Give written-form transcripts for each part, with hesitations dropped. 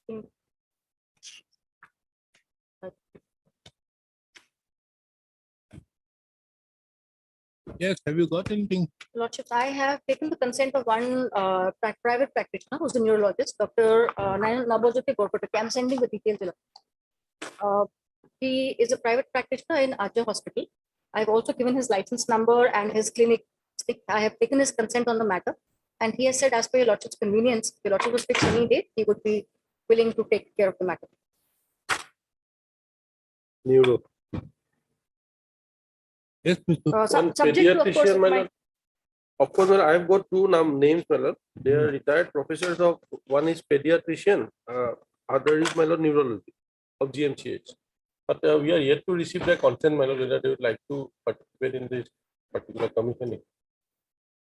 think. Yes, have you got anything? Lordships, I have taken the consent of one private practitioner who's a neurologist, Dr. Nabojyoti Gorpataki. I'm sending the details. He is a private practitioner in Ajay Hospital. I've also given his license number and his clinic. I have taken his consent on the matter. And he has said, as per your Lordship's convenience, if your Lordship will fix any date, he would be willing to take care of the matter. Neuro. Yes, Mr. Subject to, of course, my, Of course, I've got two names, my lord. They are retired professors of, one is pediatrician, other is my lord neurology of GMCH. But we are yet to receive the consent, my lord, whether they would like to participate in this particular commissioning.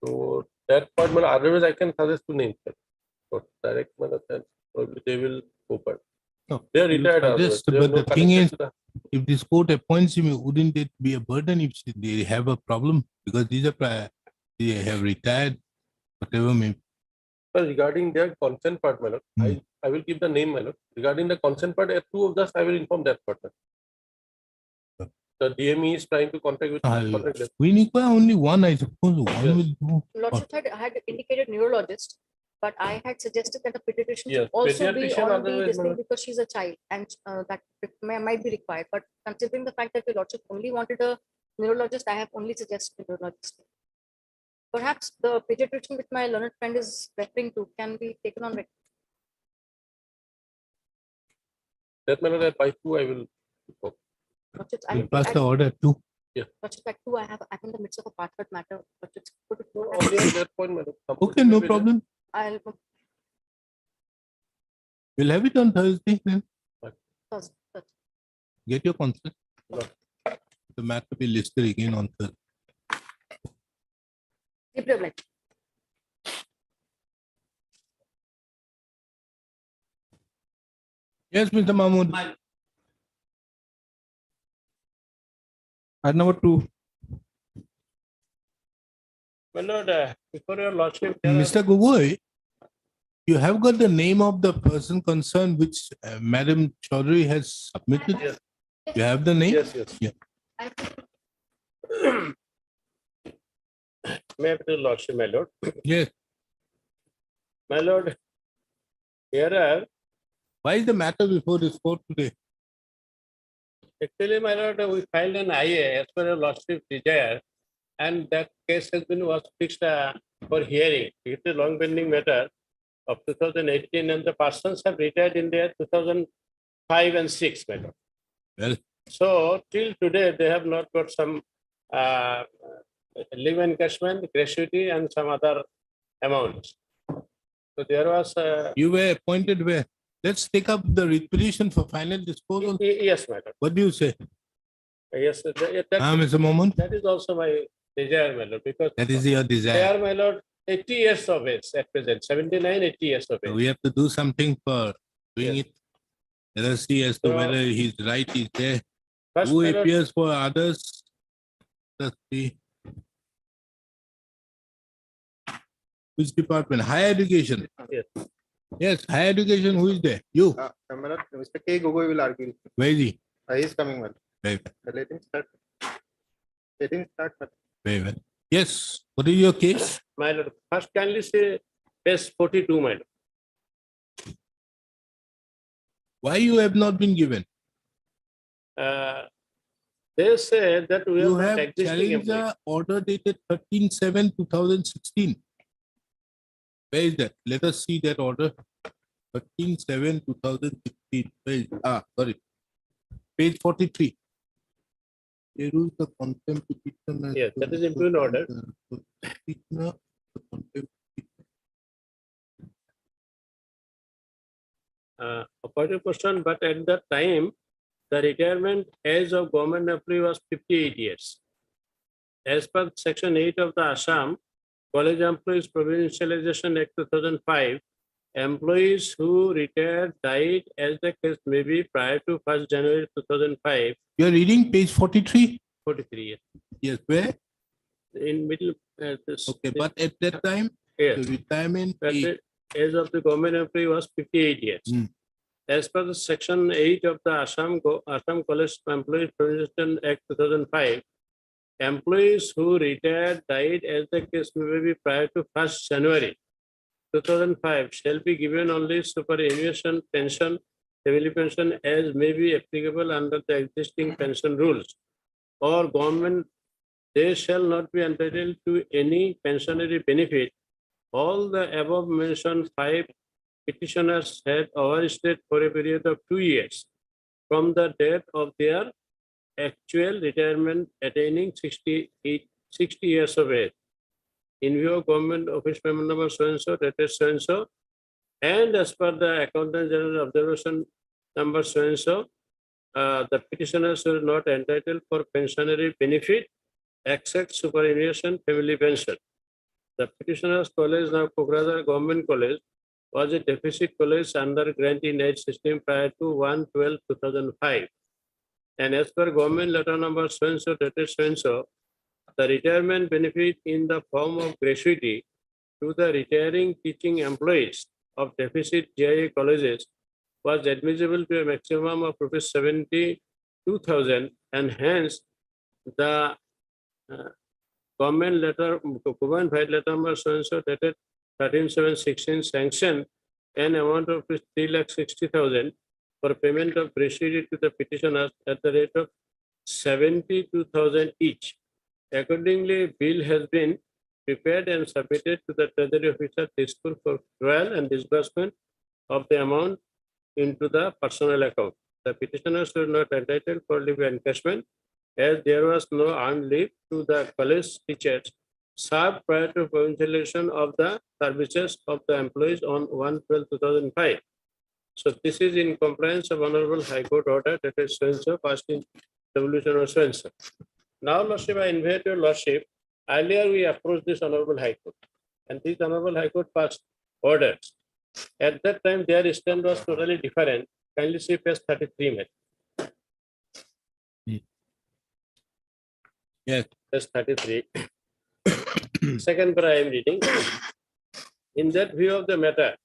So that part, my lord, otherwise I can suggest two names. But direct, my lord, then probably they will open. No, They are retired. suggest, They have but no the thing connection is, to the- if this court appoints him, wouldn't it be a burden if they have a problem? Because these are they have retired, whatever may. Well, regarding their consent part, my lord, I will give the name, my lord. Regarding the consent part, two of us, I will inform that part. The DME is trying to contact with. Contact them. We require only one, I suppose. One Yes. will do. Lordship had indicated neurologist, but I had suggested that the pediatrician Yes, should also be pediatrician on the otherwise, this thing madam. because she's a child and that might be required. But considering the fact that the Lordship only wanted a neurologist, I have only suggested neurologist. Perhaps the pediatrician which my learned friend is referring to can be taken on record. That matter that by two, I will. Lordship, We'll pass the order too. Lordship, at two, I'm in the midst of a part matter. Lordship, Only at that point, madam. Okay, no problem. I'll We'll have it on Thursday then. first. Get your consent. Right. The matter will be listed again on Thursday. Yes, Mr. Mahmood. Item number 2. My lord, before your lordship, there are- Mr. Gogoi, you have got the name of the person concerned which Madam Chaudhary has submitted. Yes. You have the name? Yes, yes. Yeah. May I have the lordship, my lord? Yes. My lord, here are Why is the matter before this court today? actually, my lord, we filed an IA as per your lordship desire, and that case has been was fixed for hearing. It is a long pending matter of 2018, and the persons have retired in there 2005 and 6, my lord. Well, So till today, they have not got some leave encashment, gratuity, and some other amounts. So there was you were appointed where? Let's take up the petition for final disposal. yes, madam. What do you say? Yes, Mr. Mohammed? that is also my desire, my lord, because That is your they desire. are, my lord, 80 years of age at present, 79, 80 years of age. We have to do something for doing Yes. it. Let us see as to So- whether his right is there. First, Who my lord, appears for others? Let's see. Which department? Higher education. Yes. Yes, higher education. Who is there? You. Mr. K. Gogoi will argue. Where is he? He is coming well. Very Let him start. Let him start. Very well. Yes. What is your case? my lord, first kindly say page 42, my lord. Why you have not been given? They say that we You have have not existing challenged employees. the order dated 13/7/2016. Where is that? Let us see that order. 13/7/2016. Sorry. Page 43. Here is the contempt petition. Yes, that is improved order. Petitioner, the contempt According to question, but at that time, the retirement age of government employee was 58 years. As per Section 8 of the Assam College Employees Provincialization Act 2005, employees who retired died as the case may be prior to 1st January 2005, You are reading page 43? 43 years. Yes, where? In middle, this, Okay, but at that time, yes, the retirement that age, the age of the government employee was 58 years. Hmm. As per the Section 8 of the Assam College Employees Provincialization Act 2005, employees who retired, died, as the case may be, prior to 1st January 2005 shall be given only superannuation pension, family pension as may be applicable under the existing pension rules, or government. They shall not be entitled to any pensionary benefit. All the above mentioned 5 petitioners had overstayed for a period of 2 years from the date of their actual retirement attaining 60 years of age. In view of government office member number so-and-so, dated so-and-so, and as per the Accountant General observation number so-and-so, the petitioners are not entitled for pensionary benefit except superannuation family pension. The petitioners college, now Kokrajhar Government College, was a deficit college under grant in age system prior to 1/12/2005. And as per government letter number so-and-so, dated so-and-so, the retirement benefit in the form of gratuity to the retiring teaching employees of deficit GIA colleges was admissible to a maximum of rupees 72,000, and hence the government letter, government file letter number so-and-so, dated 13/7/16, sanctioned an amount of 3,60,000 for payment of gratuity to the petitioners at the rate of 72,000 each. Accordingly, bill has been prepared and submitted to the Treasury Officer Disciplinary for trial and disbursement of the amount into the personal account. The petitioners were not entitled for leave encashment, as there was no earned leave to the college teachers served prior to provincialization of the services of the employees on 1/12/2005. So this is in compliance of Honorable High Court order that is so-and-so, passed in resolution of so-and-so. Now, Lordship, I invite your Lordship. Earlier, we approached this Honorable High Court, and this Honorable High Court passed orders. At that time, their stand was totally different. Kindly see page 33, ma'am. Yes. Page 33. Second para I am reading. In that view of the matter,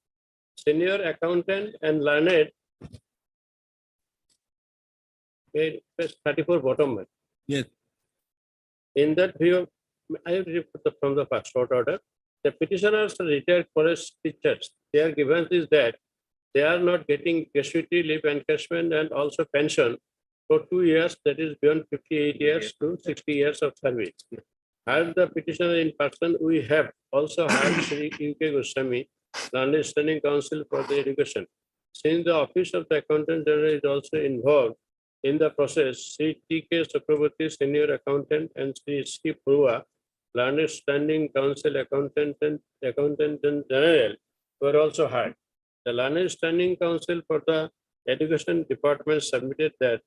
senior accountant and learned, page 34 bottom, ma'am. Yes. In that view, I read from the first order. The petitioners are retired college teachers. Their grievance is that they are not getting gratuity, leave encashment, and also pension for 2 years, that is beyond 58 years to 60 years of service. Hired the petitioner in person, we have also hired Sri U.K. Goswami, Learned Standing Council for the Education. Since the Office of the Accountant General is also involved in the process, Sri T.K. Chakraborty, Senior Accountant, and Sri C. Purva, Learned Standing Council Accountant General, were also hired. The Learned Standing Council for the Education Department submitted that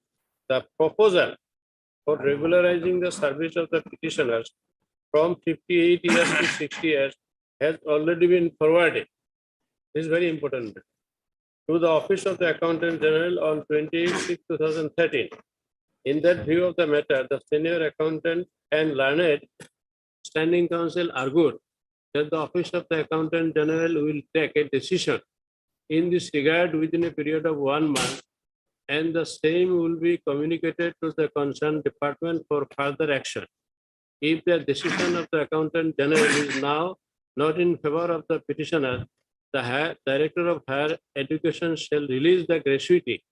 the proposal for regularizing the service of the petitioners from 58 years to 60 years has already been forwarded. This is very important. To the Office of the Accountant General on 28/6/2013. In that view of the matter, the Senior Accountant and Learned Standing Council argued that the Office of the Accountant General will take a decision in this regard within a period of 1 month, and the same will be communicated to the concerned department for further action. If the decision of the Accountant General is now not in favor of the petitioner, the Director of Higher Education shall release the gratuity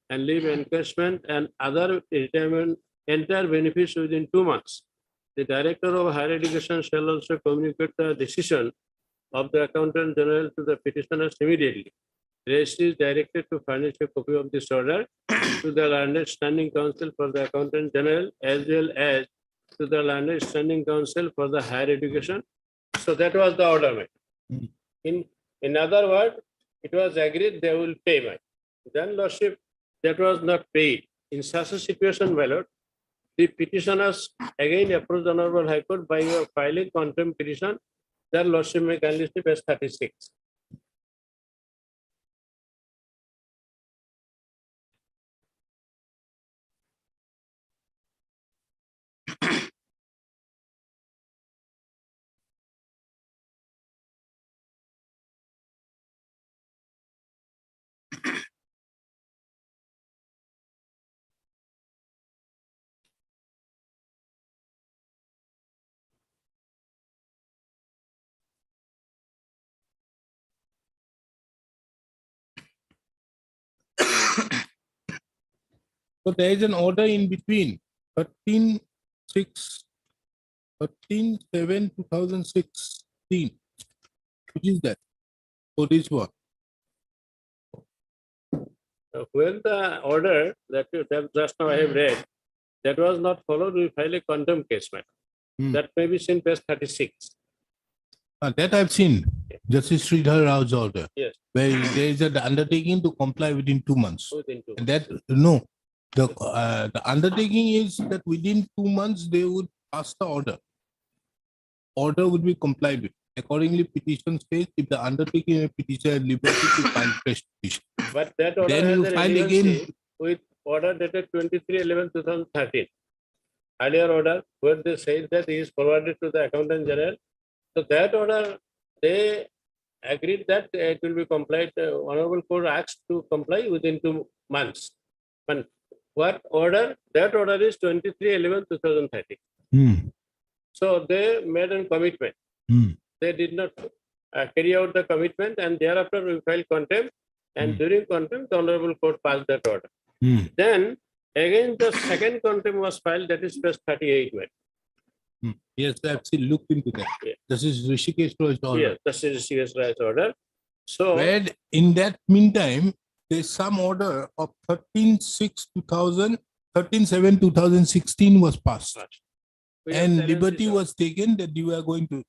and leave encashment and other retirement entire benefits within 2 months. The Director of Higher Education shall also communicate the decision of the Accountant General to the petitioners immediately. Registry is directed to furnish a copy of this order to the Learned Standing Council for the Accountant General as well as to the Learned Standing Council for the Higher Education. So that was the order, made. In other words, it was agreed they will pay, made. Then, Lordship, that was not paid. In such a situation, my Lord, the petitioners again approached the Honorable High Court by filing contempt petition. Then, Lordship may kindly see page 36. So there is an order in between 13/7/2016. Which is that? For this one. When the order that just now I have read, that was not followed, we file a contempt case, madam. Hmm. That may be seen page 36. That I've seen. Justice Sridhar Rao's order. Yes, Where there is an undertaking to comply within 2 months. within 2 And months. that, no, the undertaking is that within 2 months, they would pass the order. Order would be complied with. Accordingly, petition states if the undertaking of petition has liberty to file fresh petition. But that order Then has you a file relevancy again. with order dated 23/11/2013. Earlier order where they say that he is forwarded to the accountant general. So that order, they agreed that it will be complied, honorable court asked to comply within 2 months. But what order? That order is 23/11/2013. Hmm. So they made a commitment. Hmm. They did not carry out the commitment, and thereafter we filed contempt. And during contempt, the honorable court passed that order. Hmm. Then again, the second contempt was filed, that is page 38. Hmm. Yes, I've seen, looked into that. Yeah. This is Rishikesh Roy's order. Yes, this is serious rights order. So Where in that meantime, there's some order of 13/7/2016 was passed. we have And challenged liberty this order. was taken that you are going to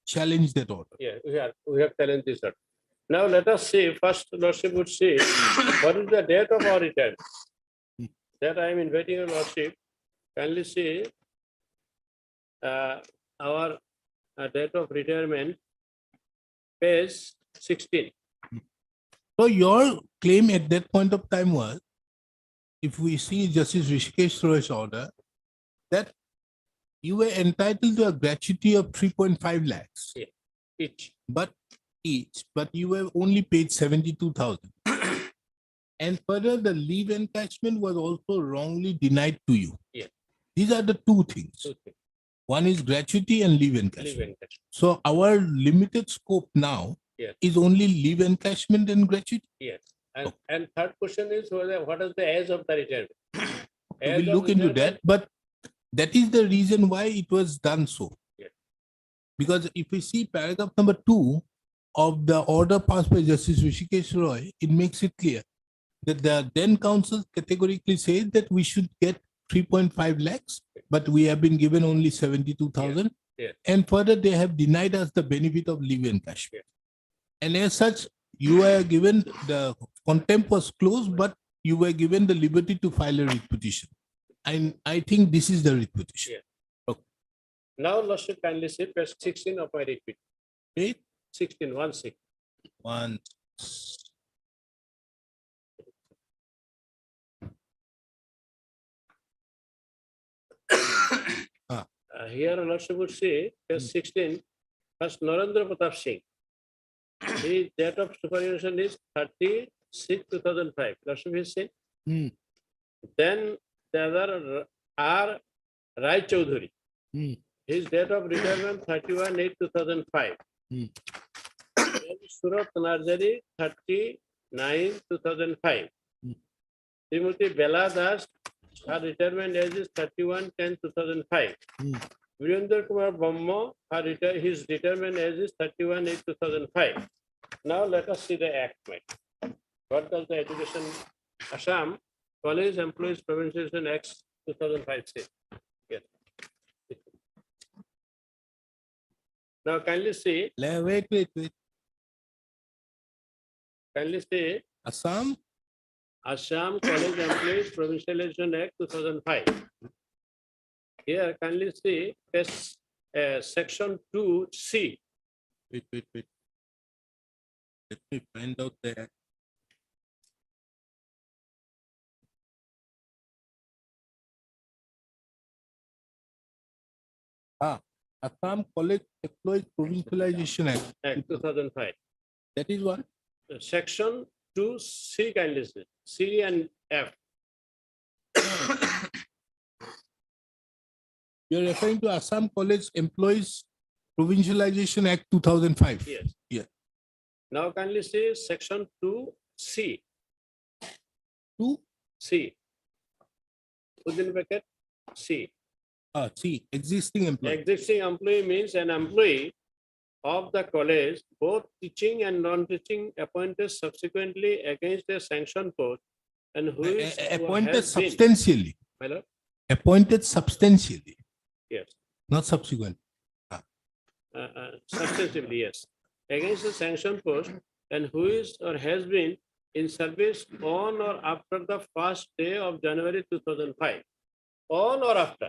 challenge that order. Yeah, we have challenged this order. Now let us see, first Lordship would see what is the date of our retirement. That I am inviting your Lordship, kindly see our date of retirement, page 16. So your claim at that point of time was, if we see Justice Rishikesh Roy's order, that you were entitled to a gratuity of 3.5 lakhs, Each. but you were only paid 72,000. And further, the leave encashment was also wrongly denied to you. Yeah. These are the two things. Two things. One is gratuity and leave encashment. Leave encashment. So our limited scope now Yes. is only leave encashment and gratuity. Yes. And third question is what is the age of the retirement? We'll Age of look into retirement- that, but that is the reason why it was done so. Yes. Because if we see paragraph number 2 of the order passed by Justice Rishikesh Roy, it makes it clear that the then council categorically says that we should get 3.5 lakhs, but we have been given only 72,000. Yes. And further, they have denied us the benefit of leave encashment. Yes. And as such, you were given, the contempt was closed, but you were given the liberty to file a writ petition. And I think this is the writ petition. Yes. Now Lordship kindly see page 16 of my writ petition. Okay? 16, 1/6. One. Here Lordship would see page 16, first Narendra Pratap Singh. His date of superannuation is 30/6/2005. Lordship is seen. Hmm. Then the other R. Rai Chaudhuri. Hmm. His date of retirement 31/8/2005. Hmm. Surat Narjari 39/2005. Hmm. Srimati Bela Das, her retirement age is 31/10/2005. Hmm. Virendra Kumar Bamma, his retirement age is 31/8/2005. Now let us see the act, mate. What does the Education Assam College Employees Provincialization Act 2005 say? Yes. Now kindly see, Wait. kindly see Assam? Assam College Employees Provincialization Act 2005. Here kindly see section 2C. Wait. Let me find out that. Assam College Employees Provincialization Act. Act 2005. That is one. Section 2C kindly see. C and F. You're referring to Assam College Employees Provincialization Act 2005. Yes. Yeah. Now kindly see section 2C. 2. C. within bracket C. See, existing employee. Existing employee means an employee of the college, both teaching and non-teaching, appointed subsequently against a sanctioned post and who is who Appointed has been- substantially. My lord? Appointed substantially, Yes, not subsequent. substantively, yes, against the sanctioned post and who is or has been in service on or after the first day of January 2005. On or after.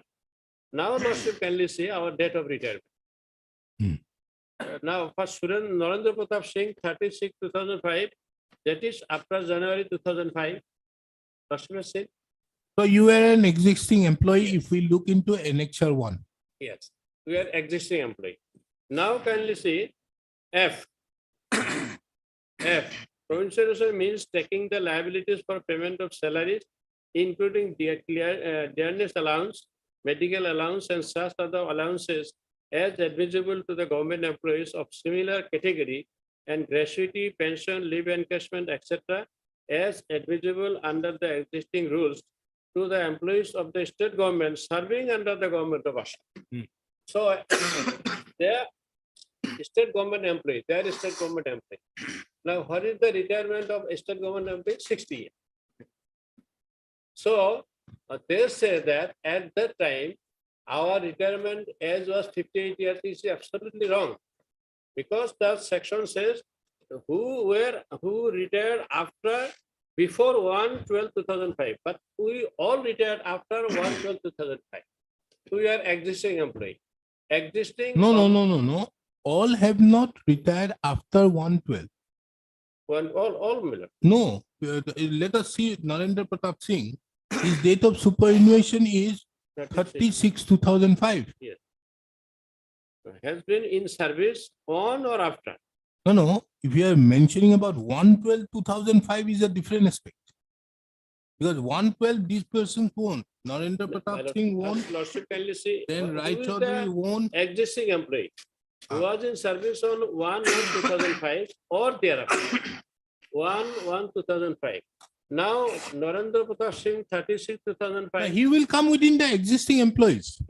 Now, Lordship, kindly see our date of retirement. Hmm. Now, for Narendra Pratap Singh, 36/2005, that is after January 2005. Lordship has said, So you are an existing employee if we look into annexure 1. yes, we are existing employee. Now, kindly see F. F. Provincialization means taking the liabilities for payment of salaries, including dearness allowance, medical allowance, and such other allowances as admissible to the government employees of similar category, and gratuity, pension, leave encashment, etc., as admissible under the existing rules to the employees of the state government serving under the government of Assam. Hmm. So, they are state government employee, they are state government employee. Now, what is the retirement of state government employee? 60 years. So, they say that at that time, our retirement age was 58 years is absolutely wrong. Because that section says who retired after before 1/12/2005, but we all retired after 1/12/2005. We are existing employee. Existing. No. All have not retired after 112. All Miller. No, let us see Narendra Pratap Singh. His date of superannuation is 36/2005. Has been in service on or after. No. If you are mentioning about 112/2005 is a different aspect. Because 112, these persons won. Narendra Pratap Singh won. Lordship, kindly see. Then Rai who is Chaudhary the won. existing employee who was in service on 1/1/2005 or thereafter. 1/1/2005. Now, Narendra Pratap Singh, 36/2005. He will come within the existing employees.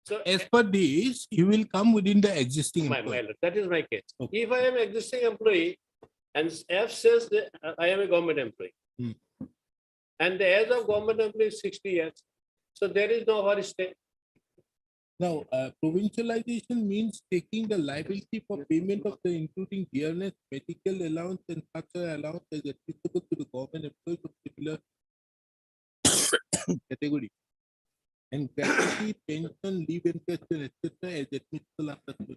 So, As per this, he will come within the existing employees. that is my case. Okay. If I am existing employee and F says that I am a government employee, Hmm. and the age of government employee is 60 years, so there is no worry stay. Now, provincialization means taking the liability for payment of the including dearness, medical allowance, and such allowance as applicable to the government employees of similar category. And gratuity, pension, leave encashment, etc. as admissible under the.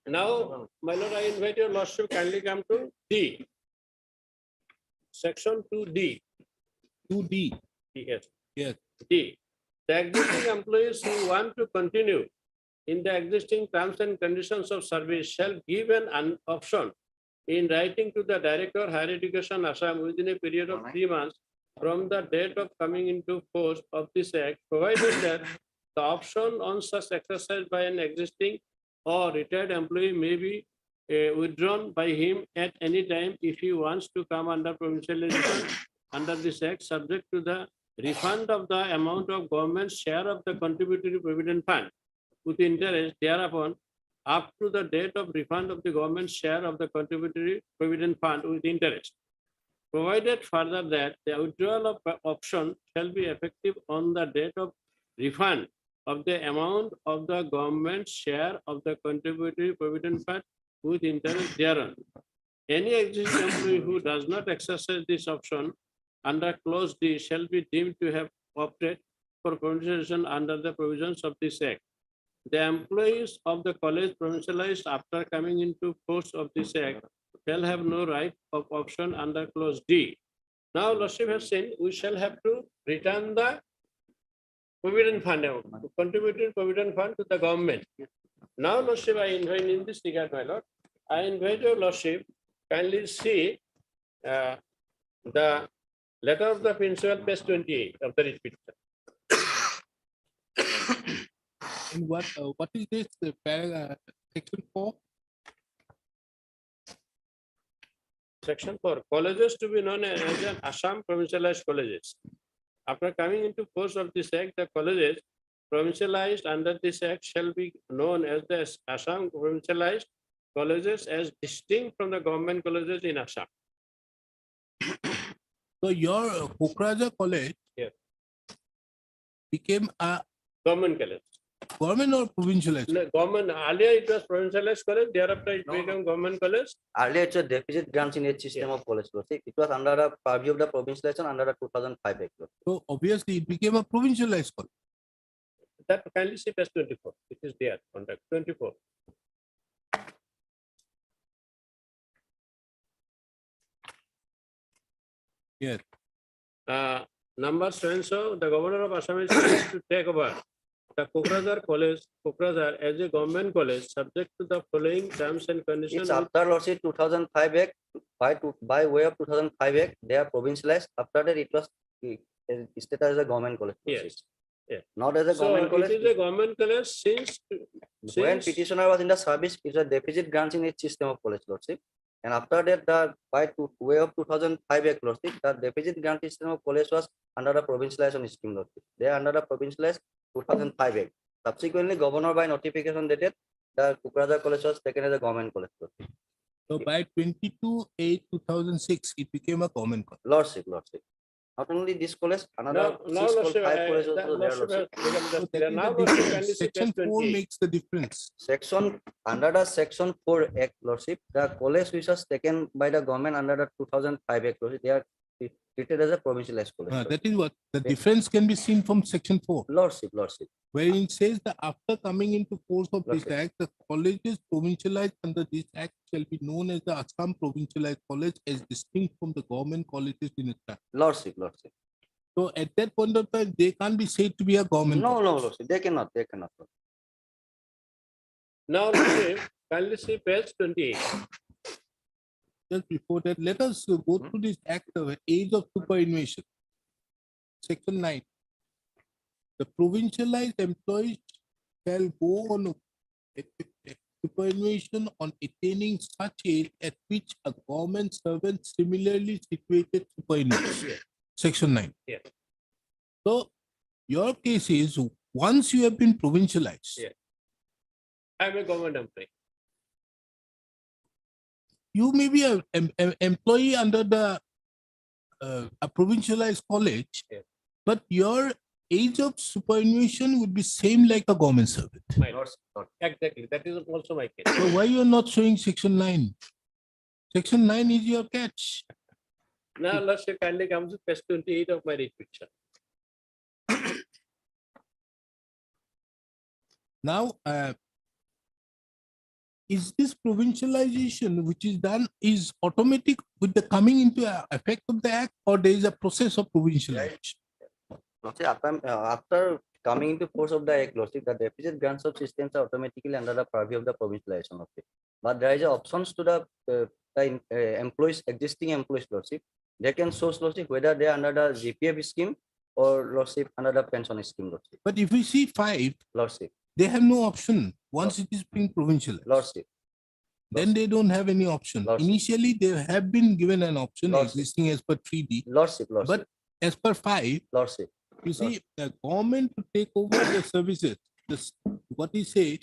Now, my lord, I invite your lordship kindly come to D. Section 2D. 2D. Yes. Yes. D. The existing employees who want to continue in the existing terms and conditions of service shall give an option in writing to the Director Higher Education Assam within a period of 3 months from the date of coming into force of this act, provided that the option on such exercise by an existing or retired employee may be withdrawn by him at any time if he wants to come under provincialization under this act, subject to the refund of the amount of government's share of the contributory provident fund with interest thereupon up to the date of refund of the government's share of the contributory provident fund with interest. Provided further that the withdrawal of option shall be effective on the date of refund of the amount of the government's share of the contributory provident fund with interest thereon. Any existing employee who does not exercise this option under clause D shall be deemed to have opted for provincialization under the provisions of this act. The employees of the college provincialized after coming into force of this act shall have no right of option under clause D. Now, Lordship has said we shall have to return the provident fund, contributory provident fund to the government. Now, Lordship, I invite in this regard, my lord, I invite your Lordship kindly see the letter of the principal, page 28 of the writ petition. And what is this section 4? Section 4, colleges to be known as an Assam provincialized colleges. After coming into force of this act, the colleges provincialized under this act shall be known as the Assam provincialized colleges as distinct from the government colleges in Assam. So your Kokraja College Yeah. became a Government college. government or provincialized? No, government, earlier it was provincialized college, thereafter it became government college. Earlier, it's a deficit grants in age system of college. Lordship. It was under the purview of the provincialization under the 2005 Act. Lordship. So obviously it became a provincialized college. That kindly see page 24. It is there, contact 24. Yes. Number so and so, the governor of Assam is supposed to take over the Kokrajar College, Kokrajar as a government college, subject to the following terms and conditions. It's after Lordship 2005 Act, by way of 2005 Act, they are provincialized. After that, it was stated as a government college. Lordship. Yes. Not as a So government it college. is a government college since. When since- petitioner was in the service, it's a deficit grants in age system of college. Lordship. And after that, way of 2005 Act, Lordship, the deficit grant system of college was under the provincialization scheme. Lordship. They are under the provincialized 2005 Act. Subsequently, governor by notification dated, the Kokrajar College was taken as a government college. Lordship. So by 22/8/2006, it became a government college. Lordship. Not only this college, another Now, 5 colleges also there. Lordship. So that is now, the Lordship, difference. kindly see Section page 4 28. makes the difference. Under the Section 4 Act, Lordship, the college which was taken by the government under the 2005 Act, Lordship, they are treated as a provincialized college. That is what the difference can be seen from Section 4, Lordship. wherein it says that after coming into force of this Lordship. act, the colleges provincialized under this act shall be known as the Assam Provincialized College as distinct from the government colleges in Assam. Lordship. So at that point of time, they can't be said to be a government. No, college. Lordship, they cannot. Now, Lordship, kindly see page 28. Just before that, let us go through this act of age of superannuation. Section 9. The provincialized employees shall go on superannuation on attaining such age at which a government servant similarly situated superannuates. Section 9. Yes. So your case is once you have been provincialized, Yes. I am a government employee. you may be an employee under the a provincialized college, Yes. but your age of superannuation would be same like a government servant. My- Lordship. Exactly, that is also my case. So why you are not showing section 9? Section 9 is your catch. Now, Lordship, kindly come to page 28 of my read picture. Now, is this provincialization which is done is automatic with the coming into effect of the act, or there is a process of provincialization? Lordship, after coming into force of the Act, Lordship, the deficit grants of systems are automatically under the purview of the provincialization of it. But there is options to the employees, existing employees, Lordship. They can source, Lordship, whether they are under the GPF scheme or, Lordship, under the pension scheme, Lordship. But if we see 5, Lordship. they have no option once it is being provincialized. Lordship. Then they don't have any option. Lordship. Initially, they have been given an option Lordship. existing as per 3D, Lordship. but as per 5, Lordship. you see, the government to take over the services, what he say,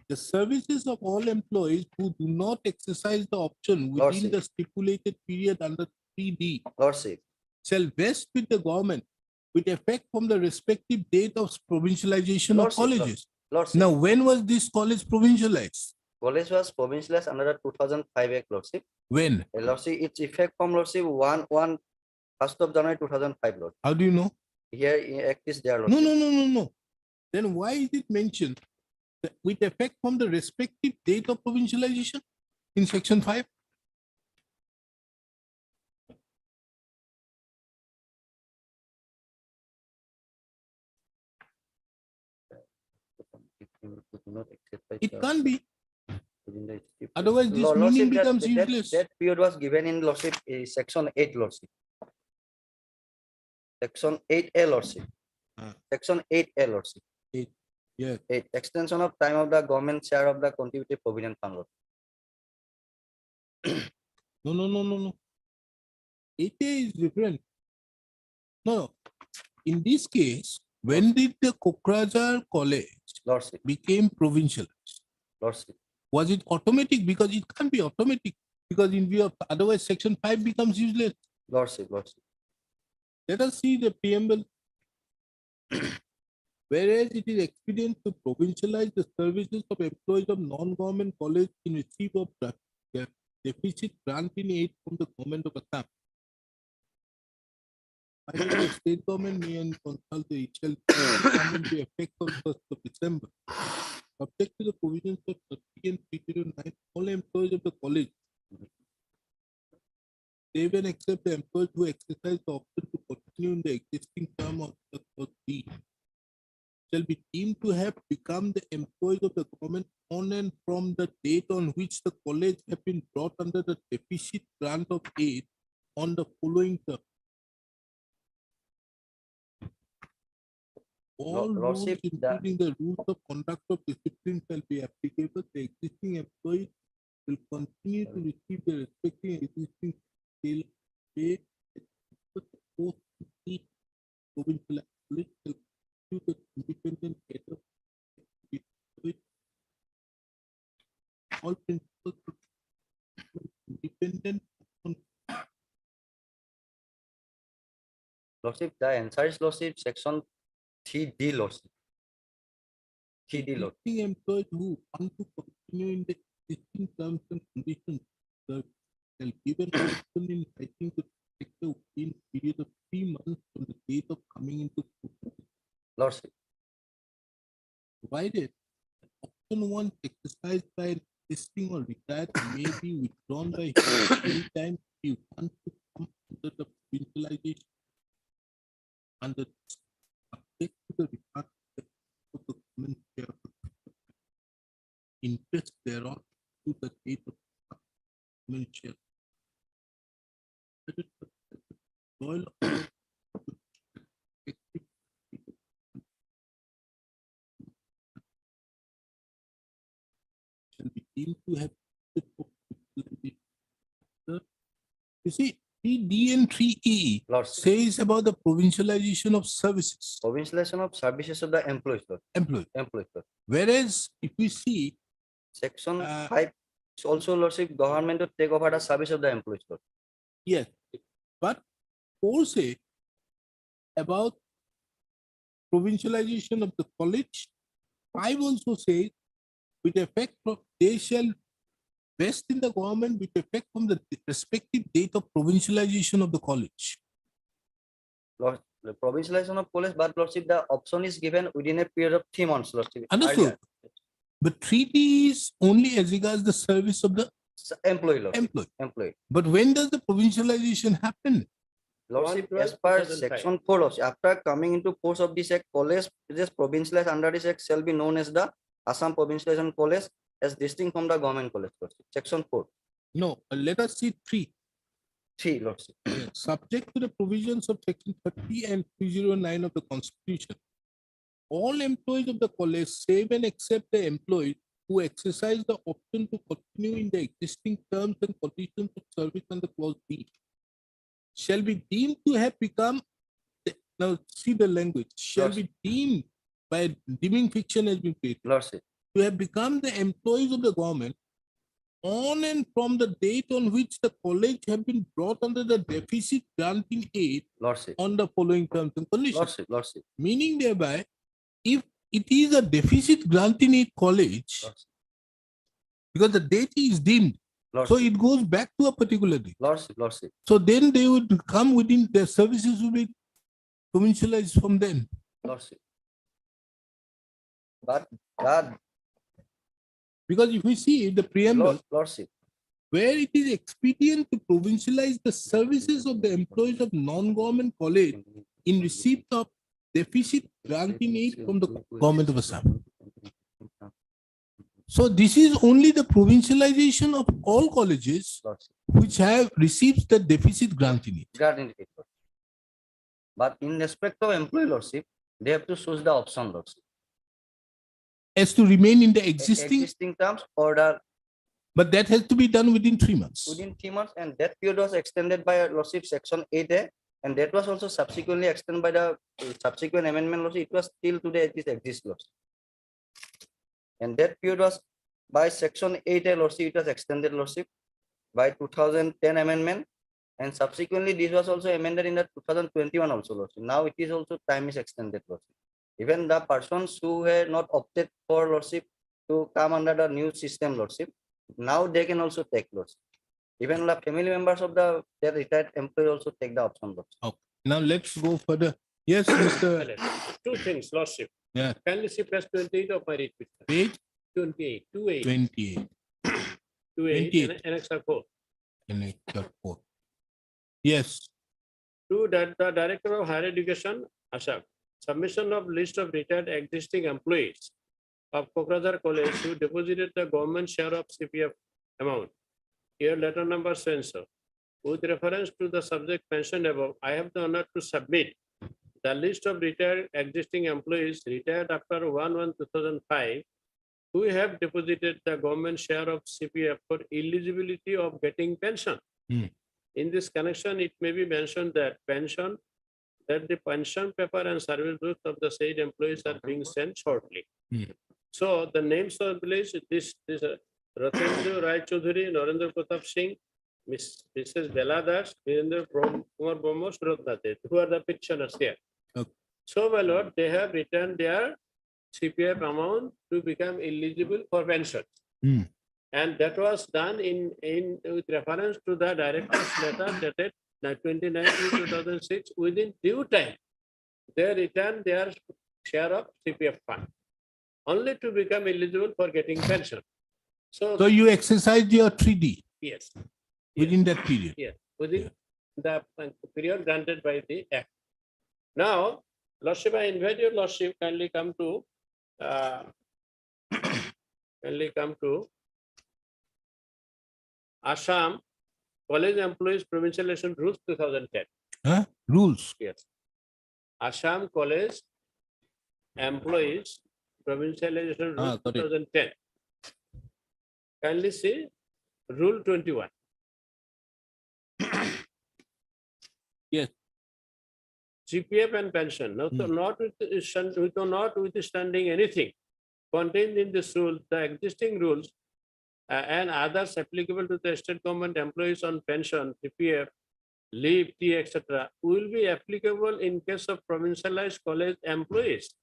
the services of all employees who do not exercise the option within Lordship. the stipulated period under 3D Lordship. shall vest with the government with effect from the respective date of provincialization of Lordship, colleges. Lordship. Now, when was this college provincialized? College was provincialized under the 2005 Act, Lordship. When? Lordship, its effect from, Lordship, 1st of January 2005, Lord. How do you know? Here in Act is there, No, Lordship. no. Then why is it mentioned that with effect from the respective date of provincialization in section 5? It can't be. Otherwise, this meaning becomes useless. That period was given in, Lordship, section 8, Lordship. Section 8A, Lordship. Section 8A, Lordship. Yeah. 8, extension of time of the government share of the contributive provident fund, Lordship. No. 8A is different. No, in this case, when did the Kokrajhar College Lordship, became provincial? Lordship, Was it automatic? Because it can't be automatic, because in view of otherwise section 5 becomes useless. Lordship, Lordship. Let us see the preamble. Whereas it is expedient to provincialize the services of employees of non-government college in receipt of the deficit grant in aid from the government of Assam. Finally, the state government may consult the HL come into effect on 1st of December. Subject to the provisions of 30 and 309, all employees of the college, save and accept the employees who exercise the option to continue in the existing term of the clause B, shall be deemed to have become the employees of the government on and from the date on which the college have been brought under the deficit grant of aid on the following term. All rules, Lordship, including the rules of conduct of discipline, shall be applicable. The existing employees will continue to receive the respective existing scale pay. But the post provincial college shall constitute the independent head of it. All principals are independent on Lordship, the answer is Lordship, section 3D, Lordship. 3D, Lord. existing employees who want to continue in the existing terms and conditions shall give an option in writing to the sector within a period of 3 months from the date of coming into force, Lordship, provided that option 1 exercised by an existing or retired may be withdrawn by him any time he wants to come under the provincialization under subject to the requirement of the government share of the interest thereon to the date of government share. That is the royal shall be deemed to have you see 3D and 3E Lordship. says about the provincialization of services Provincialization of services of the employees, Lord. employed. Employees, Lord. Whereas if we see Section Uh, 5 is also, Lordship, government to take over the service of the employees, Lord. yes, but 4 say about provincialization of the college. 5 also says with effect from they shall vest in the government with effect from the respective date of provincialization of the college. Lord, the provincialization of college, but Lordship, the option is given within a period of 3 months, Lordship. Understood. Earlier. But treaty is only as regards the service of the Employee, Lordship. employee. Employee. But when does the provincialization happen? Lordship, 1/12, as per 2005. section 4, Lordship, after coming into force of this act, college is provincialized under this act shall be known as the Assam Provincialization College as distinct from the government college, Lordship. Section 4. No, let us see 3. 3, Lordship. Subject to the provisions of section 30 and 309 of the Constitution, all employees of the college, save and except the employees who exercise the option to continue in the existing terms and conditions of service under clause B, shall be deemed to have become, now see the language, shall Yes. be deemed by deeming fiction has been created, Lordship. to have become the employees of the government on and from the date on which the college have been brought under the deficit granting aid Lordship. on the following terms and conditions. Lordship. Lordship. Meaning thereby, if it is a deficit granting aid college, Lordship. because the date is deemed, so Lordship. it goes back to a particular date. Lordship. Lordship. So then they would come within their services will be provincialized from then. Lordship. But that Because if we see the preamble, Lordship. where it is expedient to provincialize the services of the employees of non-government college in receipt of deficit granting aid from the government of Assam. So this is only the provincialization of all colleges Lordship. which have received the deficit granting aid. Granting it. But in respect of employee, Lordship, they have to choose the option, Lordship. As to remain in the existing, Existing terms or the But that has to be done within 3 months. within 3 months, and that period was extended by lordship section 8A, and that was also subsequently extended by the subsequent amendment lordship. It was till today it is exists lordship. And that period was by section 8A lordship, it was extended lordship by 2010 amendment, and subsequently this was also amended in the 2021 also lordship. Now it is also time is extended lordship. Even the persons who had not opted for lordship to come under the new system lordship, now they can also take lordship. Even the family members of the their retired employee also take the option lordship. Okay. Now let's go further. Yes, Mr. Two things, Lordship. Yeah, Kindly see page 28 of my report. page 28, 28, 28. 28, 28. Annex 4. Annexure 4. Yes. To that, the Director of Higher Education, Ashok, submission of list of retired existing employees of Kokrajhar College who deposited the government share of CPF amount. Here letter number so. With reference to the subject mentioned above, I have the honor to submit the list of retired existing employees retired after 1/1/2005 who have deposited the government share of CPF for eligibility of getting pension. Hmm. In this connection, it may be mentioned that the pension paper and service books of the said employees are being sent shortly. Hmm. So the names of employees, this Ratendra Rai Chaudhary, Narendra Pratap Singh, Mrs. Bela Das, Virendra Kumar Brahmo, Suratnath, who are the petitioners here. Okay. So, my lord, they have returned their CPF amount to become eligible for pension. Hmm. And that was done with reference to the director's letter dated 29/2006. Within due time, they returned their share of CPF fund, only to become eligible for getting pension. So you exercised your 3D Yes, within that period. yes, within the period granted by the Act. Now, Lordship, I invite your Lordship kindly come to Assam College Employees Provincialization Rules 2010. Huh? Rules. Yes. Assam College Employees Provincialization Rules Got it. 2010. Kindly see Rule 21. Yes. GPF and pension. Notwithstanding anything contained in this rule, the existing rules and others applicable to the state government employees on pension, GPF, leave, tea, etc., will be applicable in case of provincialized college employees.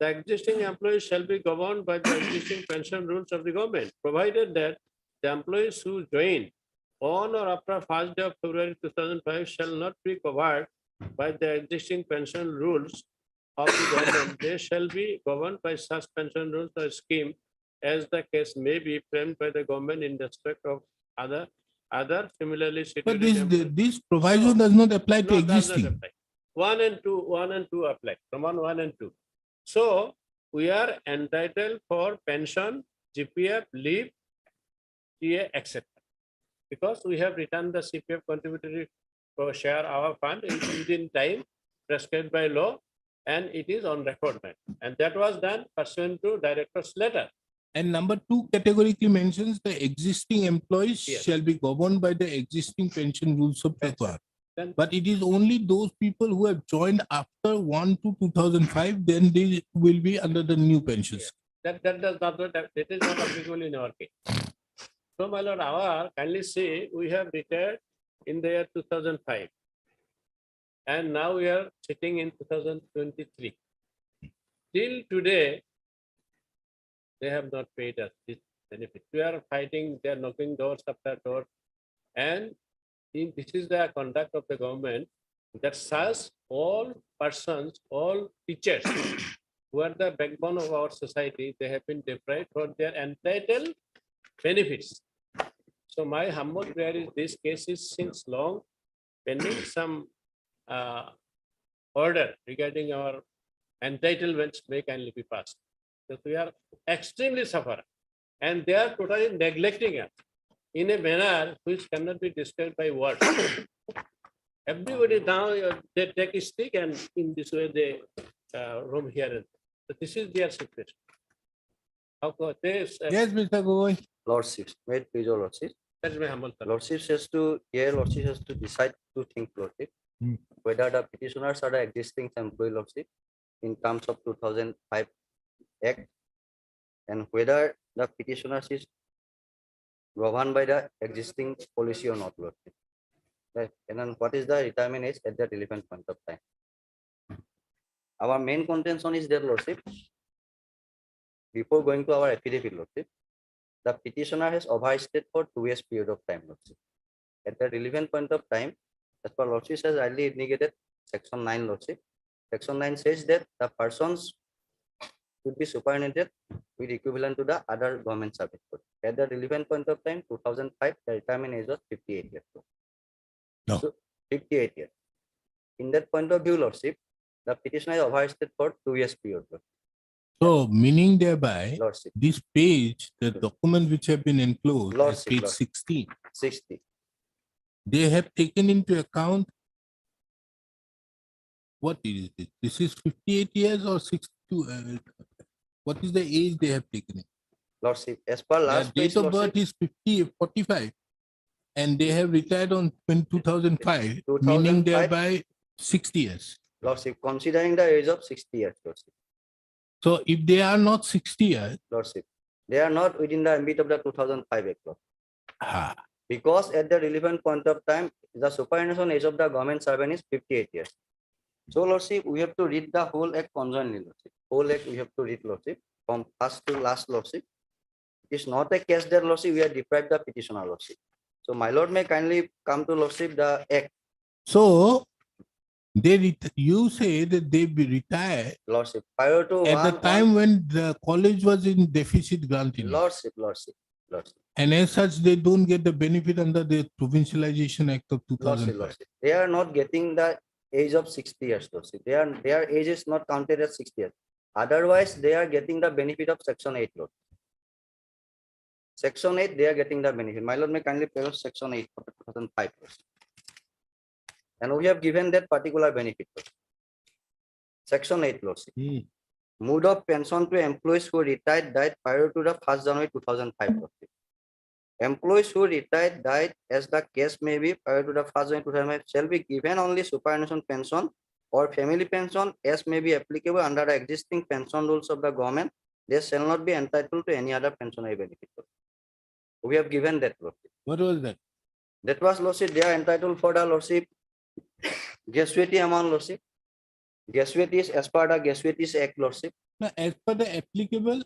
The existing employees shall be governed by the existing pension rules of the government, provided that the employees who join on or after 1st day of February 2005 shall not be covered by the existing pension rules of the government. They shall be governed by such pension rules or scheme as the case may be framed by the government in respect of other similarly But situated. this proviso does not apply to No, does not existing. apply. 1 and 2 apply, from 1 and 2. So we are entitled for pension, GPF, leave, TA, etc. Because we have returned the CPF contributory for share our fund within time prescribed by law, and it is on record. And that was done pursuant to director's letter. And number 2 categorically mentions the existing employees Yes. shall be governed by the existing pension rules of paper. Then- But it is only those people who have joined after 1/2/2005, then they will be under the new pensions. That does not, that is not applicable in our case. So, my lord, kindly say we have retired in the year 2005. And now we are sitting in 2023. Till today, they have not paid us this benefit. We are fighting, they are knocking doors after door. And this is the conduct of the government that says all persons, all teachers who are the backbone of our society, they have been deprived for their entitled benefits. So my humble prayer is this case is since long pending some order regarding our entitlements may kindly be passed. Because we are extremely suffering and they are totally neglecting us in a manner which cannot be described by words. Everybody now, they take a stick and in this way they roam here. So this is their situation. How come this? Yes, Mr. Gogoi. Lordships, made Procedural Lordships. That's my humble thought. Lordships has to, here Lordships has to decide two things, Lordship. Hmm. Whether the petitioners are the existing employee Lordship in terms of 2005 Act, and whether the petitioners is governed by the existing policy or not, Lordship. Right, and then what is the retirement age at that relevant point of time? Our main contention is that, Lordship, before going to our affidavit, Lordship, the petitioner has overstayed for 2 years period of time, Lordship. At the relevant point of time, as per Lordship has early indicated, Section 9, Lordship. Section 9 says that the persons should be superannuated with equivalent to the other government service. At the relevant point of time, 2005, the retirement age was 58 years. No. So 58 years. In that point of view, Lordship, the petitioner is overstayed for 2 years period. So meaning thereby, Lordship, this page, the document which have been enclosed, Lord, as page Lord. 16, 60. they have taken into account, what is it? This is 58 years or 62? What is the age they have taken in? Lordship, as per Their last date page, of Lordship, birth is 45, and they have retired on 2005, meaning 2005. thereby 60 years. Lordship, considering the age of 60 years, Lordship. So if they are not 60 years, Lordship, they are not within the ambit of the 2005 Act. Lord. ah, Because at the relevant point of time, the superannuation age of the government servant is 58 years. So, Lordship, we have to read the whole Act conjointly, Lordship. Whole Act we have to read, Lordship, from first to last, Lordship. It is not a case that, Lordship, we are deprived the petitioner, Lordship. So, my Lord may kindly come to, Lordship, the Act, so you say that they be retired Lordship, prior to at the time when the college was in deficit granting, Lordship, Lordship, Lordship, and as such they don't get the benefit under the Provincialization Act of Lordship, 2005. Lordship. They are not getting the age of 60 years, Lordship. Their age is not counted as 60 years. Otherwise, they are getting the benefit of Section 8, Lord. Section 8, they are getting the benefit. My Lord may kindly pay Section 8 for 2005. Lordship. And we have given that particular benefit. Lordship. Section 8, Lordship. Hmm. Mode of pension to employees who retired died prior to the 1st January 2005. Lordship. Employees who retired died, as the case may be, prior to the 1st January 2005 shall be given only superannuation pension or family pension as may be applicable under the existing pension rules of the government. They shall not be entitled to any other pensionary benefit. We have given that, Lordship. What was that? That was, Lordship, they are entitled for the, Lordship, gratuity amount, Lordship. Gratuity is as per the Gratuities Act, Lordship. Now, as per the applicable,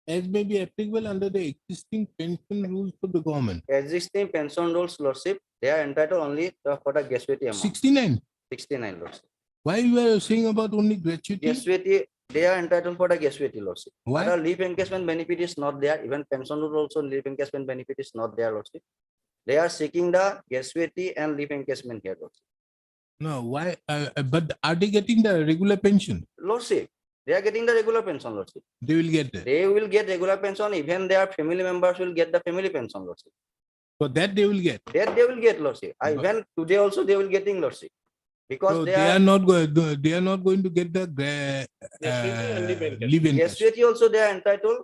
as may be applicable under the existing pension rules of the government. Existing pension rules, Lordship, they are entitled only for the gratuity amount. 69. 69, Lordship. Why you are saying about only gratuity? Gratuity, they are entitled for the gratuity, Lordship. Why? Other leave encashment benefit is not there. Even pension rule also leave encashment benefit is not there, Lordship. They are seeking the gratuity and leave encashment here, Lordship. No, why? But are they getting the regular pension? Lordship, they are getting the regular pension, Lordship. They will get that. They will get regular pension. Even their family members will get the family pension, Lordship. So that they will get. That they will get, Lordship. Even today also they will getting, Lordship. Because So they they are are not going. They are not going to get the leave encashment. gratuity also they are entitled,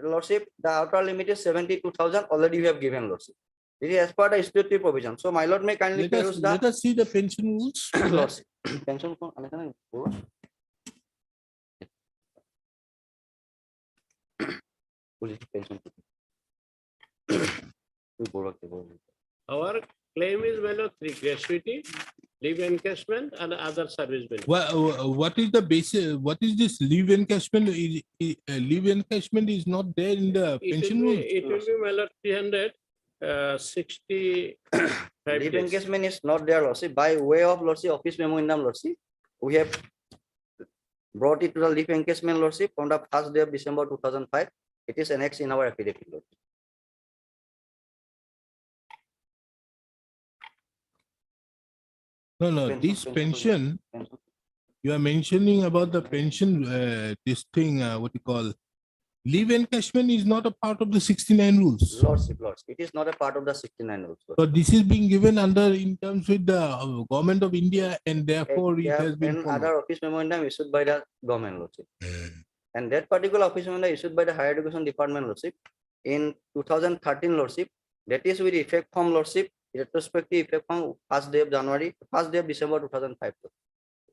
Lordship. The outer limit is 72,000. Already we have given, Lordship. It is as per the statutory provision. So my Lord may kindly peruse the Let us see the pension rules. Lordship. Pension fund, pension. Our claim is well of three: gratuity, leave encashment, and other service benefit. What is the basis? What is this leave encashment? Leave encashment is not there in the pension rules. It will be well of 365 Leave days. encashment is not there, Lordship. By way of, Lordship, office memorandum, Lordship, we have brought it to the leave encashment, Lordship, on the 1st day of December 2005. It is annexed in our affidavit, Lordship. No. This pension, you are mentioning about the pension, this thing, what you call, leave encashment is not a part of the 69 rules. Lordship, it is not a part of the 69 rules. So this is being given under in terms with the government of India, and therefore it has been and followed. other office memorandum issued by the government, Lordship. And that particular office memoranda issued by the Higher Education Department, Lordship, in 2013, Lordship, that is with effect from, Lordship, retrospective effect from 1st day of January, 1st day of December 2005.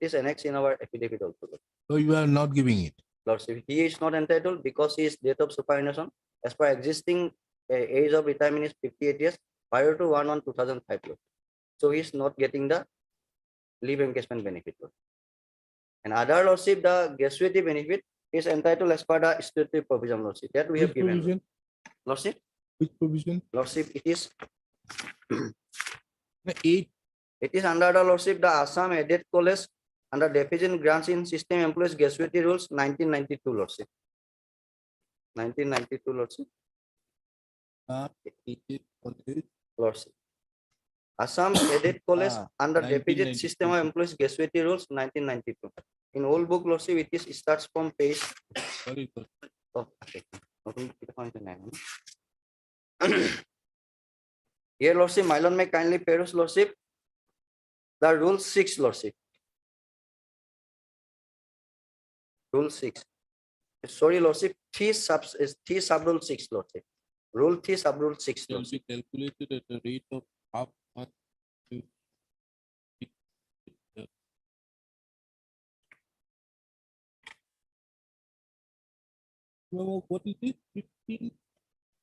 It is annexed in our affidavit also, So you are not giving it. Lordship. He is not entitled because his date of superannuation as per existing age of retirement is 58 years prior to 1/1/2005. Lord. So he is not getting the leave encashment benefit. Lord. And other, Lordship, the gratuity benefit is entitled as per the statutory provision, Lordship, that we have Which given. provision? Lordship, Which provision? Lordship, it is The 8. It is under the, Lordship, the Assam Aided College under Deficient Grants in System Employees Gratuity Rules 1992, Lordship. 1992, Lordship. Lordship. Assam Aided College under Deficient 1992. System of Employees Gratuity Rules 1992. In old book, Lordship, it starts from page. Sorry, sir. Oh, okay. Here, Lordship, Mylon may kindly peruse, Lordship, the Rule 6, Lordship. Rule 6. Sorry, Lordship, 3 sub-rule 6, Lordship. Rule 3 sub-rule 6, Shall Lordship. be calculated at the rate of half month. No, what is it? 15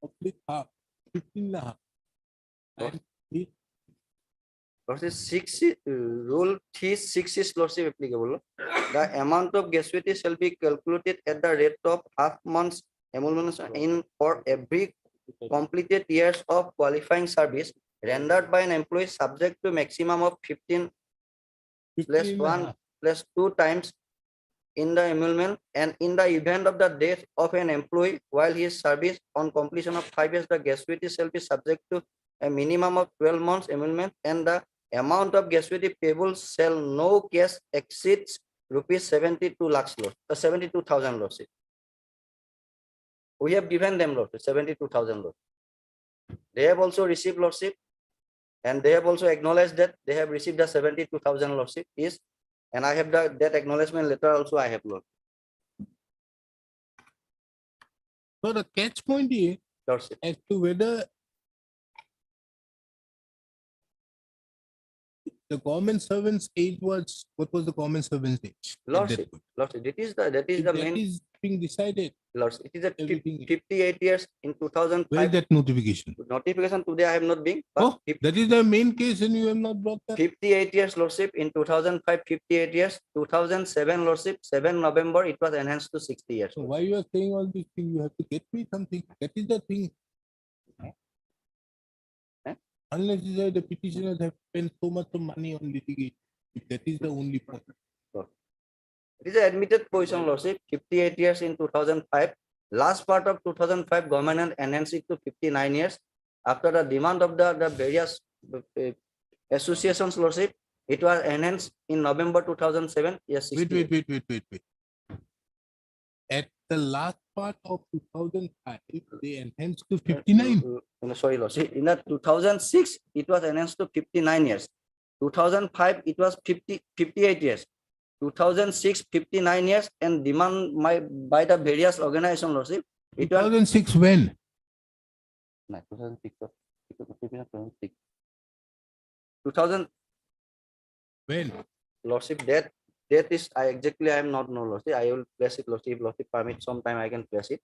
oblique half, 15 and a half. And it- Lordship, Rule 3(6) is, Lordship, applicable. The amount of gratuity shall be calculated at the rate of half month's emolument in for every completed years of qualifying service rendered by an employee subject to maximum of 15 plus 15 and a 1 half. plus 2 times in the emolument, and in the event of the death of an employee while his service on completion of 5 years, the gratuity shall be subject to a minimum of 12 months emolument, and the amount of gratuity payable shall no case exceeds rupees 72 lakhs, 72,000, Lordship. We have given them, Lordship, 72,000, Lordship. They have also received, Lordship, and they have also acknowledged that they have received the 72,000, Lordship, is, and I have that acknowledgement letter also I have, Lord. So the catch point is Lordship. as to whether the government servant's age was, what was the government servant's age? at that Lordship, point? Lordship, that is the If the that main, is being decided, Lordship, it is a everything. 58 years in Where is 2005. that notification? Notification today I have not been, but Oh, that is the main case and you have not brought that. 58 years, Lordship, in 2005, 58 years, 2007, Lordship, 7 November, it was enhanced to 60 years. So why you are saying all these things? You have to get me something. That is the thing. Eh? Unless you say the petitioners have spent so much of money on litigation, if that is the only point. It is an admitted position, Lordship, 58 years in 2005. Last part of 2005, government enhanced it to 59 years. After the demand of the various associations, Lordship, it was enhanced in November 2007. Yes, 60 Wait. At the last part of 2005, they enhanced to 59. Sorry, Lordship. In the 2006, it was enhanced to 59 years. 2005, it was 58 years. 2006, 59 years, and demand by the various organizations, Lordship. It was 2006 when? 2006. 2000, When? Lordship, that is I am not know, Lordship. I will place it, Lordship. If Lordship permit sometime I can place it.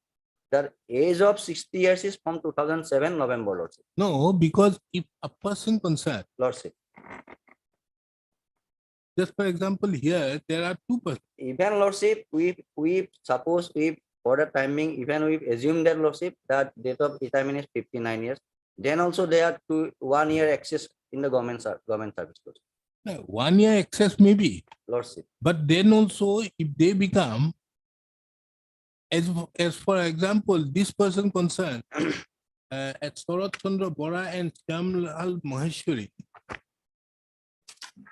The age of 60 years is from 2007 November, Lordship. No, because if a person concerned, Lordship. just for example, here there are two persons. Even, Lordship, we suppose we for the timing, even we assume that, Lordship, that date of retirement is 59 years. Then also they are 1 year access in the government service, Lordship. 1 year excess maybe, Lordship. but then also if they become, as for example, this person concerned, at Sarat Chandra Bora and Shyamlal Maheshwari,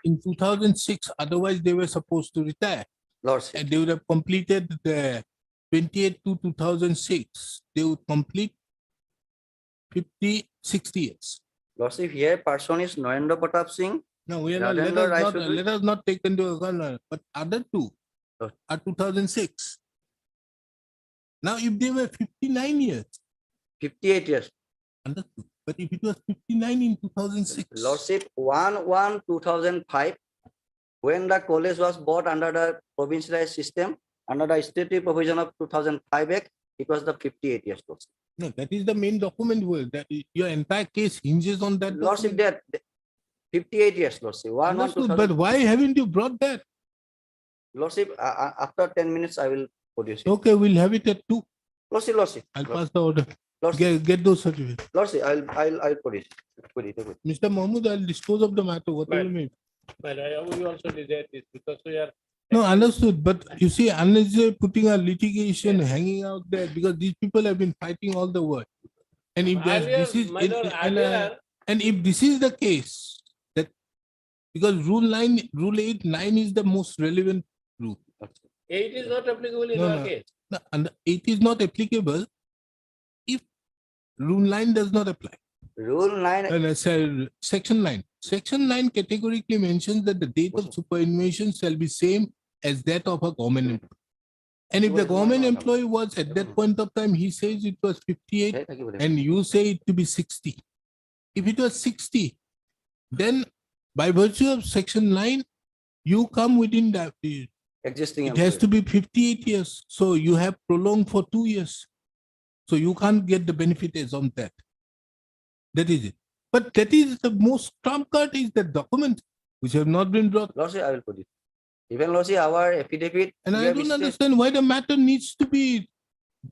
in 2006, otherwise they were supposed to retire. Lordship. And they would have completed the 28 to 2006. They would complete 60 years. Lordship, here person is Narendra Pratap Singh. Now we are not, Narendra Rai Chaudhary. let us not take into account, but other two Sure. are 2006. Now, if they were 59 years, 58 years. understood. But if it was 59 in 2006, Lordship, 1/1/2005, when the college was bought under the provincialized system, under the statutory provision of 2005 Act, it was the 58 years. Lordship. no, that is the main document where that your entire case hinges on that. Lordship, document. that 58 years, Lordship. 1/1/2005. Understood, but why haven't you brought that? Lordship, after 10 minutes, I will produce it. Okay, we'll have it at 2. Lordship, I'll pass the order. Lordship, Get those certificates. Lordship, I'll produce it. Mr. Mahmood, I'll dispose of the matter, whatever Right. you mean. But we also desire this because we are. No, understood, but you see, unless you're putting a litigation hanging out there, because these people have been fighting all the work. And if there's- Earlier, this is, my it- lord, it- earlier, and if this is the case, that, because rule 8(9) is the most relevant rule. 8 is not applicable in No, our no. case. No, and 8 is not applicable if rule 9 does not apply. Rule 9, Section 9. Section 9 categorically mentions that the date of superannuation shall be same as that of a government employee. And if the government employee was at that point of time, he says it was 58 and you say it to be 60. If it was 60, then by virtue of section 9, you come within that. existing. It has to be 58 years. So you have prolonged for 2 years. So you can't get the benefit as on that. That is it. But that is the most trump card is the document which have not been brought. Lordship, I will put it. Even Lordship, our affidavit. And we I have don't stated- understand why the matter needs to be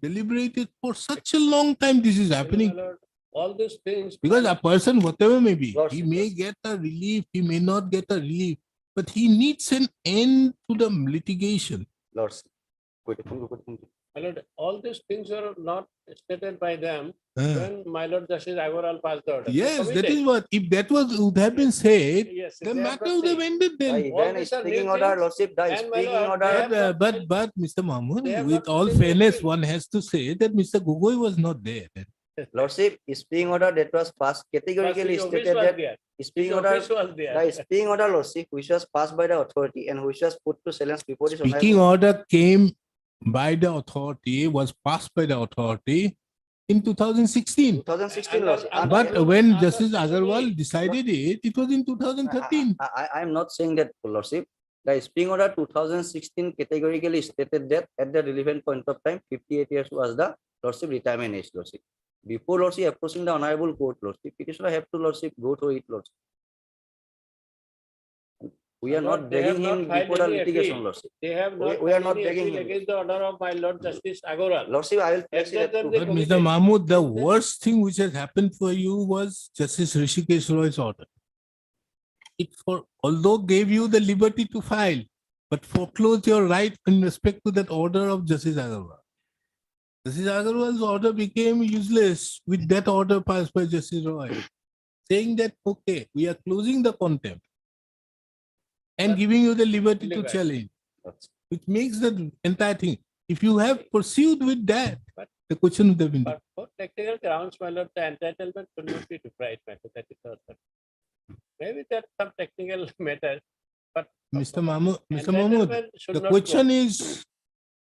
deliberated for such a long time. This is happening. My lord, all these things. Because a person, whatever may be, Lordship, he may get a relief, he may not get a relief, but he needs an end to the litigation. Lordship. My lord, all these things are not stated by them Uh, when my lord Justice Agarwal passed the order. They Yes, that committed. is what, if that would have been said, Yes, the they have matter not would have said. ended then. The All event these are speaking new order, things. Lordship, the And my speaking lord, order. they have not But Mr. Mahmood, They have with not all put in fairness, anything. one has to say that Mr. Gogoi was not there. then. Lordship, speaking order that was passed But categorically his office stated was that there. speaking His order, office was there. the speaking order, Lordship, which was passed by the authority and which was put to silence before this. Speaking order came by the authority, was passed by the authority in 2016. 2016, Under- Lordship. under- But Under- when under Justice Agarwal CCB. decided it was in 2013. I am not saying that, Lordship. The speaking order 2016 categorically stated that at the relevant point of time, 58 years was the Lordship retirement age, Lordship. Before Lordship approaching the honorable court, Lordship, petitioner have to Lordship go through it, Lordship. We are My lord, not they have begging him not filed before the any litigation, appeal. Lordship. They have not. we are filed not any begging appeal him. against the order of my lord Justice Agarwal. Lordship, I will place At that it. time they But committed. Mr. Mahmood, the worst thing which has happened for you was Justice Rishikesh Roy's order. It although gave you the liberty to file, but foreclosed your right in respect to that order of Justice Agarwal. Justice Agarwal's order became useless with that order passed by Justice Roy, saying that, okay, we are closing the contempt and But- giving you the liberty to Liberty. challenge, which makes the entire thing. If you have pursued with that, But- the question would have been But for technical grounds, my lord, the entitlement should not be deprived, matter. That is also. Maybe that's some technical matter, but. Mr. Mahmood. Mr. Mahmood, entitlement should the not question go. is,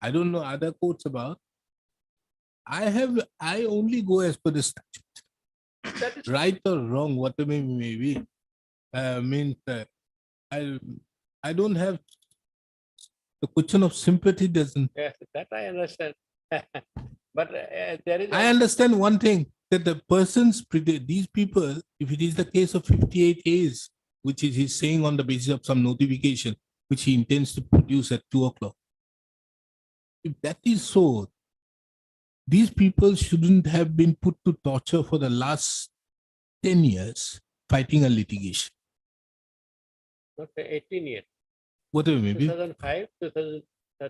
I don't know other courts about. I only go as per the statute, That is right or wrong, whatever it may be. Means I don't have the question of sympathy doesn't. Yes, that I understand. But there is. I understand one thing that the persons, these people, if it is the case of 58 A's, which is he's saying on the basis of some notification, which he intends to produce at 2 o'clock. If that is so, these people shouldn't have been put to torture for the last 10 years fighting a litigation, Not 18 years, whatever it may be. 2005, 2000.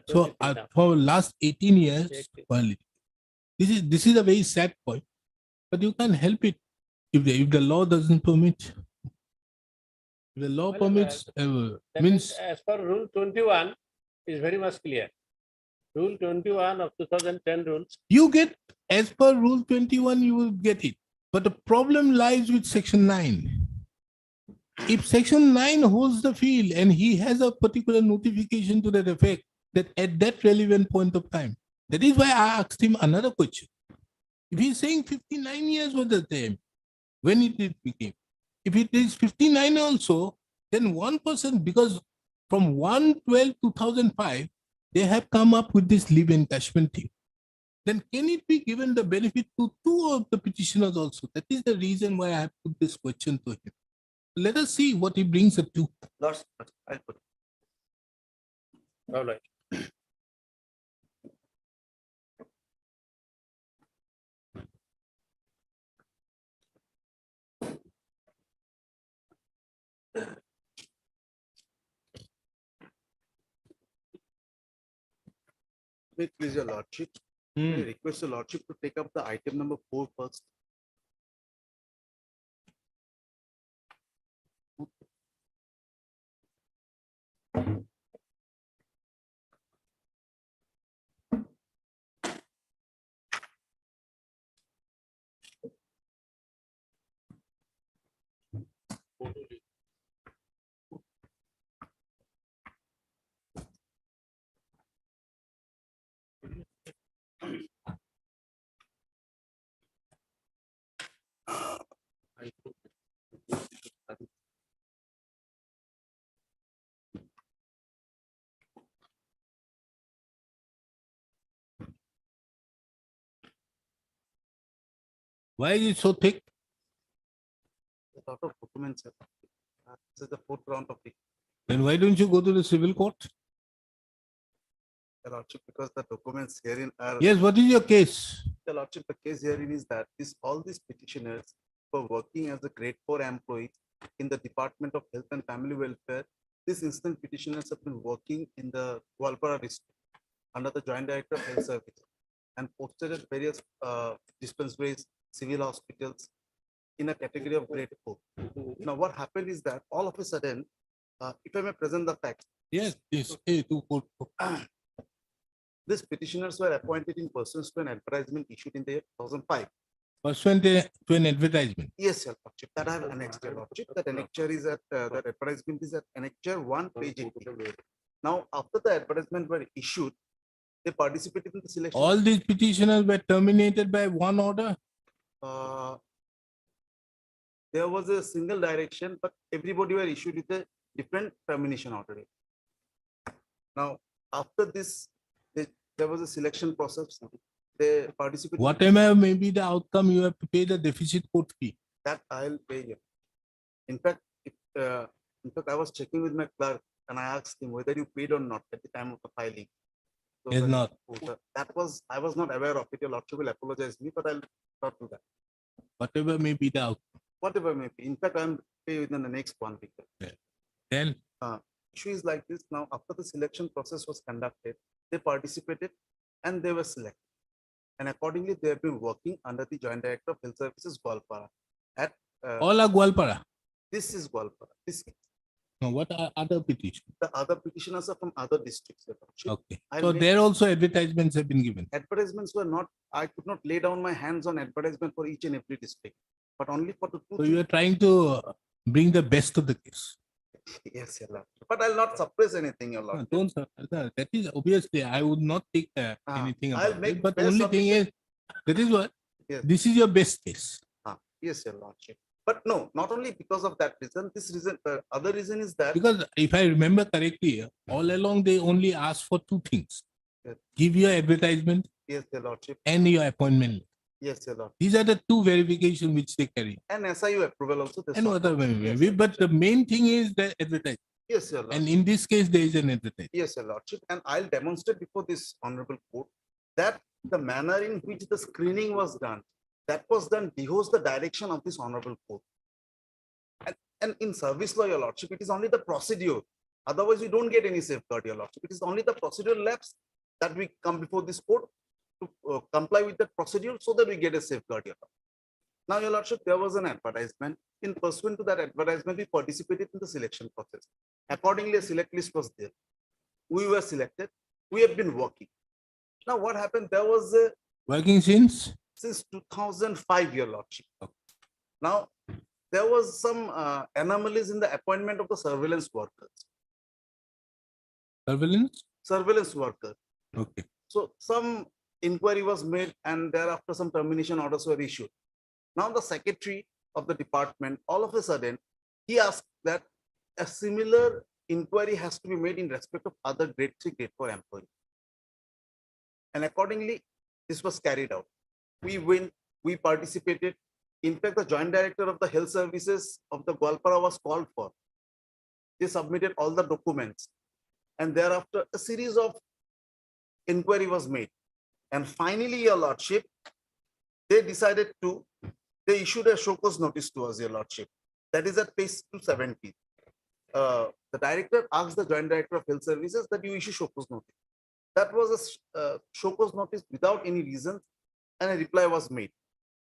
So for last 18 years, 18. for litigation. This is a very sad point, but you can't help it if the law doesn't permit. If the law Well, permits, That means as per rule 21 is very much clear. Rule 21 of 2010 rules. you get, as per rule 21, you will get it. But the problem lies with section 9. If section 9 holds the field and he has a particular notification to that effect, that at that relevant point of time, That is why I asked him another question. If he's saying 59 years was the time, when it became, if it is 59 also, then 1%, because from 1/12/2005, they have come up with this leave encashment thing. Then can it be given the benefit to two of the petitioners also? That is the reason why I have put this question to him. Let us see what he brings up to. Lordship, I'll put it. All right. May it please your lordship, may I request your lordship to take up the item number 4 first. Why is it so thick? A lot of documents. Sir. This is the fourth round of the Then why don't you go to the civil court? your lordship, because the documents herein are. Yes, what is your case? Your lordship, the case herein is that all these petitioners were working as a grade 4 employees in the Department of Health and Family Welfare. These instant petitioners have been working in the Walpara district under the Joint Director of Health Service and posted at various dispensaries, civil hospitals in a category of grade 4. Now, what happened is that all of a sudden, if I may present the facts, Yes, this A244. these petitioners were appointed in pursuance to an advertisement issued in the year 2005. Pursuant to an advertisement. Yes, your lordship, that I have annexed, your lordship. That annexure is at, that advertisement is at annexure 1, page 80. Now, after the advertisement were issued, they participated in the selection. All these petitioners were terminated by one order. uh, There was a single direction, but everybody were issued with a different termination order. Now, after this, there was a selection process. They participated. Whatever may be the outcome, you have to pay the deficit court fee. That I'll pay you. In fact, I was checking with my clerk and I asked him whether you paid or not at the time of the filing. So Yes, the- not. I was not aware of it. Your lordship will apologize me, but I'll not do that. Whatever may be the outcome. Whatever may be. In fact, I'm pay within the next 1 week. Then Issue is like this. Now, after the selection process was conducted, they participated and they were selected. And accordingly, they have been working under the Joint Director of Health Services, Gwalpara. At all are Gwalpara. this is Gwalpara. This Now, what are other petitions? the other petitioners are from other districts. Your lordship. Okay. I So made- there also advertisements have been given. Advertisements were not. I could not lay down my hands on advertisement for each and every district, but only for the two. So you are trying to bring the best of the case. Yes, your lordship. But I'll not suppress anything, your No, lordship. don't, that is obviously, I would not take anything I'll about make it, but best only of thing it. is, that is what, Yes. this is your best case. Yes, your lordship. But no, not only because of that reason, this reason, the other reason is that. Because if I remember correctly, all along they only asked for two things. Yes. Give your advertisement Yes, your lordship. and your appointment. Yes, your lord. These are the two verifications which they carry. And SIU approval also. they And sought other out. may Yes, be, your but the lordship. main thing is the advertisement. Yes, your lordship. And in this case, there is an advertisement. Yes, your lordship. And I'll demonstrate before this honorable court that the manner in which the screening was done, that was done behoves the direction of this honorable court. And in service law, your lordship, it is only the procedure. Otherwise, we don't get any safeguard, your lordship. It is only the procedural lapse that we come before this court to comply with that procedure so that we get a safeguard, your lordship. Now, your lordship, there was an advertisement. In pursuant to that advertisement, we participated in the selection process. Accordingly, a select list was there. We were selected. We have been working. Now, what happened? There was a Working since? since 2005, your lordship. Now, there was some anomalies in the appointment of the surveillance workers. Surveillance? Surveillance worker. Okay. So some inquiry was made and thereafter some termination orders were issued. Now the secretary of the department, all of a sudden, he asked that a similar inquiry has to be made in respect of other grade 3, grade 4 employees. And accordingly, this was carried out. We went, we participated. In fact, the joint director of the health services of the Gwalpara was called for. They submitted all the documents. And thereafter, a series of inquiry was made. And finally, your lordship, they decided to, they issued a show cause notice to us, your lordship. That is at page 270. The director asked the joint director of health services that you issue show cause notice. That was a show cause notice without any reason, and a reply was made.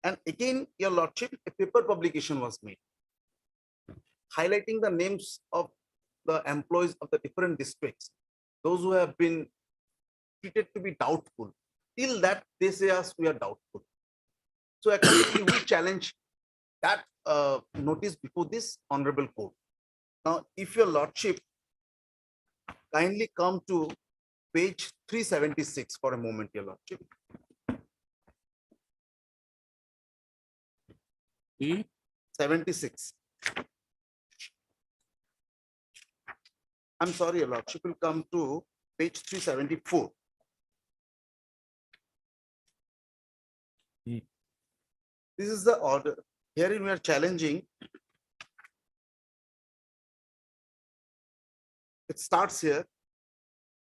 And again, your lordship, a paper publication was made, highlighting the names of the employees of the different districts, those who have been treated to be doubtful. Till that, they say us we are doubtful. So accordingly, we challenge that notice before this honorable court. Now, if your lordship kindly come to page 376 for a moment, your lordship. Hmm? 76. I'm sorry, your lordship will come to page 374. Hmm. This is the order. Herein we are challenging. It starts here.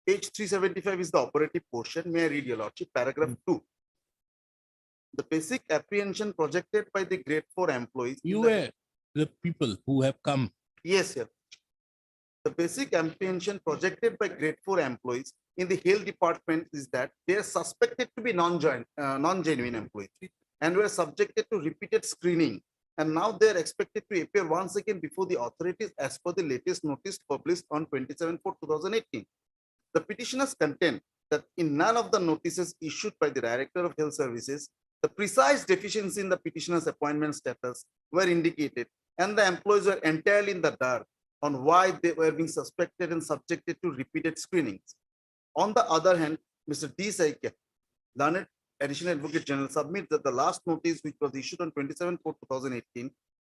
Page 375 is the operative portion. May I read, your lordship? Paragraph 2. The basic apprehension projected by the grade 4 employees. in You the- were the people who have come. Yes, sir. The basic apprehension projected by grade 4 employees in the health department is that they are suspected to be non-genuine employees and were subjected to repeated screening. And now they are expected to appear once again before the authorities as per the latest notice published on 27/4/2018. The petitioners contend that in none of the notices issued by the Director of Health Services, the precise deficiency in the petitioner's appointment status were indicated, and the employees were entirely in the dark on why they were being suspected and subjected to repeated screenings. On the other hand, Mr. D. Saikya, learned Additional Advocate General, submits that the last notice, which was issued on 27/4/2018,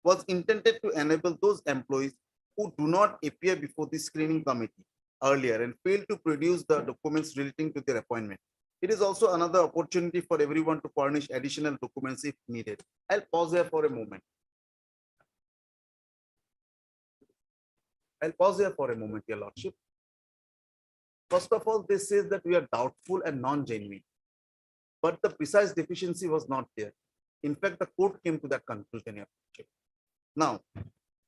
was intended to enable those employees who do not appear before the screening committee earlier and fail to produce the documents relating to their appointment. It is also another opportunity for everyone to furnish additional documents if needed. I'll pause here for a moment. Your lordship. First of all, this says that we are doubtful and non-genuine, but the precise deficiency was not there. In fact, the court came to that conclusion, your lordship. Now,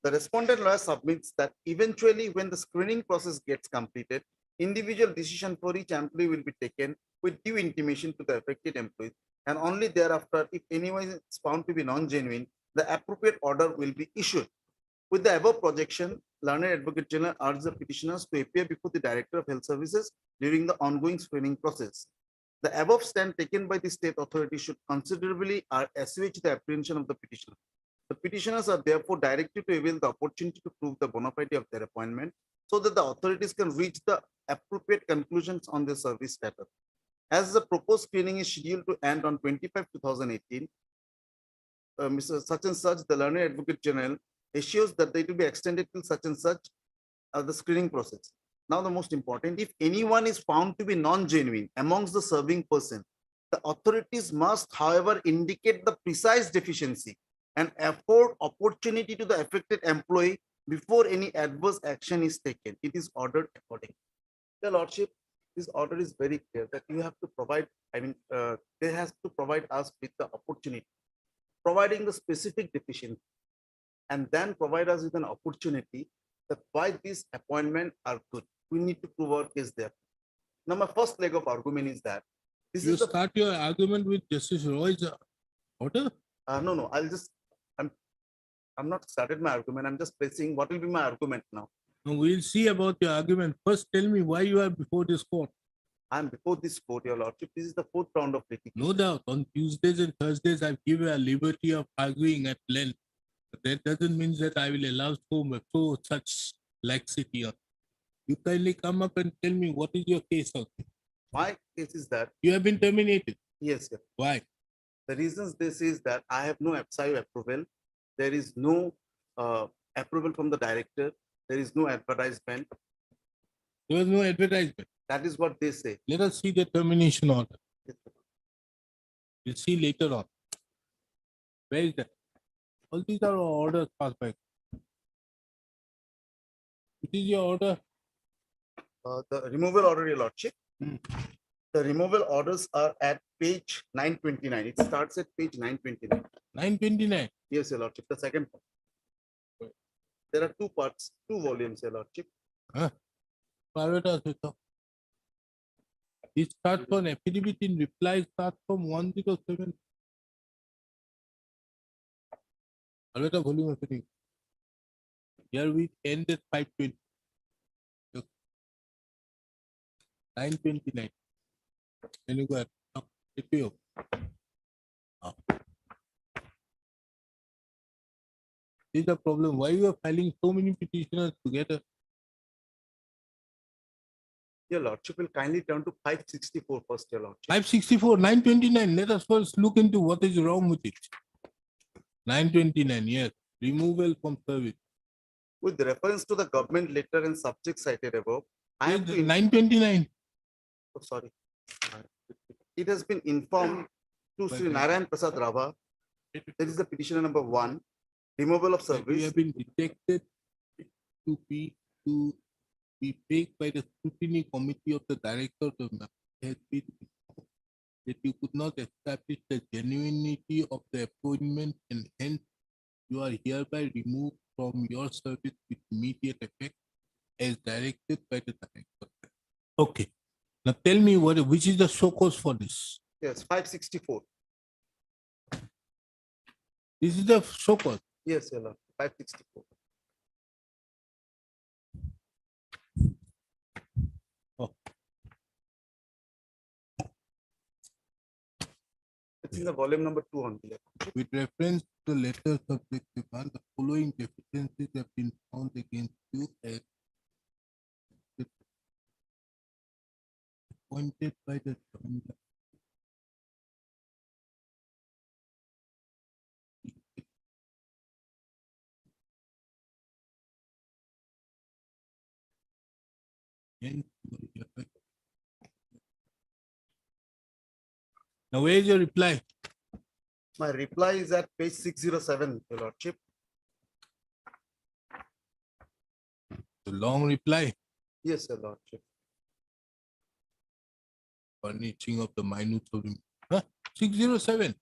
the respondent lawyer submits that eventually when the screening process gets completed, individual decision for each employee will be taken with due intimation to the affected employees, and only thereafter, if anyone is found to be non-genuine, the appropriate order will be issued. With the above projection, Learned Advocate General urges the petitioners to appear before the Director of Health Services during the ongoing screening process. The above stand taken by the state authority should considerably assuage the apprehension of the petitioner. The petitioners are therefore directed to avail the opportunity to prove the bona fide of their appointment so that the authorities can reach the appropriate conclusions on their service status. As the proposed screening is scheduled to end on 25/2018, Mr. Such and such, the Learned Advocate General, assures that they will be extended till such and such the screening process. Now, the most important, if anyone is found to be non-genuine amongst the serving person, the authorities must, however, indicate the precise deficiency and afford opportunity to the affected employee before any adverse action is taken. It is ordered accordingly. Your lordship, this order is very clear that you have to provide, they have to provide us with the opportunity, providing the specific deficiency, and then provide us with an opportunity that why these appointments are good. We need to prove our case there. Now, my first leg of argument is that this You is the, start your argument with Justice Roy's order. no, I'm not started my argument. I'm just placing what will be my argument now. Now we'll see about your argument. First, tell me why you are before this court. I'm before this court, your lordship. This is the 4th round of litigation. No doubt, on Tuesdays and Thursdays, I've given a liberty of arguing at length. But that doesn't mean that I will allow so such laxity on. You kindly come up and tell me what is your case on. My case is that, You have been terminated. yes, sir. Why? The reasons this is that I have no FSI approval. There is no approval from the director. There is no advertisement. There was no advertisement. That is what they say. Let us see the termination order. We'll see later on. Where is that? All these are orders passed by. Which is your order? The removal order, Your Lordship. Hmm. The removal orders are at page 929. It starts at page 929. 929. Yes, Your Lordship. The second part. There are two parts, two volumes, Your Lordship. Private hospital. It starts from affidavit in reply, starts from 107. Private volume affidavit. Here we end at 520. 929. Then you go ahead. If you. This is the problem. Why you are filing so many petitioners together? Your Lordship will kindly turn to 564 first, Your Lordship. 564, 929. Let us first look into what is wrong with it. 929, yes. Removal from service. With reference to the government letter and subject cited above, I have to, 929. oh, sorry. It has been informed to Sri Narayan Prasad Rava. There is the petitioner number 1, removal of We service. have been detected to be fake by the scrutiny committee of the director of the map. Has been that you could not establish the genuinity of the appointment, and hence you are hereby removed from your service with immediate effect as directed by the director. Okay. Now tell me which is the show cause for this? Yes, 564. This is the show cause. Yes, Your Lord, 564. Oh. It's in the volume number 2 on the With reference to the letter subject, the following deficiencies have been found against you as appointed by the joint. Hence, you are hereby- Now, where is your reply? My reply is at page 607, Your Lordship. The long reply, Yes, Your Lordship. furnishing of the minutes of 607.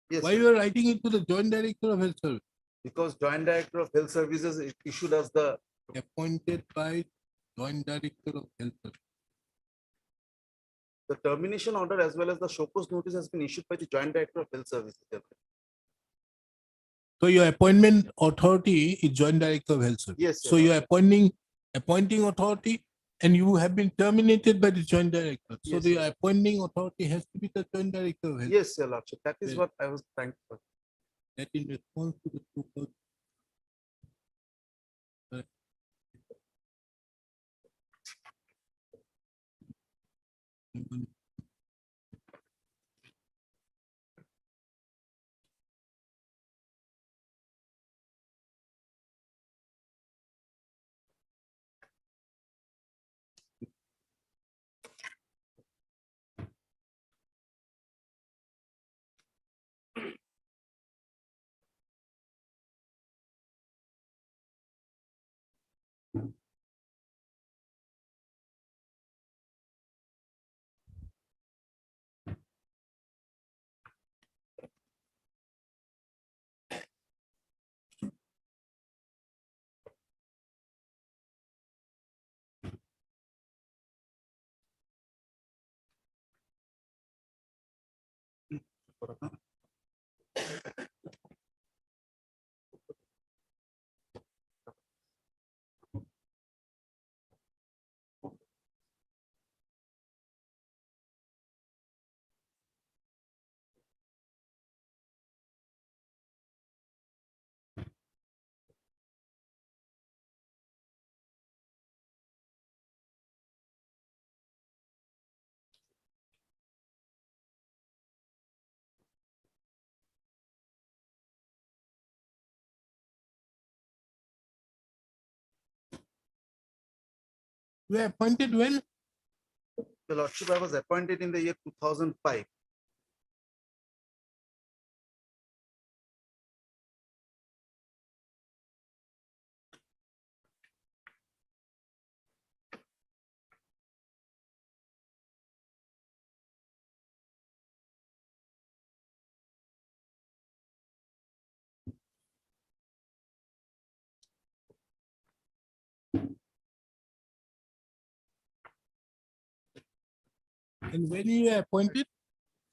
Yes, Why sir. you are writing it to the joint director of health service? Because Joint Director of Health Services issued us the, Appointed by joint director of health service. the termination order as well as the show cause notice has been issued by the Joint Director of Health Services. Your Lordship. So your appointment authority is joint director of health service. Yes, So Your you are appointing authority, and you have been terminated by the joint director. So Yes, the sir. appointing authority has to be the joint director of health. Yes, Your Lordship. That is Well- what I was trying to. That in response to the so-called You were appointed when? Your lordship, I was appointed in the year 2005. And when you were appointed?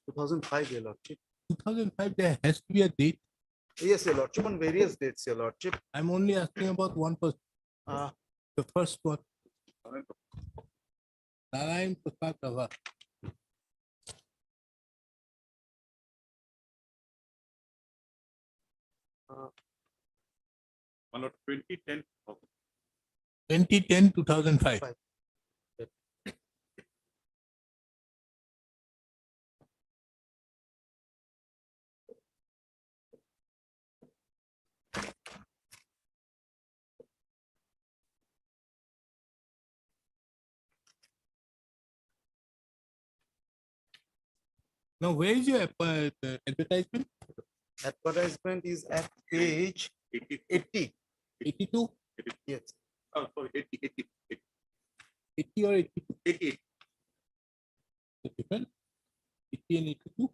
2005, your lordship. 2005, there has to be a date. Yes, your lordship, on various dates, your lordship. I'm only asking about one person. The first one. Narayan Prasad Rava. On 2010. 2010, 2005. Five. Now, where is your advertisement? Advertisement is at page 80. 82, Yes. Oh, sorry, 80, 80 or 82? 88. The difference? 80 and 82?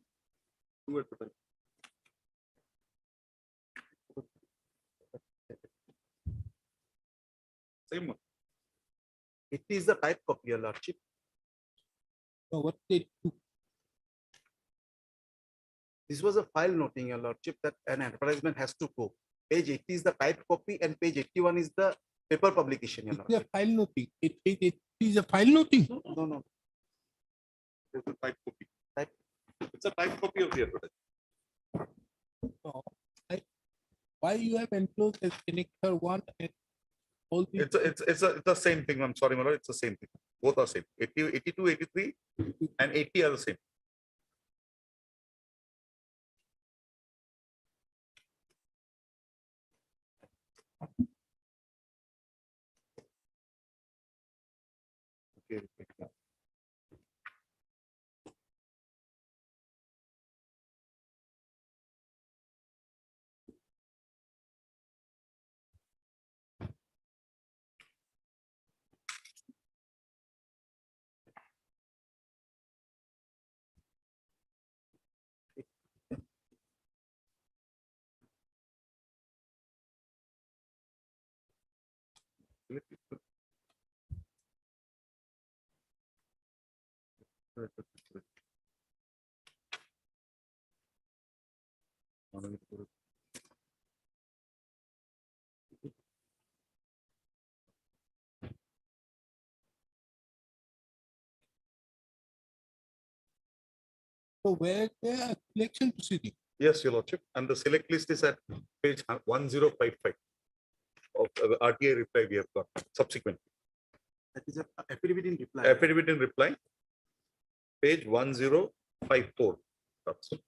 Two advertisements. Same one. It is the type copy, your lordship. No, what's the 82? This was a file noting, your lordship, that an advertisement has to go. Page 80 is the type copy and page 81 is the paper publication, your It's a lordship. file noting. It is a file noting. No. It's a type copy. Type. It's a type copy of the advertisement. No, why you have enclosed as connector one and all these? It's the same thing. I'm sorry, my lord. It's the same thing. Both are same. 80, 82, 83 and 80 are the same. Okay. So where the selection proceeding? Yes, your lordship. And the select list is at page 1055 of the RTI reply we have got subsequent. That is a affidavit in reply. Affidavit in reply, page 1054. That's it.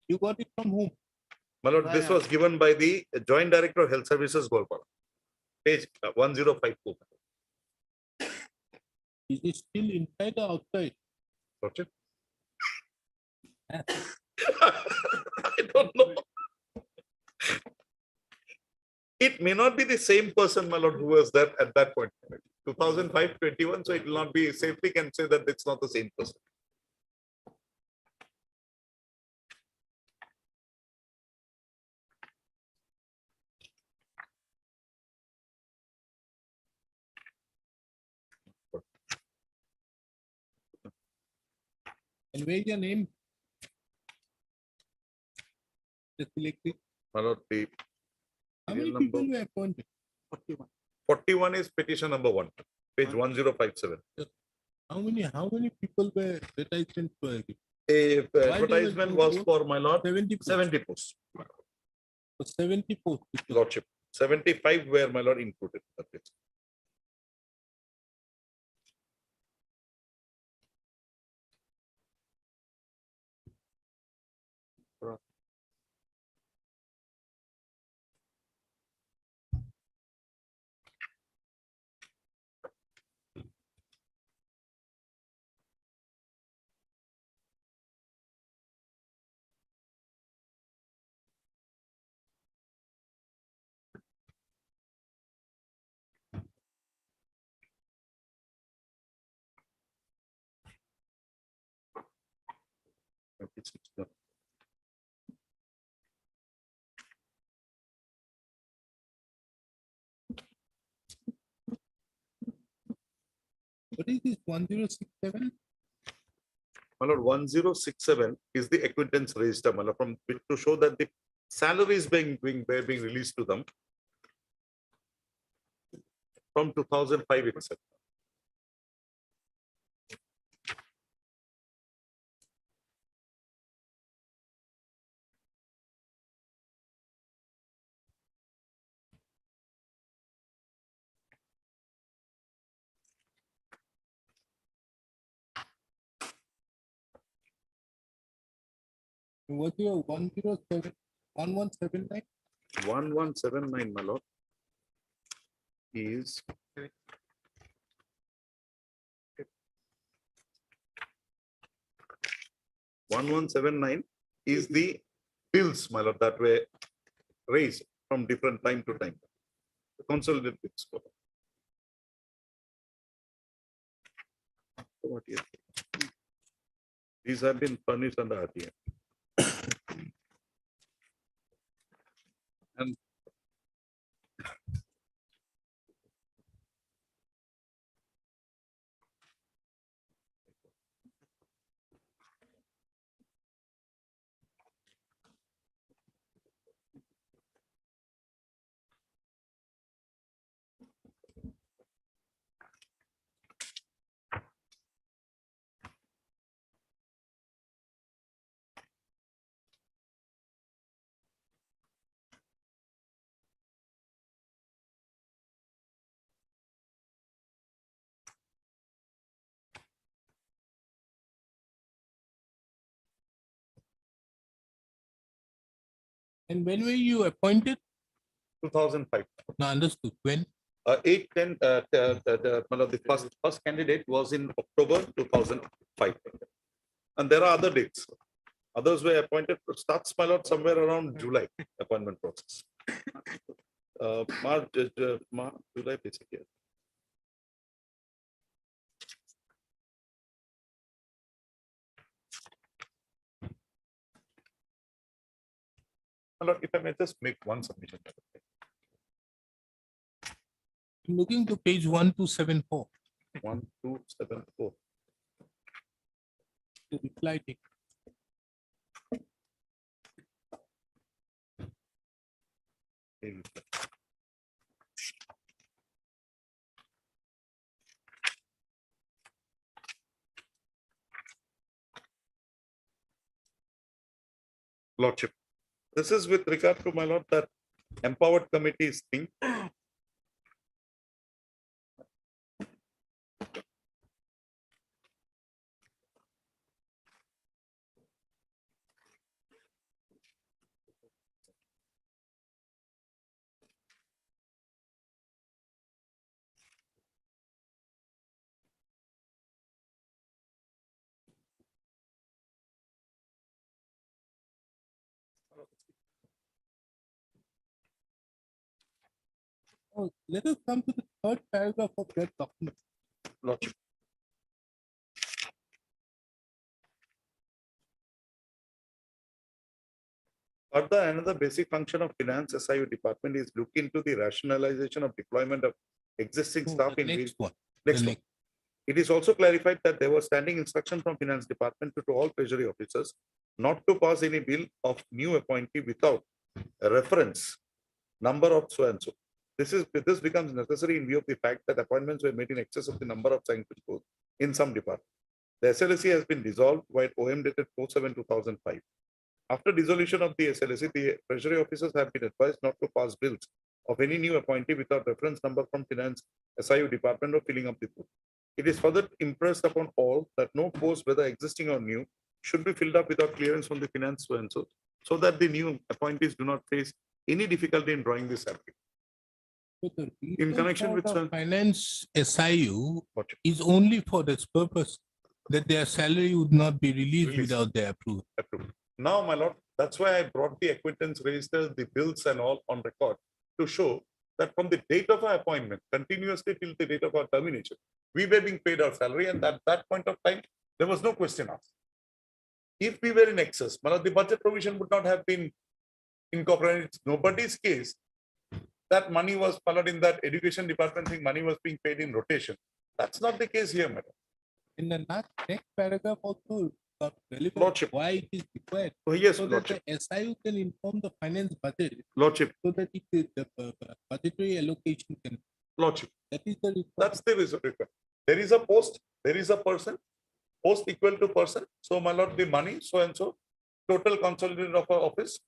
You got it from whom? My lord, this was given by the Joint Director of Health Services, Golpara. Page 1054. Is it still inside or outside? Lordship. I don't know. It may not be the same person, my lord, who was there at that point. 2005, 21, so it will not be, safely can say that it's not the same person. And where is your name? The selected. My lord, the How many serial people number were appointed? 41 is petition number 1, page 1057. How many people were advertisements were given? A Why they were advertisement given was to for my lord 70 posts. 70 posts. So 74 people. Lordship, 75 were my lord included. That's it. What is this 1067? My lord, 1067 is the acquittance register, my lord, from to show that the salary is being released to them from 2005 itself. What's your 107, 1179? 1179, my lord, is 1179 is the bills, my lord, that were raised from different time to time. The consolidated bills. What is- These have been furnished under RTM. And And when were you appointed? 2005. No, understood. When? 810, the first candidate was in October 2005. And there are other dates. Others were appointed, starts, my lord, somewhere around July appointment process. March, July, basically. My lord, if I may just make one submission. I'm looking to page 1274. 1274. The reply text. Lordship, this is with regard to, my lord, that empowered committee's thing. Oh, let us come to the third paragraph of that document. Lordship. Further, another basic function of finance SIU department is look into the rationalization of deployment of existing Oh, staff the in next one. Next The one. It is also clarified that there was standing instruction from finance department to all treasury officers not to pass any bill of new appointee without a reference number of so and so. This becomes necessary in view of the fact that appointments were made in excess of the number of sanctioned posts in some departments. The SLSC has been dissolved while OM dated 4/7/2005. After dissolution of the SLSC, the treasury officers have been advised not to pass bills of any new appointee without reference number from finance SIU department or filling up the book. It is further impressed upon all that no post, whether existing or new, should be filled up without clearance from the finance so that the new appointees do not face any difficulty in drawing this salary. So the In reason connection for with the some- finance SIU What? is only for this purpose, that their salary would not be released Released. without their approval. Approved. Now, my lord, that's why I brought the acquittance register, the bills and all on record to show that from the date of our appointment, continuously till the date of our termination, we were being paid our salary, and at that point of time, there was no question asked. if we were in excess, my lord, the budget provision would not have been incorporated. It's nobody's case that money was, my lord, in that education department thing, money was being paid in rotation. That's not the case here, madam. In the next paragraph also got relevant Lordship. why it is required. Oh, yes, So that lordship, the SIU can inform the finance budget lordship, so that it is the budgetary allocation can, lordship. that is the requirement. That's the reason. There is a post, there is a person, post equal to person. So, my lord, the money, so and so, total consolidated of our office,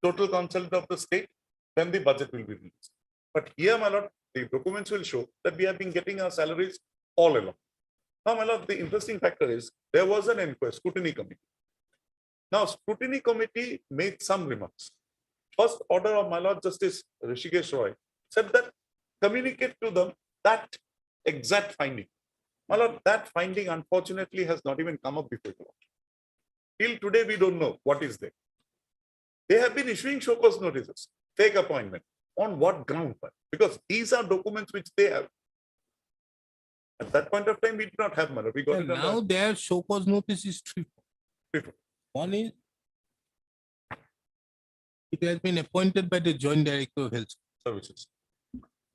total consolidated of the state, then the budget will be released. But here, my lord, the documents will show that we have been getting our salaries all along. Now, my lord, the interesting factor is there was an inquest, scrutiny committee. Now, scrutiny committee made some remarks. First order of my lord Justice Rishikesh Roy said that communicate to them that exact finding. My lord, that finding unfortunately has not even come up before the law. Till today, we don't know what is there. They have been issuing show cause notices, fake appointment. On what ground? Because these are documents which they have. At that point of time, we did not have money. We got And it under- now their show cause notice is three. Threefold. One is it has been appointed by the Joint Director of Health. services.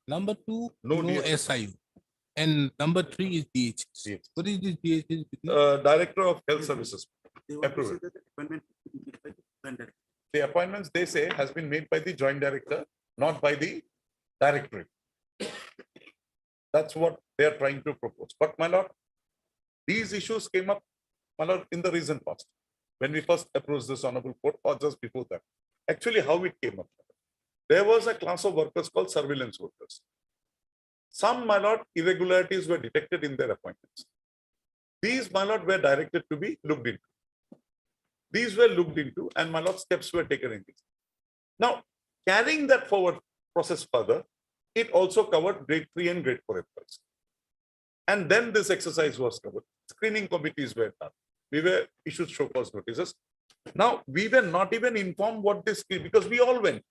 Number two, No no DHS. SIU. And number three is DHS. DHS. What is this DHS? Director of Health Services. Approval. The appointments, they say, has been made by the joint director, not by the directorate. That's what they are trying to propose. But my lord, these issues came up, my lord, in the recent past, when we first approached this honorable court or just before that. Actually, how it came up. There was a class of workers called surveillance workers. Some, my lord, irregularities were detected in their appointments. These, my lord, were directed to be looked into. These were looked into and my lord, steps were taken in this. Now, carrying that forward process further, it also covered grade 3 and grade 4 employees. And then this exercise was covered. Screening committees were done. We were issued show cause notices. Now, we were not even informed what this, because we all went.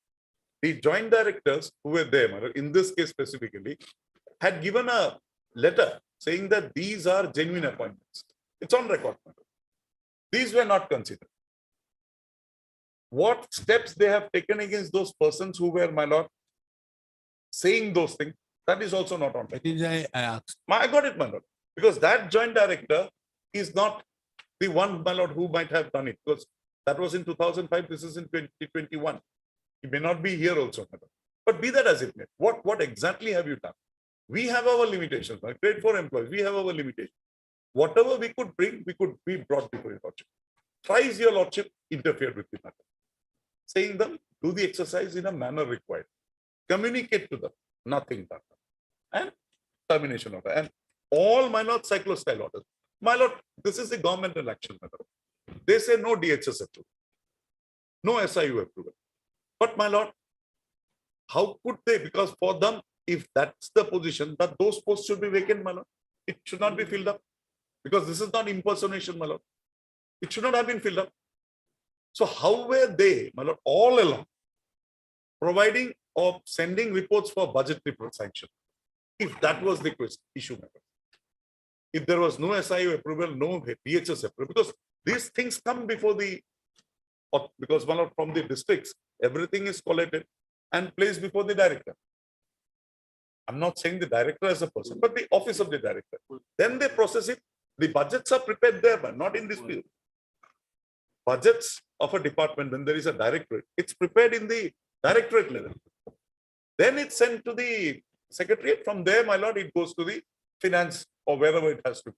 The joint directors who were there, my lord, in this case specifically, had given a letter saying that these are genuine appointments. It's on record. My lord. These were not considered. What steps they have taken against those persons who were, my lord, saying those things, that is also not on record. That is I asked. I got it, my lord, because that joint director is not the one, my lord, who might have done it, because that was in 2005, this is in 2021. He may not be here also, my lord. But be that as it may, what exactly have you done? We have our limitations, my grade 4 employees, we have our limitations. Whatever we could bring, we brought before your lordship. Thrice your lordship interfered with the matter, saying them, do the exercise in a manner required. Communicate to them, nothing done. And termination order. And all my lord cyclostyle orders. My lord, this is the governmental action matter. They say no DHS approval, no SIU approval. But my lord, how could they? Because for them, if that's the position, that those posts should be vacant, my lord. It should not be filled up. Because this is not impersonation, my lord. It should not have been filled up. So how were they, my lord, all along providing or sending reports for budgetary sanction? If that was the issue, my lord. If there was no SIU approval, no DHS approval, because these things come before the, because my lord, from the districts, everything is collated and placed before the director. I'm not saying the director as a person, but the office of the director. Then they process it. The budgets are prepared there, but not in this field. Budgets of a department, when there is a directorate, it's prepared in the directorate level. Then it's sent to the secretariat. From there, my lord, it goes to the finance or wherever it has to be.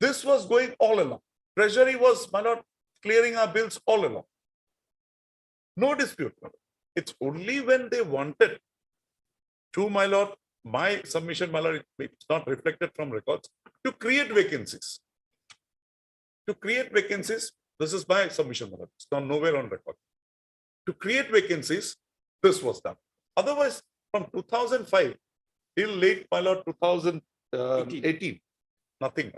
This was going all along. Treasury was, my lord, clearing our bills all along. No dispute. My lord. It's only when they wanted to, my lord, my submission, my lord, it's not reflected from records, to create vacancies. To create vacancies, this is my submission, my lord. It's not nowhere on record. To create vacancies, this was done. Otherwise, from 2005 till late, my lord, 2018, nothing.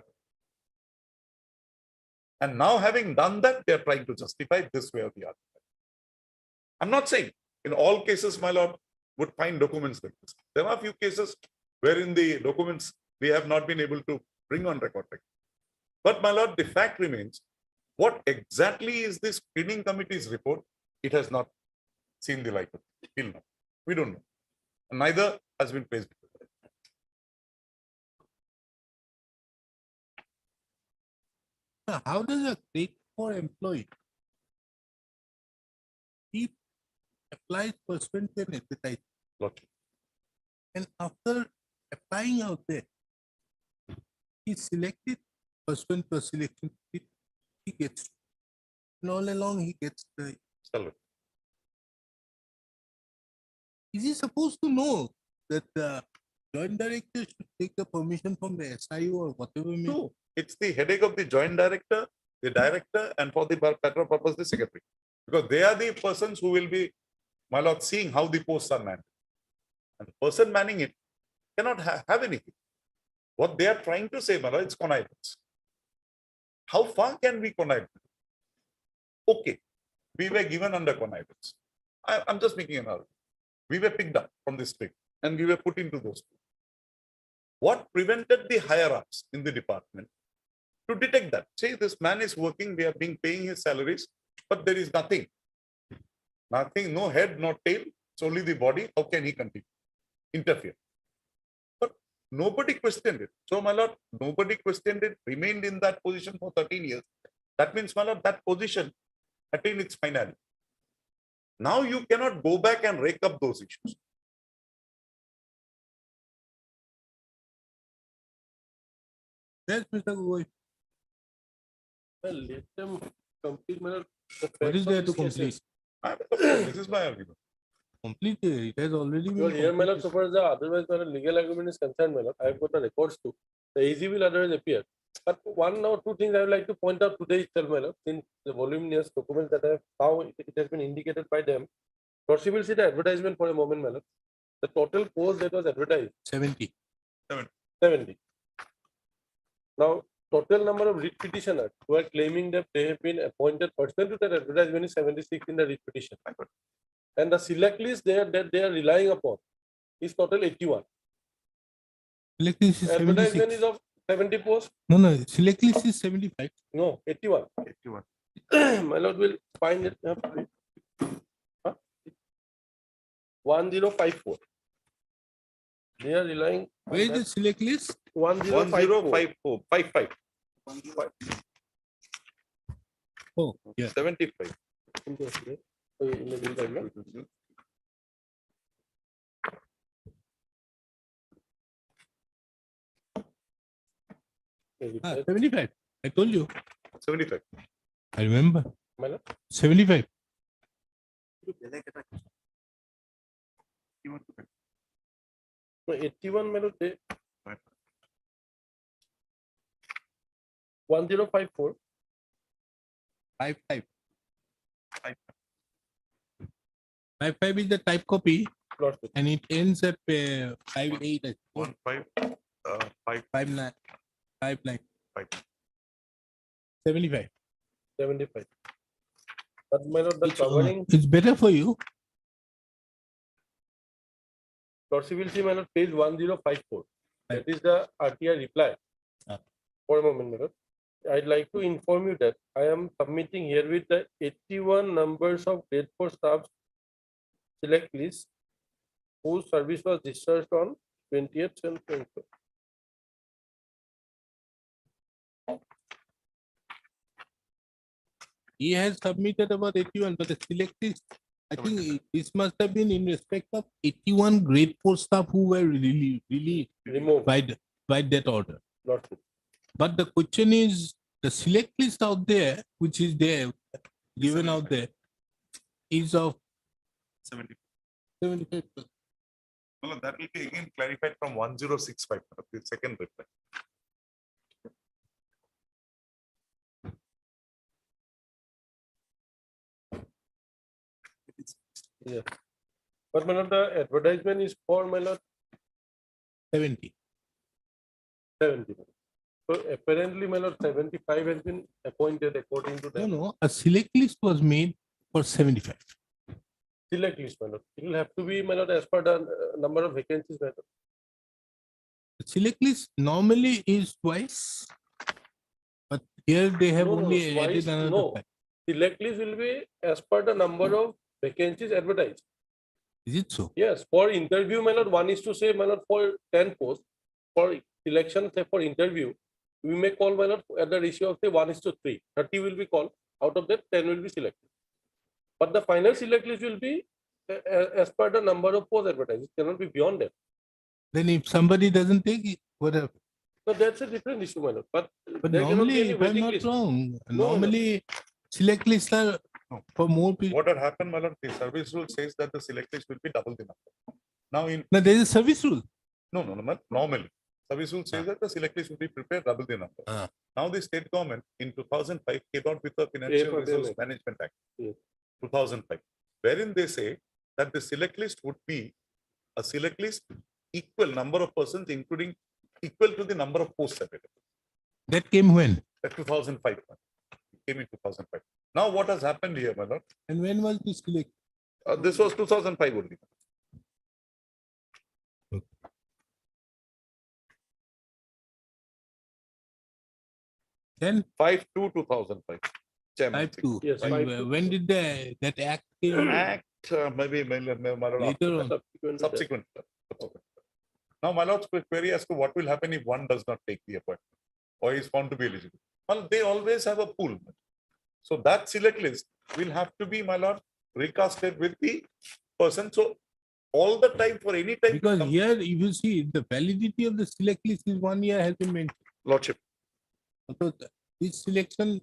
And now having done that, they are trying to justify this way or the other. I'm not saying in all cases, my lord, would find documents like this. There are a few cases wherein the documents we have not been able to bring on record. But my lord, the fact remains What exactly is this screening committee's report? It has not seen the light of day till now. We don't know. Neither has been placed. How does a grade 4 employee, he applies pursuant to an advertisement, Lordship. and after applying out there, he's selected pursuant to a selection, he gets, and all along he gets the, Salary. is he supposed to know that the joint director should take the permission from the SIU or whatever? No, it's the headache of the joint director, the director, and for the better purpose, the secretary. Because they are the persons who will be, my lord, seeing how the posts are manned. And the person manning it cannot have anything. What they are trying to say, my lord, it's connivance. How far can we connive? Okay, we were given under connivance. I'm just making an argument. We were picked up from this street and we were put into those. What prevented the higher ups in the department to detect that? Say, this man is working, we are being paying his salaries, but there is nothing. Nothing, no head, no tail, it's only the body. How can he continue? Interfere. But nobody questioned it. So, my lord, nobody questioned it, remained in that position for 13 years. That means, my lord, that position attained its finality. Now you cannot go back and rake up those issues. Yes, Mr. Gogoi. Well, let them complete, my lord, the What facts is of there to these cases. complete? This is my argument. Complete it. It has already Well, been. here, my lord, completed. so far as the otherwise, my lord, legal argument is concerned, my lord, I've got the records too. The AG will otherwise appear. But one or two things I would like to point out today itself, my lord, since the voluminous documents that I have, how it has been indicated by them. First, you will see the advertisement for a moment, my lord. The total post that was advertised, 70. 70. Now, total number of writ petitioners who are claiming that they have been appointed pursuant to that advertisement is 76 in the writ petition. And the select list that they are relying upon is total 81. Select list is Advertisement 76. is of 70 posts. No, select list is 75. No, 81. 81. My lord will find it. Huh? 1054. They are relying. on Where is that. the select list? 1054. 1054, 55, Oh, yeah. 75. Ah, 75. I told you. 75. I remember. My lord. 75. So 81, my lord, 1054. 55. 55 is the type copy Lord, and it ends at 58. 1, 5, 5, 59. 59. 5. 75. 75. But my lord, the covering, It's better for you. Lord, you will see, my lord, page 1054. That is the RTI reply. Ah. For a moment, my lord. I'd like to inform you that I am submitting here with the 81 numbers of grade 4 staff select list whose service was discharged on 20th and 24th. He has submitted about 81, but the select list, I think this must have been in respect of 81 grade 4 staff who were really Removed. by that order. Lord, But the question is, the select list out there, which is there, given out there, is of 70. 75%. Well, that will be again clarified from 1065, the second reply. yeah. But my lord, the advertisement is for my lord 70. 70. So apparently, my lord, 75 has been appointed according to No, that no, a select list was made for 75. select list, my lord. It will have to be, my lord, as per the number of vacancies, my lord. The select list normally is twice. But here they have No, no, only no, added twice, another no. fact. Select list will be as per the number of vacancies advertised. Is it so? Yes, for interview, my lord, one is to say, my lord, for 10 posts, for selection, say for interview, we may call, my lord, at the ratio of say 1:3. 30 will be called, out of that 10 will be selected. But the final select list will be as per the number of posts advertised. It cannot be beyond that. Then if somebody doesn't take it, whatever. So that's a different issue, my lord. But But there cannot normally, be any if I'm waiting not list. wrong, No, no. normally select lists are for more people. What had happened, my lord, the service rule says that the select list will be double the number. Now in, Now there is a service rule. no, normally, service rule says that the select list will be prepared double the number. Ah. Now the state government in 2005 came out with the Financial for Resource payment. Management Act, Yes. 2005, wherein they say that the select list would be a select list equal number of persons, including equal to the number of posts available. That came when? That 2005 one. It came in 2005. Now what has happened here, my lord? And when was this select? This was 2005 only. Then 5/2/2005. Chairman. 5/2. Yes, And 5/2. when did that act came? Act, maybe, my lord, Later on. Subsequent to that. subsequent. Now, my lord's query as to what will happen if one does not take the appointment or is found to be eligible. Well, they always have a pool. So that select list will have to be, my lord, recasted with the person. So all the time, for any time. to Because come- here, if you see, the validity of the select list is 1 year has been mentioned. Lordship, So this selection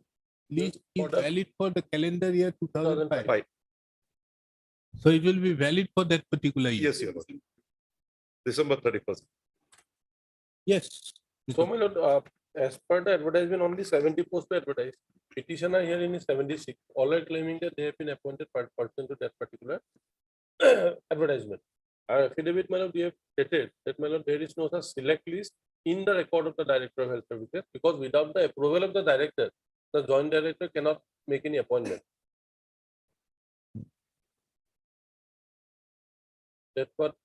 list is for the- valid for the calendar year 2005. 5. So it will be valid for that particular year. Yes, your lord. December 31st. Yes. So, my lord, as per the advertisement, only 70 posts were advertised. Petitioner here in is 76. All are claiming that they have been appointed person to that particular advertisement. Our affidavit, my lord, we have stated that, my lord, there is no such select list in the record of the Director of Health Services, because without the approval of the director, the joint director cannot make any appointment. That's what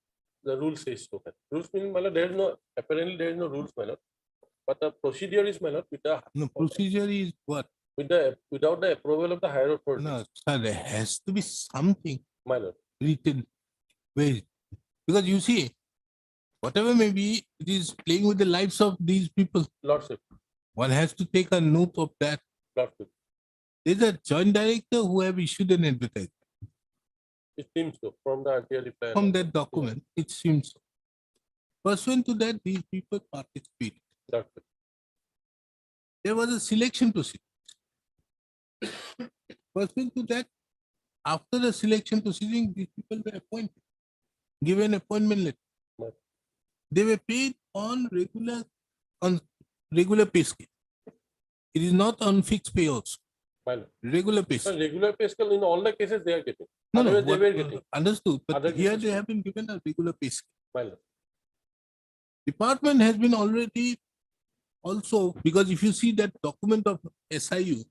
the rule says. So rules meaning, my lord, there is no, apparently there is no rules, my lord. But the procedure is, my lord, No, procedure is what? without the approval of the higher authority, No, sir, there has to be something my lord. written. Wait, because you see, whatever may be, it is playing with the lives of these people. Lordship, One has to take a note of that. lordship. There's a joint director who have issued an advertisement. It seems so from the earlier reply. From that document, it seems so. Pursuant to that, these people participated. Lordship. There was a selection procedure. Pursuant to that, after the selection proceeding, these people were appointed, given appointment letter. Right. They were paid on regular pay scale. It is not on fixed pay also, My lord. regular pay So scale. regular pay scale in all the cases they are getting. No, no, Otherwise they what, were getting. understood, but Other here cases they too. have been given a regular pay scale. My lord. Department has been already also, because if you see that document of SIU.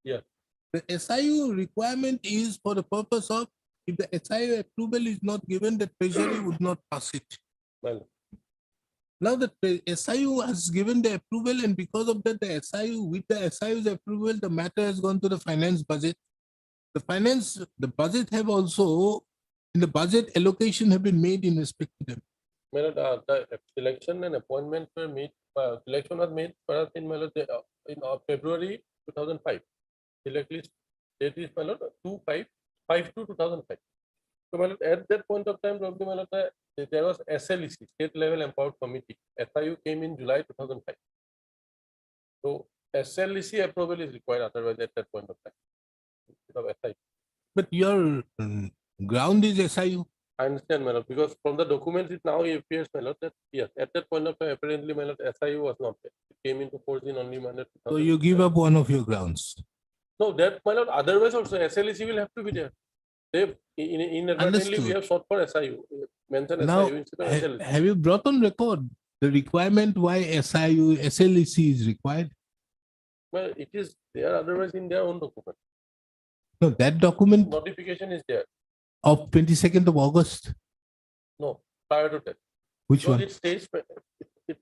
Yeah. The SIU requirement is for the purpose of, if the SIU approval is not given, the treasury would not pass it. My lord. Now the SIU has given the approval, and because of that, the SIU, with the SIU's approval, the matter has gone to the finance budget. The budget have also, in the budget allocation have been made in respect to them. My lord, the selection and appointment were made, selection was made for us in, my lord, in February 2005. Select list date is, my lord, 5/2/2005. So, my lord, at that point of time, probably, my lord, there was SLEC, State Level Empowered Committee. SIU came in July 2005. So SLEC approval is required otherwise at that point of time. Of SIU. But your ground is SIU. I understand, my lord, because from the documents it now appears, my lord, that yes, at that point of time, apparently, my lord, SIU was not there. It came into force in only, my lord, So you give up one of your grounds. No, that, my lord, otherwise also SLEC will have to be there. They, inadvertently, we Understood. have sought for SIU, mention Now, SIU instead of SLEC. have you brought on record the requirement why SLEC is required? Well, it is there otherwise in their own document. No, that document Notification is there. of 22nd of August, No, prior to that. which Because one? it states.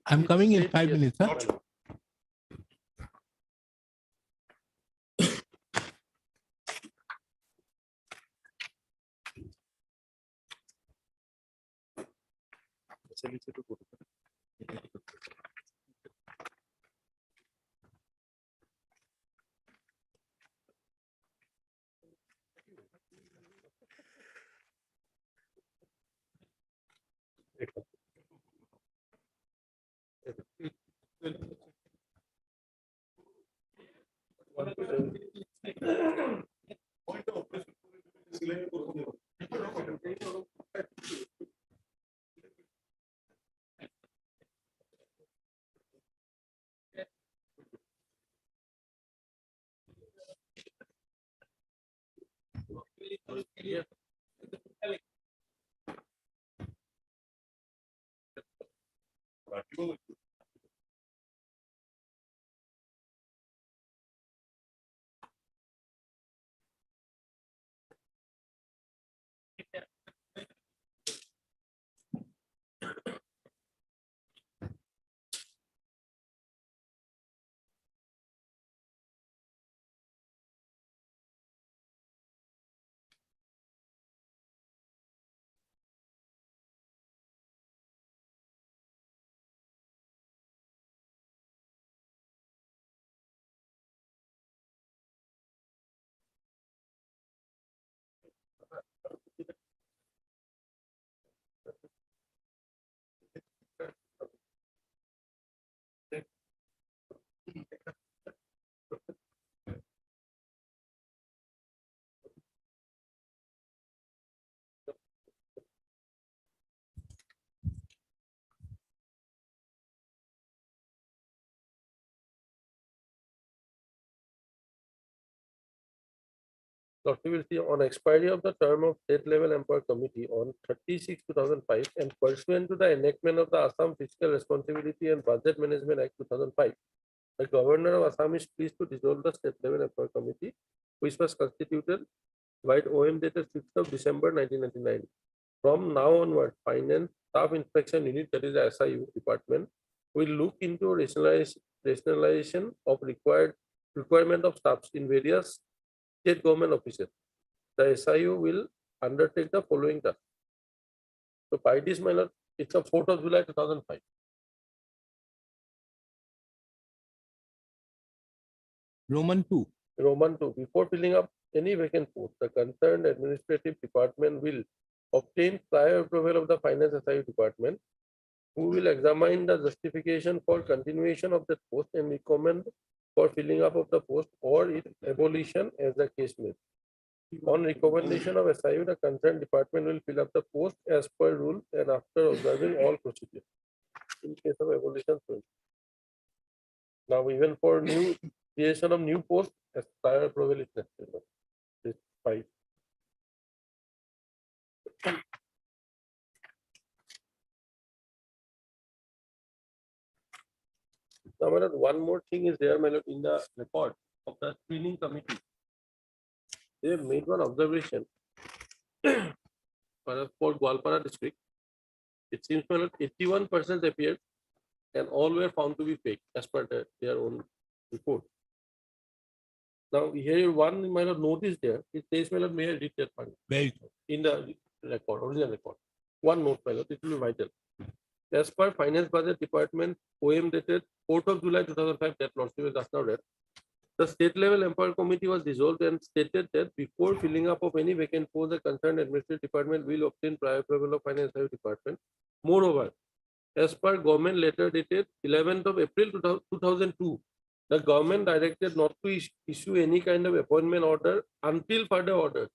I'm coming in 5 yes, minutes. Huh? my lord. SLEC to go to the- Dr. will see on expiry of the term of state level employee committee on 30/6/2005 and pursuant to the enactment of the Assam Fiscal Responsibility and Budget Management Act 2005, the governor of Assam is pleased to dissolve the state level employee committee, which was constituted by OM dated 6th of December 1999. From now onward, Finance Staff Inspection Unit, that is the SIU department, will look into rationalization of requirement of staffs in various state government offices. The SIU will undertake the following tasks. So by this manner, it's a 4th of July 2005. Roman 2. Roman 2. Before filling up any vacant post, the concerned administrative department will obtain prior approval of the finance SIU department, who will examine the justification for continuation of the post and recommend for filling up of the post or its abolition as the case may be. On recommendation of SIU, the concerned department will fill up the post as per rule and after observing all procedures. In case of abolition, so now even for new creation of new post, as prior approval is necessary. This 5. Now, my lord, one more thing is there, my lord, in the record of the screening committee. They have made one observation for Gwalpara district. It seems, my lord, 81% appeared and all were found to be fake as per their own report. Now, here one, my lord, notice there, it says, my lord, may I read that part Very good. in the record, original record. One note, my lord, it will be vital. As per Finance Budget Department, OM dated 4th of July 2005, that lordship is just now read. The state level employee committee was dissolved and stated that before filling up of any vacant post, the concerned administrative department will obtain prior approval of finance department. Moreover, as per government letter dated 11th of April 2002, the government directed not to issue any kind of appointment order until further order,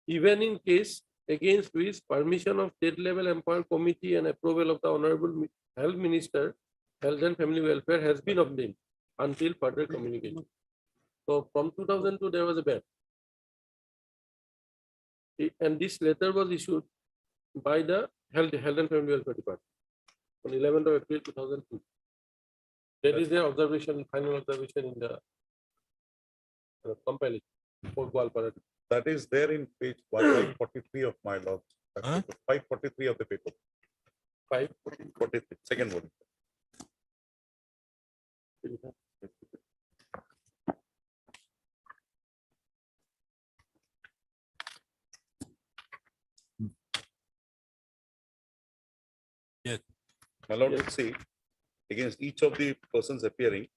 even in case against which permission of state level employee committee and approval of the Honorable Health Minister, Health and Family Welfare has been obtained until further communication. So from 2002, there was a ban. And this letter was issued by the Health and Family Welfare Department on 11th of April 2002. That is their observation, final observation in the compilation for Gwalpara. That is there in page 543 of my log. Huh? 543 of the paper. 543, second one. my lord would see against each of the persons appearing,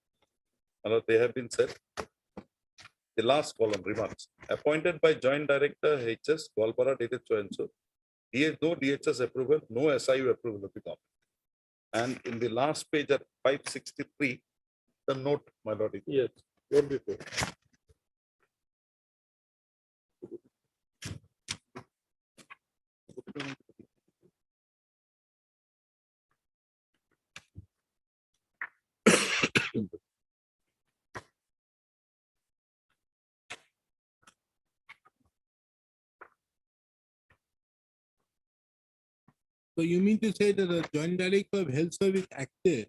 my lord, they have been said. The last column remarks, appointed by Joint Director HS, Gwalpara dated so and so. No DHS approval, no SIU approval of the government. And in the last page at 563, the note, my lord, is Yes, not before. So you mean to say that the joint director of health service acted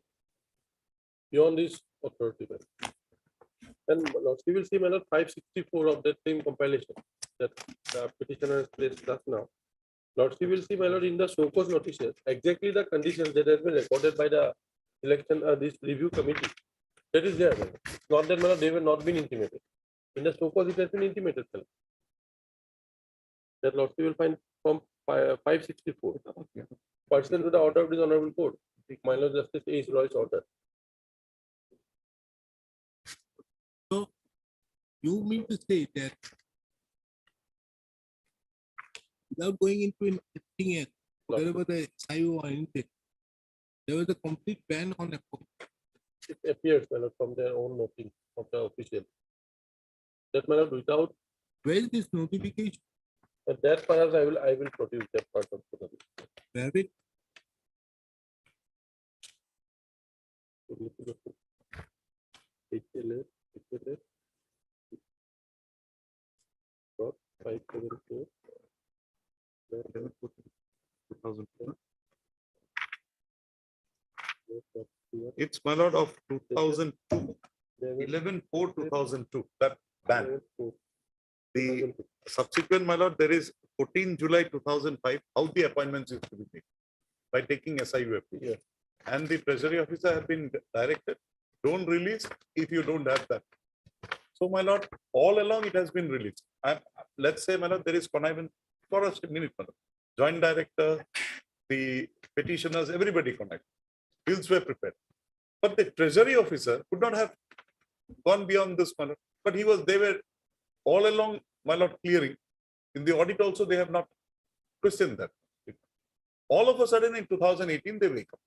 Beyond this authority. And Lord, we will see, my lord, 564 of that same compilation that the petitioner has placed just now. Lord, we will see, my lord, in the so-called notices, exactly the conditions that has been recorded by the election, this review committee. That is there. My lord. It's not that, my lord, they were not been intimated. In the so-called, it has been intimated. My lord. That Lord, we will find from 564. Pursuant to the order of this honorable court, my lord Justice A. Roy's order. you mean to say that without going into anything else, wherever the SIU or anything, there was a complete ban on appointment. It appears, my lord, from their own noting of the official. That, my lord, without Where is this notification? that, perhaps I will produce that part of the. Where it? Dot 574. 2004. It's my lord of 2002, 11/4/2002, that ban. The subsequent, my lord, there is 14 July 2005, how the appointments used to be made by taking SIU. Yeah. And the treasury officer have been directed, don't release if you don't have that. So, my lord, all along it has been released. Let's say, my lord, there is connivance for a minute, my lord. Joint director, the petitioners, everybody connived. Bills were prepared. But the treasury officer could not have gone beyond this, my lord. But they were all along, my lord, clearing. In the audit also, they have not questioned that. All of a sudden in 2018, they wake up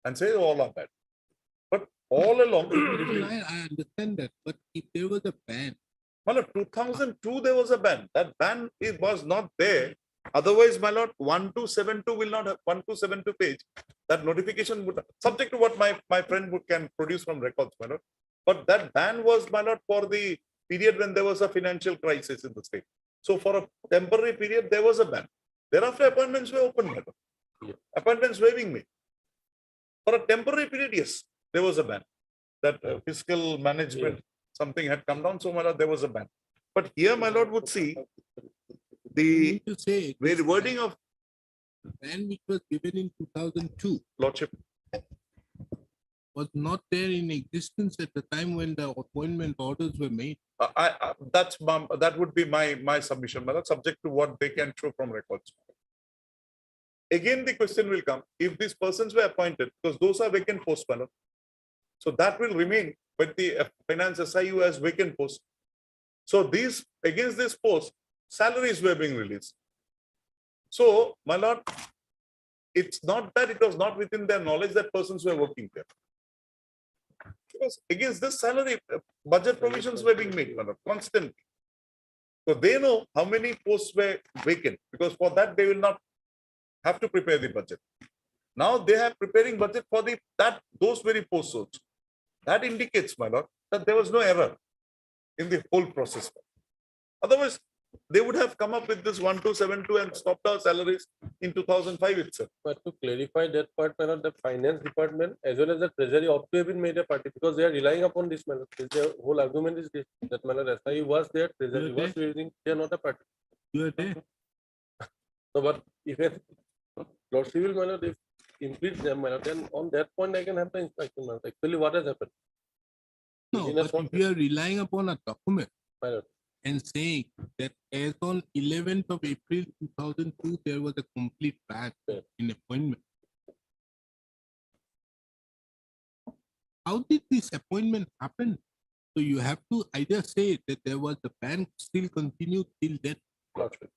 and say all are bad. But all along, I understand that, but if there was a ban, my lord, 2002, there was a ban. That ban was not there. Otherwise, my lord, 1272 will not have 1272 page. That notification would, subject to what my friend can produce from records, my lord. But that ban was, my lord, for the period when there was a financial crisis in the state. So for a temporary period, there was a ban. Thereafter, appointments were open, my lord. Yeah. Appointments waiving me. For a temporary period, yes, there was a ban. That fiscal management, something had come down, so my lord, there was a ban. But here, my lord would see you the mean to say very wording of ban which was given in 2002 lordship. was not there in existence at the time when the appointment orders were made. That would be my submission, my lord, subject to what they can show from records. Again, the question will come, if these persons were appointed, because those are vacant posts, my lord. So that will remain with the finance SIU as vacant posts. So these, against this post, salaries were being released. So, my lord, it's not that it was not within their knowledge that persons were working there. Because against this salary, budget provisions were being made, my lord, constantly. So they know how many posts were vacant, because for that they will not have to prepare the budget. Now they have preparing budget for those very posts also. That indicates, my lord, that there was no error in the whole process. Otherwise, they would have come up with this 1272 and stopped our salaries in 2005 itself. But to clarify that part, my lord, the finance department as well as the treasury ought to have been made a party because they are relying upon this, my lord. The whole argument is this, that my lord, SIU was there, treasury was raising, they are not a party. You are there. So, but if Lord Civil, my lord, if impedes them, my lord, then on that point I can have the inspection, my lord. Actually, what has happened? No, In a but short if you are relying upon a document My lord, and saying that as on 11th of April 2002, there was a complete ban in appointment. how did this appointment happen? So you have to either say that there was the ban still continued till then. Lordship.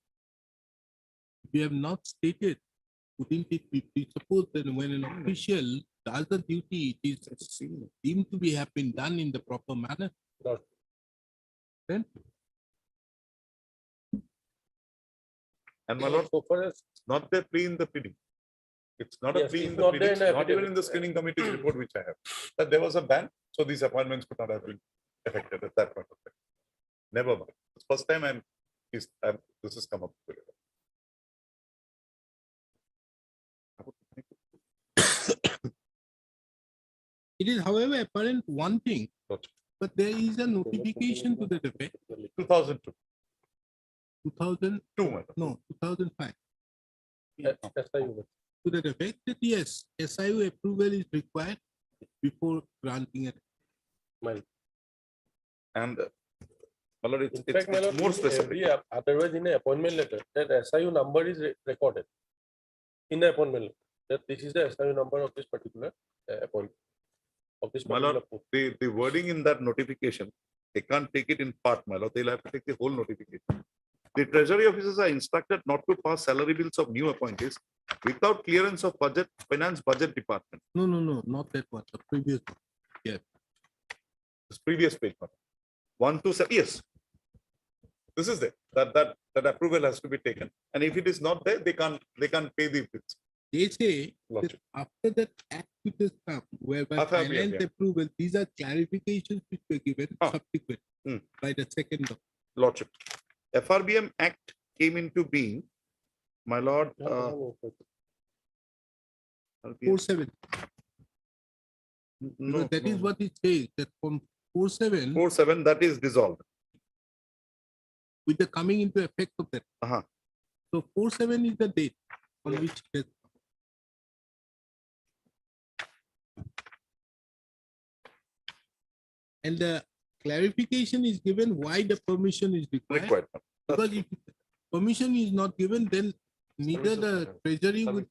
If you have not stated, wouldn't it be presupposed that when an official does the duty, it is deemed to be have been done in the proper manner? Lordship. Then And my lord, So far as not there plea in the pleading. It's not a Yes, plea it's in the not there in pleading, the not even in affidavit. the screening committee's report which I have. That there was a ban, so these appointments could not have been effected at that point of time. Never mind. It's first time this has come up. it is, however, apparent one thing, Lordship. but there is a notification to that effect, 2002, 2000, my lord. no, 2005. That's how you. To that effect that yes, SIU approval is required before granting it. And my lord, In fact, my lord, it's more in specific. every otherwise in the appointment letter, that SIU number is recorded in the appointment letter. That this is the SIU number of this particular appointment. Of this My particular lord, post. the wording in that notification, they can't take it in part, my lord. They'll have to take the whole notification. The treasury officers are instructed not to pass salary bills of new appointees without clearance of budget, finance budget department. No, not that one, the previous one. This previous page, my lord. 1 to 7, yes. This is there, that approval has to be taken. And if it is not there, they can't pay the bills. They say that Lordship. after that act which has come, whereby After, finance yeah. approval, these are clarifications which were given Ah. subsequent Hmm. by the second doc. Lordship. FRBM Act came into being, my lord. 47. No, Because that is no. what it says, that from 47 47, that is dissolved. with the coming into effect of that. Uh-huh. So 47 is the date on which it has. And the clarification is given why the permission is required. Required. Because if permission is not given, then neither the treasury would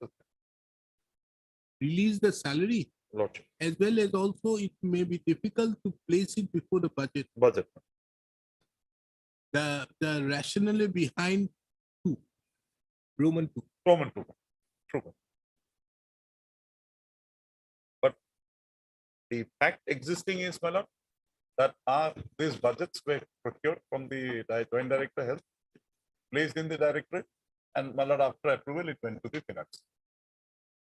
release the salary, Lordship. as well as also it may be difficult to place it before the budget. Budget. The rationale behind Roman 2. Roman 2. True. But the fact existing is, my lord, that these budgets were procured from the Joint Director Health, placed in the directorate, and my lord, after approval, it went to the finance.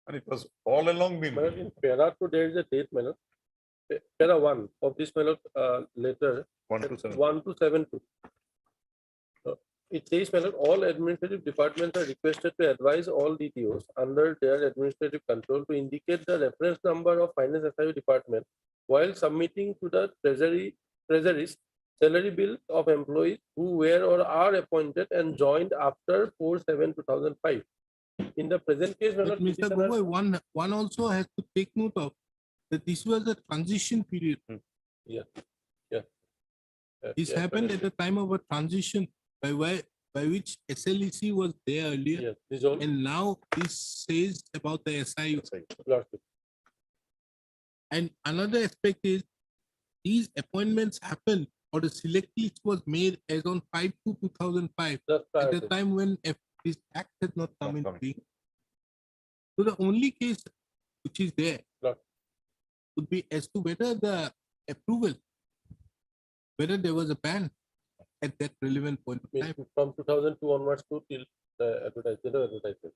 And it was all along been. Madam, in para 2, there is a date, madam. Para 1 of this madam, letter 1 to 7. 1 to 7. It says, madam, all administrative departments are requested to advise all DTOs under their administrative control to indicate the reference number of finance SIU department while submitting to the treasuries salary bills of employees who were or are appointed and joined after 4/7/2005. In the present case, But madam, Mr. petitioner- Gogoi, one also has to take note of that this was a transition period. This yes, happened madam. at the time of a transition by which SLEC was there earlier, Yes, this is all. and now this says about the SIU. Lordship. And another aspect is these appointments happened or the select list was made as on 5/2/2005 That's at the prior. time when this act had not come Not into coming. being. So the only case which is there Right. would be as to whether the approval, whether there was a ban at that relevant point of Means time. from 2002 onwards to till the advertisement.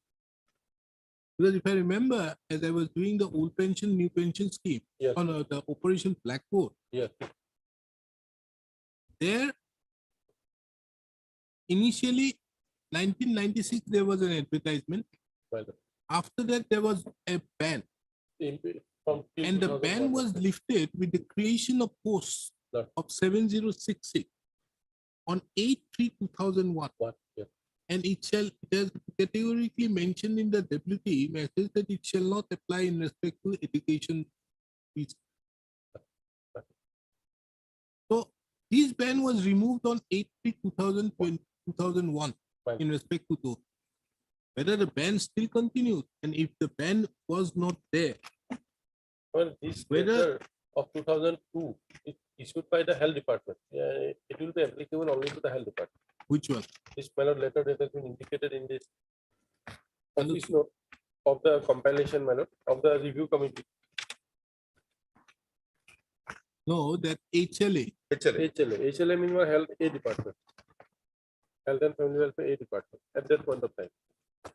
Because if I remember, as I was doing the old pension, new pension scheme Yes. on the Operation Blackboard, Yes. there initially 1996 there was an advertisement. Madam. After that there was a ban, From till and the 2001. ban was lifted with the creation of posts Right. of 7066 on 8/3/2001. What? Yeah. And it has categorically mentioned in the WT message that it shall not apply in respect to education fees. So this ban was removed on 8/3/2001 Fine. in respect to those. Whether the ban still continues, and if the ban was not there, Well, this Whether- letter of 2002 is issued by the health department. It will be applicable only to the health department. Which one? This my lord letter that has been indicated in this office note of the compilation, my lord, of the review committee. No, that HLA. HLA means my health A department. Health and Family Welfare A department at that point of time.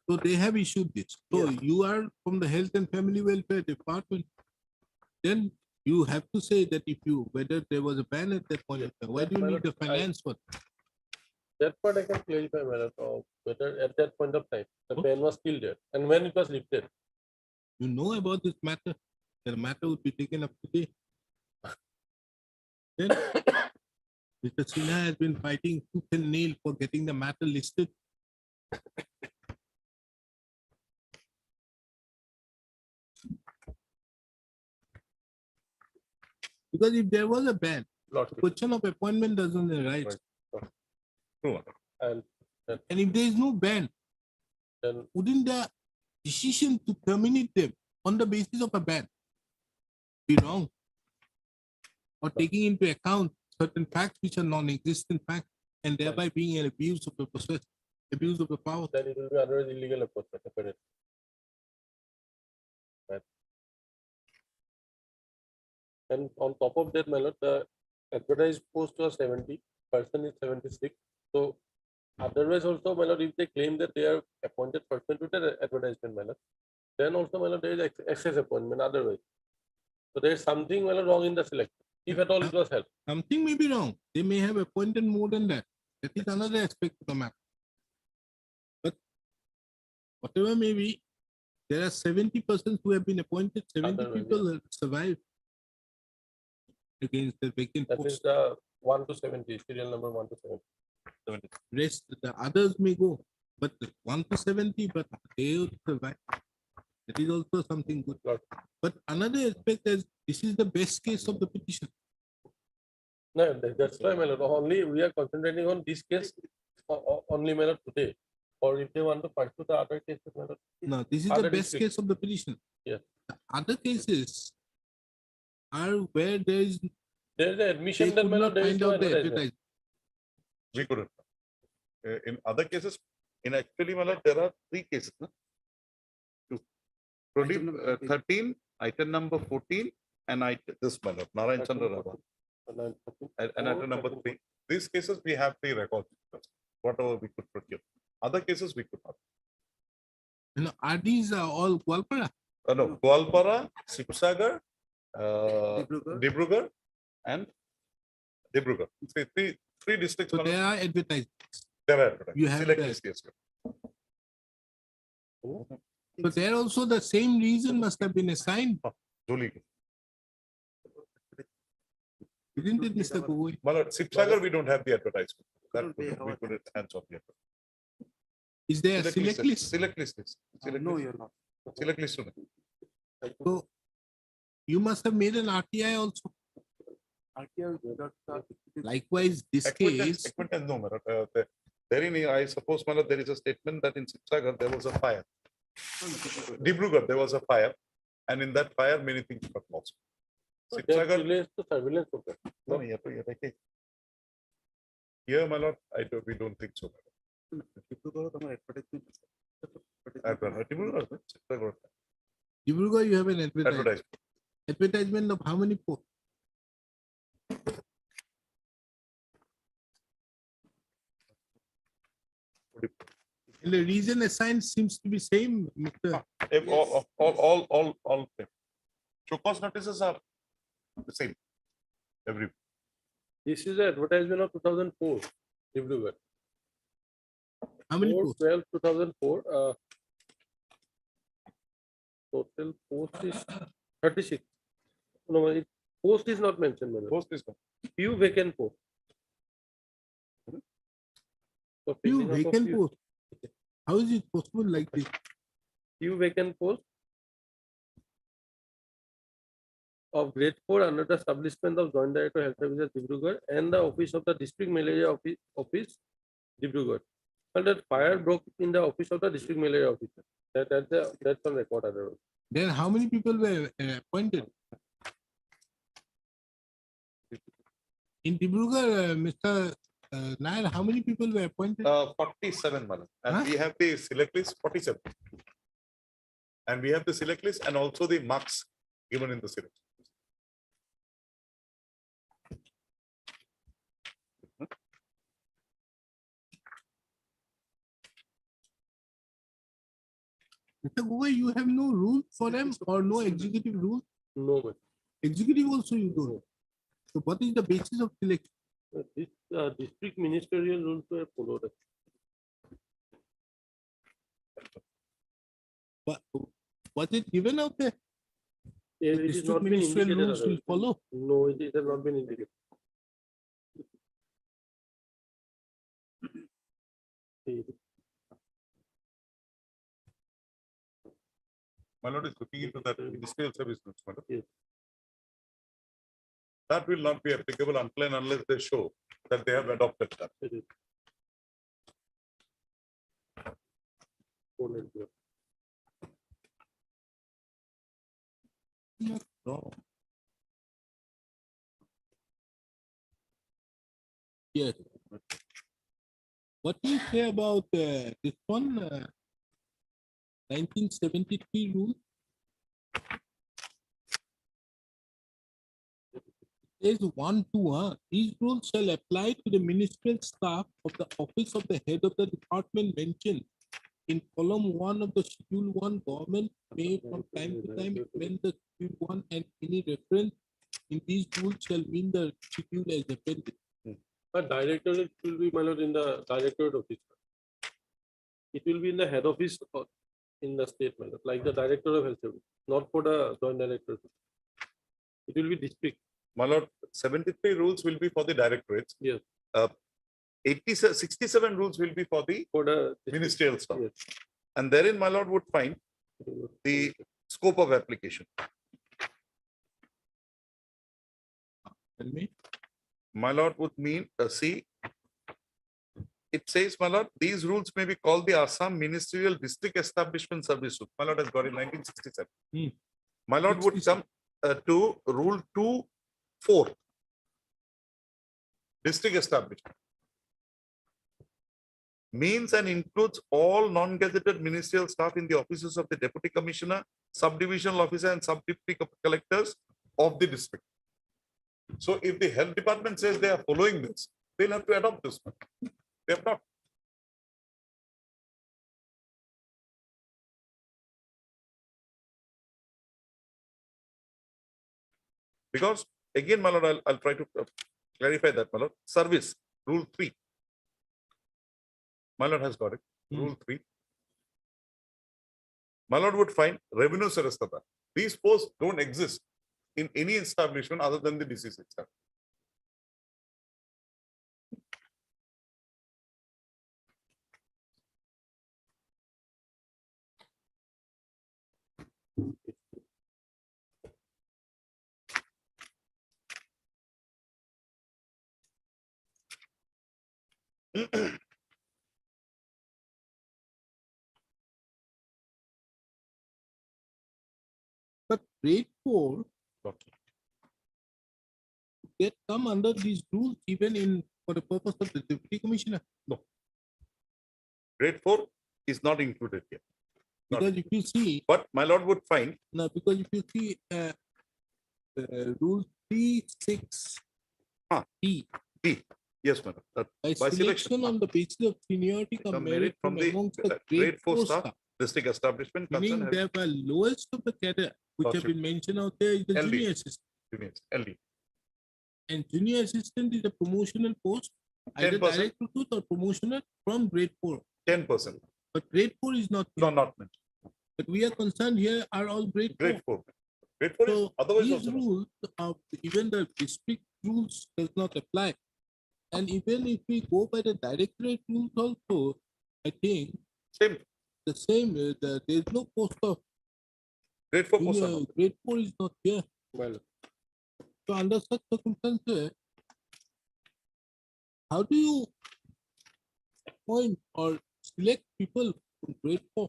So they have issued this. So Yes. you are from the Health and Family Welfare Department. Then you have to say that if you, whether there was a ban at that point of time, why do you Well, need the I- finance for? That part I can clarify, my lord, of whether at that point of time the ban was still there and when it was lifted. You know about this matter, the matter would be taken up today. Then Mr. Sinha has been fighting tooth and nail for getting the matter listed. Because if there was a ban, Lot the question of appointment doesn't arise. True. and And if there is no ban, then wouldn't the decision to terminate them on the basis of a ban be wrong? Or taking into account certain facts which are non-existent facts and thereby being an abuse of the process, abuse of the power. then it will be otherwise illegal appointment. Apparently. Right. And on top of that, my lord, the advertised post was 70, person is 76. So otherwise also, my lord, if they claim that they are appointed person to the advertisement, my lord, then also, my lord, there is excess appointment otherwise. So there is something, my lord, wrong in the selection, if at all it was held. Something may be wrong. They may have appointed more than that. That is another aspect of the matter. But whatever may be, there are 70 persons who have been appointed, 70 Otherwise, people have survived against the vacant That is post. the 1 to 70, serial number 1 to 70. Rest, the others may go, but the 1 to 70, but they will survive. That is also something good. Lot. But another aspect is this is the best case of the petition. No, that's why, my lord, only we are concentrating on this case only, my lord, today. Or if they want to pursue the other cases, my lord. No, this is the Other best district. case of the petition. Yes. The other cases are where there is, There is an they admission that, could my not lord, there is find no out the advertisement. advertisement. We couldn't. In other cases, in actually, my lord, there are 3 cases. No? Item number 13, item number 14, and this, my lord, Narayan Item Chandra number Rao. 14, And item number 3. These cases, we have 3 records, whatever we could procure. Other cases, we could not. You know, are these all Gwalpara? No, Gwalpara, Sipsagar, Dibrugarh, and Dibrugarh. Three districts. So my there lord, are advertised. there are. You have Select that. list, yes. So there also the same reason must have been assigned, Julie. isn't it, Mr. Gogoi? My lord, Sipsagar, we don't have the advertisement. That Couldn't be we our- put it hands off. Is there a select list? Select list. Yes. Select No, list. you're not. Select list. only. So you must have made an RTI also. Likewise, this case, Acquaintance, no, my lord. Therein, I suppose, my lord, there is a statement that in Sipsagar, there was a fire. Dibrugarh, there was a fire. And in that fire, many things got lost. That Sipsagar, relates to surveillance program. no, here, my lord, we don't think so. Dibrugarh, Sipsagar, Dibrugarh, you have an advertisement. advertisement. Advertisement of how many posts? And the reason assigned seems to be same, Mr. All. Show cause notices are the same. Every. This is the advertisement of 2004, Dibrugarh. How many 4, posts? 12, 2004. Total post is 36. No, post is not mentioned, my lord. Post is not. Few vacant posts. So Few filling up of vacant posts. How is it possible like this? Few vacant posts of grade 4 under the establishment of Joint Director Health Services Dibrugarh and the office of the District Malaria Office Dibrugarh. And that fire broke in the office of the District Malaria Officer. That's on record otherwise. Then how many people were appointed? In Dibrugarh, Mr. Nair, how many people were appointed? 47, madam. And Huh? we have the select list 47. And we have the select list and also the marks given in the select. Mr. Gogoi, you have no rule for them or no executive rule? No, but Executive also you don't. So what is the basis of selection? this district ministerial rules were followed. But was it given out there? It is District not been ministerial indicated. rules will otherwise. follow. No, it has not been indicated. My lord is looking into that ministerial service notes, madam. Yes. That will not be applicable unless they show that they have adopted that. It is. Followed, yeah. No. Yes. What do you say about this one, 1973 rule? There's 1, 2, these rules shall apply to the ministerial staff of the office of the head of the department mentioned in column 1 of the schedule 1. Government may from time to time amend the schedule 1 and any reference in these rules shall mean the schedule as appended. But directorate will be, my lord, in the directorate office. It will be in the head office or in the state, my lord, like the director of health service, not for the joint director. It will be district. My lord, 73 rules will be for the directorates. Yes. 67 rules will be for the For the district. ministerial staff. Yes. And therein, my lord would find the scope of application. Tell me. My lord would mean, see, it says, my lord, these rules may be called the Assam Ministerial District Establishment Service Rule. My lord has got in 1967. Hmm. My lord would come to Rule 2(4). District establishment. Means and includes all non-gazetted ministerial staff in the offices of the Deputy Commissioner, Subdivisional Officer and Sub-Deputy Collectors of the district. So if the health department says they are following this, they'll have to adopt this one. They have not. Because again, my lord, I'll try to clarify that, my lord. Service, Rule 3. My lord has got it. Rule 3. My lord would find revenue sarastata. These posts don't exist in any establishment other than the disease itself. But grade 4 they come under these rules even in for the purpose of the deputy commissioner. Grade 4 is not included here. Not Because if you see, But my lord would find now because if you see rule 3(6) D, yes, madam. by By selection, selection on the basis of seniority some come merit merit from from the amongst the grade 4 4 staff, district establishment meaning concerned they are lowest of the cadre which have Gotcha. been mentioned out there is the LD. junior assistant. has LD. And junior assistant is a promotional post, either 10%. direct recruit or promotional from grade 4. 10%. But grade 4 is not No, here. not meant. But we are concerned here are all grade 4. Grade 4. Grade 4 is So otherwise these also not. rules of even the district rules does not apply. And even if we go by the directorate rules also, I think Same. the same, there is no post of Grade 4 posts are junior, not. grade 4 is not here. Well, So under such circumstances, how do you appoint or select people from grade 4?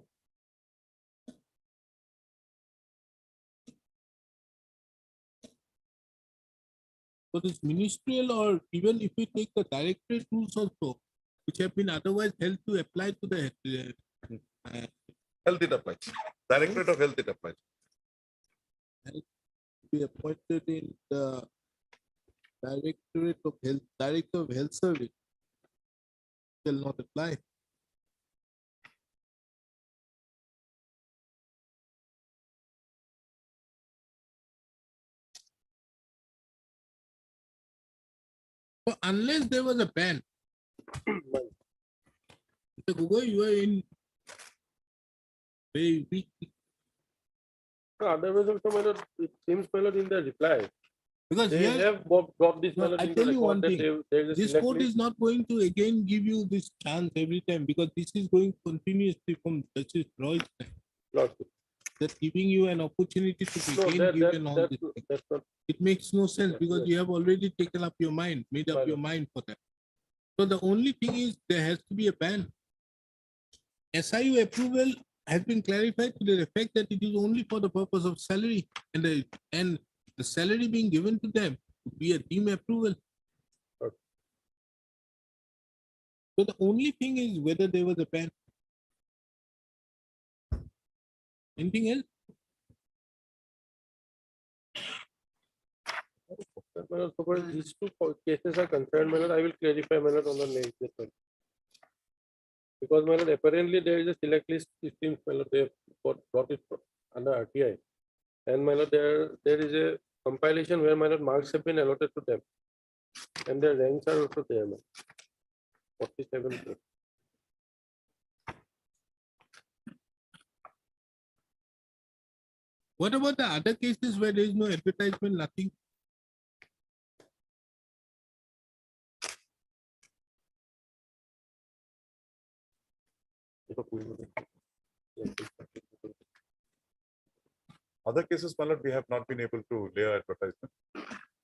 So this ministerial, or even if we take the directorate rules also, which have been otherwise held to apply to the Health it applies. Directorate of Health it applies. be appointed in the Directorate of Health, Director of Health Service shall not apply. So unless there was a ban, Mr. Gogoi, you are in very weak, Otherwise also, my lord, it seems, my lord, in the reply, because they here, have brought this, my no, lord, I in the tell you one record that thing, there is a this select court list. is not going to again give you this chance every time, because this is going continuously from Justice Roy's time. Lordship. That giving you an opportunity to No, again that, given all this. that's not, It makes no sense Yeah, because yes. you have already taken up your mind, made up Right. your mind for that. So the only thing is there has to be a ban. SIU approval has been clarified to the effect that it is only for the purpose of salary, and the salary being given to them would be a team approval. Okay. So the only thing is whether there was a ban. Anything else? my lord, so far as these two cases are concerned, my lord, I will clarify, my lord, on the next one. Because, my lord, apparently there is a select list, it seems, my lord, they have brought it under RTI. And, my lord, there is a compilation where, my lord, marks have been allotted to them. And their ranks are also there, my lord. 47. What about the other cases where there is no advertisement, nothing? Other cases, my lord, we have not been able to lay our advertisement.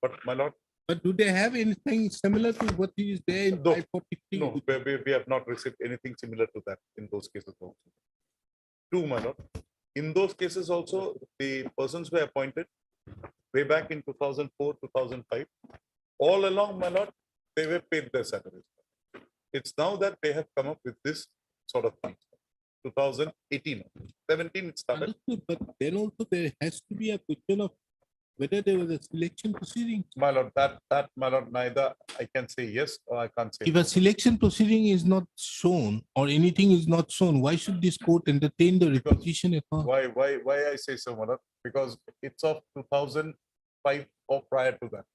But my lord, But do they have anything similar to what is there in No, 543? no, we have not received anything similar to that in those cases also. Two, my lord. In those cases also, the persons were appointed way back in 2004, 2005. All along, my lord, they were paid their salaries. It's now that they have come up with this sort of thing. 2018, 17 it started. Understood, but then also there has to be a question of whether there was a selection proceeding. My lord, my lord, neither I can say yes or I can't say If no. a selection proceeding is not shown or anything is not shown, why should this court entertain the Because repetition at all? Why I say so, my lord? Because it's of 2005 or prior to that.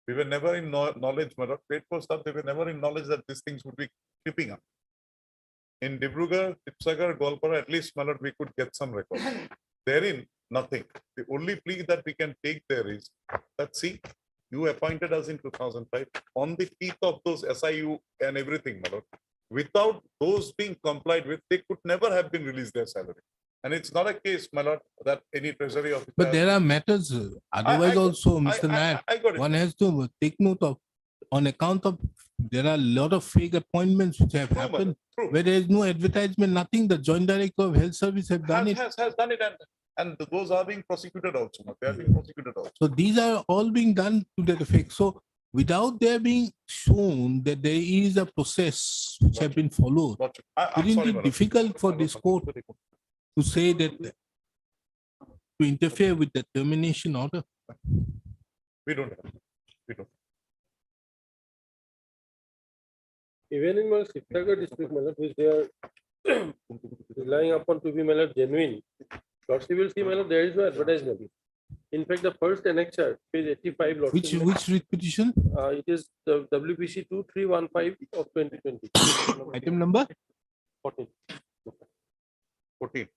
We were never in knowledge, my lord. Great for stuff, they were never in knowledge that these things would be creeping up. In Dibrugarh, Tipsagar, Golpara, at least, my lord, we could get some records. Therein, nothing. The only plea that we can take there is that, see, you appointed us in 2005 on the teeth of those SIU and everything, my lord. Without those being complied with, they could never have been released their salary. And it's not a case, my lord, that any treasury officer. But there are matters, otherwise also, Mr. Nair, I got it. one has to take note of, on account of, there are a lot of fake appointments which have True, my lord, happened, true. where there is no advertisement, nothing. The Joint Director of Health Service have done it. Has done it, and those are being prosecuted also. They are being prosecuted also. So these are all being done to that effect. So without there being shown that there is a process which have been followed, Lordship, I'm wouldn't sorry, it my be lord. difficult for this court to say that, to interfere with the termination order? We don't have. We don't. Even in my Sitagar district, my lord, which they are relying upon to be, my lord, genuine. Lordship will see, my lord, there is no advertisement. In fact, the first annexure, page 85, Lordship, Which writ petition? it is the WPC 2315 of 2020. Item number? 14. 14.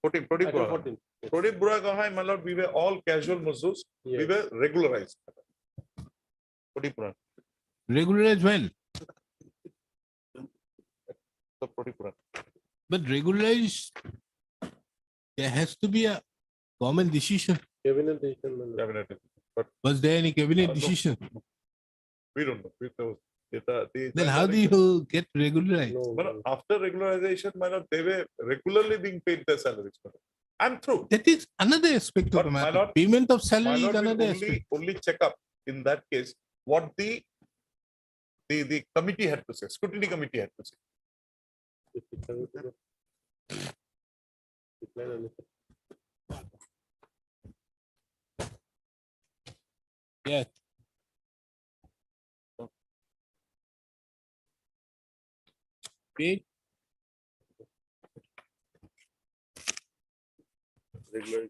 14. Pradip Item Bura. 14. Pradip Bura Gahai, my lord, we were all casual Muslims. We Yes. were regularized. Pradip Bura. Regularized when? So Pradip Bura. But regularized, there has to be a government decision. Cabinet decision, my lord. Cabinet. But Was there any cabinet no, decision? we don't know. Then how do you get regularized? No, But after regularization, my lord, they were regularly being paid their salaries. my lord. I'm through. That is another aspect of But the my matter. lord- Payment of My salary is lord will another aspect. only check up in that case, what the committee had to say, scrutiny committee had to say. Yes. Page Regular.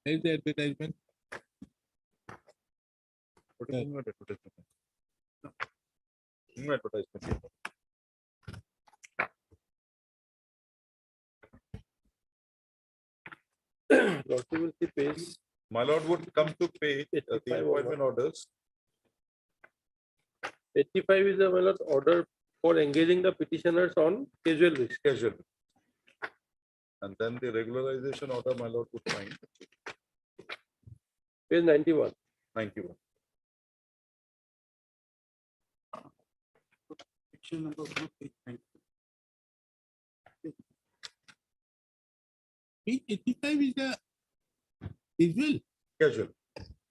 There is the advertisement. What is new advertisement? No. New advertisement. Lordship will see page My lord would come to page the 85 appointment orders. 85 is the, my lord, order for engaging the petitioners on casual risk. Casual. And then the regularization order, my lord would find Page 91. 91. Section number 189. Page 85 is the casual. Casual.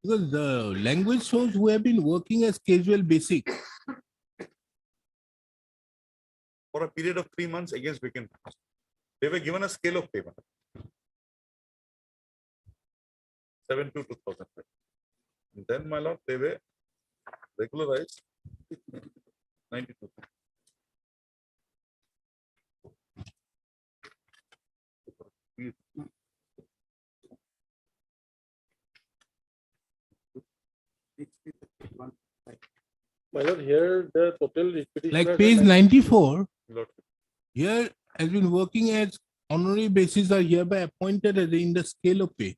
Because the language shows who have been working as casual basic. For a period of 3 months against vacant. They were given a scale of payment. 7 to 2005. And then, my lord, they were regularized 92. My lord, here the total petitioners. Like are page 90. 94, Lord, here has been working as honorary basis are hereby appointed as in the scale of pay.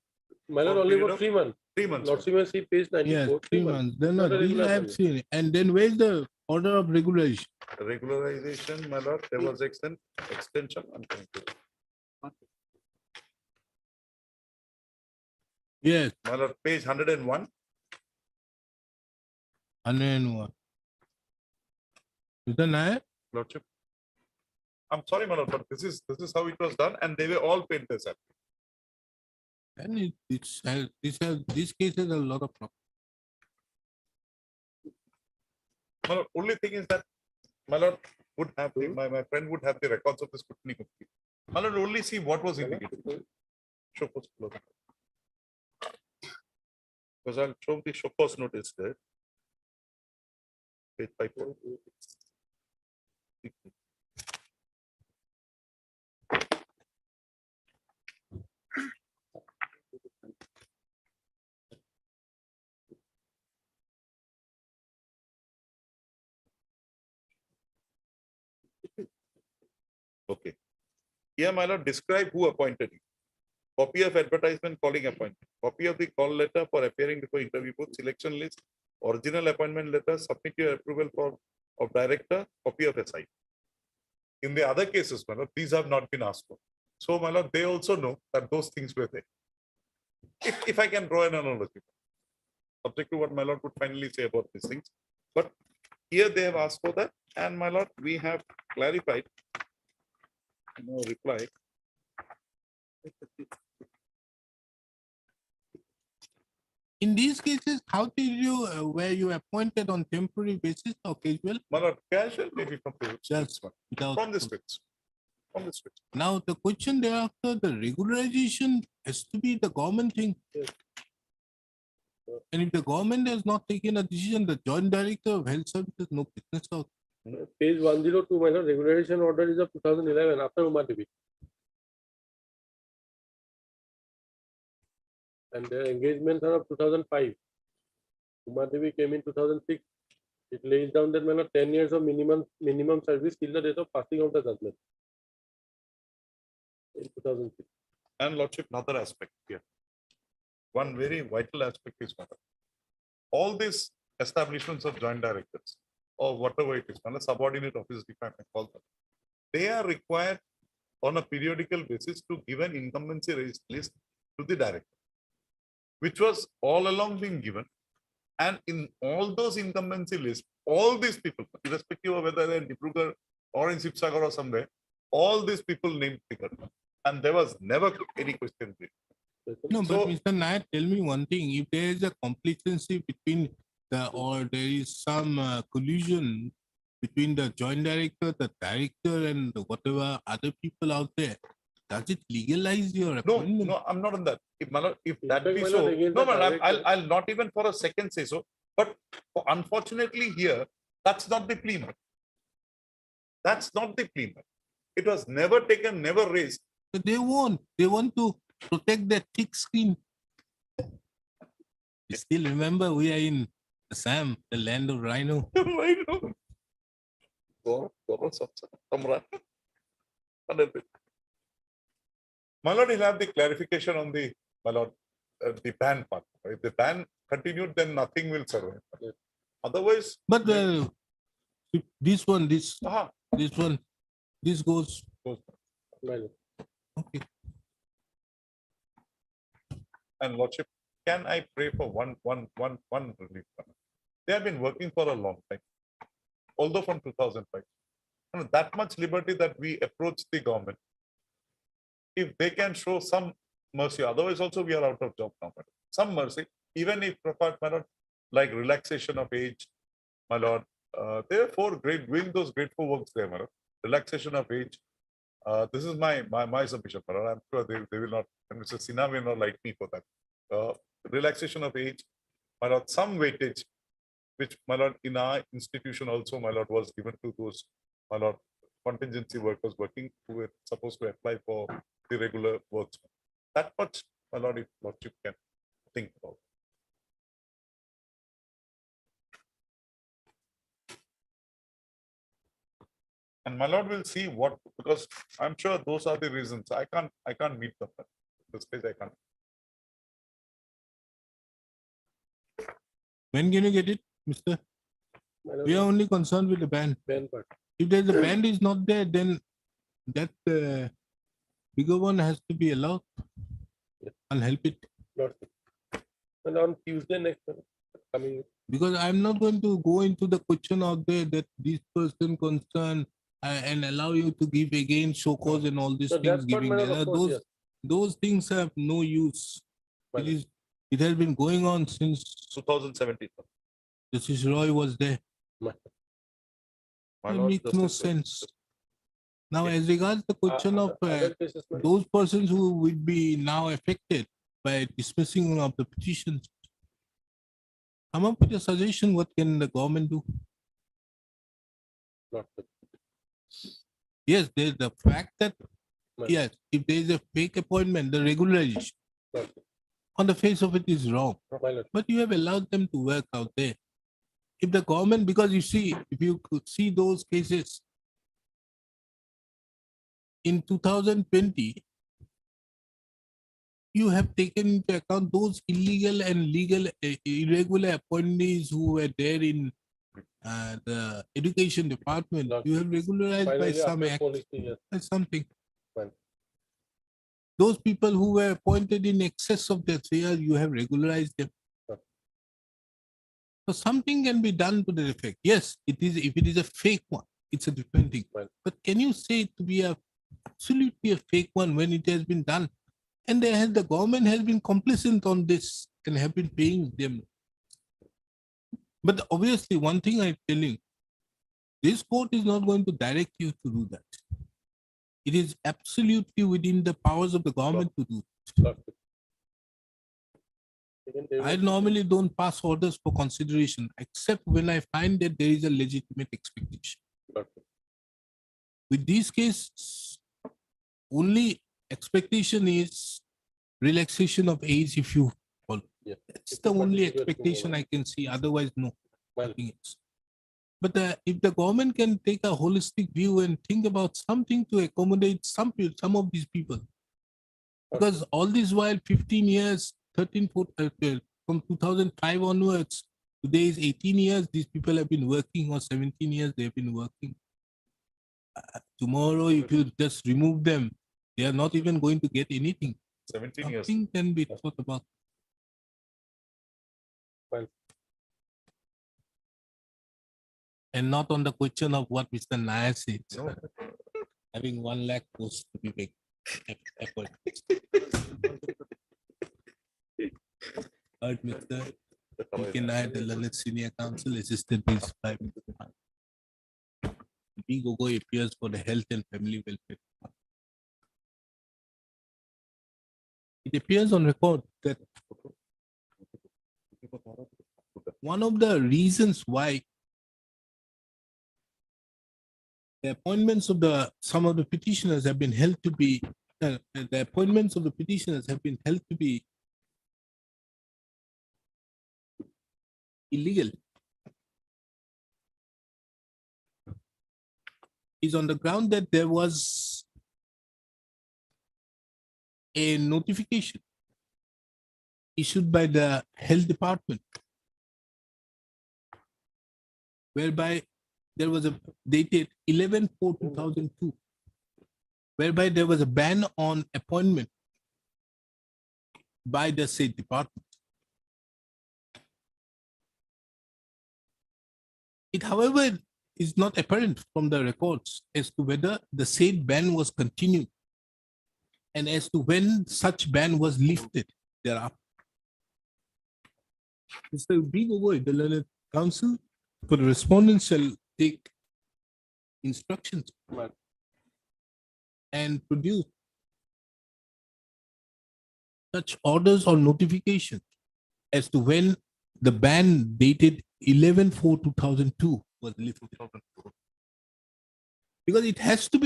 My lord, For only period for of 3 months. 3 months. Lordship may see page 94. Yes, 3 months. Then Not a these regular I have appointment. seen it. And then where is the order of regulation? Regularization, my lord, there was extension. I'm going to- Yes, My lord, page 101. 101. Is that right? Lordship. I'm sorry, my lord, but this is how it was done, and they were all paid this up. And this case has a lot of problems. My lord, only thing is that my lord would have my friend would have the records of the scrutiny committee. My lord, only see what was indicated. Show post close. Because I'll show the show post notice there. Page 5. Okay. Here, my lord, describe who appointed you. Copy of advertisement calling appointment. Copy of the call letter for appearing before interview board, selection list, original appointment letter, submit your approval for of director, copy of SI. In the other cases, my lord, these have not been asked for. So, my lord, they also know that those things were there. If I can draw an analogy, subject to what my lord would finally say about these things. But here they have asked for that, and my lord, we have clarified. No reply. In these cases, how did you, were you appointed on temporary basis or casual? My lord, casual maybe from the Just without. from the scripts. From the scripts. Now, the question thereafter, the regularization has to be the government thing. And if the government has not taken a decision, the joint director of health services, no business of. Page 102, my lord, regularization order is of 2011 after Uma Devi. And their engagements are of 2005. Uma Devi came in 2006. It lays down that, my lord, 10 years of minimum service till the date of passing of the judgment. In 2006. And lordship, another aspect here. One very vital aspect is matter. All these establishments of joint directors or whatever it is, subordinate office department call them, they are required on a periodical basis to give an incumbency list to the director, which was all along being given. And in all those incumbency lists, all these people, irrespective of whether they're in Dibrugarh or in Sibsagar or somewhere, all these people named figured. And there was never any question. No, but So- Mr. Nair, tell me one thing. If there is a complacency between or there is some collusion between the joint director, the director, and whatever other people out there, does it legalize your No, appointment? no, I'm not on that. If In that fact, be my so, lord, again, no, the man, director- I'll not even for a second say so. But unfortunately here, that's not the plea. man. That's not the plea. man. It was never taken, never raised. But they won't. They want to protect their thick skin. You still remember we are in Assam, the land of rhino. I know. My lord, he'll have the clarification on the, my lord, the ban part. If the ban continued, then nothing will survive. Otherwise, But if this one, this aha, one, this goes. My lord. Okay. and lordship, can I pray for one relief? They have been working for a long time, although from 2005. That much liberty that we approach the government. If they can show some mercy, otherwise also we are out of job now. madam. Some mercy, even if preferred, my lord, like relaxation of age, my lord, there are four great, doing those grateful works there, my lord. Relaxation of age. This is my submission, my lord. I'm sure they will not, and Mr. Sinha will not like me for that. Relaxation of age, my lord, some weightage, which, my lord, in our institution also, my lord, was given to those, my lord, contingency workers working who were supposed to apply for the regular works. That much, my lord, if lordship can think about. And my lord will see what, because I'm sure those are the reasons. I can't meet them. This case I can't. When can you get it, Mr.? My lord, We are only concerned with the ban. ban part. If there's a band is not there, then that bigger one has to be allowed. I'll help it Not. And on Tuesday next, coming, because I'm not going to go into the question out there that this person concerned and allow you to give again show cause and all these so things that's what, giving. my lord, of course, yes. Those things have no use. Well, It has been going on since 2017. Justice Roy was there. my- My It lord, makes no Justice Roy. sense. Now, as regards the question of other cases, my lord. those persons who will be now affected by dismissing of the petitions, come up with a suggestion. What can the government do? Not. Yes, there's the fact that, Well- yes, if there is a fake appointment, the regularization Not. on the face of it is wrong. My lord. But you have allowed them to work out there. If the government, because you see, if you could see those cases in 2020, you have taken into account those illegal and legal irregular appointees who were there in the education department. Not- You have regularized by Finally, some after act, policy, yes. by something. Well. Those people who were appointed in excess of their years, you have regularized them. Sure. So something can be done to the effect. Yes, it is. If it is a fake one, it's a different thing. Well. But can you say it to be absolutely a fake one when it has been done? And the government has been complicit on this and have been paying them. But obviously, one thing I'm telling, this court is not going to direct you to do that. It is absolutely within the powers of the government to do. Not. Again, they I will- normally don't pass orders for consideration, except when I find that there is a legitimate expectation. Not. With these cases, only expectation is relaxation of age if you follow. Yeah. That's If the you only participate, expectation I can see. Otherwise, no. Well, Nothing else. But if the government can take a holistic view and think about something to accommodate some of these people, because all this while 15 years, 13, from 2005 onwards, today is 18 years, these people have been working, or 17 years they've been working. Tomorrow, if you just remove them, they are not even going to get anything. 17 years. Something can be thought about. Well. And not on the question of what Mr. Nair said. No. having 1 lakh posts to be made. Heard Mr. Nair, the Lalit Senior Counsel, Assistant Principal. B. Gogoi appears for the Health and Family Welfare. It appears on record that one of the reasons why the appointments of some of the petitioners have been held to be the appointments of the petitioners have been held to be illegal is on the ground that there was a notification issued by the health department whereby there was a dated 11/4/2002 whereby there was a ban on appointment by the state department. It, however, is not apparent from the records as to whether the said ban was continued and as to when such ban was lifted thereafter. Mr. B. Gogoi, the learned counsel for the respondents shall take instructions and produce such orders or notifications as to when the ban dated 11/4/2002 was lifted. Because it has to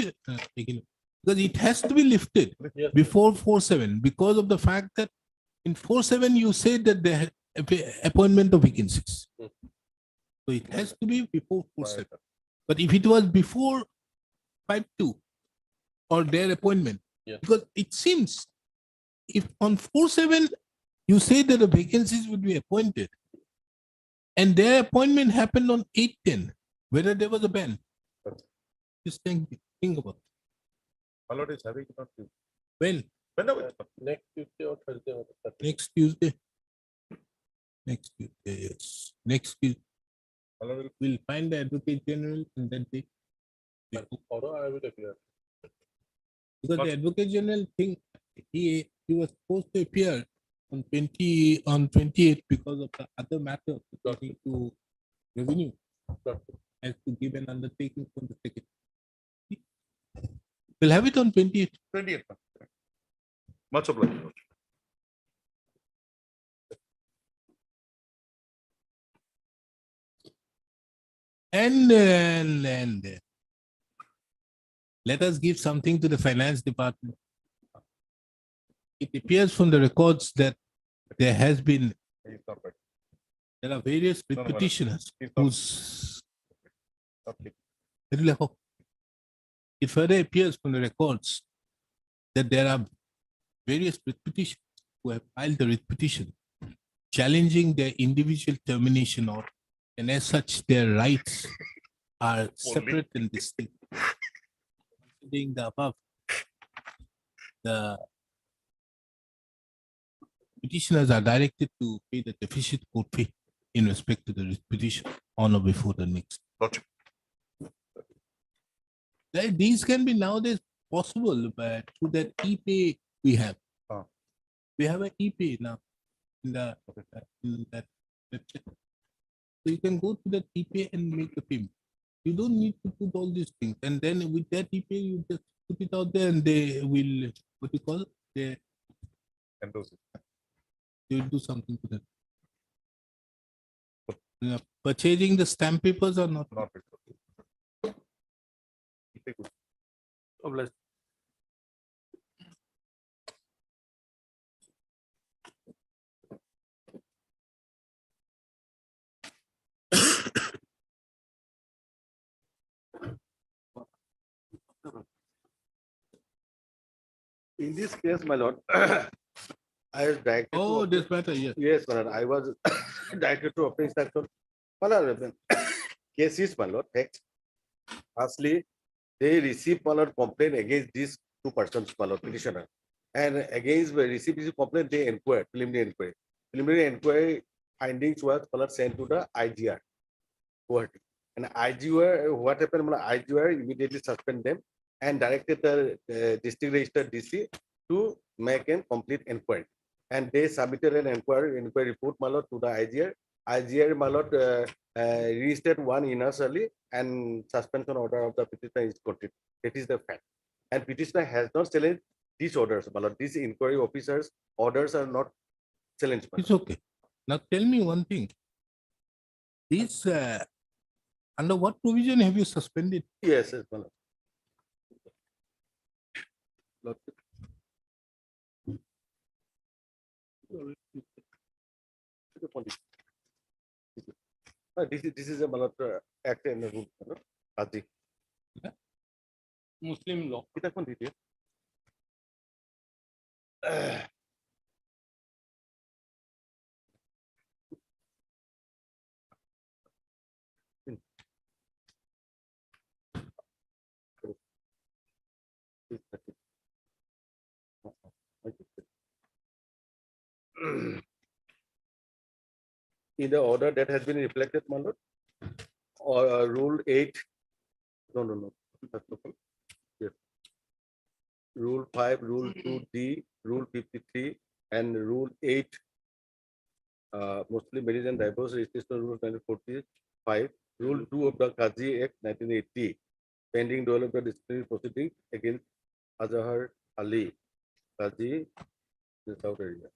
be lifted Yes. before 4/7 because of the fact that in 4/7 you said that there had appointment of vacancies. Hmm. So it has to be before 4/7. But if it was before 5/2 or their appointment, Yes. because it seems if on 4/7 you say that the vacancies would be appointed and their appointment happened on 8/10, whether there was a ban. Just think about it. My lord is having it on Tuesday. When? Whenever. Next Tuesday or Thursday or Saturday. Next Tuesday. Next Tuesday, yes. Next Tuesday. My lord will We'll find the Advocate General and then take. Tomorrow I will appear. Because the Advocate General think he was supposed to appear on 28th because of the other matter relating to revenue. Has to give an undertaking from the secretary. We'll have it on 28th. 20th. Much obliged. Lord. And let us give something to the finance department. It appears from the records that there has been, He's not right. there are various No, no, madam. petitioners He's not- whose Okay. it further appears from the records that there are various petitioners who have filed the writ petition challenging their individual termination order, and as such, their rights are separate and distinct. Considering the above, the petitioners are directed to pay the deficit court fee in respect to the writ petition on or before the next. Gotcha. These can be nowadays possible but through that e-pay we have. We have an e-pay now in that website. So you can go to that e-pay and make the payment. You don't need to put all these things. And then with that e-pay, you just put it out there and they will, what you call, they Endorse it. will do something to that. Purchasing the stamp papers or not? Not it. Take it. Obliged. In this case, my lord, I was directed. to Oh, open- this matter, yes. Yes, my lord, I was directed to open instruction. My lord, case is, my lord, text. Firstly, they received, my lord, complaint against these two persons, my lord, petitioner. And against received this complaint, they inquired, preliminary inquiry. Preliminary inquiry findings was, my lord, sent to the IGR. Guwahati. And IGR, what happened, my lord, IGR immediately suspend them and directed the district register DC to make a complete inquiry. And they submitted an inquiry report, my lord, to the IGR. IGR, my lord, registered one initially, and suspension order of the petitioner is continued. That is the fact. And petitioner has not challenged these orders, my lord. These inquiry officers' orders are not challenged. my It's lord. okay. Now tell me one thing. This, under what provision have you suspended? Yes, yes, my lord. Lord. This is a my lord, act and rule, my lord. Adi. Muslim law. Kita kon detail. In the order that has been reflected, my lord, or rule 8, no. First of all, yes. Rule 5, rule 2D, rule 53, and rule 8, mostly marriage and divorce registration rule 1945, rule 2 of the Qazi Act 1980, pending development disciplinary proceeding against Azhar Ali, Qazi, the South area.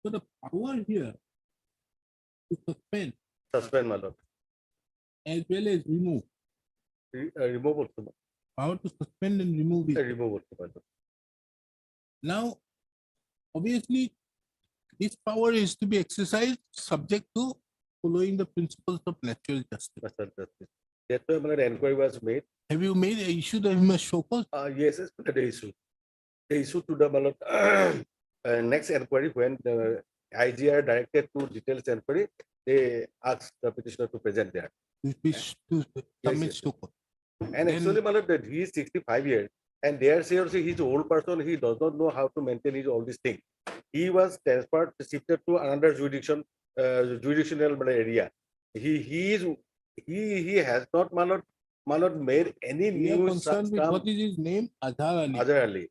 So the power here to suspend Suspend, my lord. as well as remove. Remove also, my lord. Power to suspend and remove it. Remove also, my lord. Now, obviously, this power is to be exercised subject to following the principles of natural justice. Natural justice. That's why, my lord, inquiry was made. Have you made a issue that him a show cause? Yes, the issue. The issue to the, my lord, next inquiry, when the IGR directed to details inquiry, they asked the petitioner to present there. To submit yes. show cause. And Then- actually, my lord, that he is 65 years, and there say also he's an old person, he does not know how to maintain his all these things. He was transferred, shifted to another jurisdiction, jurisdictional area. He has not, my lord, made any We are new concerned with what is his name? Azhar Ali. Azhar Ali.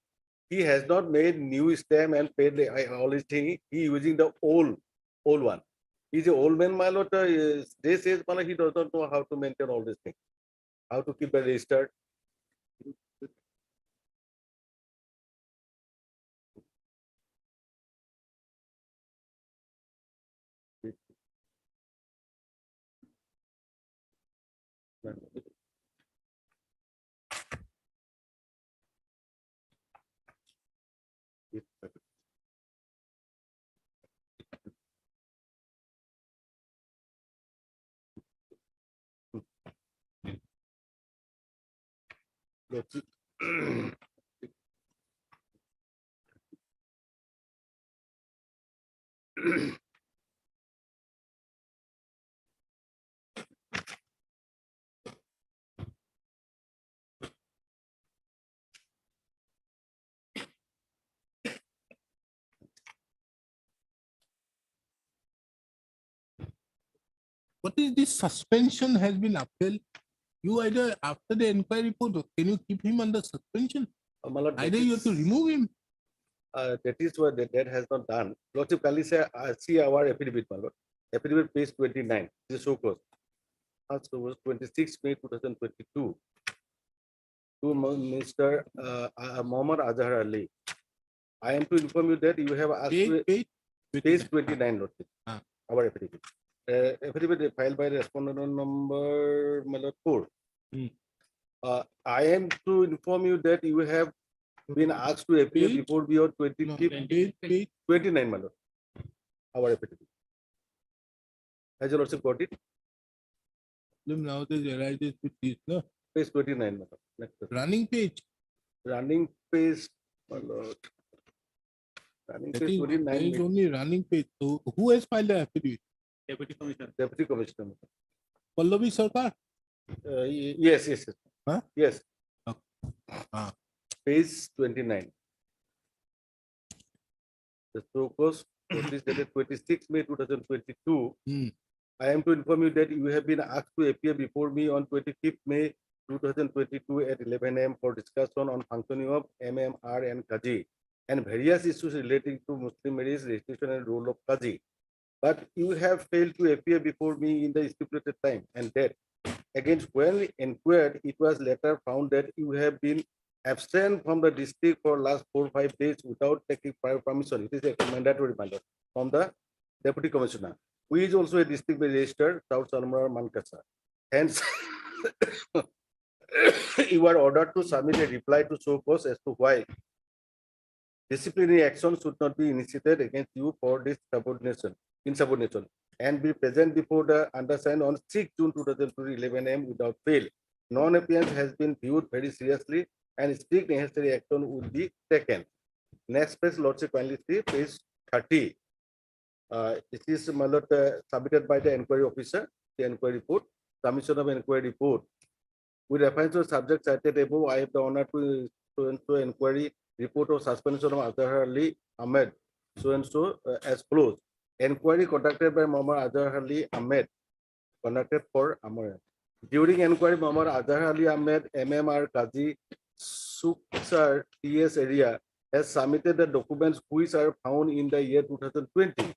He has not made new stamp and paid all his thing. He using the old one. He's an old man, my lord. They says, my lord, he does not know how to maintain all these things, how to keep a register. That's it. What is this suspension has been upheld? You either after the inquiry report, can you keep him under suspension? My lord, Either you have to remove him. that is what that has not done. Lordship, kindly say, see our affidavit, my lord. Affidavit page 29. This is so close. Also was 26 May 2022. To Mr. Mohammad Azhar Ali. I am to inform you that you have asked Page 29, Lordship. Ah. Our affidavit. Affidavit filed by respondent on number, my lord, 4. Hmm. I am to inform you that you have been asked to appear Page? before your No, page 29, my lord. Our affidavit. Has your lordship got it? now this arises with this, no? Page 29, my lord. Next page. Running page. Running page, my lord. Running That page is, there 29. is only running page. So who has filed the affidavit? Deputy Commissioner. Pallavi Sarkar. Yes, yes, yes. Huh? Yes. Ah. Page 29. The so-called notice dated 26 May 2022. Hmm. I am to inform you that you have been asked to appear before me on 25th May 2022 at 11 a.m. for discussion on functioning of MMR and Kaji and various issues relating to Muslim marriage registration and role of Kaji. But you have failed to appear before me in the stipulated time and date. Against when inquired, it was later found that you have been absent from the district for last 4 or 5 days without taking prior permission. It is a mandatory matter from the Deputy Commissioner, who is also a district registered, South Salmar Mankasa. Hence, you are ordered to submit a reply to show cause as to why disciplinary action should not be initiated against you for this insubordination, and be present before the undersigned on 6 June 2020 11 a.m. without fail. Non-appearance has been viewed very seriously and strict necessary action will be taken. Next page, Lordship kindly see page 30. This is submitted by the inquiry officer, the inquiry report, submission of inquiry report. With reference to subject cited above, I have the honor to inquiry report of suspension of Azhar Ali Ahmed, as follows. Inquiry conducted by Muhammad Azhar Ali Ahmed, conducted for Amar. During inquiry, Muhammad Azhar Ali Ahmed, MMR Kazi Suksar TS area, has submitted the documents which are found in the year 2020.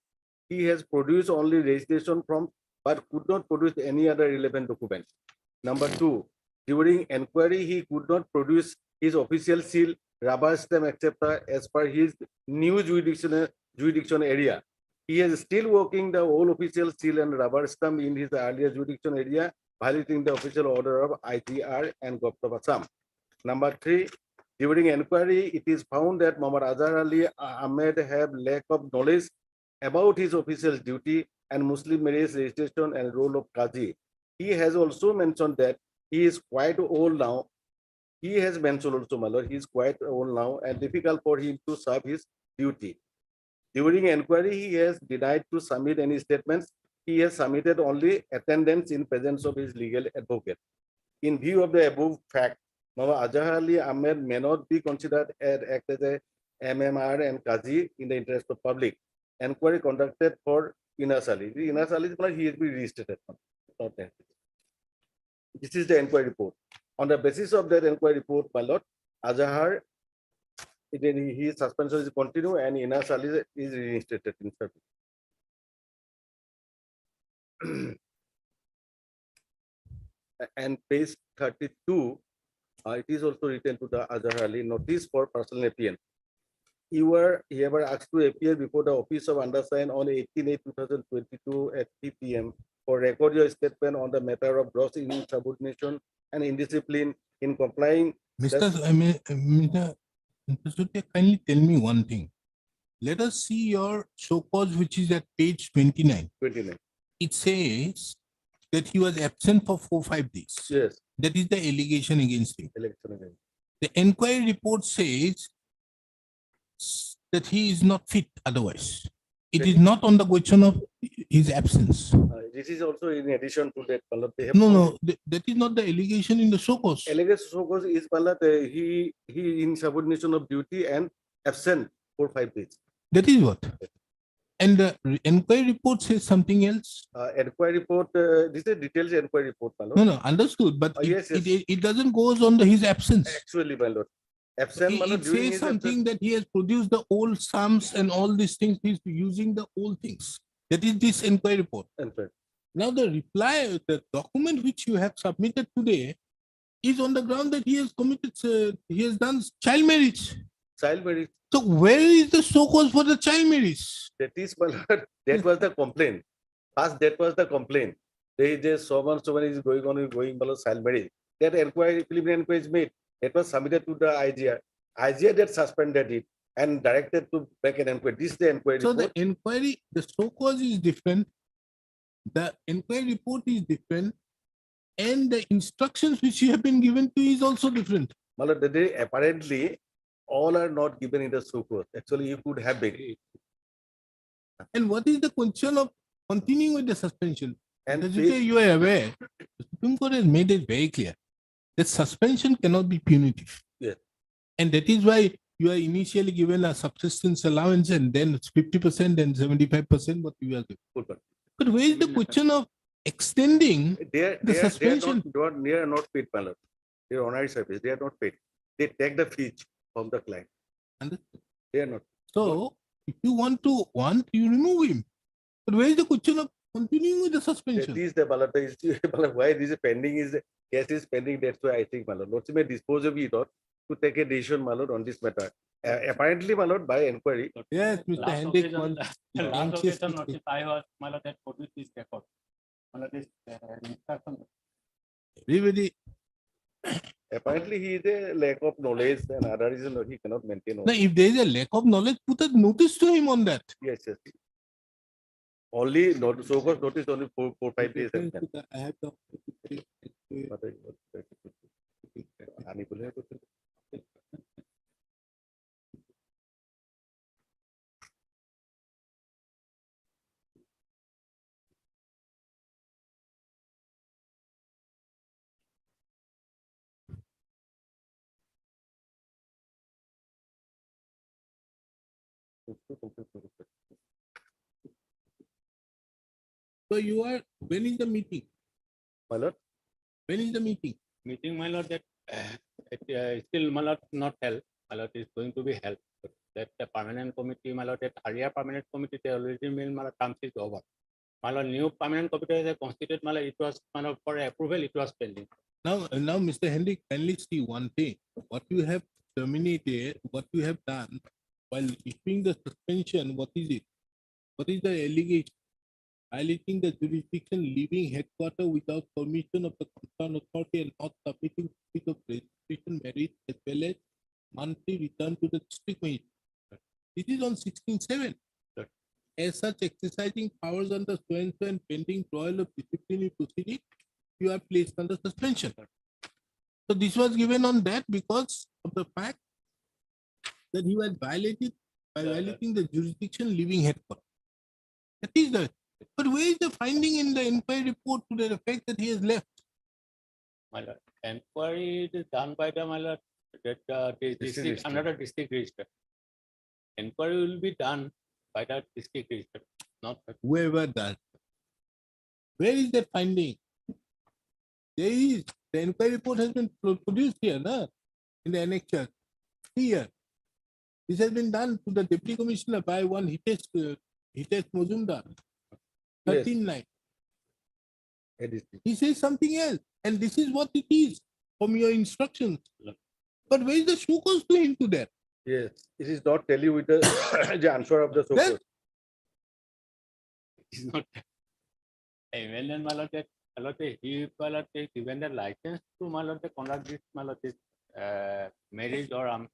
He has produced only registration from, but could not produce any other relevant documents. Number 2, during inquiry, he could not produce his official seal, rubber stamp, etc. as per his new jurisdiction area. He is still working the old official seal and rubber stamp in his earlier jurisdiction area, violating the official order of ITR and Government of Assam. Number 3, during inquiry, it is found that Muhammad Azhar Ali Ahmed have lack of knowledge about his official duty and Muslim marriage registration and role of Qazi. He has also mentioned that he is quite old now. He has mentioned also, my lord, he is quite old now and difficult for him to serve his duty. During inquiry, he has denied to submit any statements. He has submitted only attendance in presence of his legal advocate. In view of the above fact, Muhammad Azhar Ali Ahmed may not be considered as act as a MMR and Qazi in the interest of public. Inquiry conducted for Inas Ali. Inas Ali, he has been reinstated. This is the inquiry report. On the basis of that inquiry report, my lord, Azhar, his suspension is continue and Inas Ali is reinstated in service. And page 32, it is also written to the Azhar Ali, notice for personal appearance. You were hereby asked to appear before the office of undersigned on 18/8/2022 at 3 p.m. for record your statement on the matter of gross insubordination and indiscipline in complying. Mr. Sutia, kindly tell me one thing. Let us see your show cause, which is at page 29. 29. It says that he was absent for 4 or 5 days. Yes, That is the allegation against him. election again. The inquiry report says that he is not fit otherwise. It is not on the question of his absence. This is also in addition to that. They have No, that is not the allegation in the show cause. allegation so cause is he in subordination of duty and absent for 5 days. That is what. And the inquiry report says something else. Inquiry report, this is a detailed inquiry report, my lord. No, understood. But Yes, yes. it doesn't goes on his absence. Actually, my lord, absent, my lord, It during says his something that he has produced the old sums and all these things. He's using the old things. That is this inquiry report. absent. Now the reply, the document which you have submitted today is on the ground that he has committed, he has done child marriage. Child marriage, So where is the show cause for the child marriage? that is, my lord, that was the complaint. First, that was the complaint. They just so many is going on, my lord, child marriage. That inquiry, preliminary inquiry is made. It was submitted to the IGR. IGR that suspended it and directed to make an inquiry. This is the inquiry So the report. inquiry, the show cause is different. The inquiry report is different. And the instructions which you have been given to is also different. My lord, they apparently all are not given in the sucrose. Actually, you could have been. And what is the question of continuing with the suspension. And Because page- you are aware, the Supreme Court has made it very clear that suspension cannot be punitive. Yes. And that is why you are initially given a subsistence allowance and then it's 50% and 75% what you are given. Good one. But where is the question of extending the suspension? They are not paid, my lord. They are honorary service. They are not paid. They take the fees from the client. Understood? They are not. So if you want, you remove him. But where is the question of continuing with the suspension? That is the ballot. Why this is pending is the case is pending. That's why I think, my lord, Lordship may dispose of it or to take a decision, my lord, on this matter. Apparently, my lord, by inquiry. Yes, Mr. Last Hendrik occasion, wants the last anxious occasion, to Lordship, I was, my lord, that produced this record. My lord, this instruction. everybody. Apparently, he is a lack of knowledge and other reason he cannot maintain. Now, if there is a lack of knowledge, put a notice to him on that. Yes, yes. Only not so much notice only 4-5 days. and then. I have the. So you are, when is the meeting? My lord, When is the meeting? Meeting, my lord, that still, my lord, not held. My lord, is going to be held. But that the permanent committee, my lord, that area permanent committee, they already made, my lord, terms is over. My lord, new permanent committee is constituted, my lord, it was, my lord, for approval, it was pending. Now, Mr. Hendrik, kindly see one thing. What you have terminated, what you have done while issuing the suspension, what is it? What is the allegation? Violating the jurisdiction, leaving headquarters without permission of the concerned authority and not submitting certificate of registration, marriage, as well as monthly return to the district magistrate. This is on 16.7. As such, exercising powers under so and pending trial of disciplinary proceeding, you are placed under suspension. So this was given on that because of the fact that he was violated by violating the jurisdiction, leaving headquarters. That is the. But where is the finding in the inquiry report to the effect that he has left? My lord, inquiry is done by the, my lord, that the district, register. another district register. Inquiry will be done by the district register, not. Whoever does. Where is that finding? There is. The inquiry report has been produced here, no? In the annexure. Here. This has been done to the deputy commissioner by one Hitesh Mozumdar. Yes. 13.9. it is. He says something else. And this is what it is from your instructions. But where is the show cause to him to that? Yes, it is not tell you with the, the answer of the so Then- It is not. Even then, my lord, that, my lord, he, my lord, they given the license to, my lord, the conduct this, my lord, this marriage or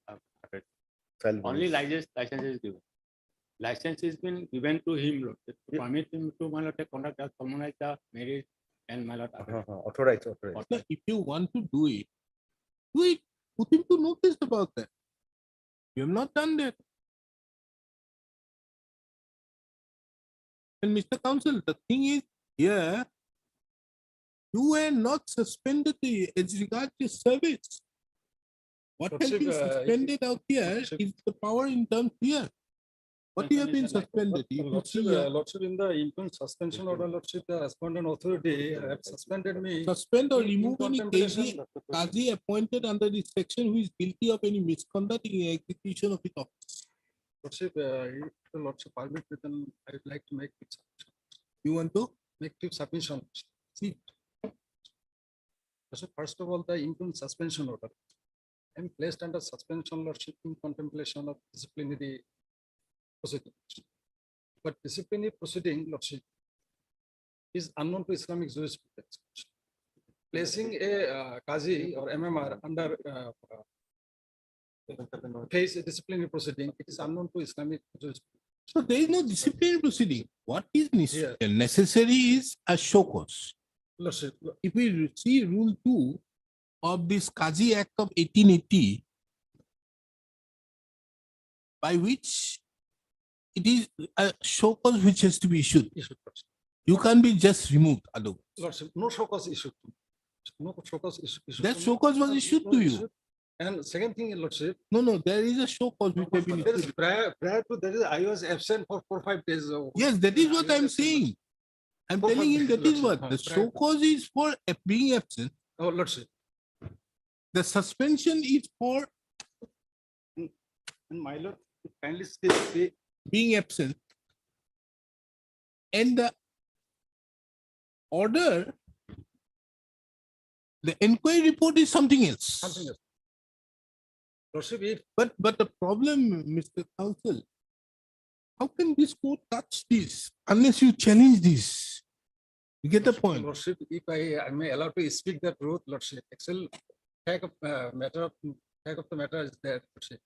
only license is given. License has been given to him, lord, to permit him to, my lord, the conduct as someone the marriage and, my lord. Authorized. So if you want to do it, put him to notice about that. You have not done that. And Mr. Counsel, the thing is, here, you were not suspended as regards your service. What has been suspended out here is the power in terms here. What you have been suspended? You could see here. Lordship, in the impugned suspension order, Lordship, the respondent authority have suspended me. Suspend or in remove any contemplation. Kazi appointed under this section who is guilty of any misconduct in execution of his office. Lordship, if the Lordship permit, then I would like to make it submission. You want to? Make it submission. See. So first of all, the impugned suspension order. I am placed under suspension, Lordship, in contemplation of disciplinary proceeding. But disciplinary proceeding, Lordship, is unknown to Islamic jurisprudence. Placing a Qazi or MMR under face a disciplinary proceeding, it is unknown to Islamic jurisprudence. So there is no disciplinary proceeding. What is Yeah. necessary is a show cause. Lordship, If we see rule 2 of this Qazi Act of 1880, by which it is a show cause which has to be issued. You can't be just removed, otherwise. Lordship, no show cause issued. No show cause issued. That to me. show cause was No, issued no to you. issued. And second thing, Lordship, No, there is a show cause which have been there is issued. prior to that, I was absent for 4-5 days. Yes, that is I what was I'm absent, saying. I'm For telling him that is Lordship, what. The prior show to- cause is for being absent. Oh, Lordship. The suspension is for And my Lord, kindly say being absent. And the order, the inquiry report is something else. something else. Lordship, if But the problem, Mr. Counsel, how can this court touch this unless you challenge this? You get the point? Lordship, if I may allow to speak the truth, Lordship, actual fact of the matter is that, Lordship.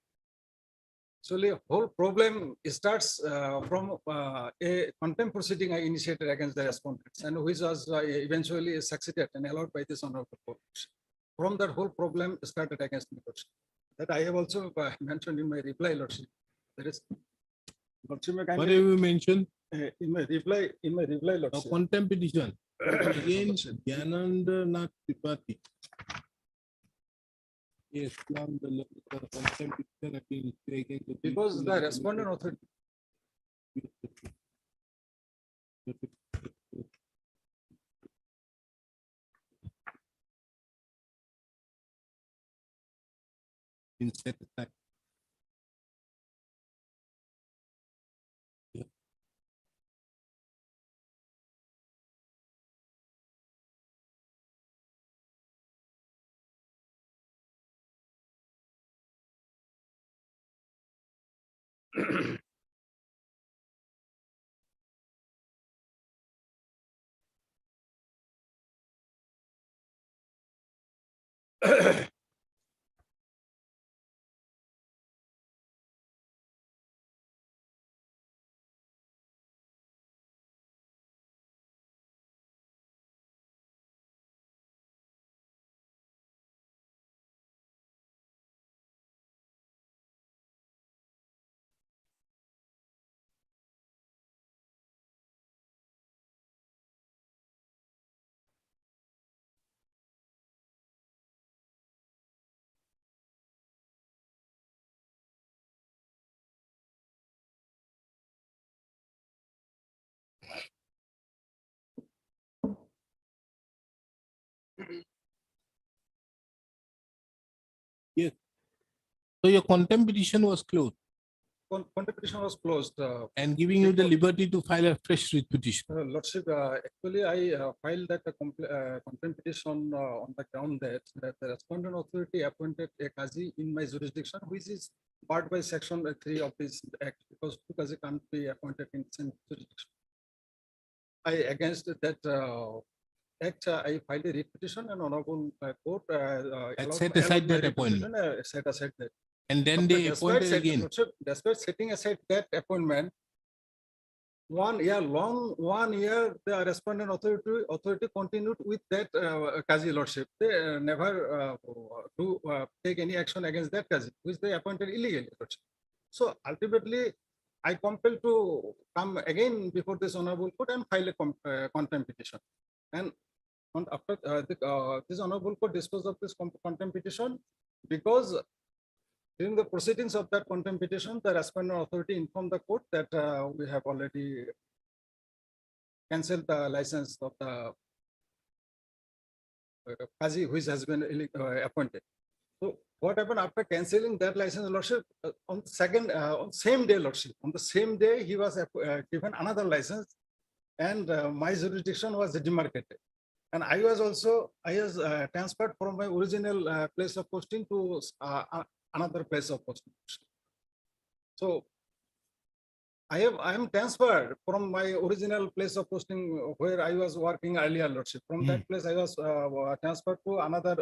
Actually, whole problem starts from a contempt proceeding I initiated against the respondents, and which was eventually succeeded and allowed by this honorable court. From that whole problem started against me, Lordship. That I have also mentioned in my reply, Lordship. There is, Lordship, may What kindly- have you mentioned? in my reply, A Lordship. contempt petition against Gyananda Nath Tripathi. Yes, now the contempt petition against the Because the respondent authority, been set aside. Yeah. Yes. So your contempt petition was closed contempt petition was closed. and giving you the liberty to file a fresh writ petition. Lordship, actually, I filed that contempt petition on the ground that the respondent authority appointed a Qazi in my jurisdiction, which is barred by section 3 of this act, because two Qazi can't be appointed in same jurisdiction. Against that act, I filed a writ petition, and honorable court set aside my that writ petition, appointment. set aside that. And then But they despite appointed set- again. Lordship, despite setting aside that appointment, 1 year long, 1 year, the respondent authority continued with that Qazi Lordship. They never take any action against that Qazi, which they appointed illegally, Lordship. So ultimately, I compelled to come again before this honorable court and file a contempt petition. And after this honorable court disposed of this contempt petition, because during the proceedings of that contempt petition, the respondent authority informed the court that we have already cancelled the license of the Qazi, which has been appointed. So what happened after cancelling that license, Lordship? On same day, Lordship, on the same day, he was given another license, and my jurisdiction was demarcated. And I was transferred from my original place of posting to another place of posting. So I am transferred from my original place of posting where I was working earlier, Lordship. From that place, I was transferred to another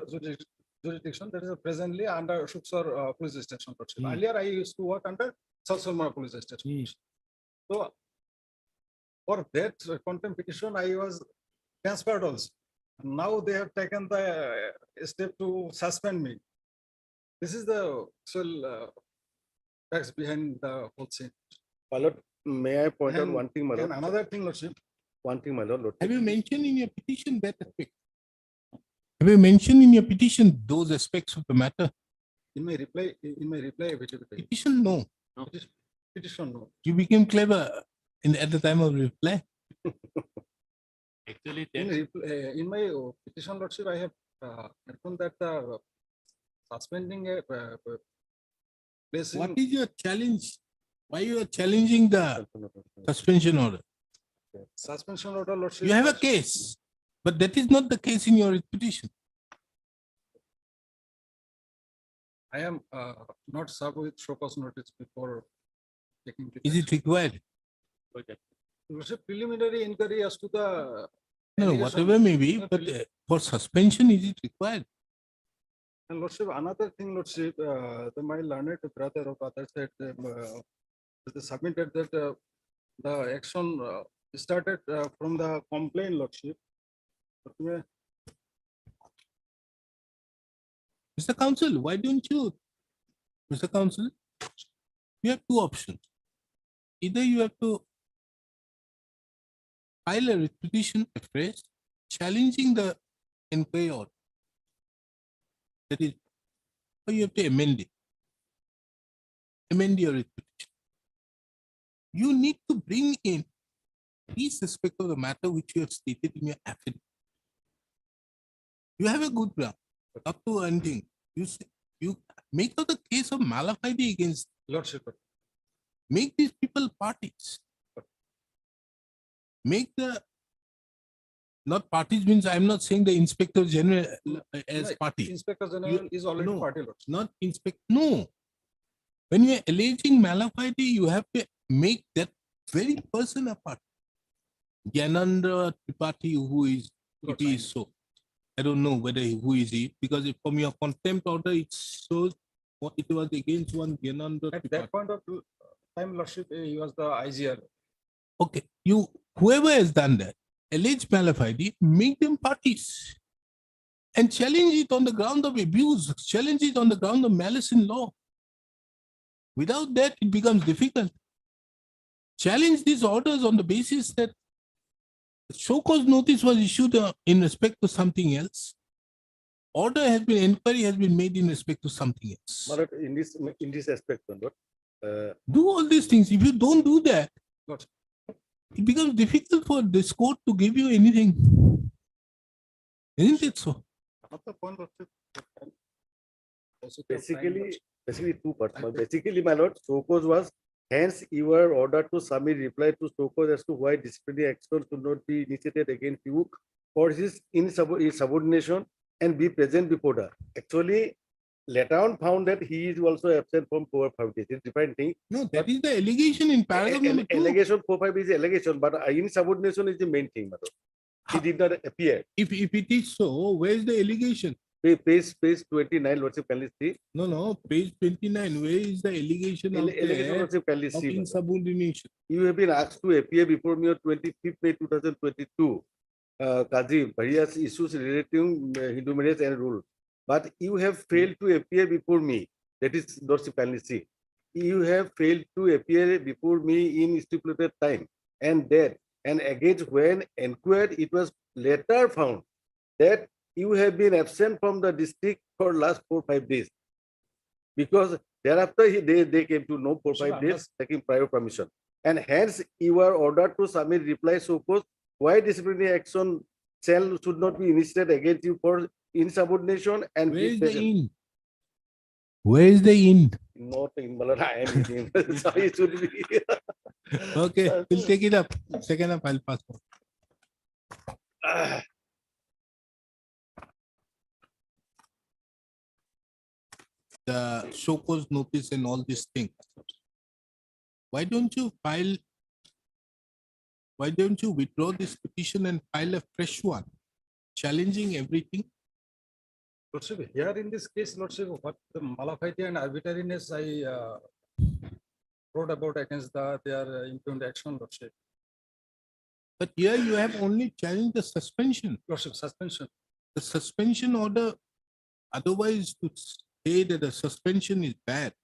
jurisdiction that is presently under Shuksar police station, Lordship. Earlier, I used to work under Salsolmar police station. So for that contempt petition, I was transferred also. Now they have taken the step to suspend me. This is the actual facts behind the whole scene. My lord, may I point out And- one thing, my And lord? another thing, Lordship, one thing, my lord. Have you mentioned in your petition that aspect? Have you mentioned in your petition those aspects of the matter? In my reply, affidavit, Petition, no. petition, no. You became clever at the time of reply. Actually, In, that in my petition, lordship, I have mentioned that suspending a placing. What is your challenge? Why you are challenging the suspension order? Suspension order, lordship. You have a case, but that is not the case in your petition. I am not served with show cause notice before taking. the Is it required? Lordship, preliminary inquiry as to the. No, allegation- whatever may be, No, but for suspension, is it required? And lordship, another thing, lordship, my learned brother of other said, they submitted that the action started from the complaint, lordship. But, Mr. Counsel, why don't you, Mr. Counsel, you have two options. Either you have to file a writ petition afresh, challenging the inquiry order. That is, or you have to amend it. Amend your writ petition. You need to bring in each aspect of the matter which you have stated in your affidavit. You have a good ground. Up to ending, you make out the case of malafide against, Lordship, make these people parties. Make the, not parties means I'm not saying the inspector general as Right. party, Inspector General is already no. party, lordship. not inspect, no. When you are alleging malafide, you have to make that very person a party. Gyanandra Tripathi, who is, if he is so. I don't know whether who is he, because if from your contempt order, it shows it was against one Gyanandra At Tripathi. that point of time, lordship, he was the IGR. Okay, you, whoever has done that, allege malafide, make them parties. And challenge it on the ground of abuse, challenge it on the ground of malice in law. Without that, it becomes difficult. Challenge these orders on the basis that show cause notice was issued in respect to something else. Order has been, inquiry has been made in respect to something else. My lord, in this aspect, my lord, Do all these things. If you don't do that, Lordship. it becomes difficult for this court to give you anything. Isn't it so? Another point, lordship. basically two parts. Basically, my lord, show cause was, hence you were ordered to submit reply to show cause as to why disciplinary action should not be initiated against you for his insubordination and be present before the. Actually, later on found that he is also absent from 4-5 days. It's different thing. No, that is the allegation in paragraph number 2. Allegation 4-5 is allegation, but insubordination is the main thing, my lord. He did not appear. If it is so, where is the allegation? Page 29, Lordship, kindly see. No, page 29, where is the allegation of Allegation, the Lordship, kindly of see. my lord. insubordination? You have been asked to appear before me on 25th May 2022. Kazi, various issues relating Hindu marriage and rule. But you have failed to appear before me. That is Lordship, kindly see. You have failed to appear before me in stipulated time and date. And again, when inquired, it was later found that you have been absent from the district for last 4-5 days. Because thereafter they came to know 4-5 days taking prior permission. And hence you are ordered to submit reply suppose why disciplinary action should not be initiated against you for insubordination and Where be is the present. in? Where is the in? Not in Malad, I am in him. So it should be. Okay, we'll take it up. Second up, I'll pass. The show cause notice and all these things. Why don't you withdraw this petition and file a fresh one, challenging everything? Lordship, here in this case, Lordship, what the malafide and arbitrariness I wrote about against their impugned action, Lordship. But here you have only challenged the suspension. Lordship, suspension. The suspension order, otherwise to say that the suspension is bad,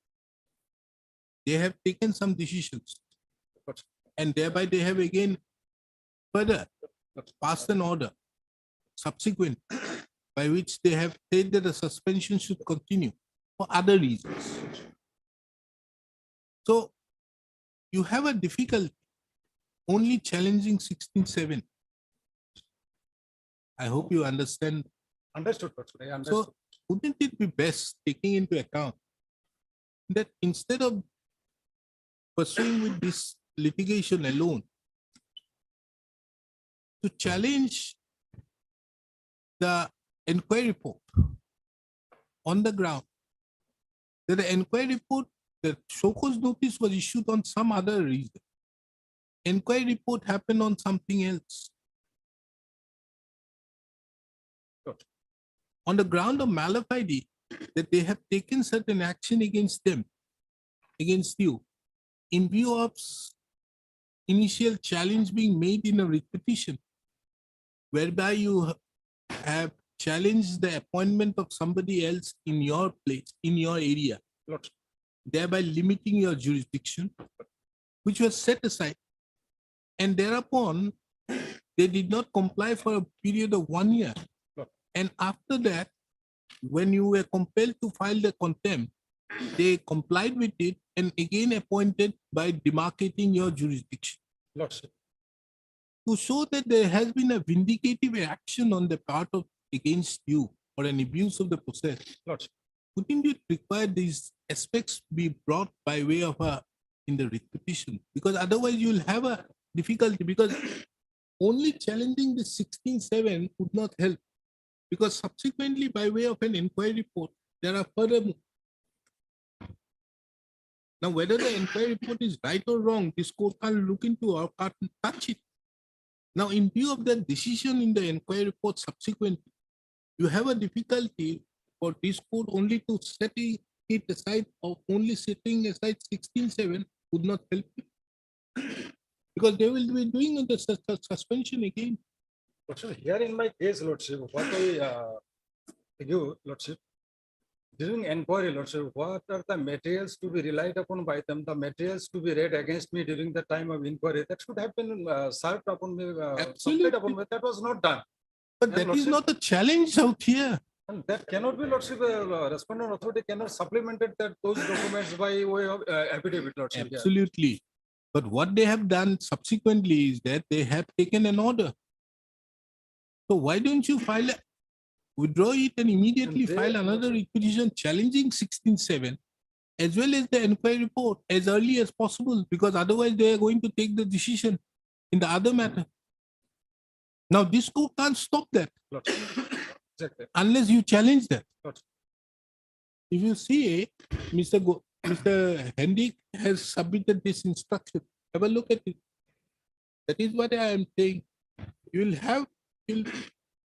they have taken some decisions. And thereby they have again further passed an order subsequent by which they have said that the suspension should continue for other reasons. So you have a difficulty only challenging 16.7. I hope you understand. Understood, Lordship. I understood. So wouldn't it be best taking into account that instead of pursuing with this litigation alone, to challenge the inquiry report on the ground, that the inquiry report, the show cause notice was issued on some other reason. Inquiry report happened on something else. On the ground of malafide, that they have taken certain action against them, against you, in view of initial challenge being made in a writ petition, whereby you have challenged the appointment of somebody else in your place, in your area, Lordship. thereby limiting your jurisdiction, which was set aside. And thereupon, they did not comply for a period of 1 year. And after that, when you were compelled to file the contempt, they complied with it and again appointed by demarcating your jurisdiction. Lordship. To show that there has been a vindicative action on the part of against you or an abuse of the process, Lordship. wouldn't it require these aspects be brought by way of a in the writ petition? Because otherwise you will have a difficulty, because only challenging the 16.7 would not help. Because subsequently, by way of an inquiry report, there are further. Now, whether the inquiry report is right or wrong, this court can't look into or can't touch it. Now, in view of the decision in the inquiry report subsequently, you have a difficulty for this court only to set it aside, or only setting aside 16.7 would not help you. Because they will be doing the suspension again. Lordship, here in my case, Lordship, what I give, Lordship, during inquiry, Lordship, what are the materials to be relied upon by them, the materials to be read against me during the time of inquiry, that should have been served upon me, supplied upon me. That was not done. But And that is Lordship, not a challenge out here. and that cannot be, Lordship, respondent authority cannot supplemented that those documents by way of affidavit, Lordship. Yeah. Absolutely. But what they have done subsequently is that they have taken an order. So why don't you withdraw it and immediately And they- file another petition challenging 16.7 as well as the inquiry report as early as possible, because otherwise they are going to take the decision in the other matter. Now this court can't stop that Lordship. Exactly. unless you challenge that. Lordship. If you see, Mr. Hendik has submitted this instruction. Have a look at it. That is what I am saying.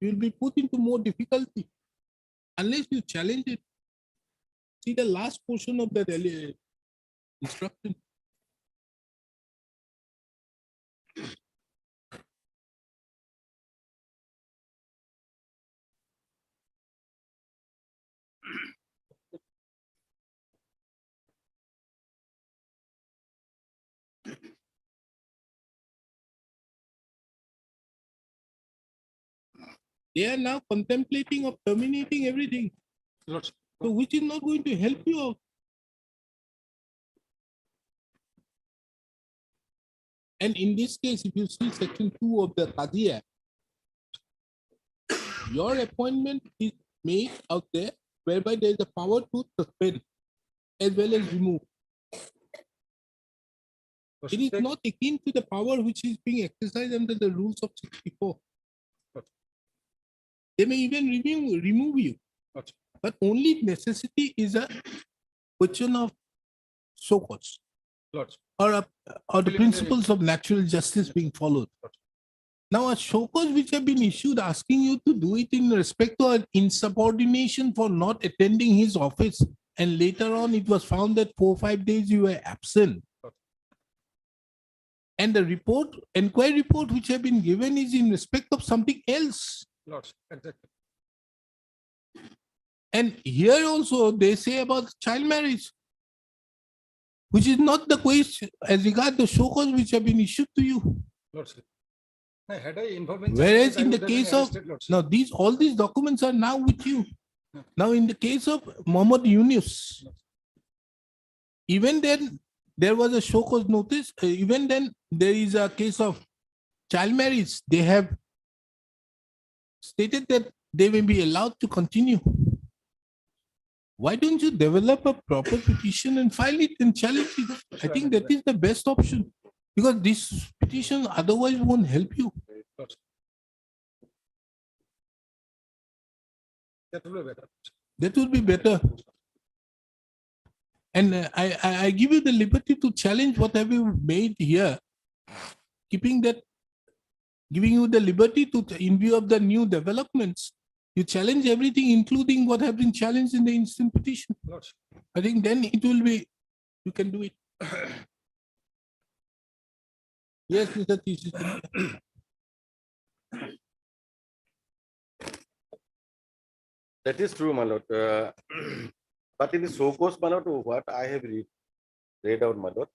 You'll be put into more difficulty unless you challenge it. See the last portion of that instruction. They are now contemplating of terminating everything. Lordship. So which is not going to help you out. And in this case, if you see section 2 of the Qadi Act, your appointment is made out there whereby there is a power to suspend as well as remove. It is not akin to the power which is being exercised under the rules of 64. They may even remove you. Okay. But only necessity is a question of show cause Lordship. or the Preliminary. principles of natural justice being followed. Now, a show cause which have been issued asking you to do it in respect to an insubordination for not attending his office, and later on it was found that 4 or 5 days you were absent. And the inquiry report which have been given is in respect of something else. Lordship. Exactly. And here also they say about child marriage, which is not the question as regard the show cause which have been issued to you. Lordship. Had I informed. Whereas in the case of, now all these documents are now with you. Now in the case of Muhammad Yunus, even then there was a show cause notice, even then there is a case of child marriage. They have stated that they may be allowed to continue. Why don't you develop a proper petition and file it and challenge it? I think that is the best option, because this petition otherwise won't help you. That will be better. That would be better. And I give you the liberty to challenge what have you made here, keeping that, giving you the liberty to, in view of the new developments, you challenge everything, including what have been challenged in the instant petition. I think then it will be, you can do it. Yes, Mr. Thesis. That is true, my lord. But in the so cause, my lord, what I have read out, my lord,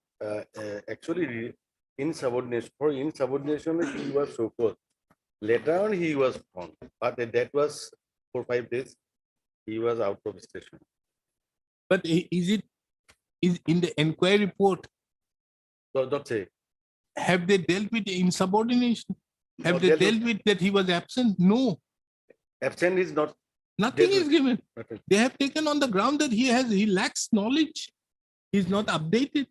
actually insubordination, for insubordination, he was so cause. Later on, he was found, but that was 4 or 5 days. He was out of station. But is in the inquiry report, So don't say. have they dealt with the insubordination? Have No, they dealt with- dealt with that he was absent? No, Absent is not. nothing dealt is with. given. Nothing. They have taken on the ground that he lacks knowledge. He's not updated.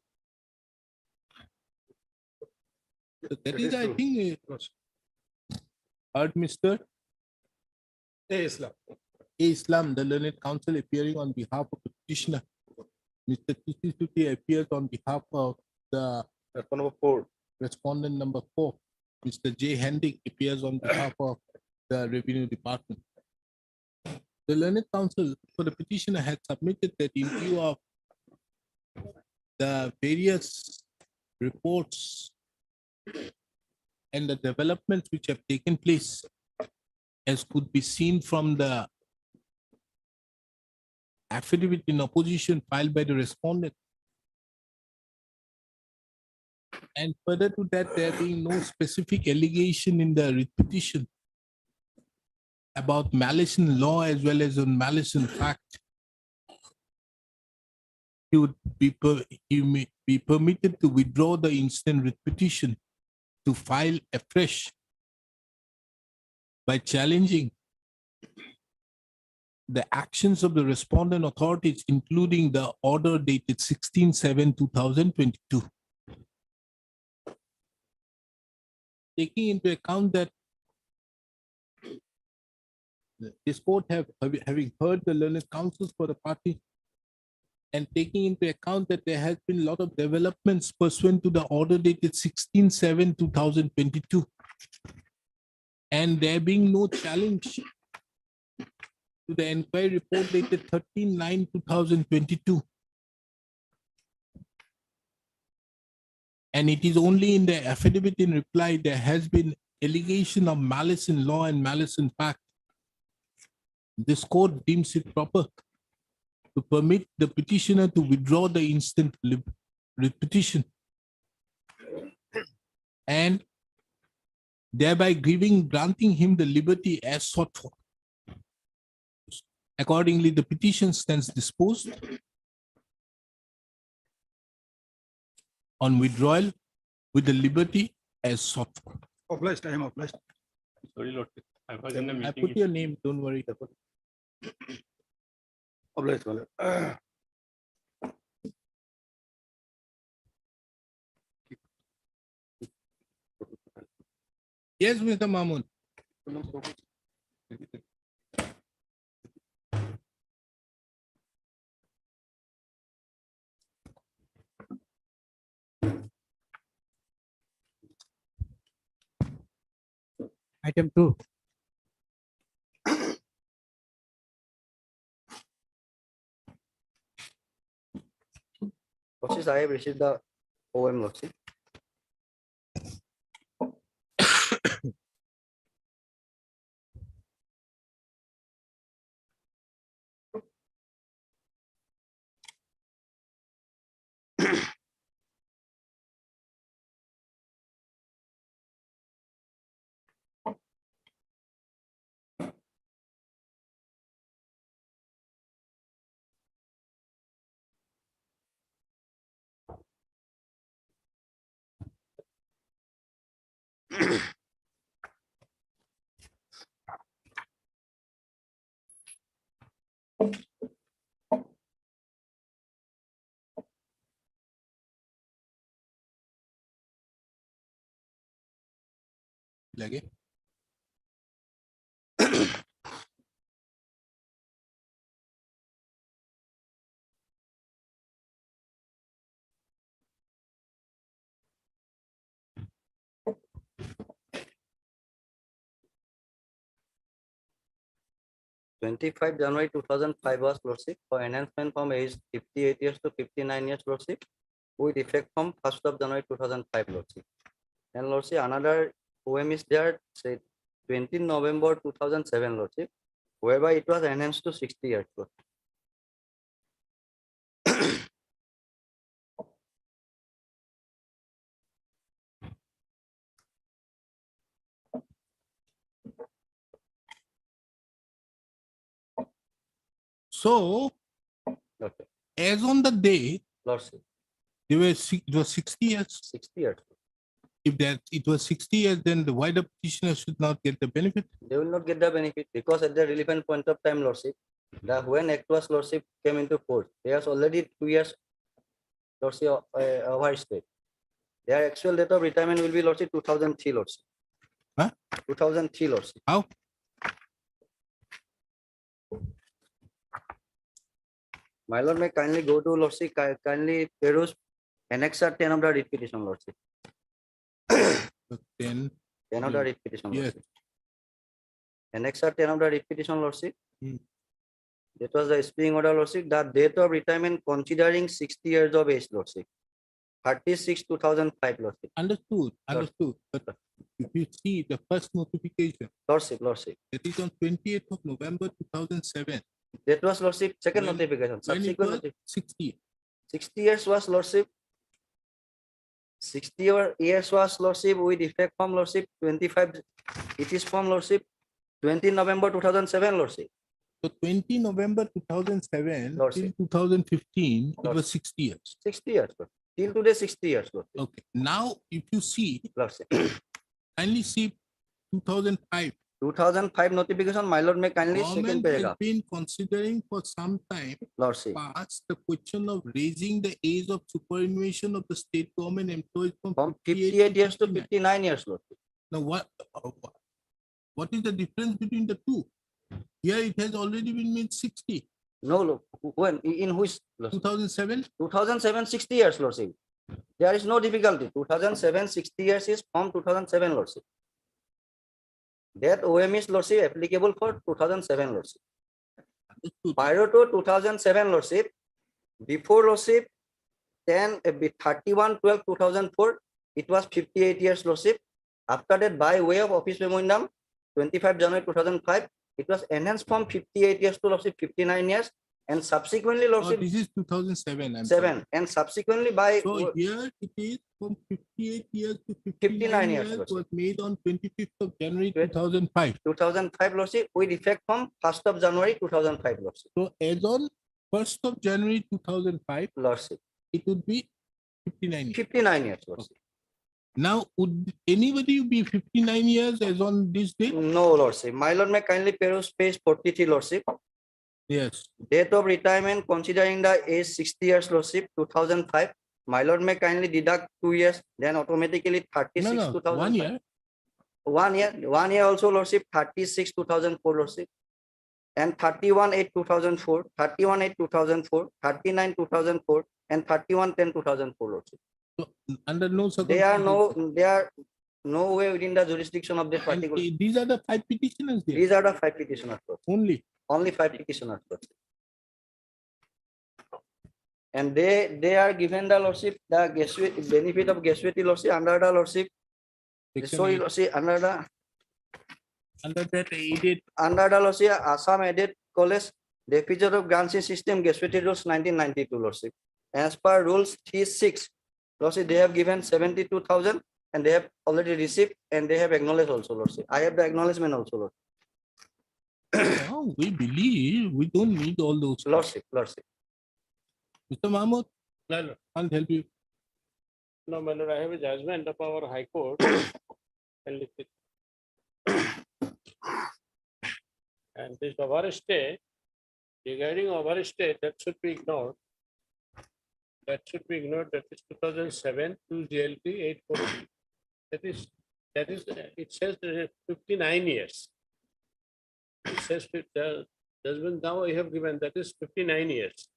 So that That is, is I true. think, heard Mr. Hey, Islam. A. Islam, the learned counsel appearing on behalf of the petitioner. Mr. Tisuti appears on behalf of the That's number 4. respondent number 4. Mr. J. Hendick appears on behalf of the Revenue Department. The learned counsel for the petitioner had submitted that in view of the various reports and the developments which have taken place, as could be seen from the affidavit in opposition filed by the respondent. And further to that, there being no specific allegation in the writ petition about malice in law as well as on malice in fact, he may be permitted to withdraw the instant writ petition to file afresh by challenging the actions of the respondent authorities, including the order dated 16/7/2022. Taking into account that this court having heard the learned counsels for the party and taking into account that there has been a lot of developments pursuant to the order dated 16/7/2022, and there being no challenge to the inquiry report dated 13/9/2022. And it is only in the affidavit in reply there has been allegation of malice in law and malice in fact. This court deems it proper to permit the petitioner to withdraw the instant writ petition and thereby granting him the liberty as sought for. Accordingly, the petition stands disposed on withdrawal with the liberty as sought for. Obliged, I am obliged. Sorry, Lord. I was in a I meeting. put your name, don't worry. Obliged, my lord. Yes, Mr. Mamun. Item 2. Lordship, I have received the OM, Lordship. Lage. January 2005 was lordship for enhancement from age 58 years to 59 years lordship with effect from 1st of January 2005 lordship. And lordship, another OM is there, say 20 November 2007 lordship, whereby it was enhanced to 60 years. Lordship. So Okay. as on the day, Lordship, they were, it was 60 years. 60 years. If that it was 60 years, then the wider petitioner should not get the benefit. They will not get the benefit because at the relevant point of time, lordship, the when act was lordship came into force, there's already 2 years lordship overstayed. Their actual date of retirement will be lordship 2003 lordship. Huh? 2003 lordship. How? My lord may kindly go to lordship, kindly peruse annexure 10 of the writ petition lordship. But then 10 of the writ petition yes. lordship. Annexure 10 of the writ petition lordship. Hmm. That was the spring order lordship. The date of retirement considering 60 years of age lordship. 36/2005 lordship. Understood, understood. But if you see the first notification, Lordship. it is on 28th of November 2007. That was lordship second When- notification. When it Subsequent was notification. 60. 60 years was lordship. 60 years was lordship with effect from lordship 25. It is from lordship 20 November 2007 lordship. So 20 November 2007 till Lordship. 2015, it was Lordship. 60 years. 60 years. Lordship. Till today 60 years. Lordship. Okay. Now, if you see, Lordship. kindly see 2005. 2005 notification. My lord may kindly second Government has paragraph. been considering for some time Lordship. past the question of raising the age of superannuation of the state government employees from From 58 years to 59. 59 years. Lordship. Now, what is the difference between the two? Here it has already been made 60. No, look. When? In which? Lordship? 2007. 2007 60 years. Lordship. There is no difficulty. 2007 60 years is from 2007 lordship. That OM is lordship applicable for 2007 lordship. Understood. Prior to 2007 lordship, before lordship 31/12/2004, it was 58 years lordship. After that, by way of office memorandum 25 January 2005, it was enhanced from 58 years to lordship 59 years, and subsequently Oh, lordship this is 2007. I'm sorry. 7, and subsequently by So here it is from 58 years to 59 59 years, years Lordship. was made on 25th of January Right. 2005. 2005 lordship with effect from 1st of January 2005 lordship. So as on 1st of January 2005, Lordship. it would be 59 years. 59 years lordship. Now, would anybody be 59 years as on this date? No lordship. My lord may kindly peruse page 43 lordship. Yes. Date of retirement considering the age 60 years lordship 2005. My lord may kindly deduct 2 years, then automatically 36 No, 2005. 1 year. 1 year, 1 year also lordship 36 2004 lordship, and 31/8/2004, 31/8/2004, 39/2004, and 31/10/2004 lordship. So under no They are circumstances. they are no way within the jurisdiction of this And particular. these are the 5 petitioners there. These are the 5 petitioners. Lordship. Only. Only 5 petitioners. Lordship. And they are given the lordship the benefit of gratuity lordship under the lordship. Section Sorry, 8. lordship under the Aided. lordship Assam Aided College deficit of granting system gratuity rules 1992 lordship. As per rules 3(6), lordship they have given 72,000 and they have already received and they have acknowledged also lordship. I have the acknowledgement also lordship. Oh, we believe we don't need all those. Lordship. Mr. Mahmood, No, no, I'll help you. no, my lord, I have a judgment of our High Court can list it. And this overstay, regarding overstay, that should be ignored. That should be ignored. That is 2007 to GLT 840. That is, it says 59 years. It says the judgment now I have given, that is 59 years.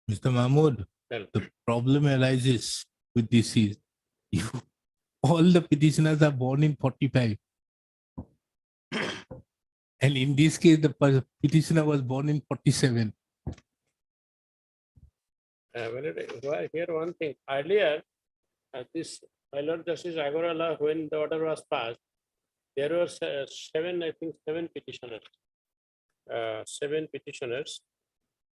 Mr. Mahmood, Well, the problem arises with this is you, all the petitioners are born in 45. And in this case, the petitioner was born in 47. Here one thing, earlier, this, my Lord Justice Agarwala, when the order was passed, there were seven, I think, seven petitioners. Seven petitioners.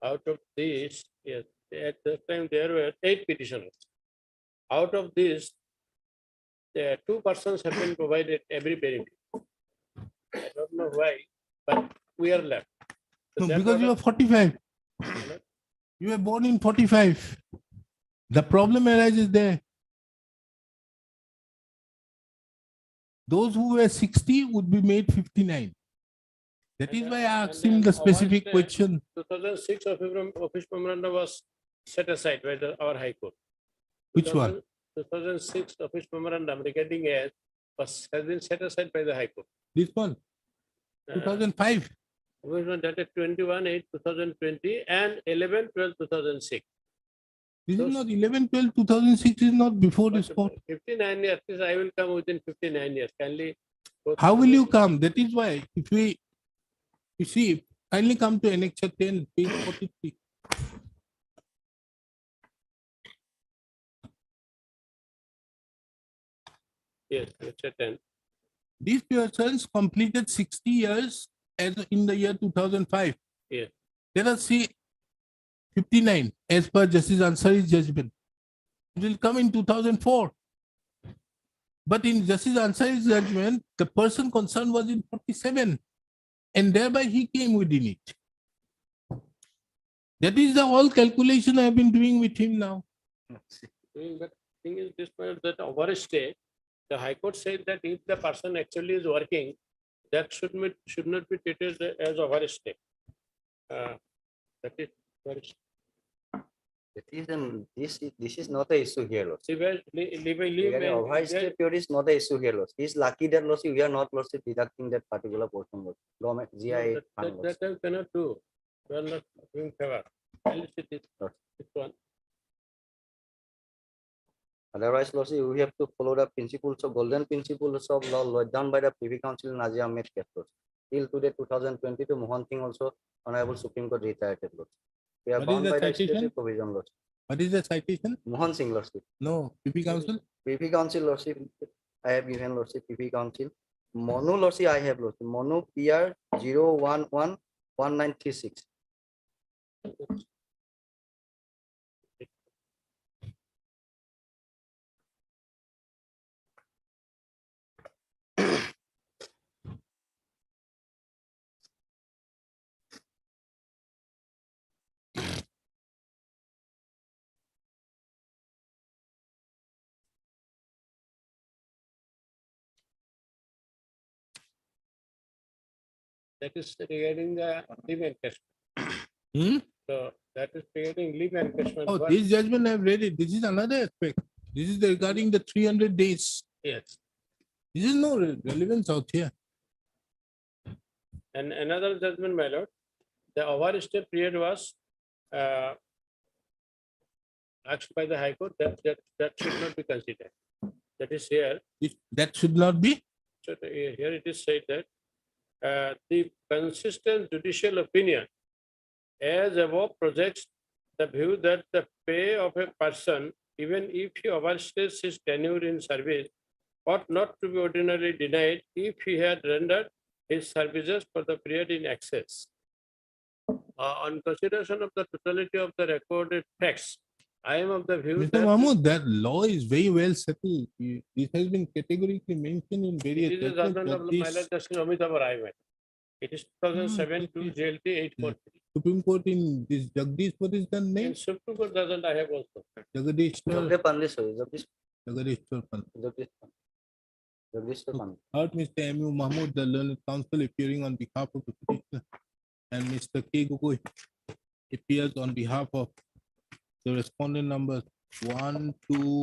Out of these, yes, at that time there were 8 petitioners. Out of these, 2 persons have been provided every benefit. I don't know why, but we are left. So No, that because you order- are 45. You were born in 45. The problem arises there. Those who were 60 would be made 59. That is And- why I and asked him then the our specific state- question. 2006 office memorandum was set aside by our High Court. Which one? 2006 office memorandum regarding age has been set aside by the High Court. This one, Uh, 2005. Which was dated 21/8/2020 and 11/12/2006. This Those- is not 11, 12, 2006 is not before this court. 59 years, at least I will come within 59 years. Kindly. go How through will the- you come? That is why, you see, kindly come to Annexure 10, page 43. Yes, it's a 10. These persons completed 60 years as in the year 2005. Yes. Let us see 59 as per Justice Ansari's judgment. It will come in 2004. But in Justice Ansari's judgment, the person concerned was in 47, and thereby he came within it. That is the whole calculation I have been doing with him now. But thing is this, that overstay, the High Court said that if the person actually is working, that should not be treated as overstay. That is overstay. This is not the issue here, Lordship. Regarding overstay period is not the issue here, Lordship. He's lucky that, Lordship, we are not, Lordship, deducting that particular portion, Lordship. Government GI fund, That Lordship. time cannot do. We are not doing favor. I'll see this one. Otherwise, Lordship, we have to follow the principles of golden principles of law laid down by the Privy Council in Nazir Ahmed case, Lordship. Till today, 2022, Mohan Singh also, Honorable Supreme Court retired, Lordship. We are What is bound the by the citation? statutory provision, Lordship. What is the citation? Mohan Singh, Lordship. No, PP Council? PP Council, Lordship, I have given, Lordship, PP Council. Monu, Lordship, I have, Lordship. Monu PR 0111936. That is regarding the leave encashment. Hmm? So that is regarding leave encashment. Oh, What- this judgment I have read it. This is another aspect. This is regarding the 300 days. Yes. This is no relevance out here. And another judgment, my lord, the overstay period was asked by the High Court that should not be considered. That is here. That should not be. So here it is said that the consistent judicial opinion as above projects the view that the pay of a person, even if he overstays his tenure in service, ought not to be ordinarily denied if he had rendered his services for the period in excess. On consideration of the totality of the recorded facts, I am of the view Mr. that Mahmood, that law is very well settled. This has been categorically mentioned in various it is a judgments judgment that of this my lord Justice Amitabh Rai. It is 2007 to okay. JLT 843. Supreme Court in this Jagdish, what is the name? And Supreme Court doesn't I have also. Jagadishwar, Jagadishwar Pant. Heard Mr. M.U. Mahmood, the learned counsel appearing on behalf of the petitioner, and Mr. K. Gogoi appears on behalf of the respondent numbers 1, 2,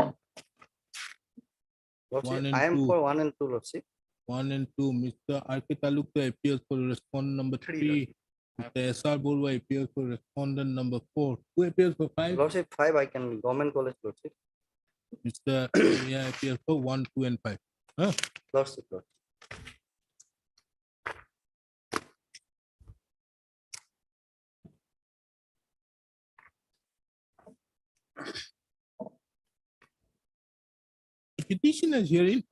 Lordship, One and I am two. for 1 and 2, Lordship. 1 and 2. Mr. R.K. Talukta appears for respondent number 3. Mr. S.R. Borwa appears for respondent number 4. Who appears for 5? Lordship, 5, I can, Government College, Lordship. Mr. Yeah, appears for 1, 2, and 5. Huh? Lordship, Lordship. The petitioner is hearing.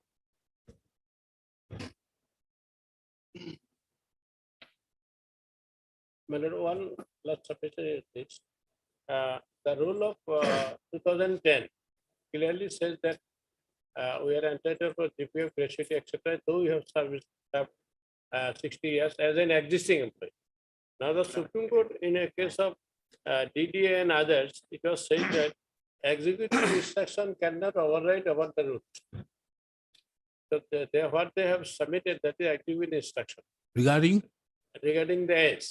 One last submission is this. The rule of 2010 clearly says that we are entitled for GPF, gratuity, etc. Though we have 60 years as an existing employee. Now the Supreme Court, in a case of DDA and others, it was said that executive instruction cannot override over the rules. So what they have submitted, that is executive instruction Regarding, regarding the age.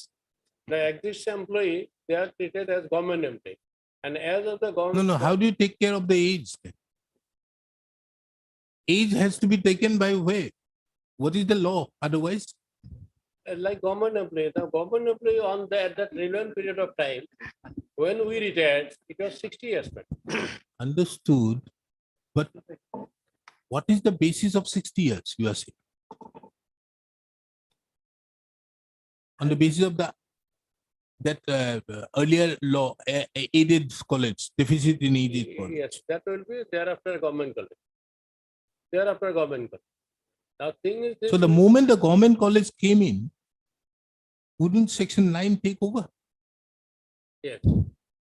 The existing employee, they are treated as government employee. And as of the no, government. no, how do you take care of the age then? Age has to be taken by where? What is the law? Otherwise, Like government employee, the government employee on the, at that relevant period of time, when we retired, it was 60 years back. understood. But what is the basis of 60 years, you are saying? On the basis of that earlier law, aided college, deficit in aided college. Yes, that will be thereafter government college. Thereafter government college. Now thing is this. So the moment the government college came in, wouldn't Section 9 take over? Yes,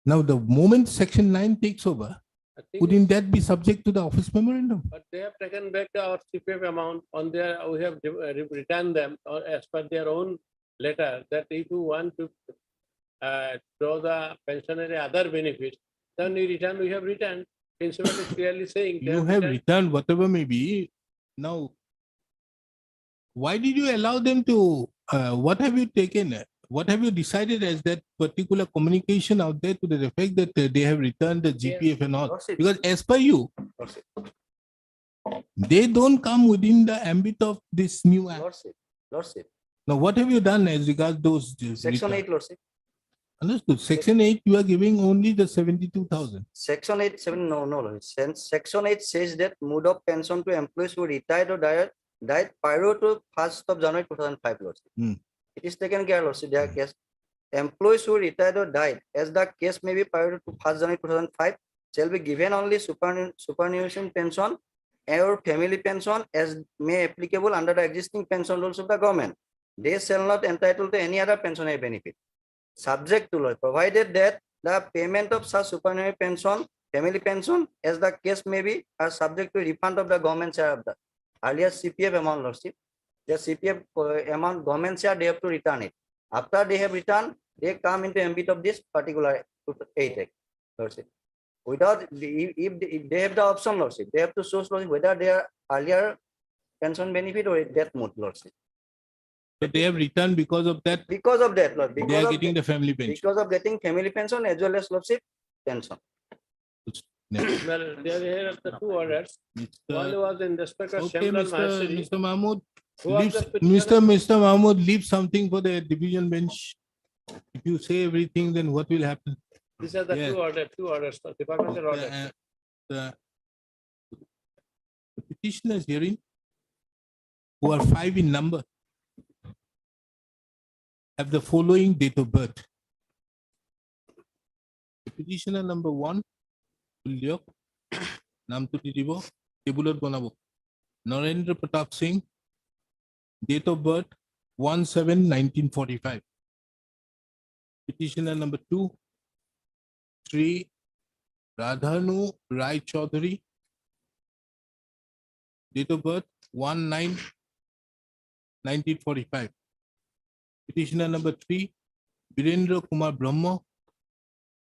Now, the moment Section 9 takes over, I think wouldn't that be subject to the office memorandum? but they have taken back our CPF amount on their, we have returned them or as per their own letter that if you want to draw the pensionary other benefits, then we return, we have returned. Principal is clearly saying. they You have returned. returned whatever may be. Now, why did you allow them to, what have you taken? What have you decided as that particular communication out there to the effect that they have returned the GPF and all? Lordship. Because as per you, Lordship, they don't come within the ambit of this new act. Lordship. Now, what have you done as regards those? Section return? 8, Lordship. Understood. Section 8, you are giving only the 72,000. Section 8, 7, no, Lordship. Section 8 says that mode of pension to employees who retired or died prior to 1st of January 2005, Lordship. Hmm. It is taken care, Lordship, their case. Employees who retired or died, as the case may be prior to 1st January 2005, shall be given only superannuation pension or family pension as may applicable under the existing pension rules of the government. They shall not entitle to any other pensionary benefit. Subject to law, provided that the payment of such superannuation pension, family pension, as the case may be, are subject to refund of the government share of the earlier CPF amount, Lordship. The CPF amount government share, they have to return it. After they have returned, they come into ambit of this particular 8 Act, Lordship. Without, if they have the option, Lordship, they have to show, Lordship, whether they are earlier pension benefit or death mode, Lordship. So they have returned because of that. Because of that, Lord. They Because are of getting the family pension. because of getting family pension as well as, Lordship, pension. Next. Well, there are the two orders. One Mr. was in respect of Okay, Shamlal Mr. Maheshwari, Mr. Mahmood, who was leave, the petitioner. Mr. Mahmood, leave something for the division bench. If you say everything, then what will happen? These are the Yeah. two orders, departmental orders. The petitioners hearing, who are 5 in number, have the following date of birth. Petitioner number 1, Ulyok, নামটো দি দিব, টেবুলত বনাব। Narendra Pratap Singh, date of birth 1/7/1945. Petitioner number 2, Sri Radhanu Rai Chaudhary, date of birth 1/9/1945. Petitioner number 3, Virendra Kumar Brahma,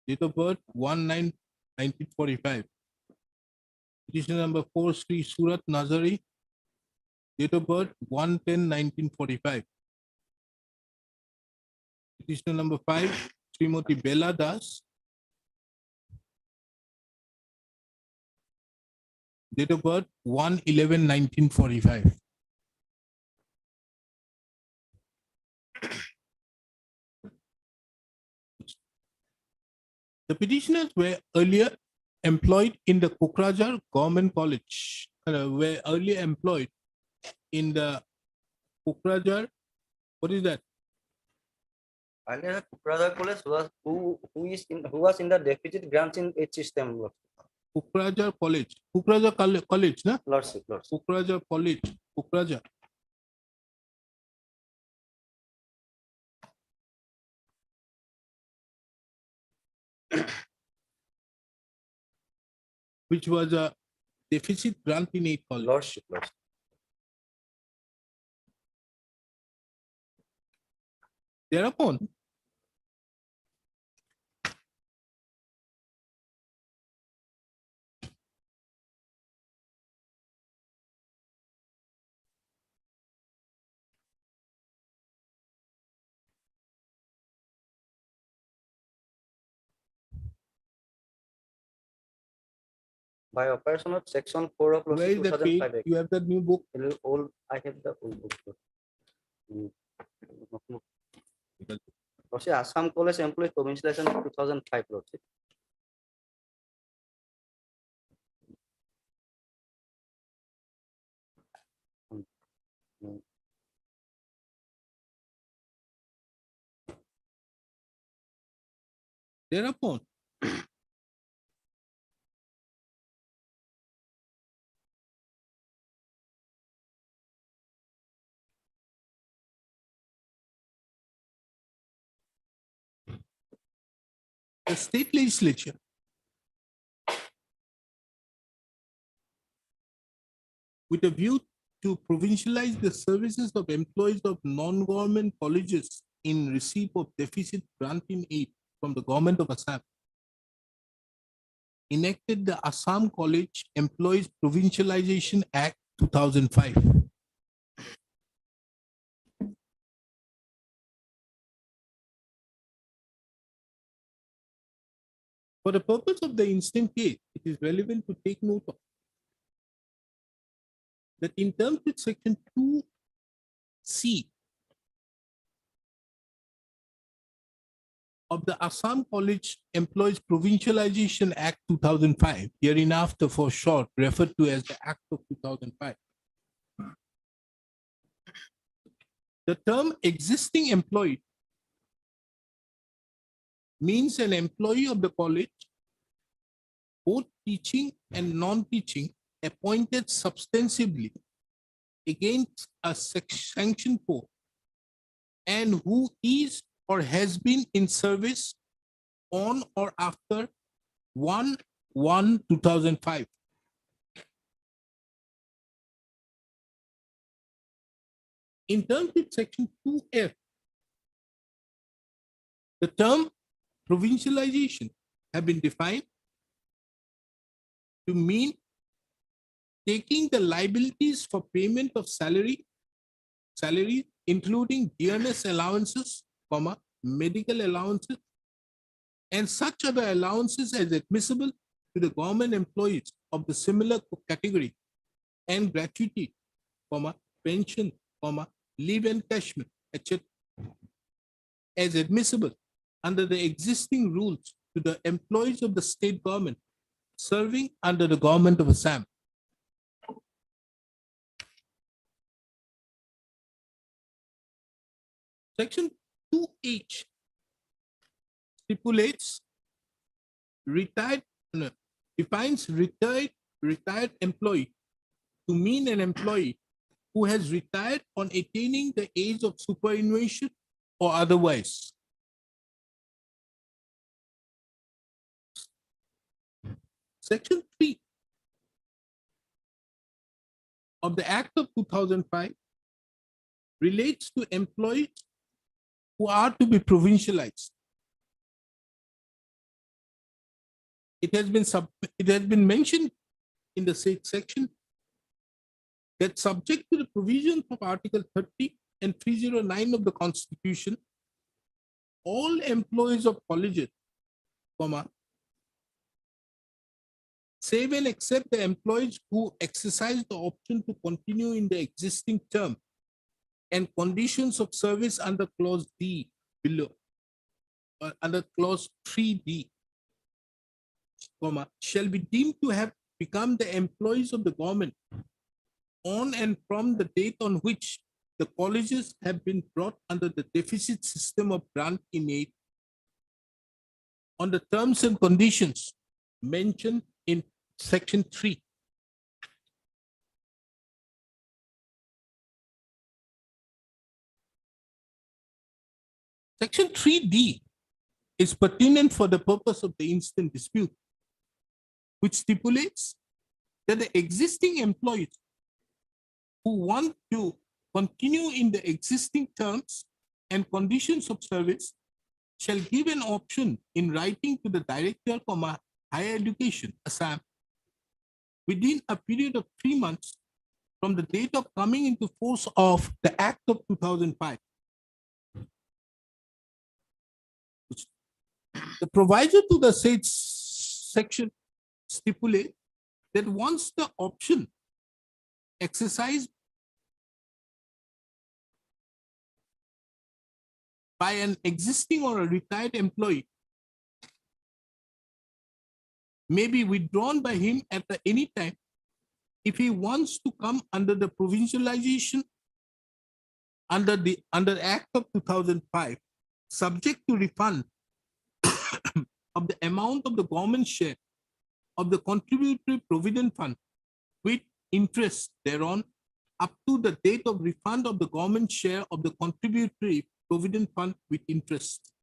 date of birth 1/9/1945. Petitioner number 4, Sri Surat Nazari, date of birth 1/10/1945. Petitioner number 5, Srimati Bella Das, date of birth 1/11/1945. The petitioners were earlier employed in the Kokrajhar Government College, were earlier employed in the Kokrajhar, what is that? Earlier, Procedural College was who was in the deficit grants in its system, Kokrajhar College, Kokrajhar College, na? Lordship. Kokrajhar College, Kokrajhar. Which was a deficit grant in 8 college. Lordship. Thereupon, By operation of section 4 of where is the page? 2005 You have the new book. old, I have the old book. Lordship, Assam College Employees Provincialization 2005, Lordship. Thereupon, the state legislature with a view to provincialize the services of employees of non-government colleges in receipt of deficit granting aid from the government of Assam, enacted the Assam College Employees Provincialization Act 2005. For the purpose of the instant case, it is relevant to take note of that in terms with section 2C of the Assam College Employees Provincialization Act 2005, hereinafter for short referred to as the Act of 2005. The term existing employee means an employee of the college, both teaching and non-teaching, appointed substantively against a sanction for and who is or has been in service on or after 1/1/2005. In terms with section 2F, the term provincialization have been defined to mean taking the liabilities for payment of salary, including dearness allowances, medical allowances, and such other allowances as admissible to the government employees of the similar category, and gratuity, pension, leave encashment, etc., as admissible under the existing rules to the employees of the state government serving under the government of Assam. Section 2H stipulates defines retired employee to mean an employee who has retired on attaining the age of superannuation or otherwise. Section 3 of the Act of 2005 relates to employees who are to be provincialized. It has been mentioned in the section that subject to the provisions of Article 30 and 309 of the Constitution, all employees of colleges, save and except the employees who exercise the option to continue in the existing term and conditions of service under clause D below, under clause 3D, shall be deemed to have become the employees of the government on and from the date on which the colleges have been brought under the deficit system of grant in aid on the terms and conditions mentioned in section 3. Section 3D is pertinent for the purpose of the instant dispute, which stipulates that the existing employees who want to continue in the existing terms and conditions of service shall give an option in writing to the Director, Higher Education, Assam, within a period of 3 months from the date of coming into force of the Act of 2005. The proviso to the said section stipulate that once the option exercised by an existing or a retired employee may be withdrawn by him at any time if he wants to come under the provincialization under Act of 2005, subject to refund of the amount of the government share of the contributory provident fund with interest thereon up to the date of refund of the government share of the contributory provident fund with interest.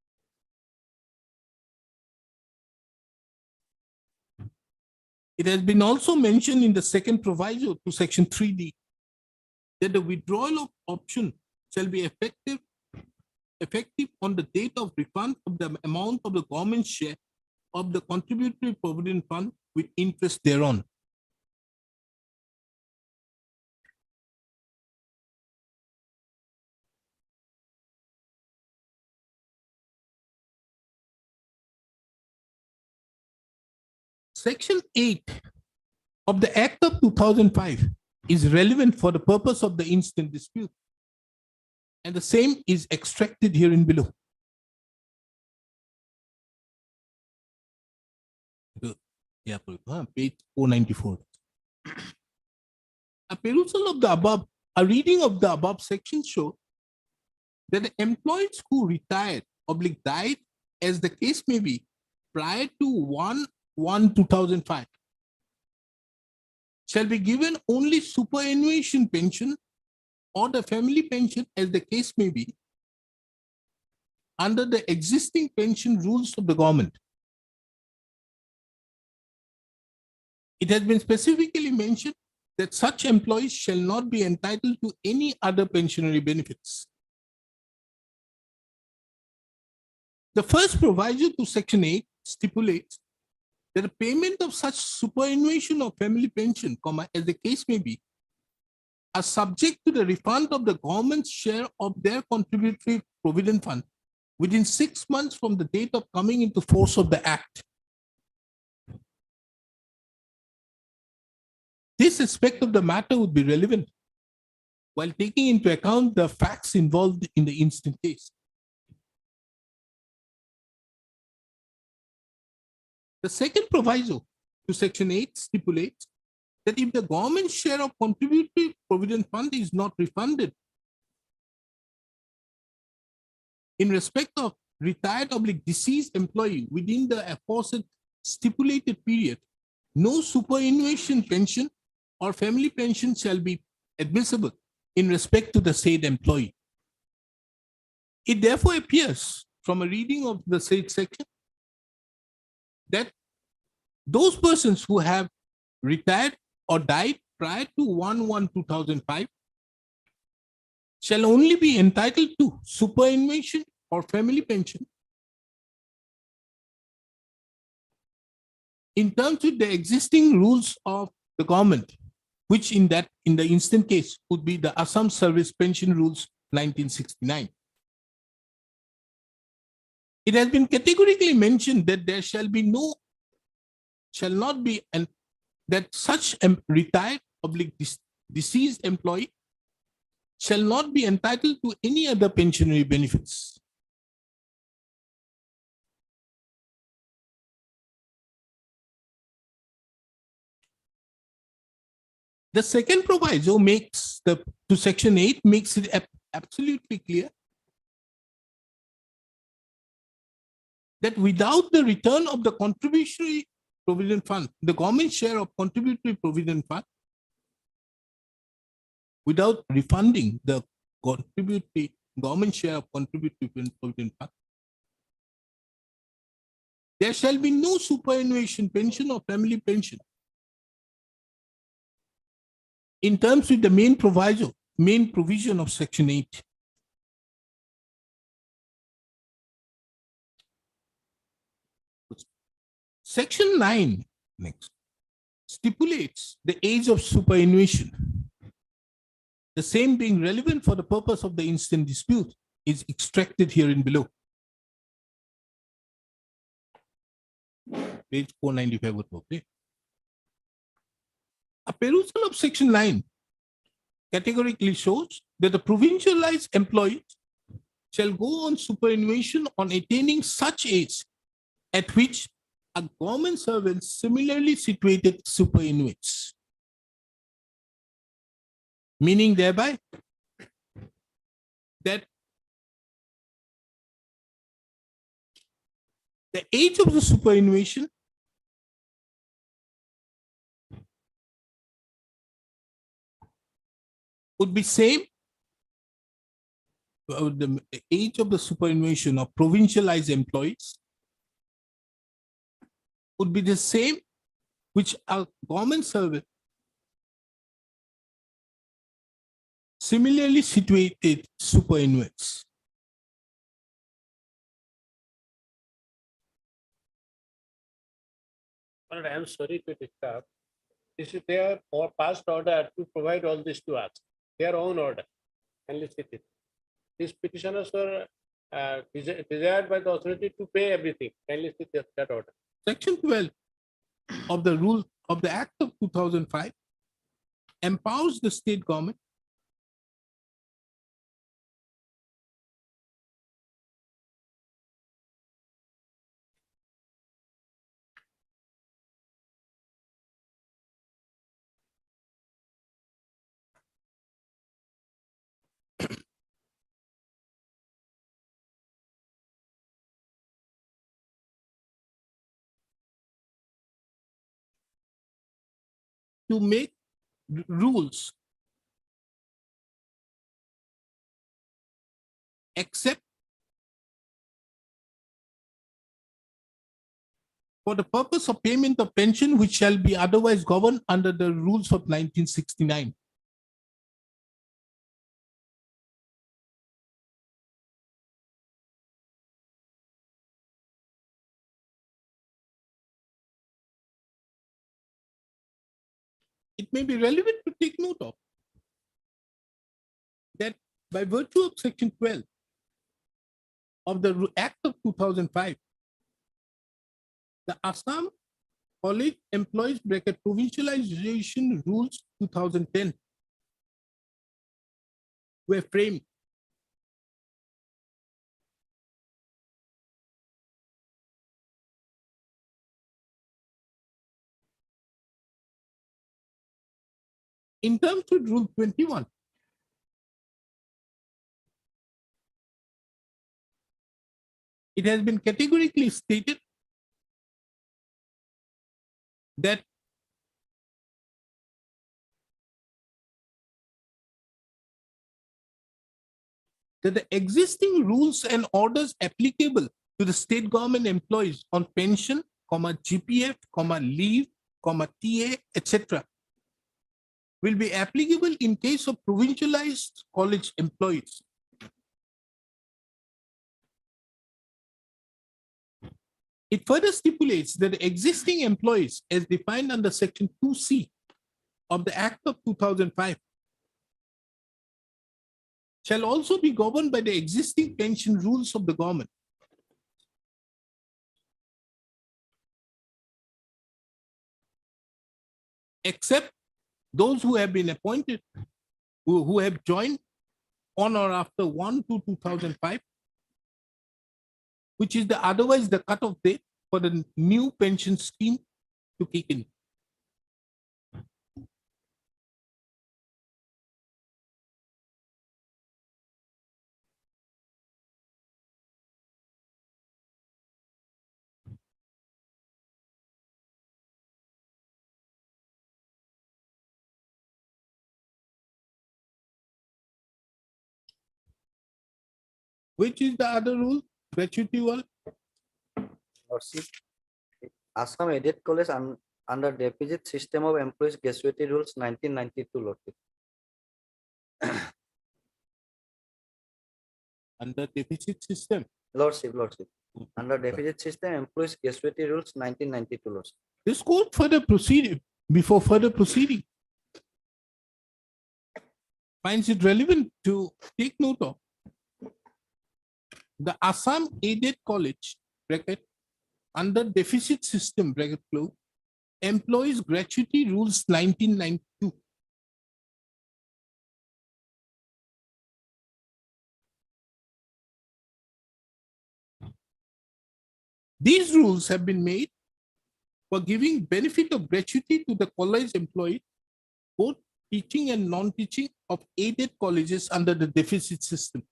It has been also mentioned in the second proviso to section 3D that the withdrawal of option shall be effective on the date of refund of the amount of the government share of the contributory provident fund with interest thereon. Section 8 of the Act of 2005 is relevant for the purpose of the instant dispute, and the same is extracted herein below. Yeah, page 494. A perusal of the above, a reading of the above sections show that the employees who retired or died, as the case may be, prior to 1/1/2005 shall be given only superannuation pension or the family pension, as the case may be, under the existing pension rules of the government. It has been specifically mentioned that such employees shall not be entitled to any other pensionary benefits. The first proviso to section 8 stipulates that the payment of such superannuation or family pension, as the case may be, are subject to the refund of the government's share of their contributory provident fund within 6 months from the date of coming into force of the Act. This aspect of the matter would be relevant while taking into account the facts involved in the instant case. The second proviso to section 8 stipulates that if the government share of contributory provident fund is not refunded in respect of retired or deceased employee within the aforesaid stipulated period, no superannuation pension or family pension shall be admissible in respect to the said employee. It therefore appears from a reading of the said section that those persons who have retired or died prior to 1/1/2005 shall only be entitled to superannuation or family pension in terms with the existing rules of the government, which in the instant case would be the Assam Service Pension Rules 1969. It has been categorically mentioned that there shall not be, and that such retired or deceased employee shall not be entitled to any other pensionary benefits. The second proviso to section 8 makes it absolutely clear that without the return of the contributory provident fund, the government share of contributory provident fund, without refunding the government share of contributory provident fund, there shall be no superannuation pension or family pension in terms with the main provision of section 8. Section 9 next stipulates the age of superannuation. The same being relevant for the purpose of the instant dispute is extracted herein below. Page 495 would work, okay? A perusal of section 9 categorically shows that the provincialized employees shall go on superannuation on attaining such age at which a government servant similarly situated superannuates. Meaning thereby that the age of the superannuation would be same. The age of the superannuation of provincialized employees would be the same which a government servant similarly situated superannuates. But I am sorry to disturb. This is their or past order to provide all this to us, their own order. And list it. These petitioners were desired by the authority to pay everything. Kindly state that order. Section 12 of the rule of the Act of 2005 empowers the state government to make rules except for the purpose of payment of pension which shall be otherwise governed under the rules of 1969. It may be relevant to take note of that by virtue of section 12 of the Act of 2005, the Assam College Employees Bracket Provincialization Rules 2010 were framed. In terms with Rule 21, it has been categorically stated that the existing rules and orders applicable to the state government employees on pension, GPF, leave, TA, etc. will be applicable in case of provincialized college employees. It further stipulates that the existing employees as defined under section 2C of the Act of 2005 shall also be governed by the existing pension rules of the government. Except those who have been appointed, who have joined on or after 1/2/2005, which is otherwise the cutoff date for the new pension scheme to kick in. Which is the other rule? Gratuity one? Lordship, Assam Aided College under deficit system of employees gratuity rules 1992, Lordship. under deficit system. Lordship. Under deficit system, employees gratuity rules 1992, Lordship. This court further proceeding, before further proceeding, finds it relevant to take note of the Assam Aided College bracket under deficit system bracket close employees gratuity rules 1992. These rules have been made for giving benefit of gratuity to the college employee, both teaching and non-teaching of aided colleges under the deficit system.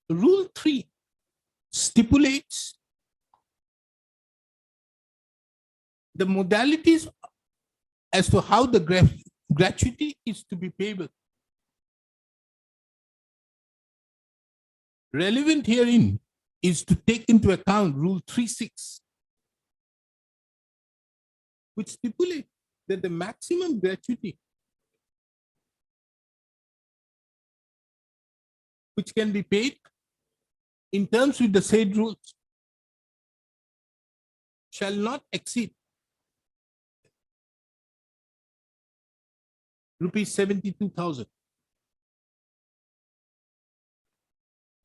Rule 3 stipulates the modalities as to how the gratuity is to be payable. Relevant herein is to take into account Rule 3.6, which stipulates that the maximum gratuity which can be paid in terms with the said rules shall not exceed rupees 72,000.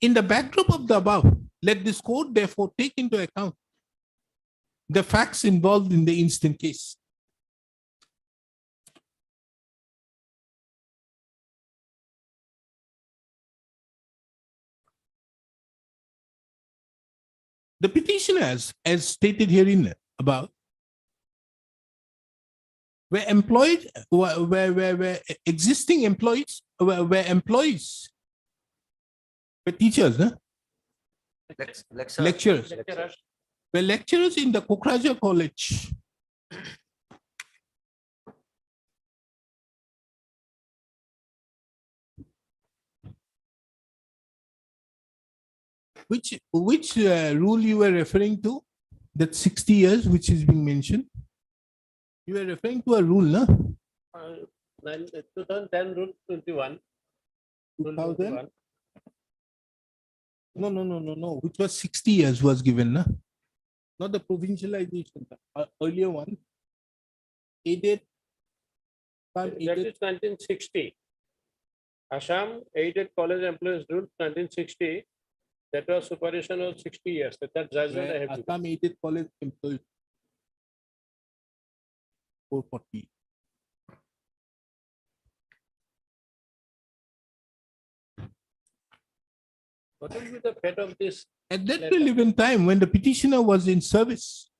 In the backdrop of the above, let this court therefore take into account the facts involved in the instant case. The petitioners, as stated herein above, were employed, were existing employees, were employees, were teachers, huh? Lecturers. Were lecturers in the Kokraja College. Which rule you were referring to? That 60 years, which is being mentioned. You were referring to a rule, no? 2010 rule 21. 2000? No. Which was 60 years was given, no? Not the provincialization, earlier one. Aided. That is 1960. Assam Aided College Employees Rule 1960. That was supervision of 60 years. That judgment I have given. Assam Aided College Employees. 440. What will be the fate of this? At that relevant time, when the petitioner was in service,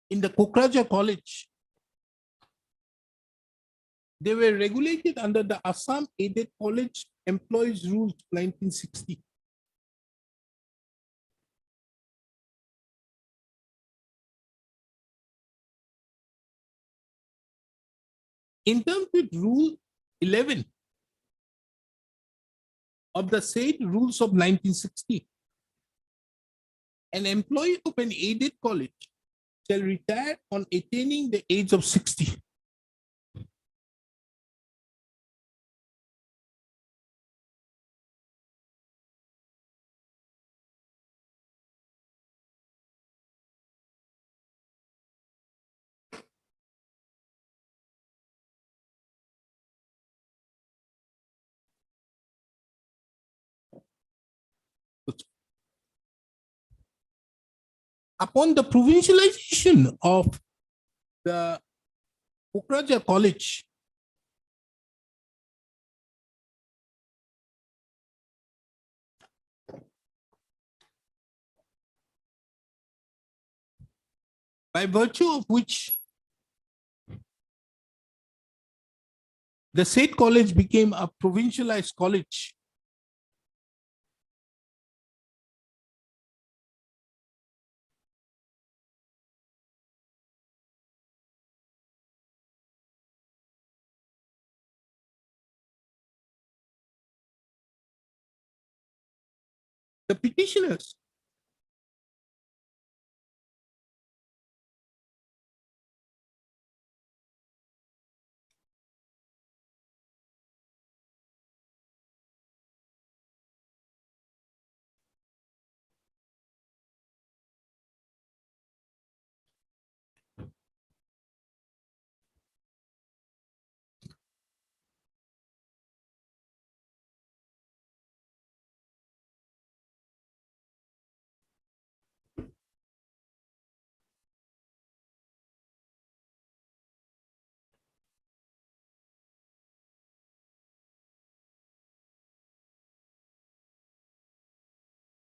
in the Kokraja College, they were regulated under the Assam Aided College Employees Rules 1960. In terms with Rule 11 of the said rules of 1960, an employee of an aided college shall retire on attaining the age of 60. Upon the provincialization of the Kokraja College, by virtue of which the said college became a provincialized college, the petitioners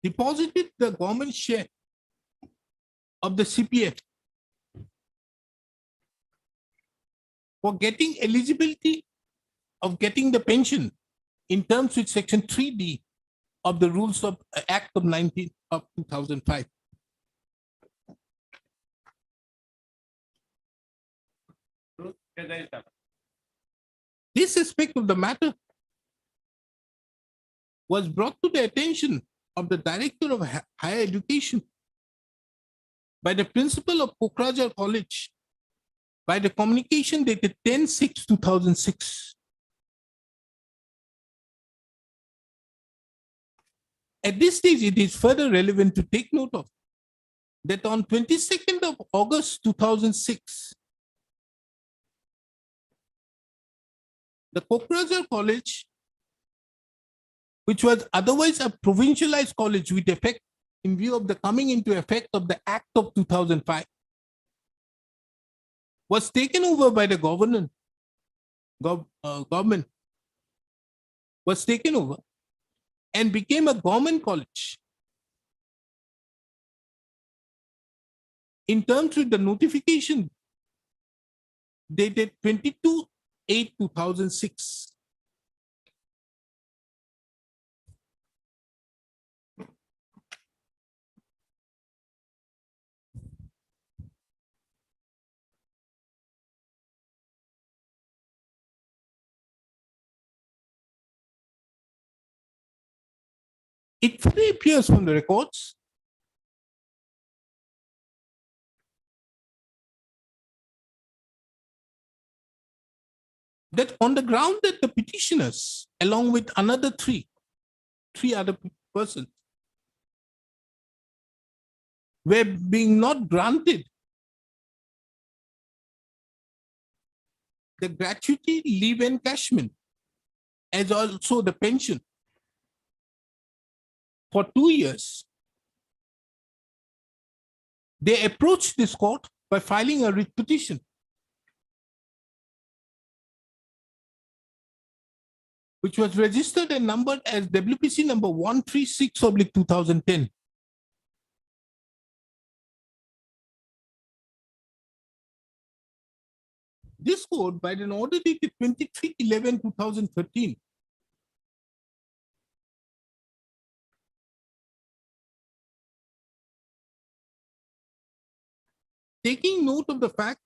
deposited the government share of the CPF for getting eligibility of getting the pension in terms with section 3D of the rules of Act of 2005. This aspect of the matter was brought to the attention of the Director of Higher Education by the principal of Procedural College by the communication dated 10/6/2006. At this stage, it is further relevant to take note of that on 22nd of August 2006, the Procedural College, which was otherwise a provincialized college with effect in view of the coming into effect of the Act of 2005, was taken over by the government, was taken over and became a government college in terms with the notification dated 22/8/2006. It fully appears from the records that on the ground that the petitioners, along with another three other persons, were being not granted the gratuity, leave encashment, as also the pension for 2 years. They approached this court by filing a writ petition. Which was registered and numbered as WPC number 136/2010. This court, by an order dated 23/11/2013, taking note of the fact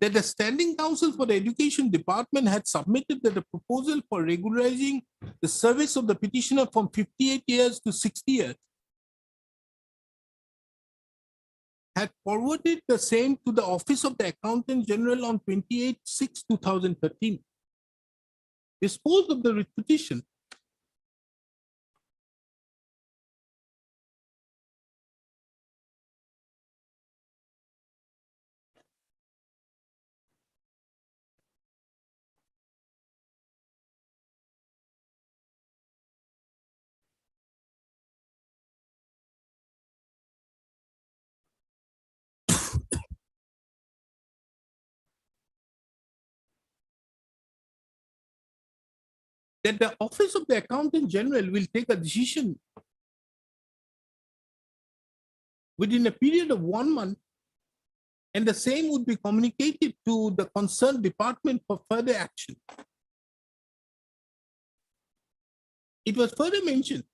that the Standing Council for the Education Department had submitted that the proposal for regularizing the service of the petitioner from 58 years to 60 years had forwarded the same to the Office of the Accountant General on 28/6/2013. Disposed of the writ petition, that the Office of the Accountant General will take a decision within a period of 1 month, and the same would be communicated to the concerned department for further action. It was further mentioned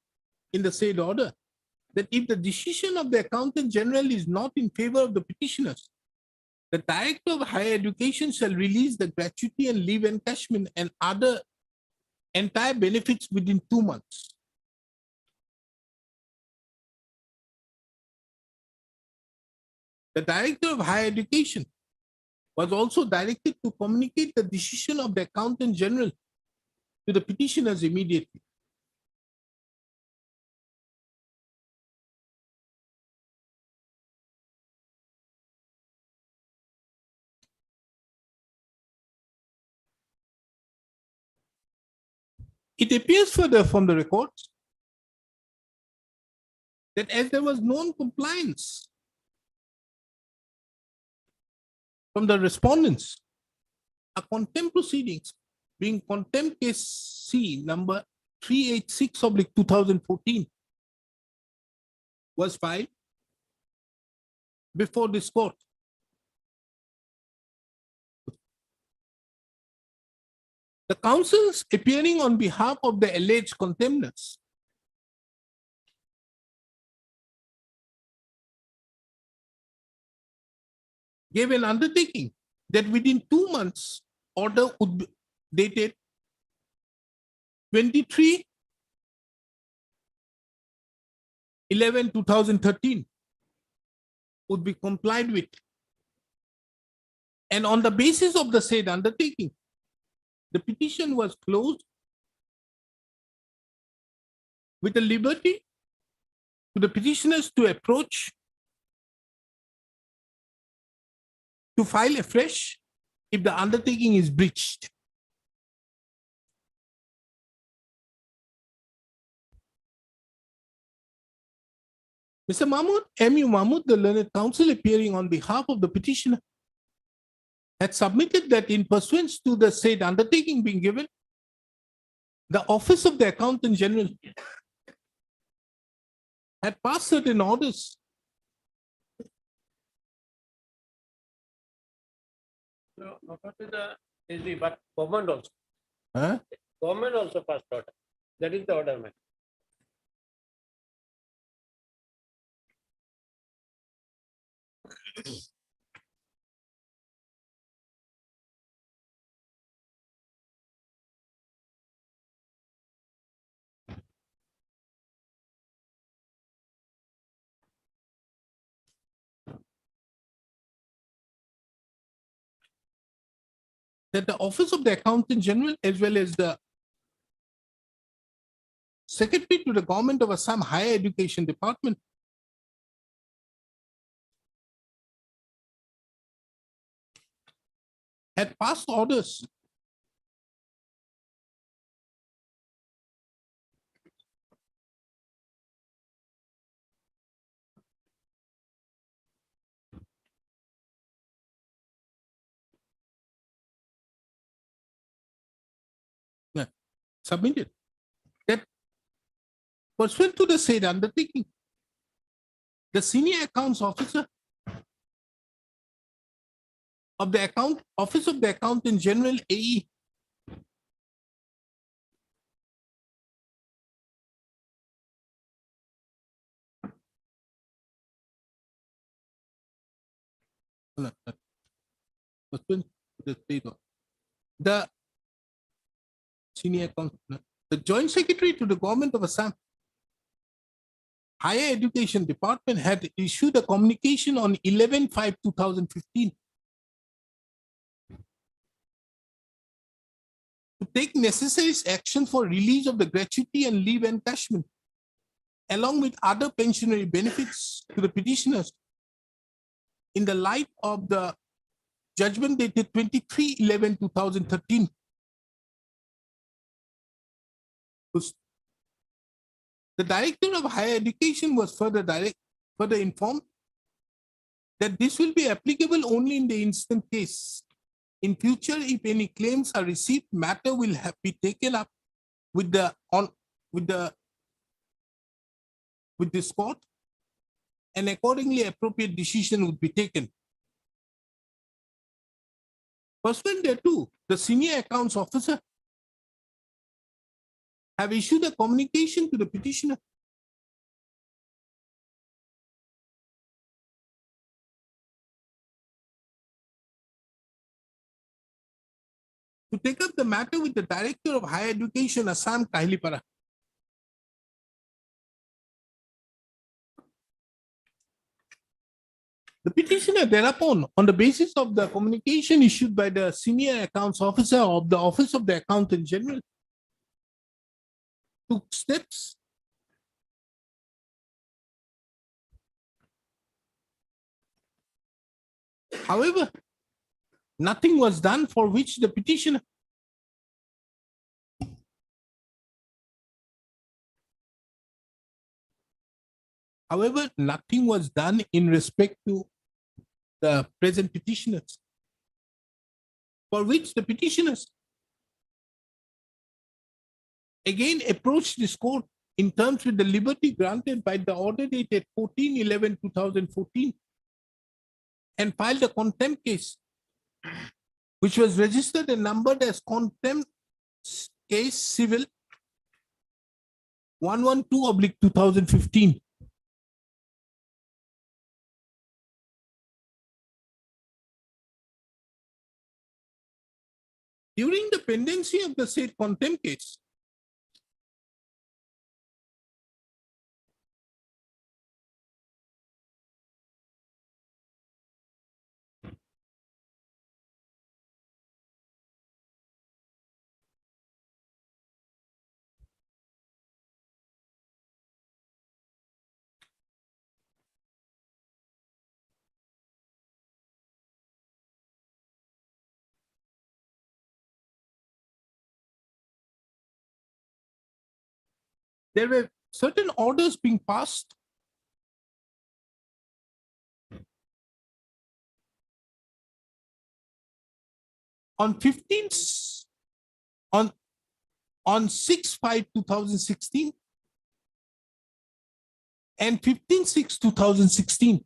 in the said order that if the decision of the Accountant General is not in favor of the petitioners, the Director of Higher Education shall release the gratuity and leave encashment and other entire benefits within 2 months. The Director of Higher Education was also directed to communicate the decision of the Accountant General to the petitioners immediately. It appears further from the records that as there was non-compliance from the respondents, a contempt proceedings being contempt case C number 386/2014 was filed before this court. The counsels appearing on behalf of the alleged contemners gave an undertaking that within 2 months, order would be dated 23/11/2013 would be complied with. And on the basis of the said undertaking, the petition was closed with a liberty to the petitioners to approach to file afresh if the undertaking is breached. Mr. Mahmood, M.U. Mahmood, the learned counsel appearing on behalf of the petitioner, had submitted that in pursuance to the said undertaking being given, the Office of the Accountant General had passed certain orders No, not only the SG, but government also. Huh? Government also passed order. That is the order, man. that the Office of the Accountant General as well as the Secretary to the Government of Assam Higher Education Department had passed orders submitted that pursuant to the said undertaking, the senior accounts officer of the Office of the Accountant General AE pursuant to the state of the senior account, the Joint Secretary to the Government of Assam Higher Education Department had issued a communication on 11/5/2015 to take necessary action for release of the gratuity and leave encashment, along with other pensionary benefits to the petitioners in the light of the judgment dated 23/11/2013. The Director of Higher Education was further informed that this will be applicable only in the instant case. In future, if any claims are received, matter will be taken up with this court, and accordingly appropriate decision would be taken. Pursuant thereto, the senior accounts officer have issued a communication to the petitioner to take up the matter with the Director of Higher Education, Assam, Kailipara. The petitioner thereupon, on the basis of the communication issued by the senior accounts officer of the Office of the Accountant General, took steps However, nothing was done for which the petitioner nothing was done in respect to the present petitioners, for which the petitioners again approached this court in terms with the liberty granted by the order dated 14/11/2014 and filed a contempt case, which was registered and numbered as contempt case civil 112/2015. During the pendency of the said contempt case, there were certain orders being passed on 15th on 6/5/2016 and 15/6/2016.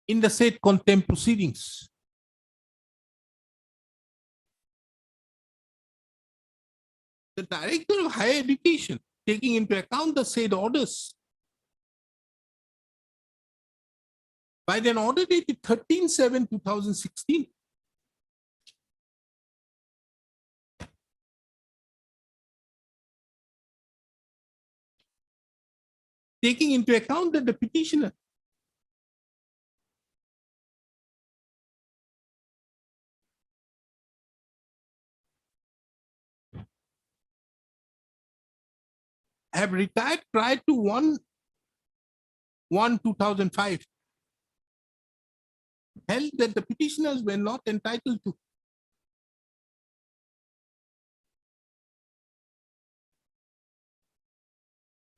In the said contempt proceedings. The Director of Higher Education, taking into account the said orders, by an order dated 13/7/2016, taking into account that the petitioner have retired prior to 1/1/2005, held that the petitioners were not entitled to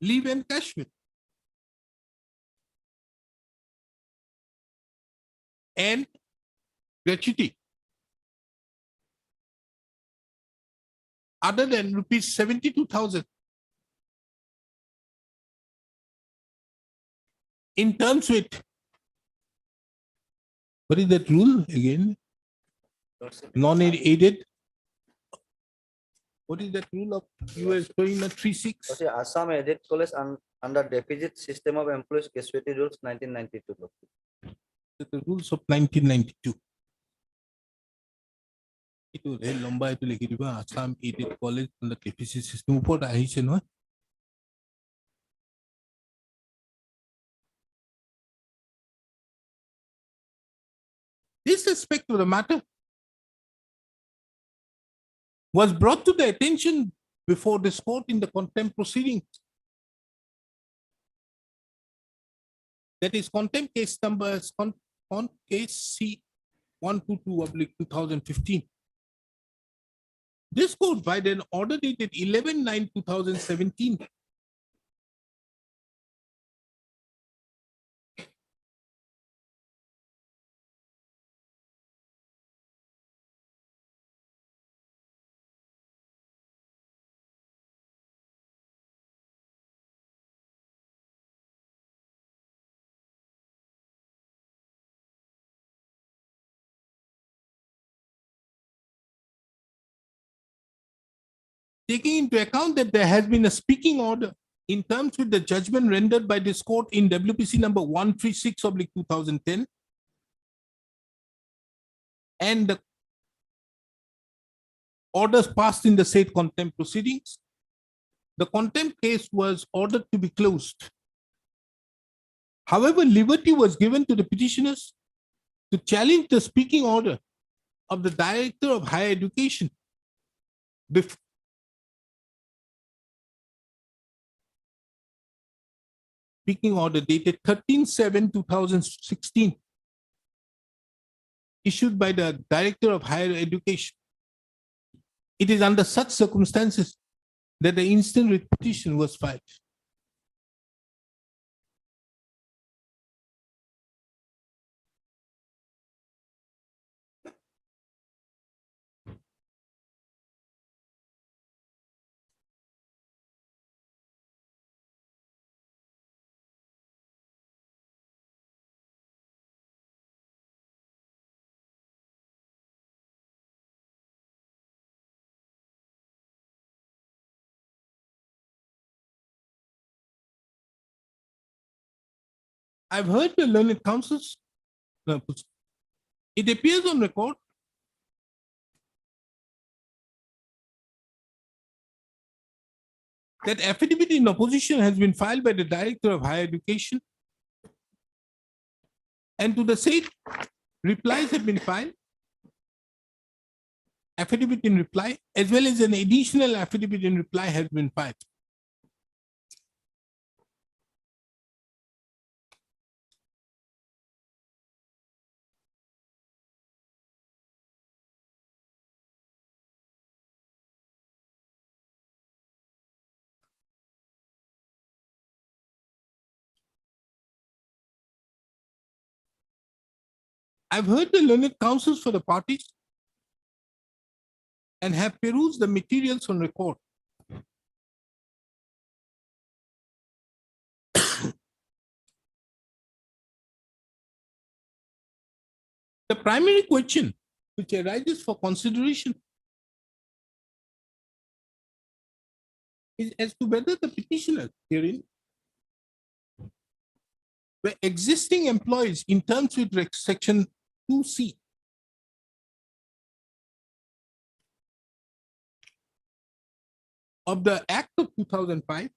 leave encashment and gratuity other than rupees 72,000 in terms with, what is that rule again? Non-aided. What is that rule of, you were showing a 3/6? Okay, Assam Aided College under deficit system of employees casualty rules 1992. The rules of 1992. Itu lomba itu লিখি দিবা Assam Aided College on the deficit system ওপৰত আহিছে নহয়। This aspect of the matter was brought to the attention before this court in the contempt proceedings. That is contempt case number on case C 122/2015. This court by an order dated 11/9/2017 taking into account that there has been a speaking order in terms with the judgment rendered by this court in WPC number 136/2010 and the orders passed in the said contempt proceedings. The contempt case was ordered to be closed. However, liberty was given to the petitioners to challenge the speaking order of the Director of Higher Education speaking order dated 13/7/2016, issued by the Director of Higher Education. It is under such circumstances that the instant writ petition was filed. I've heard the learned counsels. It appears on record that affidavit in opposition has been filed by the Director of Higher Education, and to the said replies have been filed, affidavit in reply, as well as an additional affidavit in reply has been filed. I've heard the learned counsels for the parties and have perused the materials on record. The primary question which arises for consideration is as to whether the petitioners herein were existing employees in terms with section 2C of the Act of 2005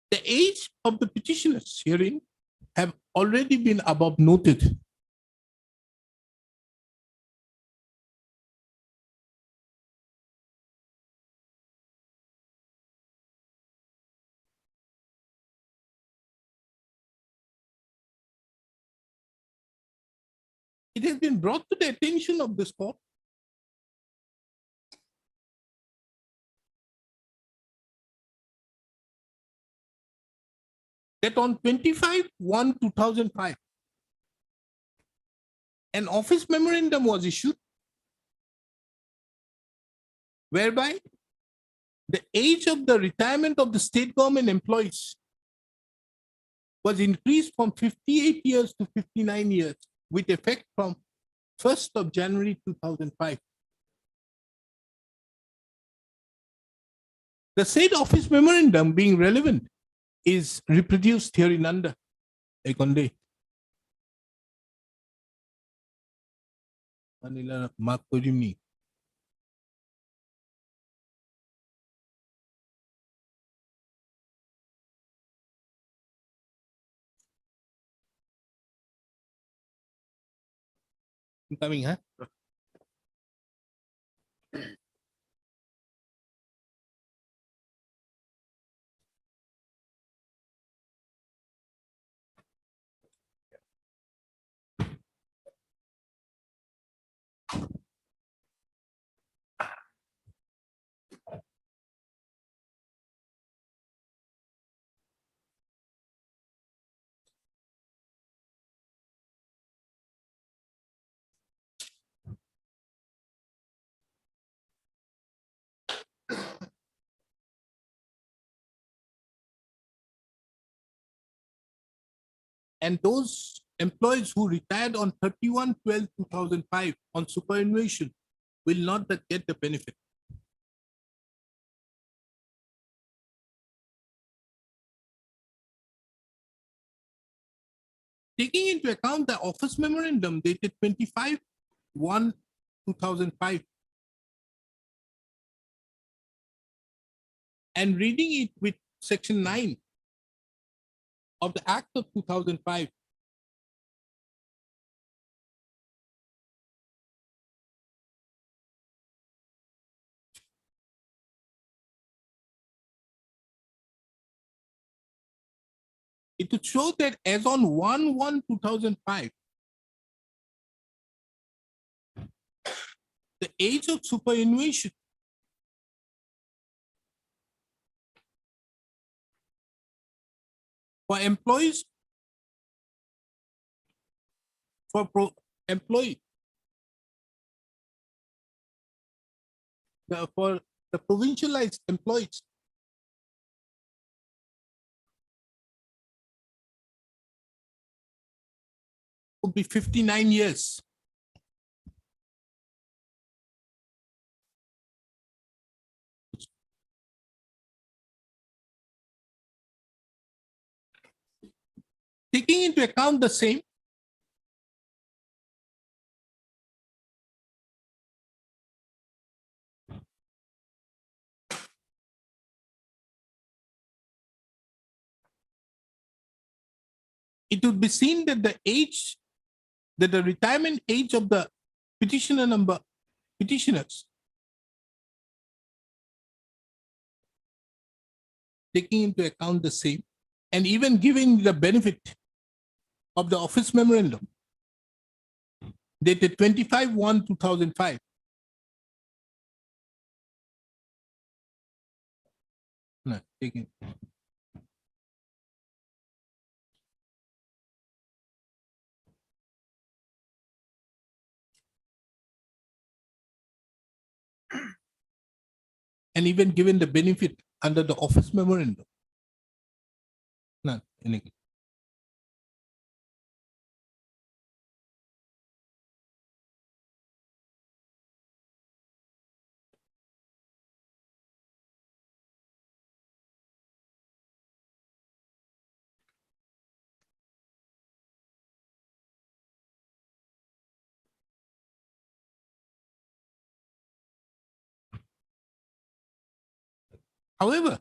the age of the petitioners herein have already been above noted. It has been brought to the attention of this court that on 25/1/2005, an office memorandum was issued whereby the age of the retirement of the state government employees was increased from 58 years to 59 years with effect from 1st of January 2005. The said office memorandum being relevant is reproduced herein under Ekonde. Manila Mark Kodimi. Coming, huh? And those employees who retired on 31/12/2005 on superannuation will not get the benefit. Taking into account the office memorandum dated 25/1/2005 and reading it with section 9 of the Act of 2005, it would show that as on 1/1/2005, the age of superannuation for employees for the provincialized employees would be 59 years. Taking into account the same, it would be seen that the retirement age of the petitioners, taking into account the same, and even giving the benefit of the office memorandum dated 25/1/2005. No, taking. And even given the benefit under the office memorandum. None. However,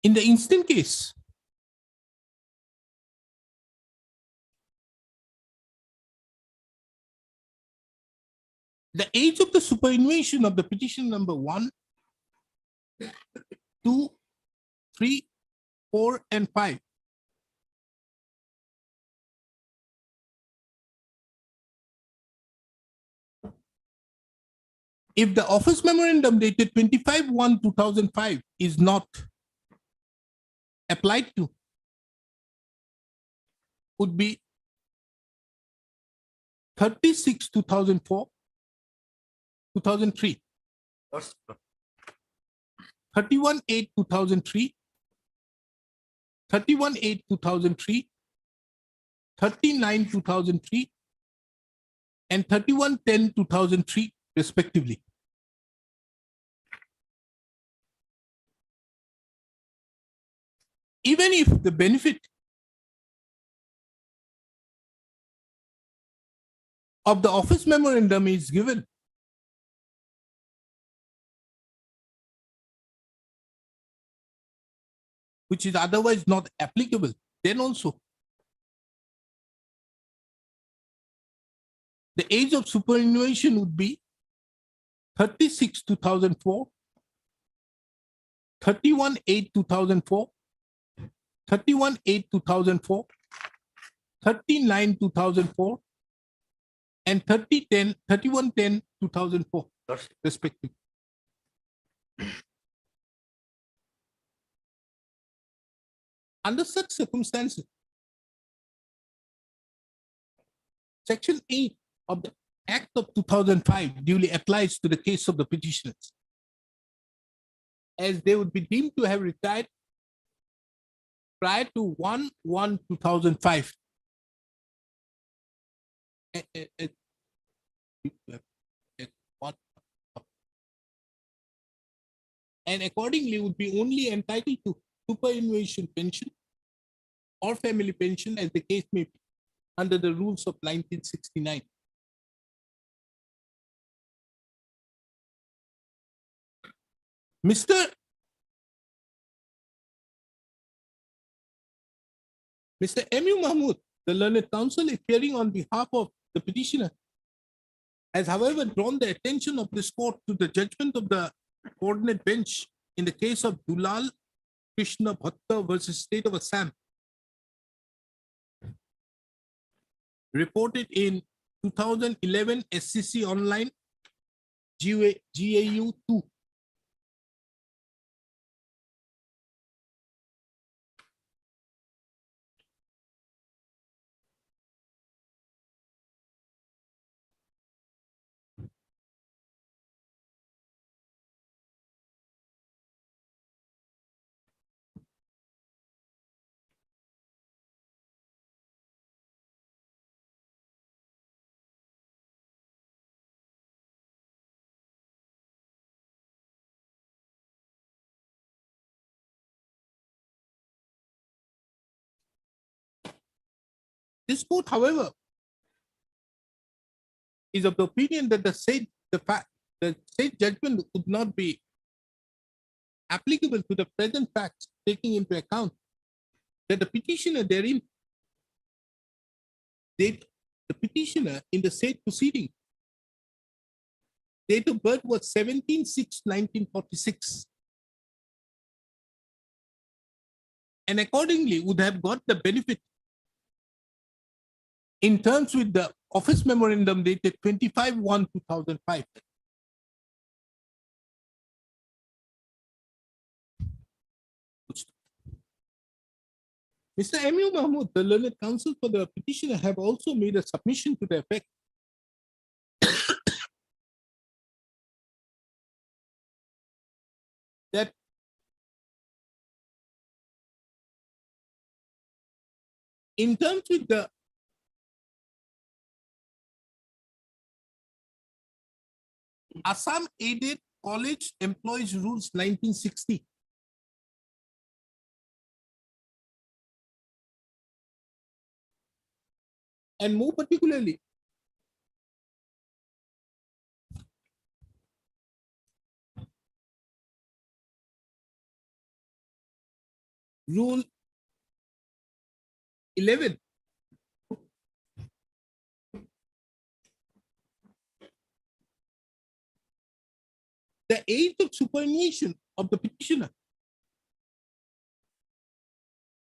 in the instant case, the age of the superannuation of the petition number 1, 2, 3, 4, and 5 if the office memorandum dated 25/1/2005 is not applied to, would be 36/2004, 2003, 31/8/2003, 31/8/2003, 39/2003, and 31/10/2003 respectively. Even if the benefit of the office memorandum is given, which is otherwise not applicable, then also the age of superannuation would be 36/2004, 31/8/2004, 31/8/2004, 39/2004, and 31/10/2004 respectively. Under such circumstances, Section 8 of the Act of 2005 duly applies to the case of the petitioners, as they would be deemed to have retired prior to 1/1/2005. And accordingly would be only entitled to superannuation pension or family pension as the case may be under the rules of 1969. Mr. M.U. Mahmood, the learned counsel appearing on behalf of the petitioner, has however drawn the attention of this court to the judgment of the coordinate bench in the case of Dulal Krishna Bhatta versus State of Assam, reported in 2011 SCC Online GAU 2. This court, however, is of the opinion that the said judgment would not be applicable to the present facts, taking into account that the petitioner therein, the petitioner in the said proceeding, date of birth was 17/6/1946, and accordingly would have got the benefit in terms with the office memorandum dated 25/1/2005. Mr. M.U. Mahmood, the learned counsel for the petitioner, have also made a submission to the effect that in terms with the Assam Aided College Employees Rules 1960, and more particularly Rule 11, the age of superannuation of the petitioner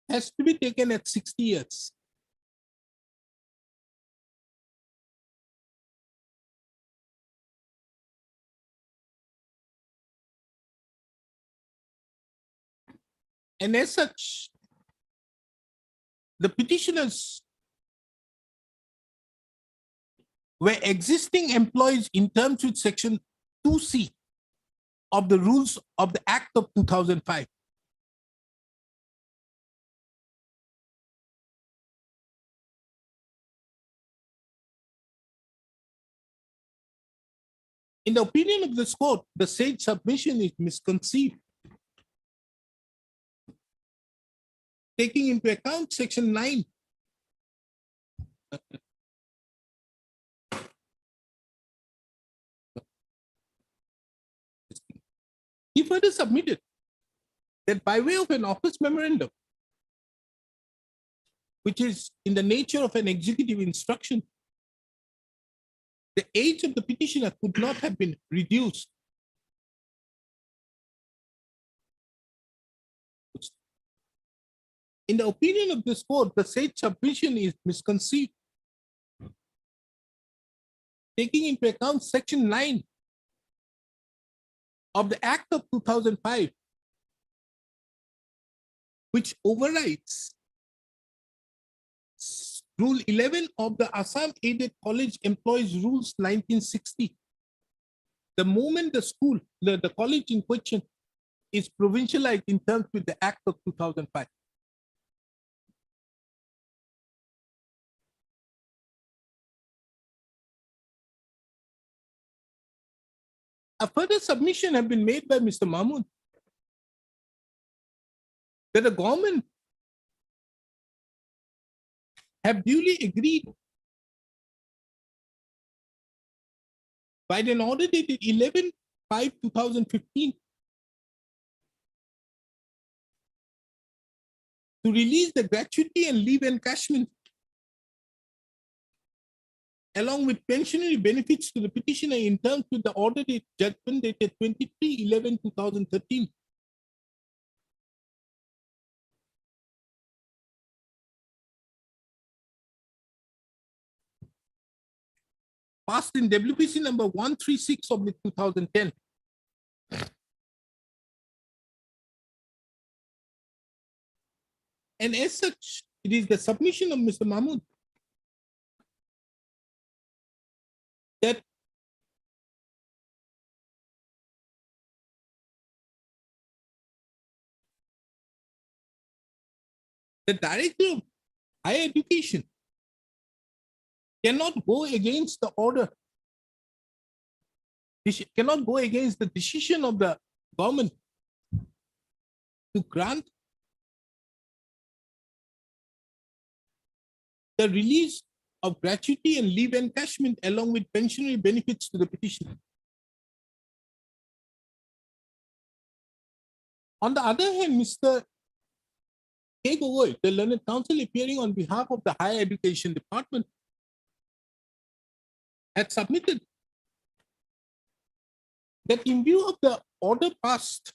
has to be taken at 60 years. And as such, the petitioners were existing employees in terms with section 2C of the rules of the Act of 2005. In the opinion of this court, the said submission is misconceived, taking into account section 9 he further submitted that by way of an office memorandum, which is in the nature of an executive instruction, the age of the petitioner could not have been reduced. In the opinion of this court, the said submission is misconceived, taking into account section 9 of the Act of 2005, which overrides Rule 11 of the Assam Aided College Employees Rules 1960. The moment the school, the college in question is provincialized in terms with the Act of 2005. a further submission have been made by Mr. Mahmood that the government have duly agreed by an order dated 11/5/2015 to release the gratuity and leave encashment along with pensionary benefits to the petitioner in terms with the order date judgment dated 23/11/2013. Passed in WPC number 136/2010. And as such, it is the submission of Mr. Mahmood that the Director of Higher Education cannot go against the order, cannot go against the decision of the government to grant the release of gratuity and leave encashment along with pensionary benefits to the petitioner. On the other hand, Mr. K. Gogoi, the learned counsel appearing on behalf of the Higher Education Department, had submitted that in view of the order passed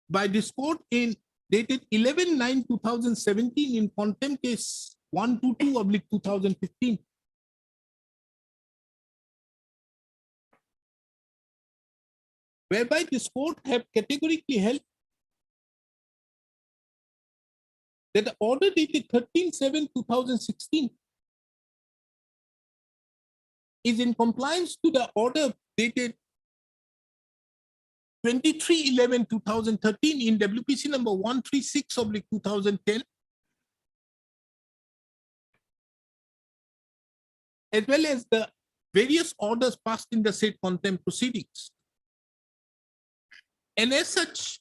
by this court in dated 11/9/2017 in contempt case 122/2015, whereby this court have categorically held that the order dated 13/7/2016 is in compliance to the order dated 23/11/2013 in WPC number 136/2010, as well as the various orders passed in the said contempt proceedings. And as such,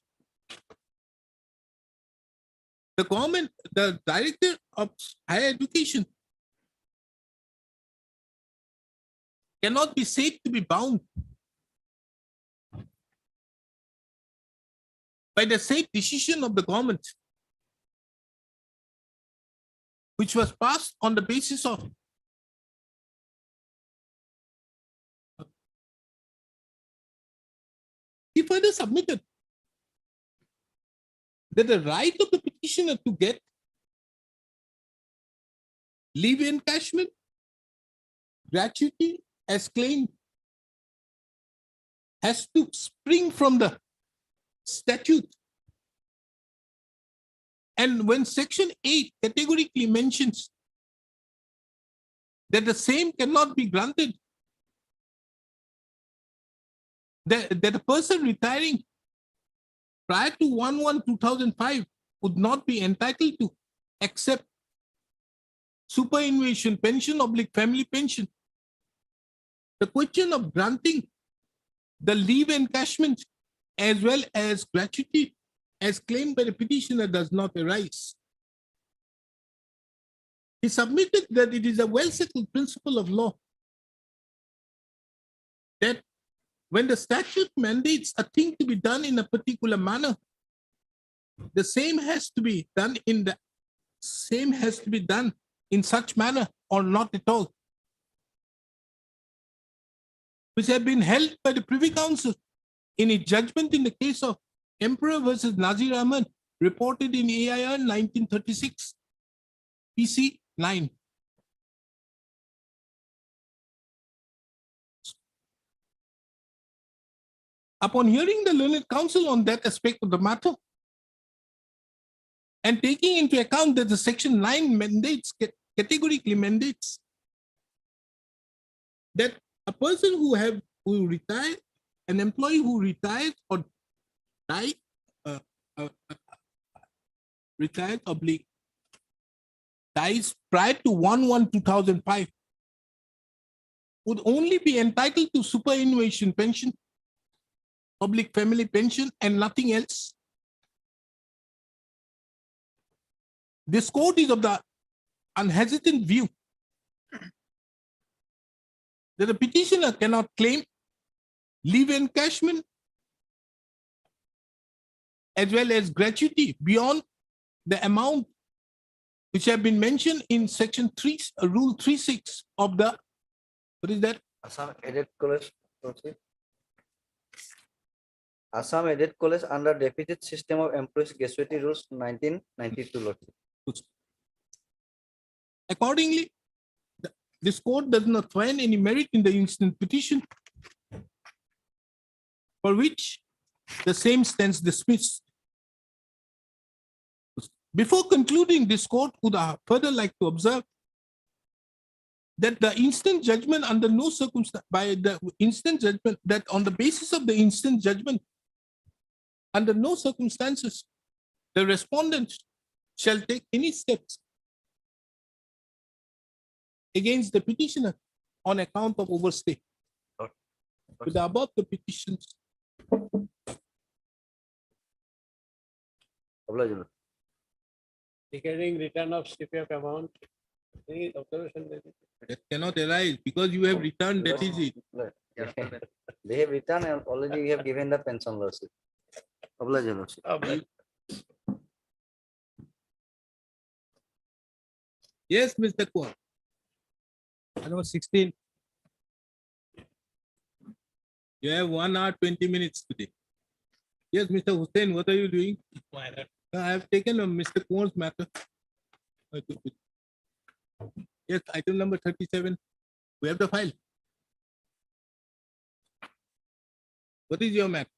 the government, the Director of Higher Education cannot be said to be bound by the said decision of the government, which was passed on the basis of he further submitted that the right of the petitioner to get leave encashment, gratuity as claimed has to spring from the statute. And when Section 8 categorically mentions that the same cannot be granted, that a person retiring prior to 1/1/2005 would not be entitled to accept superannuation pension oblique family pension. The question of granting the leave encashment as well as gratuity as claimed by the petitioner does not arise. He submitted that it is a well-settled principle of law that when the statute mandates a thing to be done in a particular manner, the same has to be done in such manner or not at all, which have been held by the Privy Council in its judgment in the case of Emperor versus Nazir Ahmad, reported in AIR 1936, PC 9. Upon hearing the learned counsel on that aspect of the matter, and taking into account that the Section 9 mandates, categorically mandates, that a person who retired, an employee who retired or died, retired oblique dies prior to 1/1/2005 would only be entitled to superannuation pension, public family pension, and nothing else. This court is of the unhesitant view that the petitioner cannot claim leave encashment as well as gratuity beyond the amount which have been mentioned in section 3, rule 36 of the, what is that? Assam Aided College. Lordship. Assam Aided College under deficit system of employees gratuity rules 1992. Lordship. Accordingly, this court does not find any merit in the instant petition for which the same stands dismissed. Before concluding, this court would further like to observe that the instant judgment under no circumstance, by the instant judgment, that on the basis of the instant judgment, under no circumstances, the respondent shall take any steps against the petitioner on account of overstay. With the above the petitions, Regarding return of CPF amount, any observation? that cannot arise because you have returned, that is it. They have returned and already we have given the pension. Lordship. Oblige, Lordship. Yes, Mr. Kwar. Number 16. You have 1 hour, 20 minutes today. Yes, Mr. Hussain, what are you doing? I have taken Mr. Kwar's matter. Yes, item number 37. We have the file. What is your matter?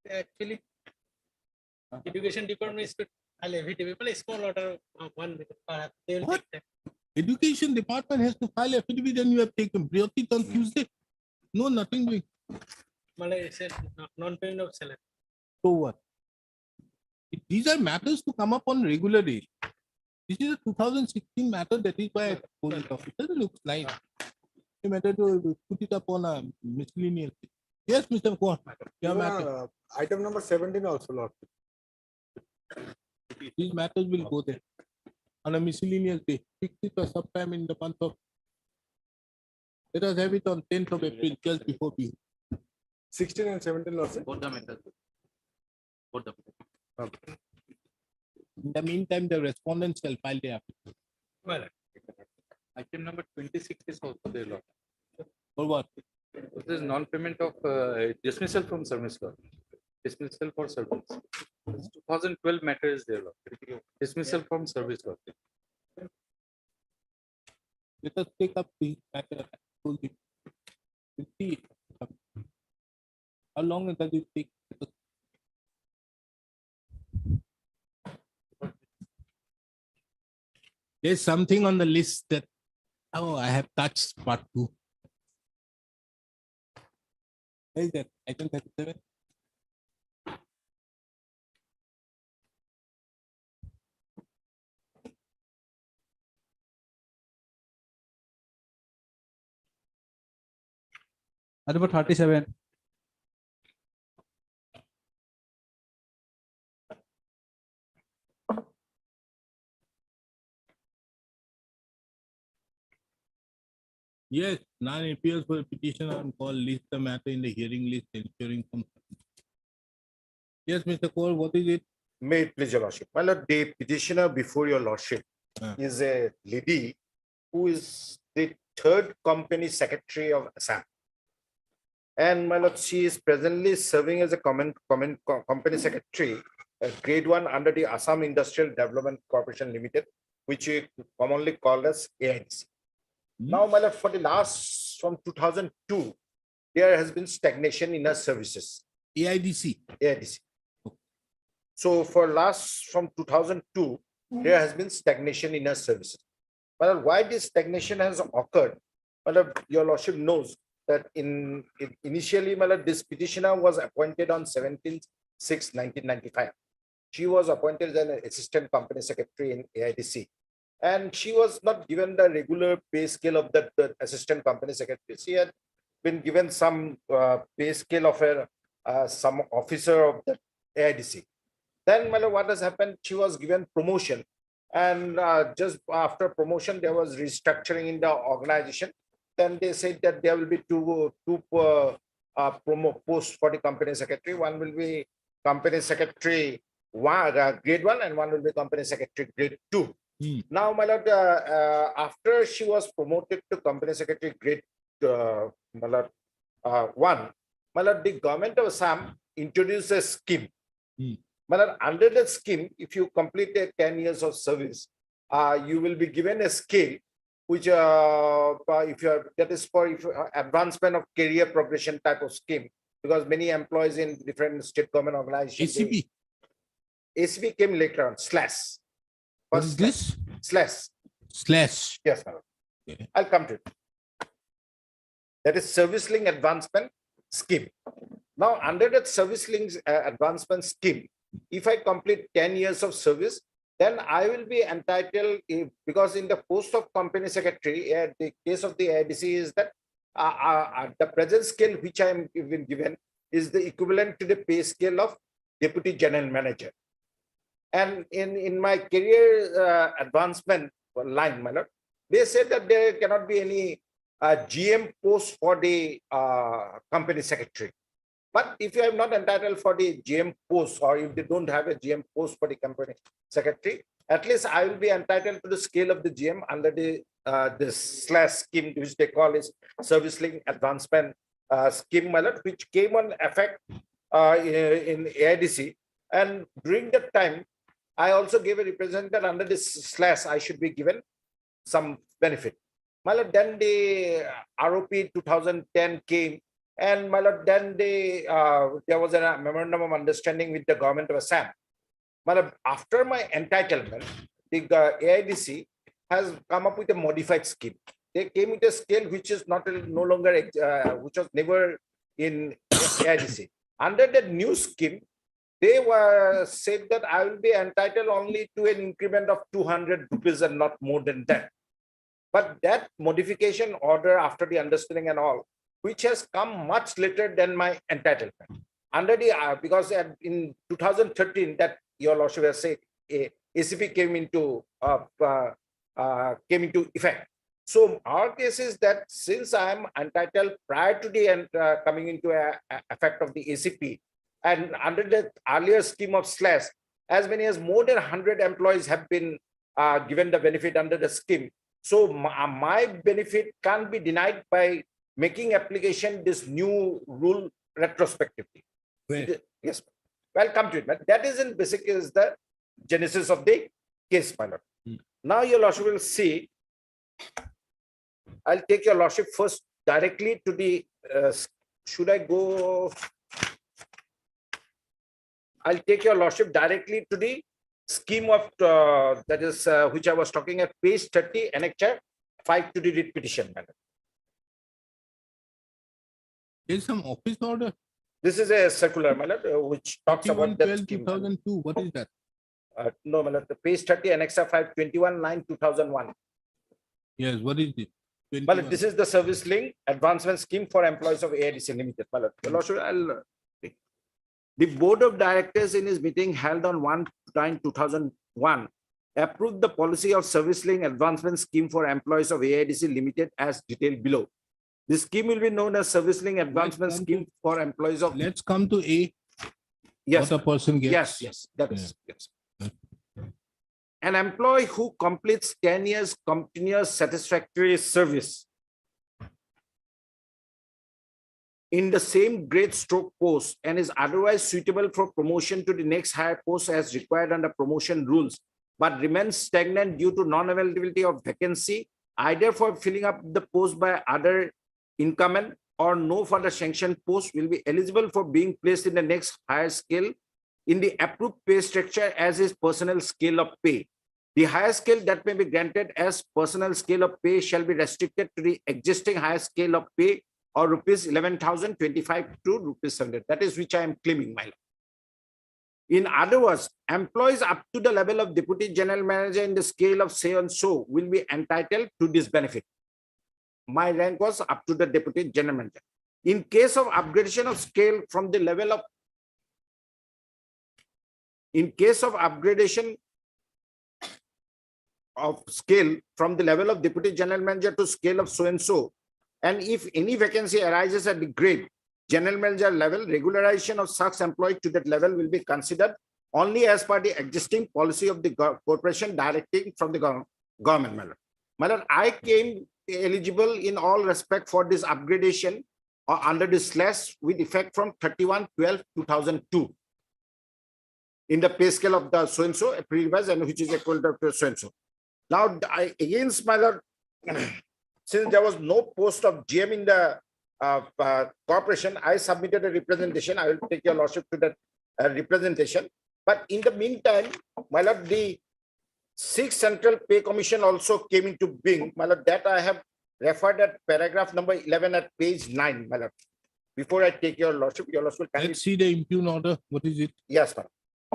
Actually, education department is a small order one. What? Education department has to file affidavit and you have taken Briyoti on Tuesday. No, nothing doing. Non-payment of salary. So what? These are matters to come up on regular day. This is a 2016 matter, that is why I told it off. It doesn't look like a matter to put it up on a miscellaneous. Yes, Mr. Kwar. Your matter. Item number 17 also, Lord. These matters will go there on a miscellaneous day. Fix it or sometime in the month of. Let us have it on 10th of April, just before we. 16 and 17, Lord. In the meantime, the respondents shall file their application. Well, Item number 26 is also there, Lord. For what? This is non-payment of dismissal from service, Lord. Dismissal for service. This 2012 matter is there, Lord. Dismissal from service, Lord. Let us take up the matter. I told you. We'll see. How long does it take? There's something on the list that, oh, I have touched part 2. Where is that? Item 37. Number 37. Yes, none appears for a petitioner on call, list the matter in the hearing list, ensuring. Yes, Mr. Kaur, what is it? May it please your lordship. My lord, the petitioner before your lordship Ah. is a lady who is the third company secretary of Assam. And my lord, she is presently serving as a company secretary, grade 1 under the Assam Industrial Development Corporation Limited, which we commonly call as AIDC. Now, my lord, for the last, from 2002, there has been stagnation in her services. AIDC. AIDC. So for last, from 2002, there has been stagnation in her services. But why this stagnation has occurred? Well, your lordship knows that initially, this petitioner was appointed on 17/6/1995. she was appointed as an assistant company secretary in AIDC. And she was not given the regular pay scale of the assistant company secretary. She had been given some pay scale of some officer of the AIDC. Then, what has happened? She was given promotion, and just after promotion, there was restructuring in the organization. Then they said that there will be two promo posts for the company secretary. One will be company secretary grade 1, and one will be company secretary grade 2. Now, after she was promoted to company secretary grade 1, the government of Assam introduced a scheme. Under that scheme, if you complete 10 years of service, you will be given a scale which that is for advancement of career progression type of scheme, because many employees in different state government organizations. ACP. ACP came later on, slash. What is this? Slash. Slash. Yes, Okay. I'll come to it. That is service link advancement scheme. Now, under that service link advancement scheme, if I complete 10 years of service, then I will be entitled, because in the post of company secretary, the case of the AIDC is that the present scale which I am given is the equivalent to the pay scale of deputy general manager. And in my career advancement line, they said that there cannot be any GM post for the company secretary. But if you are not entitled for the GM post, or if they don't have a GM post for the company secretary, at least I will be entitled to the scale of the GM under the this slash scheme, which they call is service link advancement scheme, which came on effect in AIDC. And during that time, I also gave a representative under this slash, I should be given some benefit. Then the ROP 2010 came, and then there was a memorandum of understanding with the government of Assam. After my entitlement, the AIDC has come up with a modified scheme. They came with a scale which is no longer, which was never in AIDC. Under the new scheme, they were said that I will be entitled only to an increment of 200 rupees and not more than that. But that modification order, after the understanding and all, which has come much later than my entitlement. Under the because in 2013, that your lordship has said, ACP came into effect. So our case is that since I am entitled prior to the coming into effect of the ACP, and under the earlier scheme of slash, as many as more than 100 employees have been given the benefit under the scheme. So my benefit can't be denied by making application this new rule retrospectively. Yes, well, come to it. But that is in basic is the genesis of the case, my lord. Now your lordship will see. I'll take your lordship first directly to the. Should I go? I'll take your lordship directly to the scheme of that is which I was talking at page 30, annexure 5 to the writ petition. There's some office order. This is a circular, my lord, which talks about that 12, scheme. 2002. What is that? No, my lord, the page 30, annexure 5, 21/9/2001. Yes, what is it? Well, this is the service link advancement scheme for employees of AIDC Limited. Well, your lordship, the board of directors in his meeting held on 1/9/2001 approved the policy of service link advancement scheme for employees of AIDC Limited as detailed below. This scheme will be known as service link advancement scheme for employees of. Let's come to A. Yes, what a person gets. yes, that is yes. An employee who completes 10 years continuous satisfactory service in the same grade stroke post and is otherwise suitable for promotion to the next higher post as required under promotion rules, but remains stagnant due to non-availability of vacancy, either for filling up the post by other incumbent or no further sanctioned post, will be eligible for being placed in the next higher scale in the approved pay structure as his personal scale of pay. The higher scale that may be granted as personal scale of pay shall be restricted to the existing higher scale of pay or rupees 11,025 to rupees 700. That is which I am claiming, my lord. In other words, employees up to the level of deputy general manager in the scale of say and so will be entitled to this benefit. My rank was up to the deputy general manager. In case of upgradation of scale from the level of, in case of upgradation of scale from the level of deputy general manager to scale of so and so, and if any vacancy arises at the grade general manager level, regularization of such employee to that level will be considered only as per the existing policy of the corporation directing from the government. My lord, I came eligible in all respect for this upgradation under this slash with effect from 31/12/2002 in the pay scale of the so and so previous and which is equal to so and so. Now, against my lord, since there was no post of GM in the corporation, I submitted a representation. I will take your lordship to that representation. But in the meantime, my lord, the 6th Central Pay Commission also came into being. My lord, that I have referred at paragraph number 11 at page 9. My lord, before I take your lordship will kindly. Let's see the impugn order. What is it? Yes, ma'am.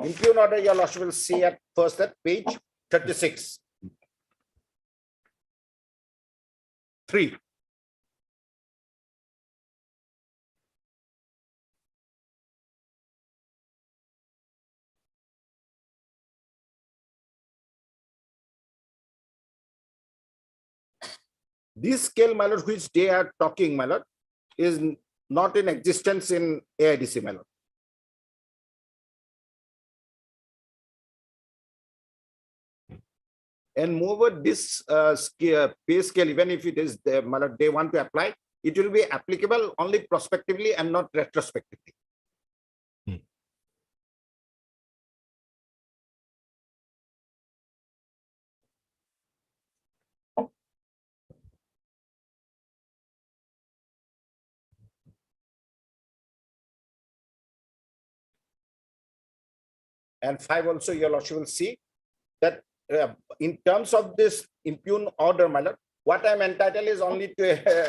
Impugn order, your lordship will see at first at page 36. 3. This scale, my lord, which they are talking, my lord, is not in existence in AIDC, my lord. And moreover, this pay scale, even if it is there, my lord, they want to apply, it will be applicable only prospectively and not retrospectively. And 5 also, your lordship will see that in terms of this impugn order, my lord, what I'm entitled is only to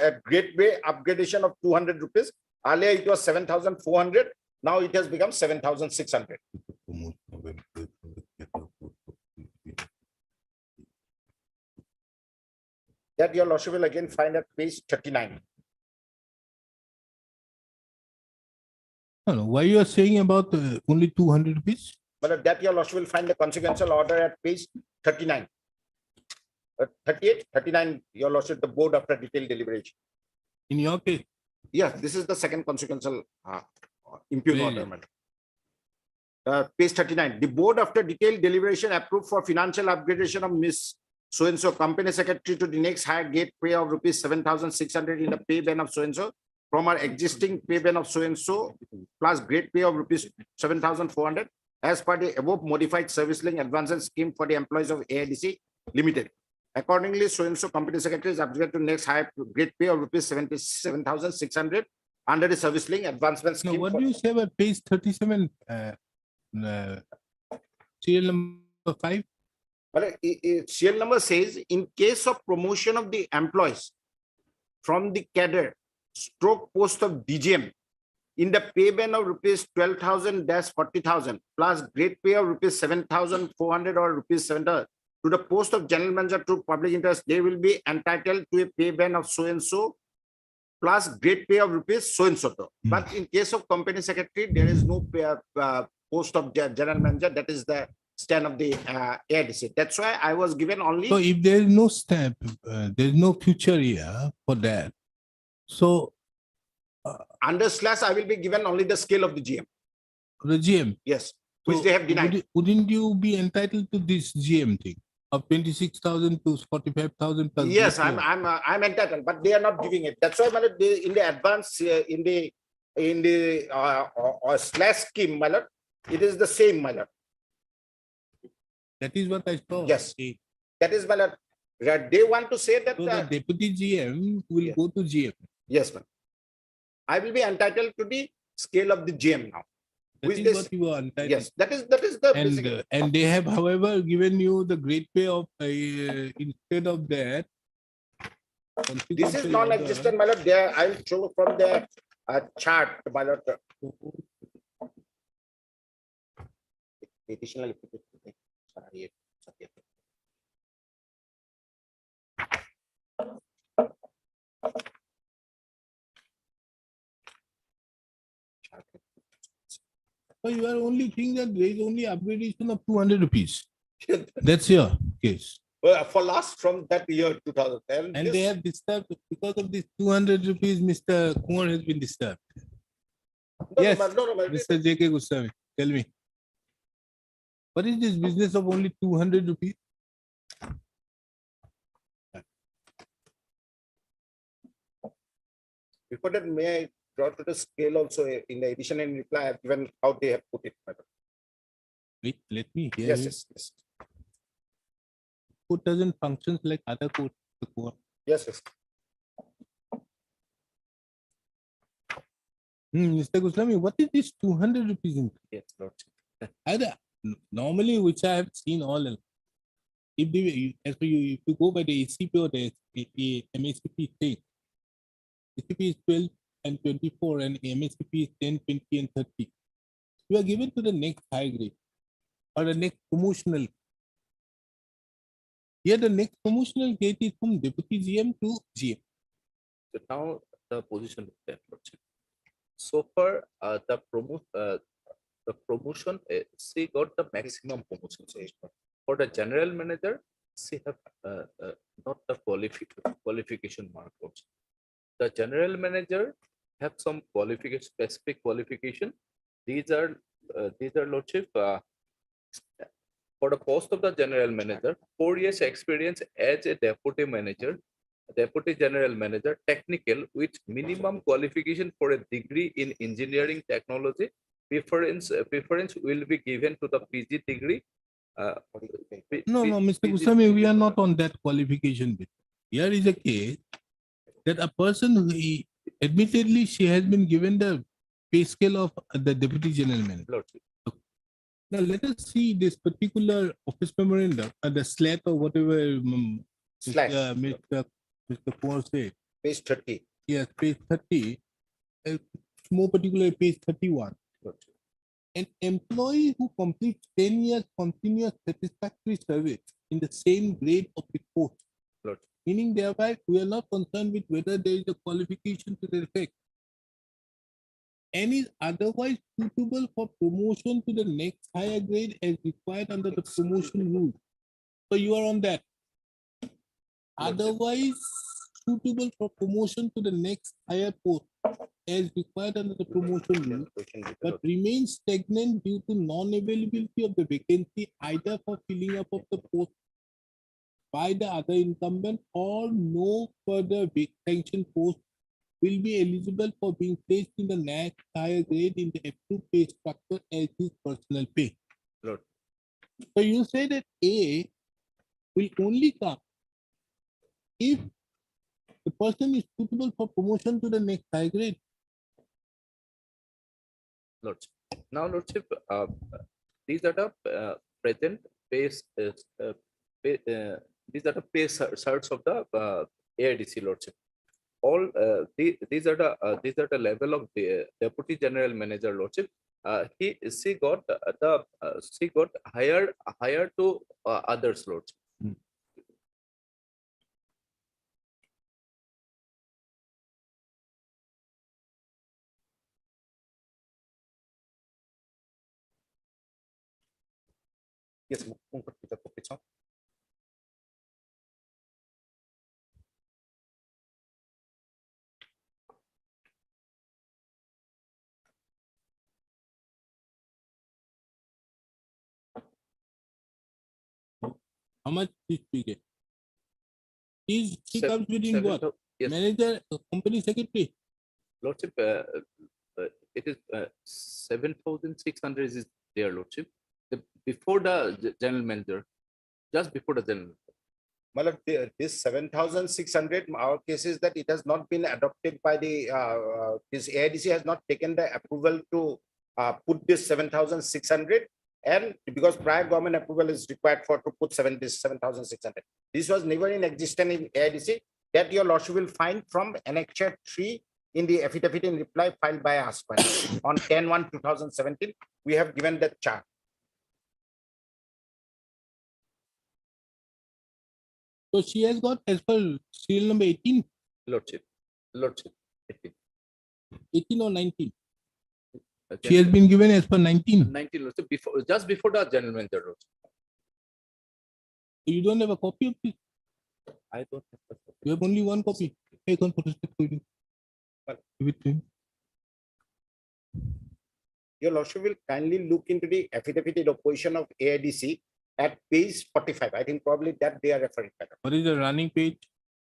a gateway upgradation of 200 rupees. Earlier it was 7,400. Now it has become 7,600. That your lordship will again find at page 39. No, why you are saying about only 200 rupees? But that your lordship will find the consequential order at page 39. 38, 39, your lordship, the board after detailed deliberation. In your case? Yes, this is the second consequential impugn order, madam. Page 39, the board after detailed deliberation approved for financial upgradation of Miss so-and-so company secretary to the next higher gate pay of rupees 7,600 in the pay band of so-and-so from our existing pay band of so-and-so plus grade pay of rupees 7,400 as per the above modified service link advances scheme for the employees of AIDC Limited. Accordingly, so-and-so company secretary is upgraded to next higher grade pay of rupees 77,600 under the service link advancement scheme. No, what do you say about page 37, serial number 5? Well, serial number says, in case of promotion of the employees from the cadre stroke post of DGM in the pay band of rupees 12,000-40,000 plus grade pay of rupees 7,400 or rupees 7,000 to the post of general manager to public interest, they will be entitled to a pay band of so-and-so plus grade pay of rupees so-and-so. But in case of company secretary, there is no post of general manager. That is the stand of the AIDC. That's why I was given only. So if there is no stamp, there is no future here for that. So under slash, I will be given only the scale of the GM. The GM? Yes, which they have denied. Wouldn't you be entitled to this GM thing of 26,000 to 45,000? Yes, I'm entitled, but they are not giving it. That's why, my lord, in the advance, in the slash scheme, my lord, it is the same, my lord. That is what I saw. Yes, that is, my lord. They want to say that so the deputy GM will go to GM. Yes, ma'am. I will be entitled to the scale of the GM now. That is what you are entitled. Yes, that is the and they have, however, given you the grade pay of instead of that. This is non-existent, my lord. There, I'll show from the chart, my lord. Additional. So you are only thinking that there is only upgradation of 200 rupees. That's your case. Well, for last from that year 2010. And they have disturbed because of this 200 rupees, Mr. Kumar has been disturbed. Yes, Mr. J.K. Goswami, tell me. What is this business of only 200 rupees? Before that, may I draw to the scale also in the addition and reply, I have given how they have put it. Madam. Wait, let me hear. Yes, you. yes, yes. Code doesn't function like other code. Yes, yes. Mr. Goswami, what is this 200 rupees in? Yes, Lord. Normally, which I have seen all along, if if you go by the ACP or the MACP thing, ACP is 12 and 24 and MACP is 10, 20 and 30. You are given to the next high grade or the next promotional. Here the next promotional grade is from deputy GM to GM. So now the position is there, Lordship. So far, the promotion, she got the maximum promotion. For the general manager, she have not the qualification mark also. The general manager have some qualification, specific qualification. These are Lordship, for the post of the general manager, 4 years experience as a deputy manager, deputy general manager, technical with minimum qualification for a degree in engineering technology. Preference will be given to the PG degree. No, Mr. Goswami, we are not on that qualification bit. Here is a case that a person who admittedly she has been given the pay scale of the deputy general manager. Lordship. Now let us see this particular office memorandum, the SLAT or whatever Slash. Mr. Kumar said. Page 30. Yes, page 30. More particularly page 31. An employee who completes 10 years continuous satisfactory service in the same grade of the post. Meaning thereby we are not concerned with whether there is a qualification to the effect and is otherwise suitable for promotion to the next higher grade as required under the promotion rule. So you are on that. Otherwise suitable for promotion to the next higher post as required under the promotion rule, but remains stagnant due to non-availability of the vacancy either for filling up of the post by the other incumbent or no further vacant post will be eligible for being placed in the next higher grade in the approved pay structure as his personal pay. Lord. So you say that A will only come if the person is suitable for promotion to the next high grade. Lordship. Now, Lordship, these are the present base. These are the pay certs of the AIDC, Lordship. All these are the level of the deputy general manager, Lordship. She got higher to others, Lordship. Yes, How much is she get? She comes within Seven what? Yes, Manager, company secretary. Lordship, it is 7,600 is there, Lordship. Before the general manager, just before the general. Well, this 7,600, our case is that it has not been adopted by the, this AIDC has not taken the approval to put this 7,600. And because prior government approval is required for to put 7,600. This was never in existence in AIDC. That your lordship will find from Annexure 3 in the affidavit in reply filed by us on 10/1/2017. We have given that chart. So she has got as per serial number 18, Lordship, 18 or 19. Uh, She has been given as per 19. 19 Lordship, before, just before the general manager. Lordship. You don't have a copy of this. I don't have the copy. You have only one copy. Take on protest for you. Give it to him. Your lordship will kindly look into the affidavit in opposition of AIDC at page 45. I think probably that they are referring to. What is the running page?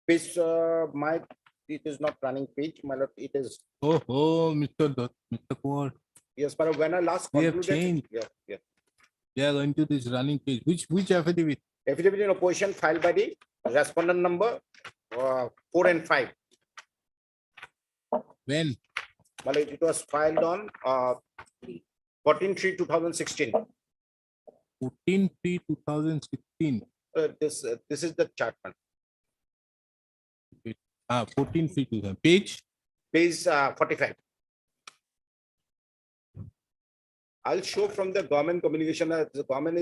Page, it is not running page, my lord, it is, Oh, Mr. Kaur. yes, but when I last We have concluded. changed. Yeah. They are going to this running page. Which affidavit? Affidavit in opposition filed by the respondent number 4 and 5. When? Well, it was filed on 14/3/2016. 14/3/2016. This is the chart, man. 14/3/2000. Page? Page 45. I'll show from the government communication that the government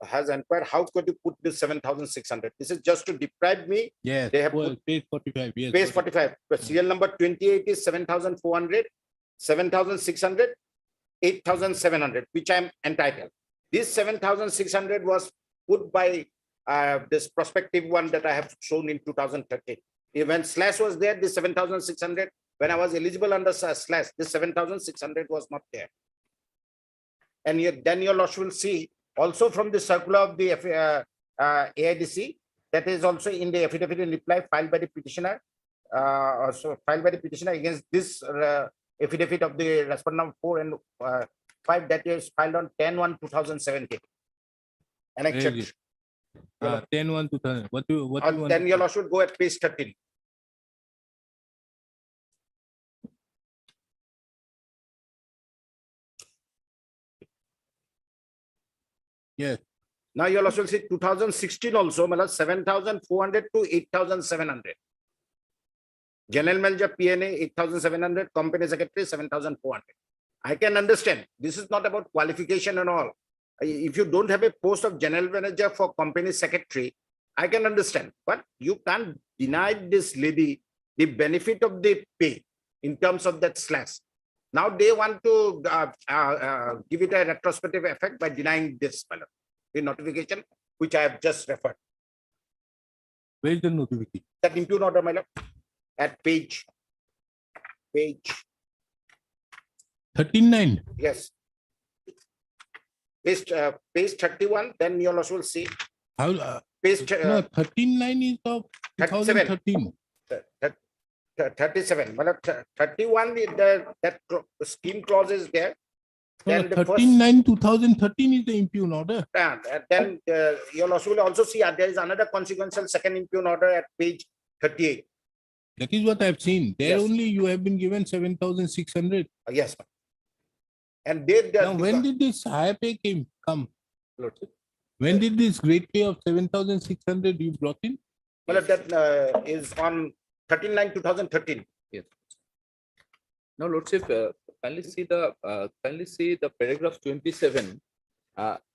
has inquired, how could you put this 7,600? This is just to deprive me. Yes. They have well, put page 45. Yes. page 45. The serial number 28 is 7,400, 7,600, 8,700, which I'm entitled. This 7,600 was put by this prospective one that I have shown in 2013. When slash was there, this 7,600, when I was eligible under slash, this 7,600 was not there. And then your lordship will see also from the circular of the AIDC, that is also in the affidavit in reply filed by the petitioner, against this affidavit of the respondent 4 and 5 that is filed on 10/1/2017. And Where is it? 10/1/2000. What do you want? then your lordship should go at page 13. Yes. Now you'll also see 2016 also, 7,400 to 8,700. General manager PNA 8,700, company secretary 7,400. I can understand. This is not about qualification and all. If you don't have a post of general manager for company secretary, I can understand. But you can't deny this lady the benefit of the pay in terms of that slash. Now they want to give it a retrospective effect by denying this the notification, which I have just referred. Where is the notification? That impugn order, my lord, at page 13/9. yes, page 31. Then you'll also see How? page No, 13/9 is of 37. 2013. 37. My lord, 31. That scheme clause is there. No, Then the first, 13/9/2013 is the impugn order. then you'll also see there is another consequential second impugn order at page 38. That is what I've seen. There Yes. only you have been given 7,600. Yes, ma'am. And they Now, when did this higher pay come? When did this great pay of 7,600 you brought in? well, that is on 13/9/2013. Yes. Now, Lordship, kindly see the paragraph 27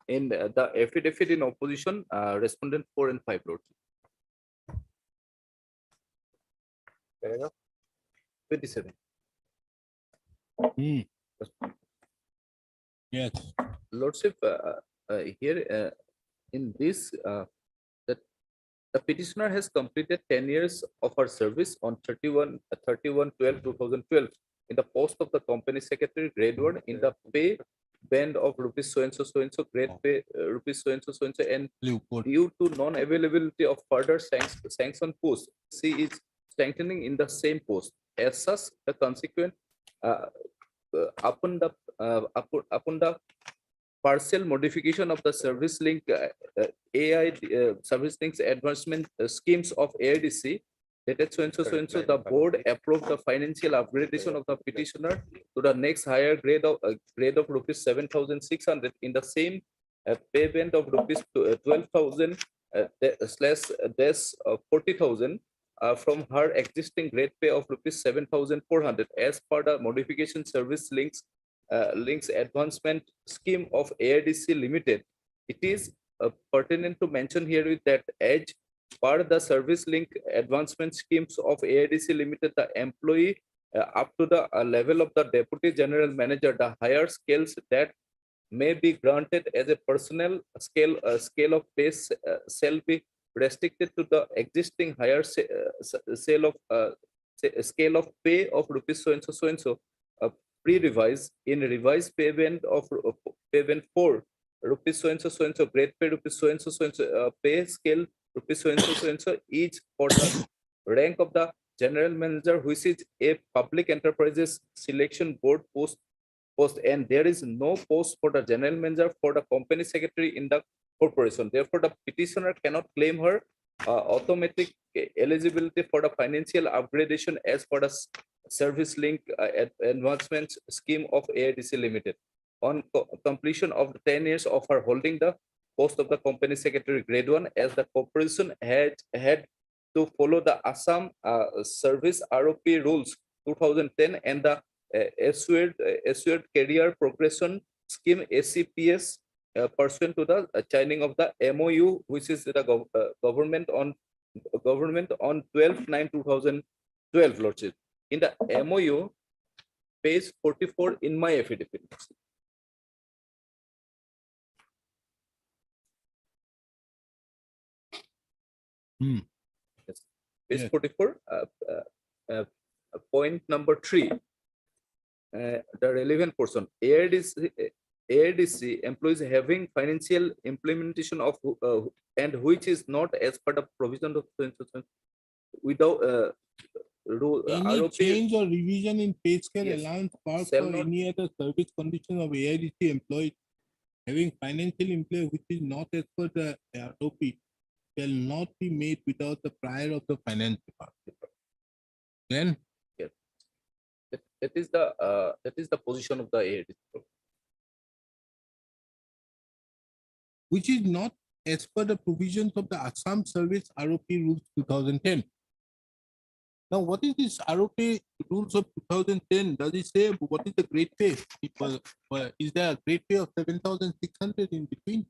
in the affidavit in opposition, respondent 4 and 5, Lordship. 27. Yes. Lordship, here in this, that the petitioner has completed 10 years of her service on 31/12/2012 in the post of the company secretary, grade 1, in the pay band of rupees so and so, grade pay rupees so and so, and due to non-availability of further sanction post, she is strengthening in the same post. As such, the consequent upon the partial modification of the service link service links advancement schemes of AIDC, dated so and so, the board approved the financial upgradation of the petitioner to the next higher grade of rupees 7,600 in the same pay band of rupees 12,000 / 40,000 from her existing grade pay of rupees 7,400 as per the modification service links advancement scheme of AIDC Limited. It is pertinent to mention here with that as per the service link advancement schemes of AIDC Limited, the employee up to the level of the Deputy General Manager, the higher scales that may be granted as a personnel scale of pay shall be restricted to the existing higher scale of pay of rupees so and so pre-revised in revised pay band of pay band 4 rupees so and so grade pay rupees so and so pay scale rupees so and so each for the rank of the general manager, which is a public enterprises selection board post, and there is no post for the general manager for the company secretary in the corporation. Therefore, the petitioner cannot claim her automatic eligibility for the financial upgradation as per the service link advancement scheme of AIDC Limited. On completion of the 10 years of her holding the post of the company secretary grade 1, as the corporation had to follow the Assam Service ROP rules 2010 and the assured career progression scheme ACPS pursuant to the signing of the MOU, which is the government on 12/9/2012, Lordship. In the MOU, page 44 in my affidavit. Yes. Page Yes. 44, point number 3, the relevant portion. AIDC employees having financial implementation of and which is not as per the provision of without Any ROP change or revision in pay scale Yes. allowance for Shall not- any other service condition of AIDC employees having financial employee which is not as per the ROP shall not be made without the prior of the finance department. Then that is the position of the AIDC. which is not as per the provisions of the Assam Service ROP Rules 2010. Now, what is this ROP Rules of 2010? Does it say what is the grade pay? Is there a grade pay of 7,600 in between?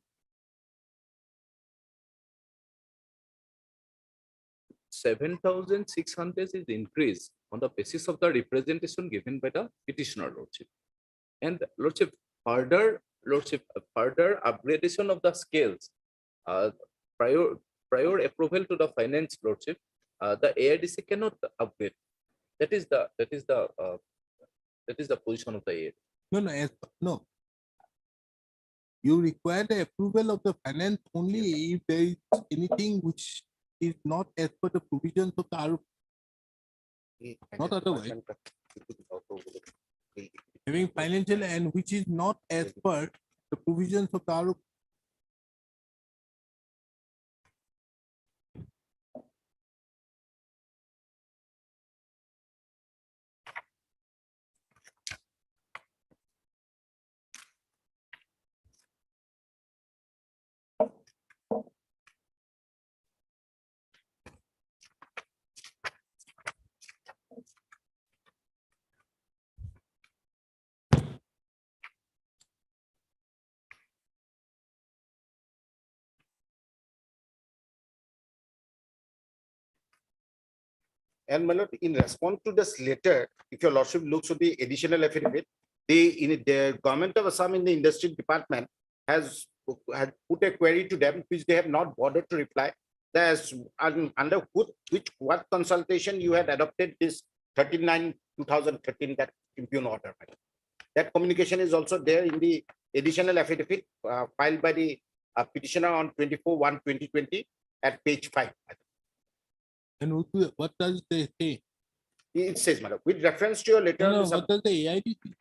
7,600 is increased on the basis of the representation given by the petitioner, Lordship. And Lordship, further upgradation of the scales, prior approval to the finance, Lordship, the AIDC cannot upgrade. That is the position of the AIDC. No. You require the approval of the finance only if there is anything which is not as per the provisions of the ROP. Not otherwise. Having financial and which is not as per the provisions of the ROP. And my lord, in response to this letter, if your lordship looks at the additional affidavit, the government of Assam in the industry department had put a query to them, which they have not bothered to reply. That's under what consultation you had adopted this 39/2013 that impugn order. That communication is also there in the additional affidavit filed by the petitioner on 24/1/2020 at page 5. And what does they say? It says, madam, with reference to your letter, What does the AIDC?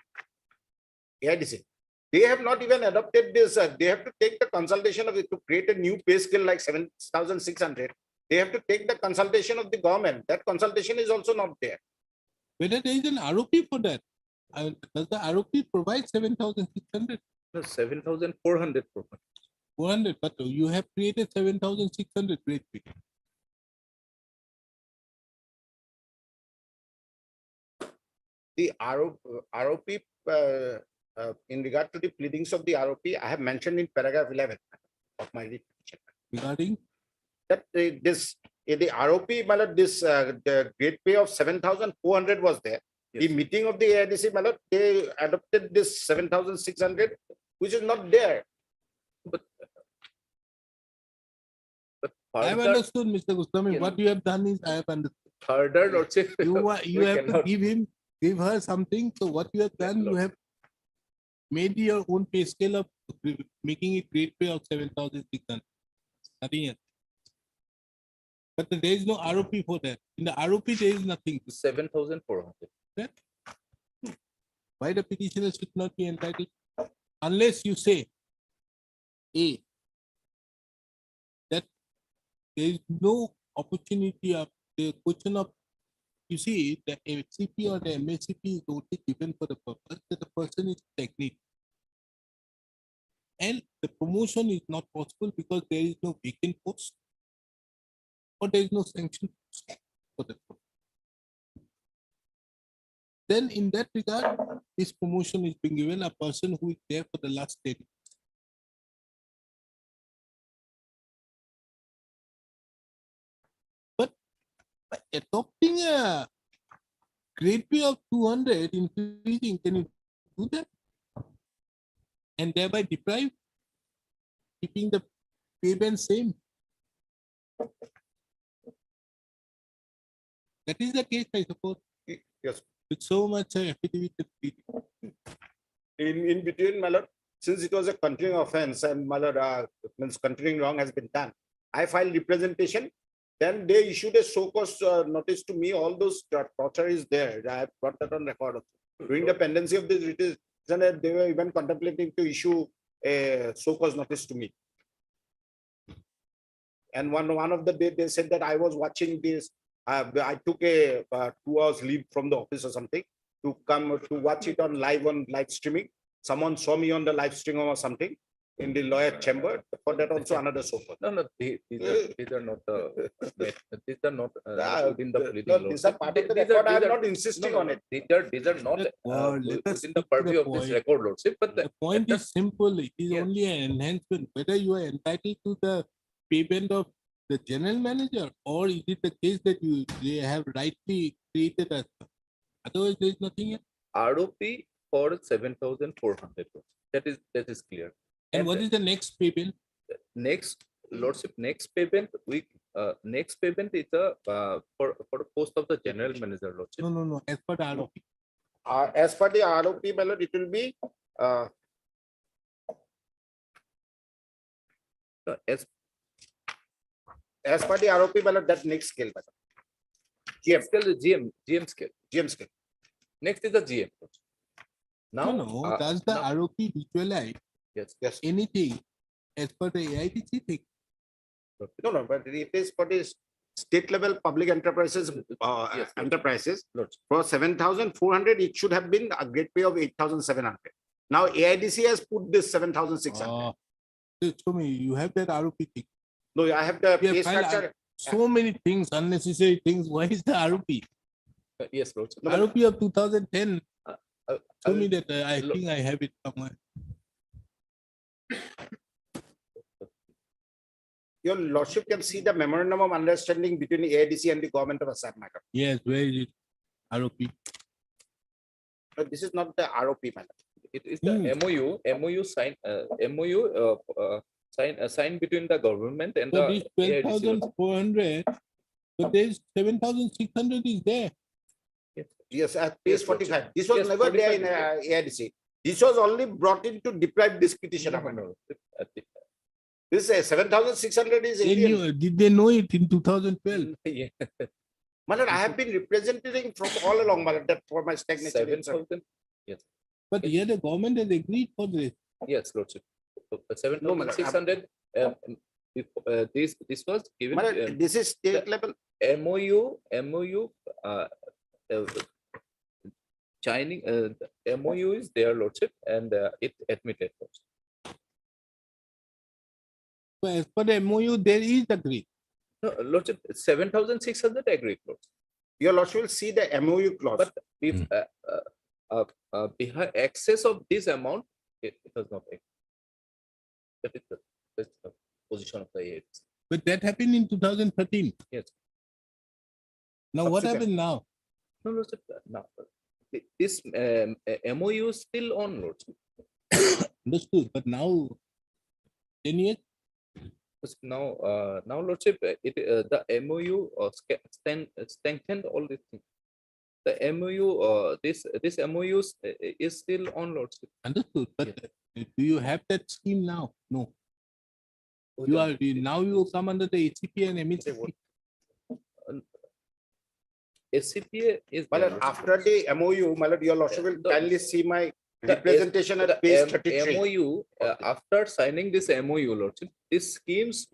AIDC, they have not even adopted this. They have to take the consultation of it to create a new pay scale like 7,600. They have to take the consultation of the government. That consultation is also not there. Whether there is an ROP for that? Does the ROP provide 7,600? No, 7,400. 400, but you have created 7,600 grade pay. The ROP, in regard to the pleadings of the ROP, I have mentioned in paragraph 11 of my petition. Regarding? that the ROP, my lord, the grade pay of 7,400 was there. The meeting of the AIDC, my lord, they adopted this 7,600, which is not there. But I have further, understood, Mr. Goswami. Yes. What you have done is I have understood. further Lordship. You we have to cannot- give her something. So what you have done, you have made your own pay scale of making it grade pay of 7,600. Nothing else. But there is no ROP for that. In the ROP, there is nothing. 7,400. Why the petitioner should not be entitled? Unless you say, A, that there is no opportunity of the question of, you see, the FCP or the MSCP is only given for the purpose that the person is stagnant. And the promotion is not possible because there is no vacant post or there is no sanction post for the post. Then in that regard, this promotion is being given a person who is there for the last 10 years. But by adopting a grade pay of 200, increasing, can you do that? And thereby deprive, keeping the payment same. That is the case, I suppose. Yes. With so much affidavit. In between, my lord, since it was a continuing offense and my lord, means continuing wrong has been done, I filed representation. Then they issued a show cause notice to me. All those torture is there. I have got that on record. During the pendency of this litigation, they were even contemplating to issue a show cause notice to me. And one of the day they said that I was watching this. I took a 2 hours leave from the office or something to come to watch it on live streaming. Someone saw me on the live stream or something in the lawyer chamber. For that also another so forth. No, these are not these are not within the pleading. No, these are part of the record. I am not insisting on it. These are not Let us within the stick to purview the of this point. record, Lordship. But The point is simple. It is Yes. only an enhancement. Whether you are entitled to the payment of the general manager or is it the case that they have rightly created as well. Otherwise, there is nothing else. ROP for 7,400. That is clear. And what is the next payment? Next, Lordship, next payment is for the post of the general manager, Lordship. No. As per the ROP. As per the ROP, my lord, it will be as per the ROP, my lord, that next scale, my lord. GM scale, GM scale. GM scale. Next is the GM. Now, No. Does the now- ROP visualize Yes. anything as per the AITC thing? No, but it is for the state level public enterprises, Yes. enterprises. Lordship. For 7,400, it should have been a grade pay of 8,700. Now AIDC has put this 7,600. Show me, you have that ROP thing. No, I have the Yeah, pay fine, structure. So many things, unnecessary things. Why is the ROP? Yes, Lordship. ROP of 2010. Show me that. I Look. think I have it somewhere. Your lordship can see the memorandum of understanding between AIDC and the government of Assam matter. Yes, where is it? ROP. But this is not the ROP matter. It is the MOU signed between the government and So the this AIDC. 12,400, but there is 7,600 is there. Yes, at page Yes, Lordship. 45. This was Yes, never there 45, in AIDC. This was only brought in to deprive this petitioner. No. This 7,600 is They alien. knew, did they know it in 2012? Yeah. My lord, I have been representing from all along, my lord, that for my stagnation. 7,000. But here the government has agreed for this. Yes, Lordship. No, madam. 7,600. This was given. My lord, this is state level. MOU. Chinese MOU is there, Lordship, and it admitted. So as per the MOU, there is agreed. No, Lordship, 7,600 agreed, Lordship. Your lordship will see the MOU clause. But if behind excess of this amount, it does not. That is the position of the AIDC. But that happened in 2013. Yes. Now what Subsequent. happened now? No, Lordship, now, this MOU is still on, Lordship. Understood, but now 10 years? Now, Lordship, the MOU strengthened all these things. The MOU, this MOU is still on, Lordship. Understood, but do you have that scheme now? No. Now you come under the ACP and MHCP. SCPA is My there, lord, Lordship. after the MOU, my lord, your lordship will kindly see my representation The at page 33. MOU, after signing this MOU, Lordship, these schemes,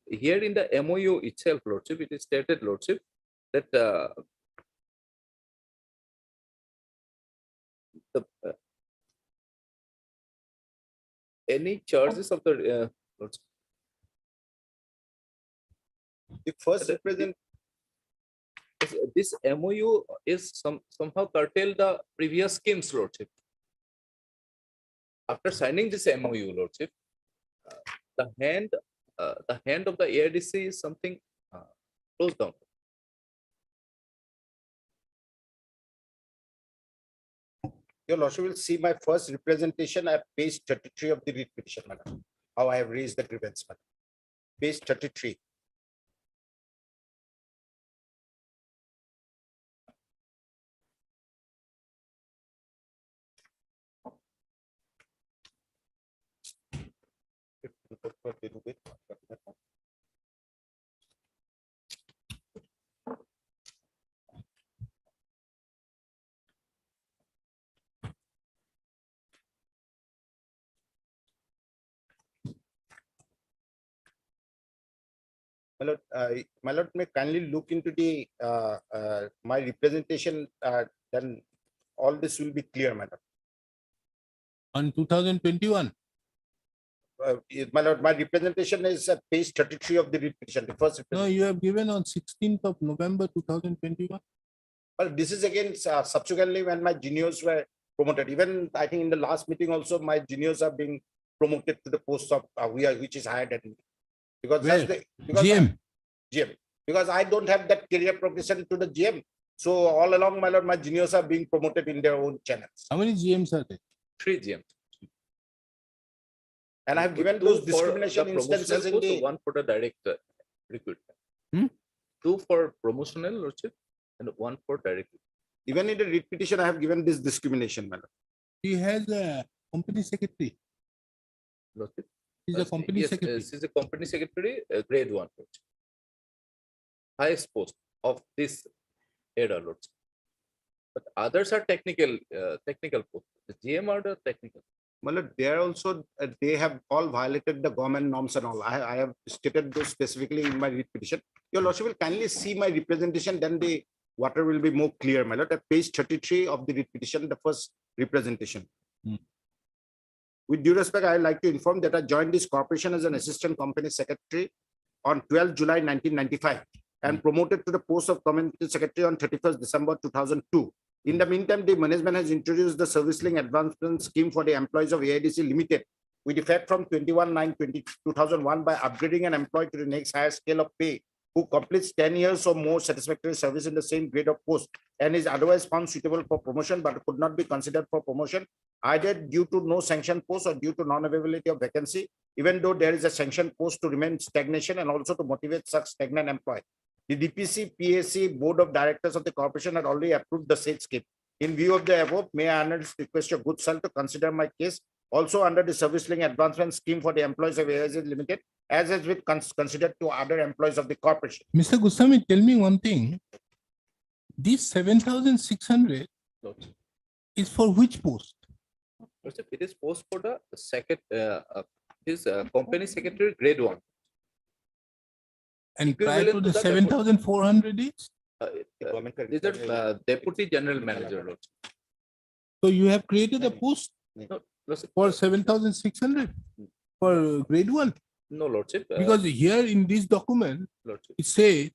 here in the MOU itself, Lordship, it is stated, Lordship, that any charges of the Lordship, The first represent, this MOU is somehow curtail the previous schemes, Lordship. After signing this MOU, Lordship, the hand of the AIDC is something closed down. your lordship will see my first representation at page 33 of the writ petition, madam. How I have raised the grievance, madam. Page 33. My lord, may kindly look into the my representation, then all this will be clear, madam. On 2021, My lord, my representation is at page 33 of the writ petition, the first. no, you have given on 16th of November 2021. Well, this is again subsequently when my juniors were promoted. Even I think in the last meeting also, my juniors are being promoted to the post of which is higher than me. Because that's Where? the because GM. GM. Because I don't have that career progression to the GM. So all along, my lord, my juniors are being promoted in their own channels. How many GMs are there? 3 GM. And I have given Two those for discrimination the promotional instances in post, the. one for the direct recruitment. Hmm? 2 for promotional, Lordship, and 1 for direct. Even in the writ petition, I have given this discrimination, madam. He has a company secretary. Lordship. He's a company Yes, secretary. This is a company secretary, grade 1. Lordship. Highest post of this era, Lordship. But others are technical posts. The GM are the technical. Well, they are also, they have all violated the government norms and all. I have stated those specifically in my writ petition. Your lordship will kindly see my representation, then the water will be more clear, my lord. At page 33 of the writ petition, the first representation. Hmm. With due respect, I would like to inform that I joined this corporation as an assistant company secretary on 12 July 1995 and promoted to the post of community secretary on 31st December 2002. In the meantime, the management has introduced the service link advancement scheme for the employees of AIDC Limited with effect from 21/9/2001 by upgrading an employee to the next higher scale of pay who completes 10 years or more satisfactory service in the same grade of post and is otherwise found suitable for promotion but could not be considered for promotion either due to no sanctioned post or due to non-availability of vacancy, even though there is a sanctioned post to remain stagnation and also to motivate such stagnant employee. The DPC PAC Board of Directors of the corporation had already approved the said scheme. In view of the above, may I request your good self to consider my case also under the service link advancement scheme for the employees of AIDC Limited, as has been considered to other employees of the corporation. Mr. Goswami, tell me one thing. This 7,600 is for which post? Lordship, it is post for the second, company secretary grade 1. And prior to Equivalent the to the 7,400 is? These are deputy general manager, Lordship. So you have created a post No, Lordship, for 7,600 for grade 1? no, Lordship. Because here in this document, Lordship. it say,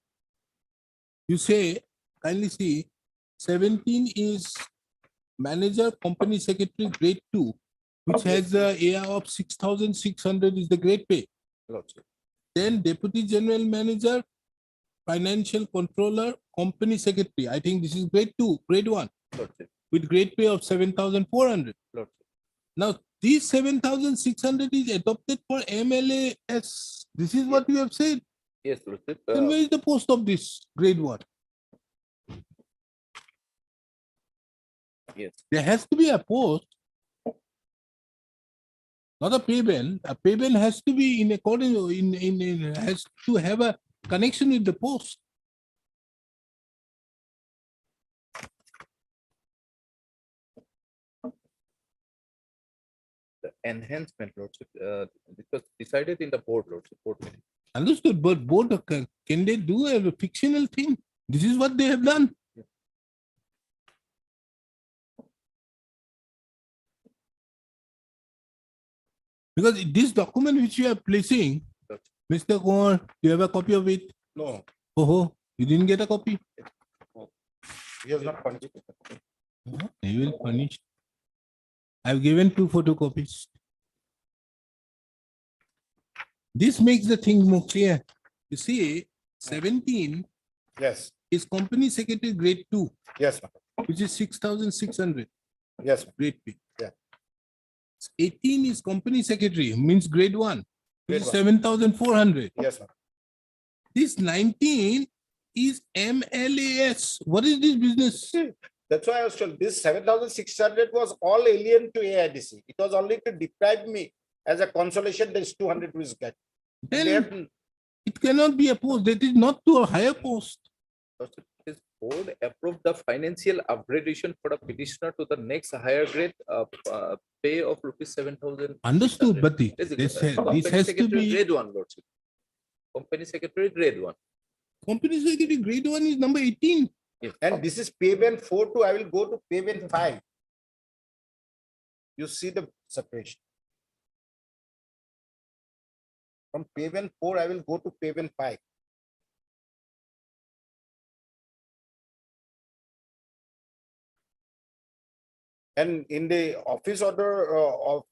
you say, kindly see, 17 is manager, company secretary, grade 2, which has a AR of 6,600 is the grade pay. Lordship. Then deputy general manager, financial controller, company secretary. I think this is grade 2, grade 1, Lordship. with grade pay of 7,400. Lordship. Now, these 7,600 is adopted for MLAS. This is what you have said. Yes, Lordship. Then where is the post of this grade 1? Yes. There has to be a post, not a pay band. A pay band has to be in accordance, has to have a connection with the post. The enhancement, Lordship, it was decided in the board, Lordship, board meeting. Understood, but both can they do a fictional thing? This is what they have done. Because this document which you are placing, Mr. Kumar, do you have a copy of it? No, Oh, you didn't get a copy? he has not punished. They will punish. I've given 2 photocopies. This makes the thing more clear. You see, 17 Yes, is company secretary grade 2, yes, ma'am. which is 6,600 Yes, ma'am. grade pay. Yeah. 18 is company secretary, means grade 1, which Grade is 1. 7,400. Yes, ma'am. This 19 is MLAS. What is this business? That's why I was told this 7,600 was all alien to AIDC. It was only to deprive me as a consolation. This 200 was get. They Then have- it cannot be a post. That is not to a higher post. Lordship, this board approved the financial upgradation for the petitioner to the next higher grade pay of rupees 7,000. Understood, but This this Company has to secretary be, grade 1, Lordship. Company secretary grade 1. company secretary grade 1 is number 18. And this is pay band 4 to, I will go to pay band 5. You see the separation. From pay band 4, I will go to pay band 5. And in the office order of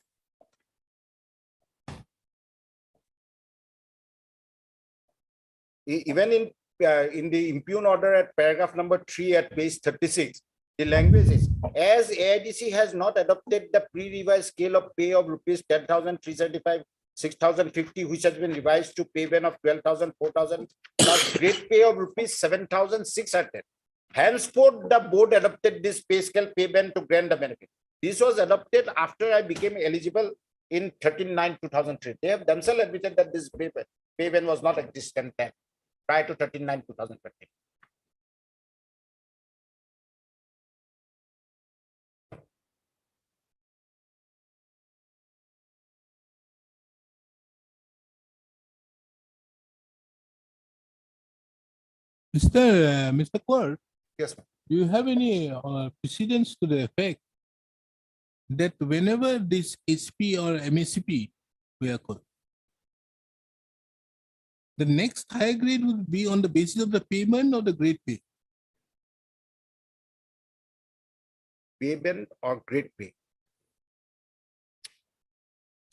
even in the impugn order at paragraph number 3 at page 36, the language is, as AIDC has not adopted the pre-revised scale of pay of rupees 10,375, 6,050, which has been revised to pay band of 12,000, 4,000, plus grade pay of rupees 7,600. Henceforth, the board adopted this pay scale pay band to grant the benefit. This was adopted after I became eligible in 13/9/2003. They have themselves admitted that this pay band was not existent then, prior to 13/9/2013. Mr. Quirk, Yes, ma'am. do you have any precedents to the effect that whenever this SP or MACP we are called, the next higher grade would be on the basis of the payment or the grade pay? Pay band or grade pay?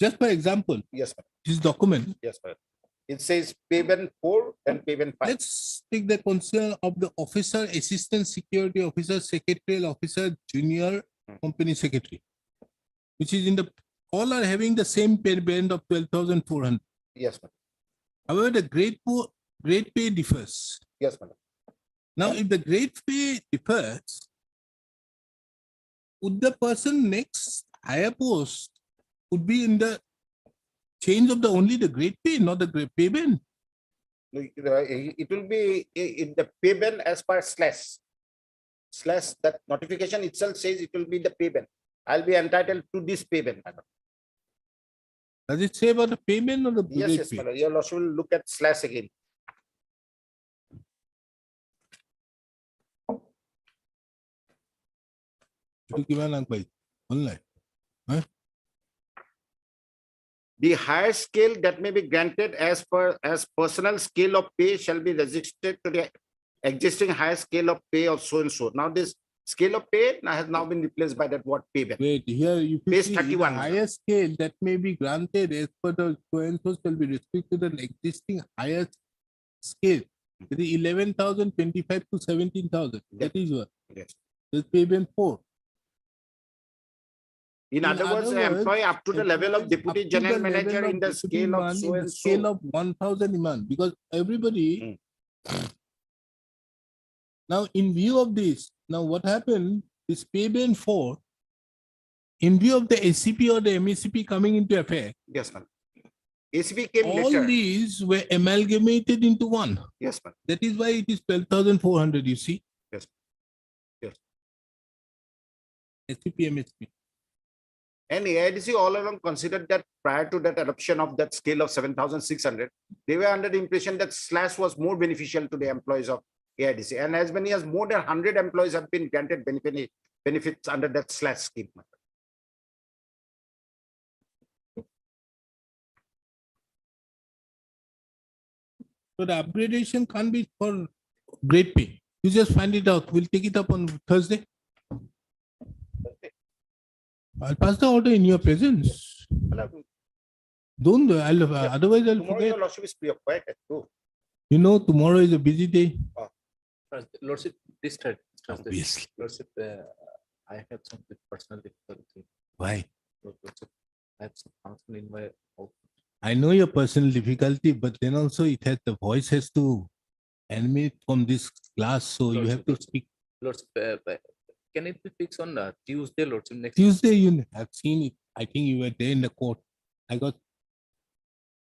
Just by example, Yes, ma'am. this document, Yes, ma'am. It says pay band 4 and pay band 5. let's take the concern of the officer, assistant security officer, secretarial officer, junior company secretary, which is in the, all are having the same pay band of 12,400. Yes, ma'am. However, the grade pay differs. Yes, madam. Now, if the grade pay differs, would the person next higher post would be in the change of the only the grade pay, not the grade pay band? No, it will be in the pay band as per slash. Slash, that notification itself says it will be the pay band. I'll be entitled to this pay band, madam. Does it say about the payment or the Yes, grade yes, pay? madam. You'll also look at slash again. Itu gimana, Pak? Online. The higher scale that may be granted as personal scale of pay shall be registered to the existing higher scale of pay of so and so. Now this Scale of pay has now been replaced by that word pay band. Wait, here if you Base see the 31. higher scale that may be granted as per the so and so shall be restricted to the existing higher scale. It is 11,000, 25 to 17,000. That is what. Yes. The pay band 4. In other words, an employee up to the level of deputy up to general the level manager in of the deputy scale of man so in the and scale so. of 1,000 man, because everybody. Now, in view of this, now what happened? This pay band 4, in view of the SCP or the MACP coming into effect, Yes, ma'am. ACP came all later. these were amalgamated into one. Yes, ma'am. That is why it is 12,400, you see. Yes. Yes. SCP, MACP. And AIDC all along considered that prior to that adoption of that scale of 7,600, they were under the impression that slash was more beneficial to the employees of AIDC. And as many as more than 100 employees have been granted benefits under that slash scheme. So the upgradation can't be for grade pay. You just find it out. We'll take it up on Thursday. I'll pass the order in your presence. Don't, otherwise I'll Tomorrow forget. your lordship is preoccupied too. You know, tomorrow is a busy day. Lordship, this Thursday. Obviously. Lordship, I have some personal difficulty. Why? Lordship, I have some function in my office. I know your personal difficulty, but then also it has the voice has to animate from this class, so you have to speak. Lordship, can it be fixed on Tuesday, Lordship? Next Tuesday, you have seen it. I think you were there in the court. I got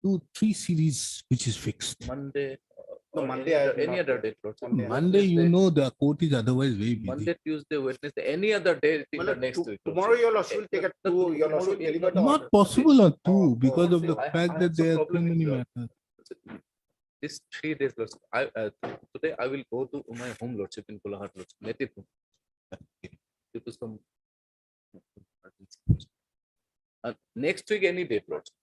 2-3 series which is fixed. Monday. No, or Monday any other date, Lordship. Monday, you know, the court is otherwise very busy. Monday, Tuesday, Wednesday, any other day in the next week. Tomorrow your lordship will take it to your lordship will deliver the order. Not possible on Oh, 2 because of the I fact have that some there are too problem with many your- matters. These 3 days, Lordship. Today I will go to my home, Lordship, in Kolhahat, Lordship, native home. Due to some. Next week, any date, Lordship.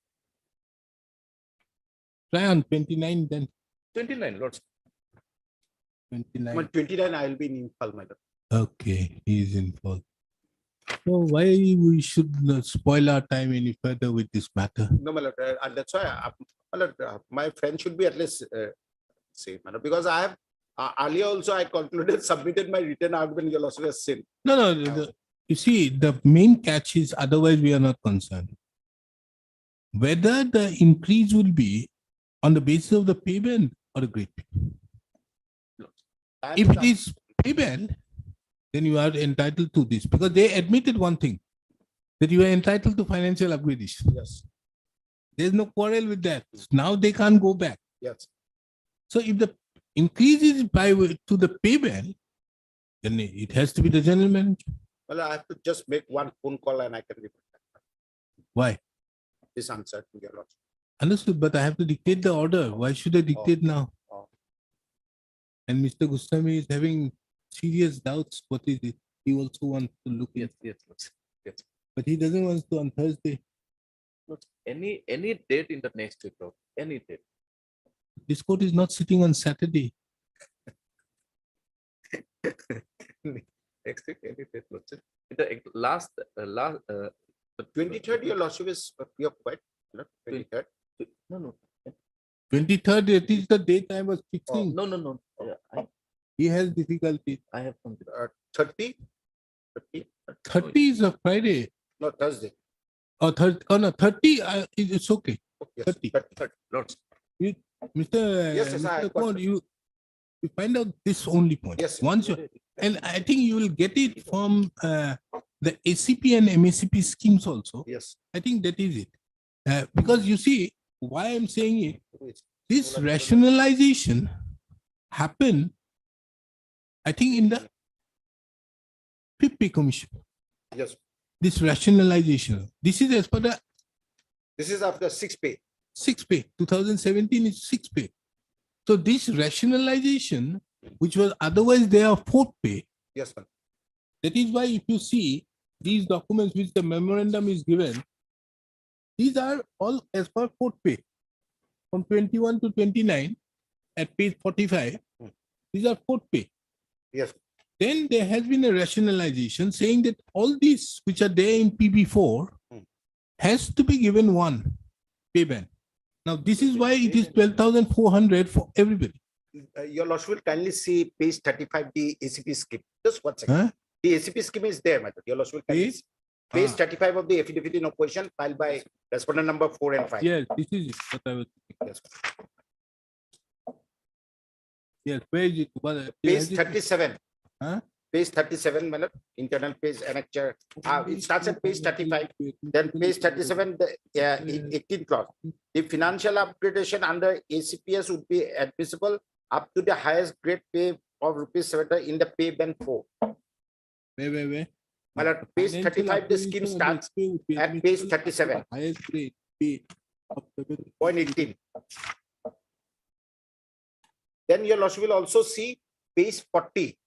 Try on 29 then. 29, Lordship. 29. On 29, I will be in Imphal, madam. Okay, he is involved. So why we should not spoil our time any further with this matter? No, my lord, and that's why my lord, my friend should be at least safe, madam, because I have earlier also I concluded submitted my written argument. Your lordship has seen. No, you see, the main catch is otherwise we are not concerned. Whether the increase will be on the basis of the pay band or the grade pay. If it is pay band, then you are entitled to this because they admitted one thing, that you are entitled to financial upgradation. Yes. There's no quarrel with that. Now they can't go back. Yes. So if the increase is by to the pay band, then it has to be the general manager. Well, I have to just make one phone call and I can report Why? this answer to your lordship. Understood, but I have to dictate the order. Why should I dictate now? Oh. And Mr. Gustami is having serious doubts. What is it? He also wants to look Yes, in, yes, Lordship. Yes. but he doesn't want to on Thursday. Lordship, any date in the next week, Lord. Any date. This court is not sitting on Saturday. Next week, any date, Lordship. The last. 23rd, your lordship is preoccupied. 23rd. No. 23rd, it is the date I was fixing. No. He has difficulty. I have some. 30? 30 is a Friday. No, Thursday. Or 30, oh no, 30, it's okay. Yes, 30. 30. Lordship. Mr. Yes, I Mr. got Kond, you find out this only point. Yes, sir. Once you, and I think you will get it from the ACP and MACP schemes also. Yes. I think that is it. Because you see, why I'm saying it, this rationalization happened, I think, in the fifth pay commission. Yes. This rationalization. This is as per the This is after 6 pay. sixth pay. 2017 is sixth pay. So this rationalization, which was otherwise there fourth pay, Yes, ma'am. that is why if you see these documents which the memorandum is given, these are all as per fourth pay. From 21 to 29 at page 45, these are fourth pay. Yes. Then there has been a rationalization saying that all these which are there in PB4 has to be given one pay band. Now, this is why it is 12,400 for everybody. Your lordship will kindly see page 35, the ACP scheme. Just 1 second. Huh? The ACP scheme is there, madam. Your lordship will kindly Page? see. Page Ah. 35 of the affidavit in opposition filed by respondent number 4 and 5. Yes, this is it. What I was thinking. Yes. Yes, where is it? Page 37. Huh? Page 37, madam. Internal page annexure. It starts at page 35. Then page 37, the 18th clause. The financial upgradation under ACPS would be admissible up to the highest grade pay of ₹7 in the pay band 4. Where? Well, at page 35, the scheme starts at page 37. Highest grade pay of 7. Point 18. Then your lordship will also see page 40.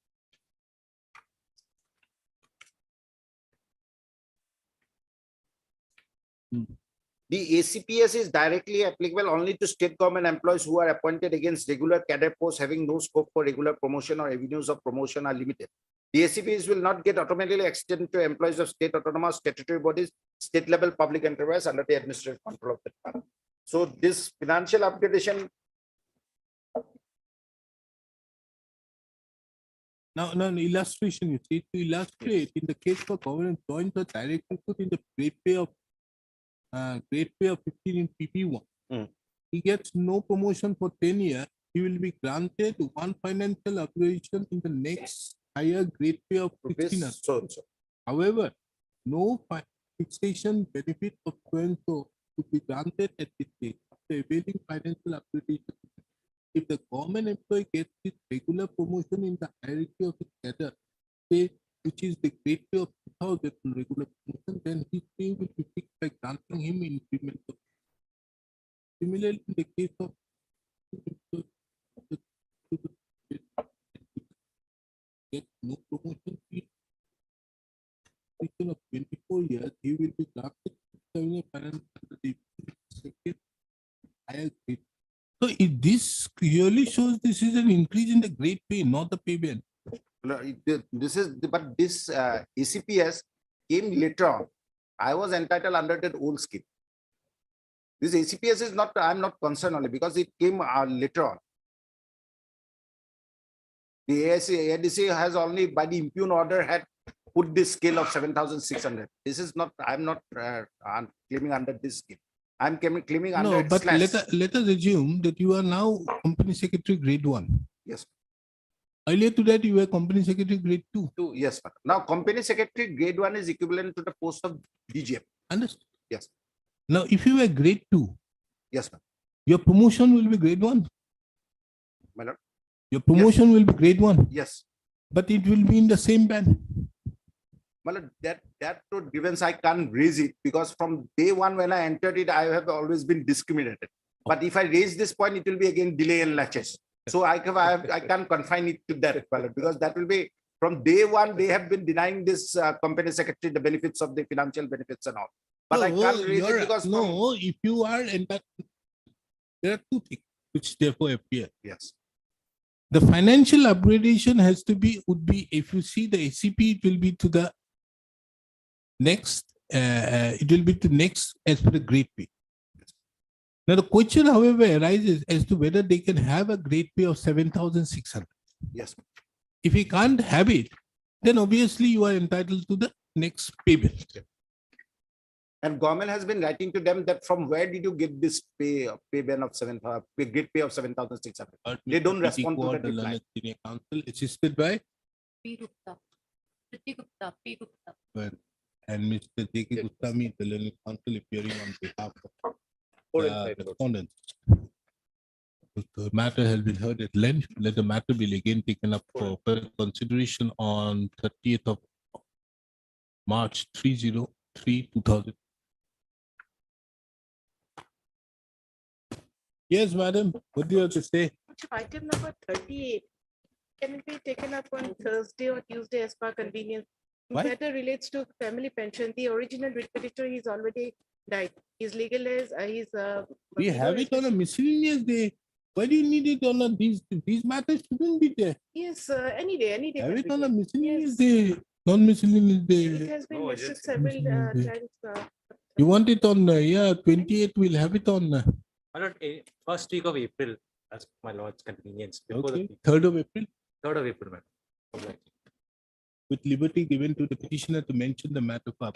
The ACPS is directly applicable only to state government employees who are appointed against regular cadre posts having no scope for regular promotion or avenues of promotion are limited. The ACPS will not get automatically extended to employees of state autonomous statutory bodies, state level public enterprise under the administrative control of the department. So this financial upgradation. Now, illustration, you see, to illustrate in the case for government joint or direct input in the grade pay of 15 in PP1. He gets no promotion for 10 years. He will be granted one financial upgradation in the next higher grade pay of 15 years. However, no fixation benefit of so to be granted at this stage after availing financial upgradation. If the government employee gets his regular promotion in the hierarchy of his cadre, say, which is the grade pay of 2,000 regular promotion, then his pay will be fixed by granting him increment. Similarly, in the case of get no promotion fee of 24 years, he will be granted second higher grade. So this clearly shows this is an increase in the grade pay, not the pay band. This is, but this ACPS came later on. I was entitled under that old scheme. This ACPS is not, I'm not concerned only because it came later on. The ADC has only by the impugn order had put this scale of 7,600. This is not, I'm not claiming under this scheme. I'm claiming under. No, but let us assume that you are now company secretary grade 1. Yes. Earlier to that, you were company secretary grade 2. Yes, sir. Now company secretary grade 1 is equivalent to the post of DGM. Understood? Yes. Now, if you were grade 2, yes, sir. Your promotion will be grade 1. Madam? Your promotion will be grade 1. Yes. But it will be in the same band. Well, that grievance I can't raise it because from day one when I entered it, I have always been discriminated. But if I raise this point, it will be again delay and latches. So I can't confine it to that because that will be from day one. They have been denying this company secretary the benefits of the financial benefits and all. But I can't raise it because if you are entitled, there are two things which therefore appear. Yes. The financial upgradation has to be would be if you see the ACP, it will be to the next. It will be to next as per the grade pay. Now the question, however, arises as to whether they can have a grade pay of 7,600. Yes. If you can't have it, then obviously you are entitled to the next payment. And government has been writing to them that from where did you get this pay band of 7,000, grade pay of 7,600? They don't respond to that reply. Council assisted by P. Gupta. P. Gupta. Well, and Mr. J.K. Gustami, the learning council appearing on behalf of the respondents. The matter has been heard at length. Let the matter be again taken up for further consideration on 30th of March 2000. Yes, madam. What do you have to say? Item number 38 can it be taken up on Thursday or Tuesday as per convenience. What? Matter relates to family pension. The original petitioner is already died. His legal is We have it on a miscellaneous day. Why do you need it on these matters shouldn't be there? Yes, any day, any day. Have it can on a be. miscellaneous Yes. day, non-miscellaneous It day. has been No listed urgency. several Miscellaneous times. You want it on, yeah, 28th, we'll have it on. My lord, first week of April, as my lord's convenience, before Okay, the 3rd of April, 3rd of April, madam. with liberty given to the petitioner to mention the matter for.